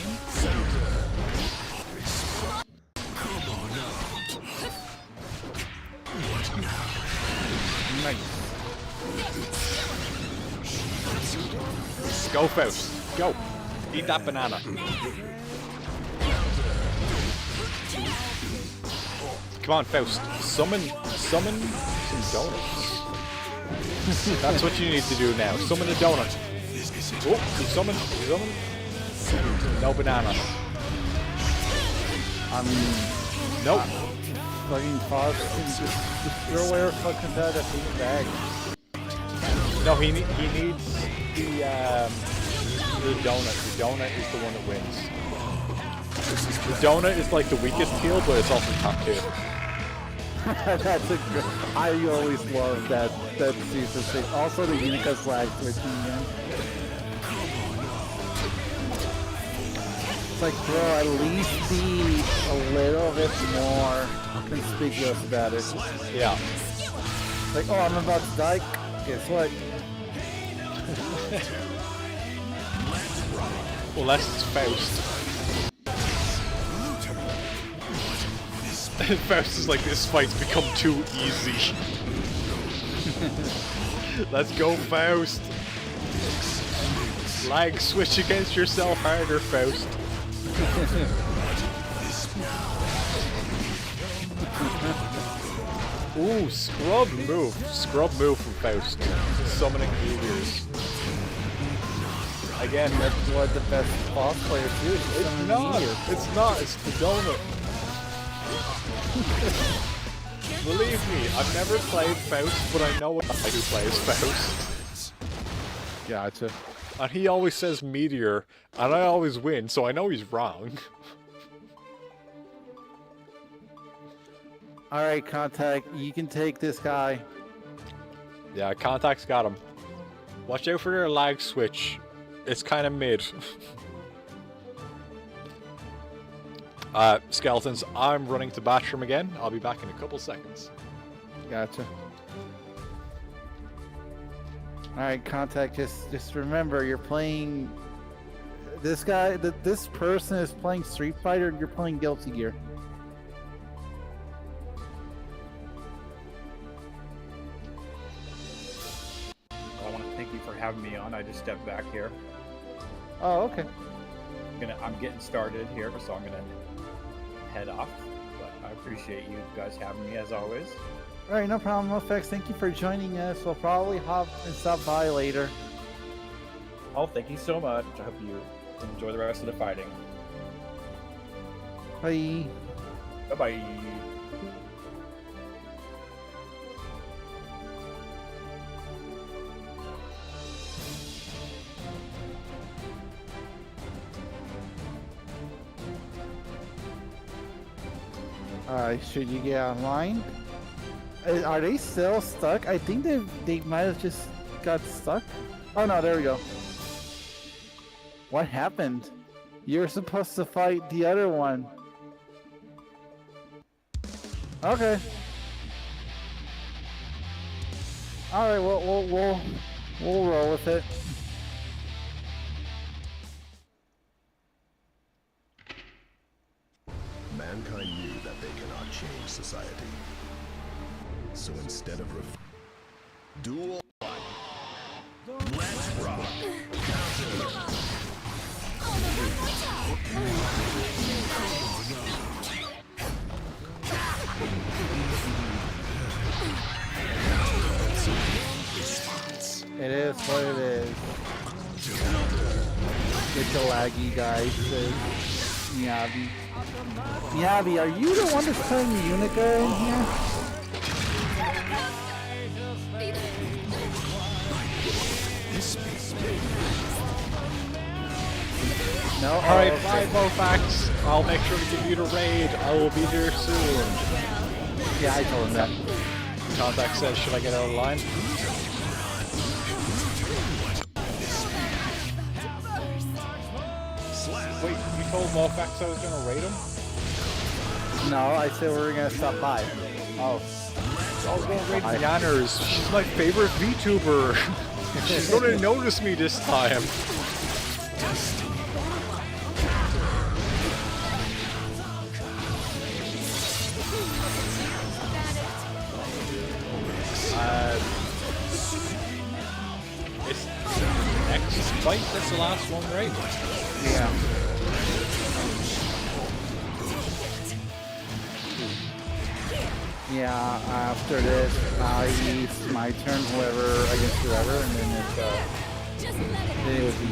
Nice. Go, Faust. Go. Eat that banana. Come on, Faust. Summon some donuts. That's what you need to do now. Summon a donut. Oh, you summon. No banana. Nope. Fucking pause. Just throw away her fucking head at the bag. No, he needs the donut. The donut is the one that wins. The donut is like the weakest heal, but it's also top tier. That's a good. I always love that super thing. Also the Unica flag switching again. It's like, bro, at least be a little bit more conspicuous about it. Yeah. Like, oh, I'm about to die. Guess what? Well, that's Faust. Faust is like, this fight's become too easy. Let's go, Faust. Lag switch against yourself harder, Faust. Ooh, scrub move. Scrub move from Faust. Summoning meteors. Again, that's what the best boss players do. It's not. It's not. It's the donut. Believe me, I've never played Faust, but I know a guy who plays Faust. Gotcha. And he always says meteor, and I always win, so I know he's wrong. Alright, Contact, you can take this guy. Yeah, Contact's got him. Watch out for their lag switch. It's kind of mid. Skeletons, I'm running to bathroom again. I'll be back in a couple seconds. Gotcha. Alright, Contact, just remember, you're playing... This guy, this person is playing Street Fighter, and you're playing Guilty Gear. I want to thank you for having me on. I just stepped back here. Oh, okay. I'm getting started here, so I'm gonna head off. But I appreciate you guys having me as always. Alright, no problem, Mofax. Thank you for joining us. We'll probably hop and stop by later. Oh, thank you so much. I hope you enjoy the rest of the fighting. Bye. Bye-bye. Should you get online? Are they still stuck? I think they might have just got stuck. Oh no, there we go. What happened? You're supposed to fight the other one. Okay. All right, we'll roll with it. Mankind knew that they cannot change society. So instead of duel, let's rock. Response. It is what it is. Get your laggy guys, says Miyabi. Miyabi, are you the one that's playing Unica in here? No? Alright, okay. bye Mofax. I'll make sure to give you the raid. I will be there soon. Yeah, I told him that. Contact says, should I get out of line? Wait, you told Mofax I was gonna raid him? No, I said we were gonna stop by. Oh. I was gonna raid Yanners. She's my favorite VTuber. She's gonna notice me this time. It's next fight, that's the last one, right? Yeah. Yeah, after this, it's my turn, whoever, against whoever, and then then it would be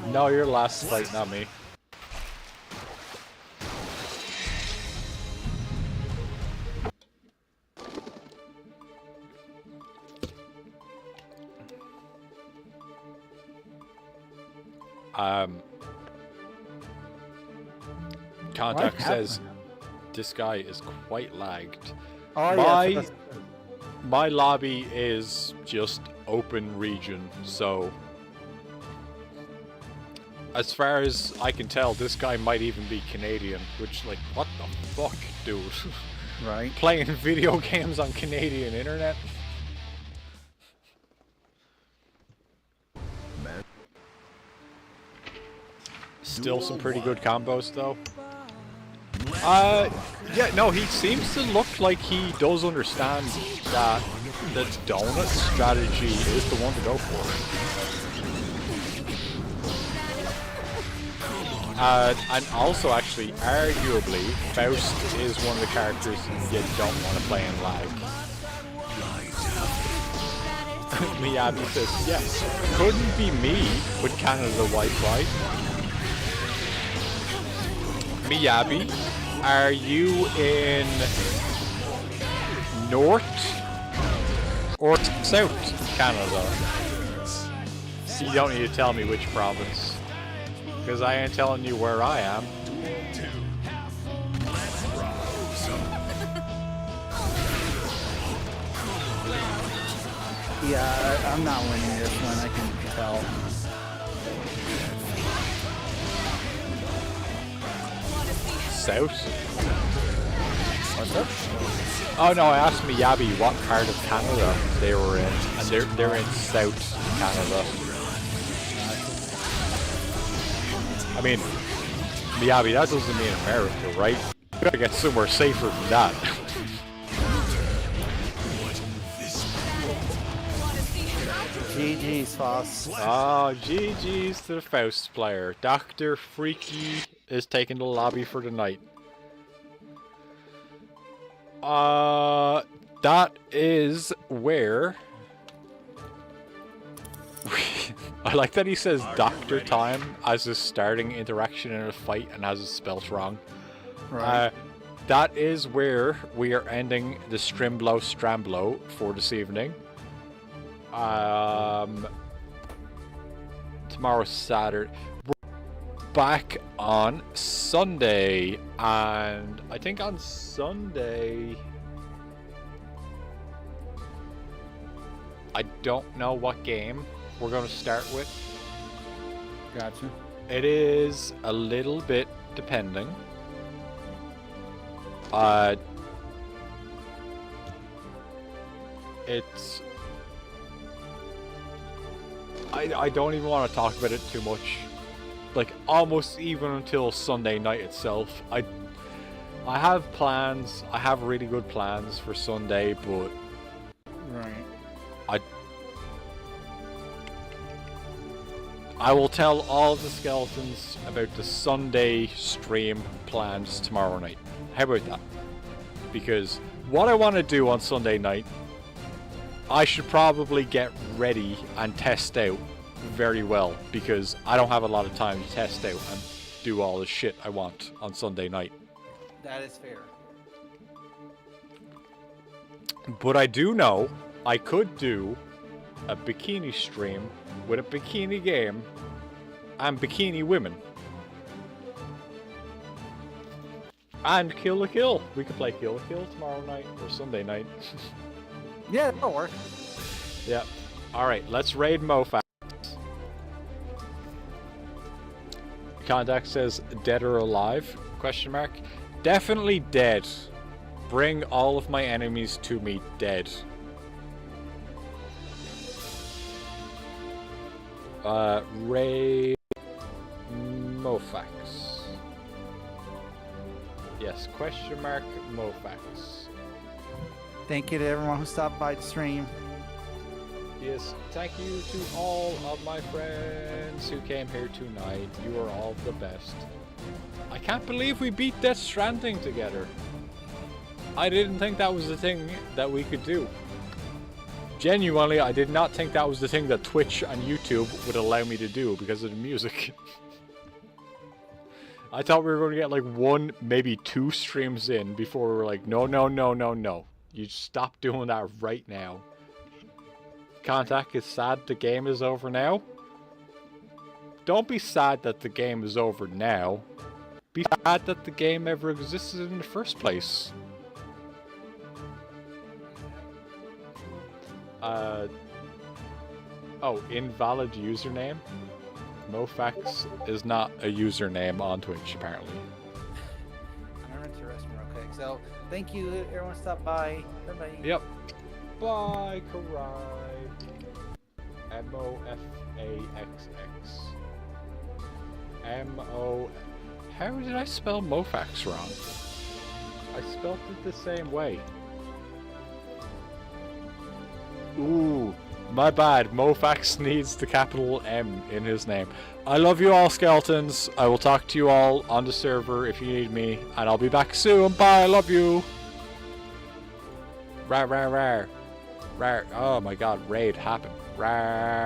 you. No, you're last fight, not me. Contact says this guy is quite lagged. Oh, my lobby is just open region, so as far as I can tell, this guy might even be Canadian, which, like, what the fuck, dude? Right. Playing video games on Canadian internet? Still some pretty good combos, though. Yeah, no, he seems to look like he does understand that the donut strategy is the one to go for. And also, actually, arguably, Faust is one of the characters you don't want to play in lag. Miyabi says, yes, couldn't be me with Canada Wi-Fi. Miyabi, are you in North or South Canada? You don't need to tell me which province, because I ain't telling you where I am. Yeah, I'm not winning this one, I can tell. South? What's up? Oh no, I asked Miyabi what part of Canada they were in, and they're in South Canada. I mean, Miyabi, that doesn't mean America, right? You gotta get somewhere safer than that. GG's, Foss. Oh, GG's to the Faust player. Dr. Freaky is taking the lobby for the night. That is where... I like that he says Doctor Time as his starting interaction in a fight and has it spelt wrong. Right. That is where we are ending the Strimblo Stramblo for this evening. Tomorrow's Saturday. We're back on Sunday, and I think on Sunday I don't know what game we're going to start with. Gotcha. It is a little bit depending. It's... I don't even want to talk about it too much. Like, almost even until Sunday night itself. I have plans. I have really good plans for Sunday, but... Right. I will tell all of the skeletons about the Sunday stream plans tomorrow night. How about that? Because what I want to do on Sunday night I should probably get ready and test out very well, because I don't have a lot of time to test out and do all the shit I want on Sunday night. That is fair. But I do know I could do a bikini stream with a bikini game and bikini women. And Kill la Kill. We could play Kill la Kill tomorrow night or Sunday night. Yeah, that'll work. Yep. Alright, let's raid Mofax. Contact says dead or alive? Question mark. Definitely dead. Bring all of my enemies to me dead. Raid Mofax. Yes, question mark Mofax. Thank you to everyone who stopped by the stream. Yes, thank you to all of my friends who came here tonight. You are all the best. I can't believe we beat Death Stranding together. I didn't think that was the thing that we could do. Genuinely, I did not think that was the thing that Twitch and YouTube would allow me to do because of the music. I thought we were going to get like 1, maybe 2 streams in before we were like, no, no, no, no, no. You stop doing that right now. Contact is sad the game is over now. Don't be sad that the game is over now. Be sad that the game ever existed in the first place. Oh, invalid username? Mofax is not a username on Twitch, apparently. I'm gonna run to the restroom real quick. So, thank you, everyone stopped by. Everybody. Yep. Bye, Karai. M-O-F-A-X-X. M-O... How did I spell Mofax wrong? I spelled it the same way. Ooh, my bad. Mofax needs the capital M in his name. I love you all, skeletons. I will talk to you all on the server if you need me, and I'll be back soon. Bye, I love you. Rar, rar, rar. Rar. Oh my god, raid happened. Rar.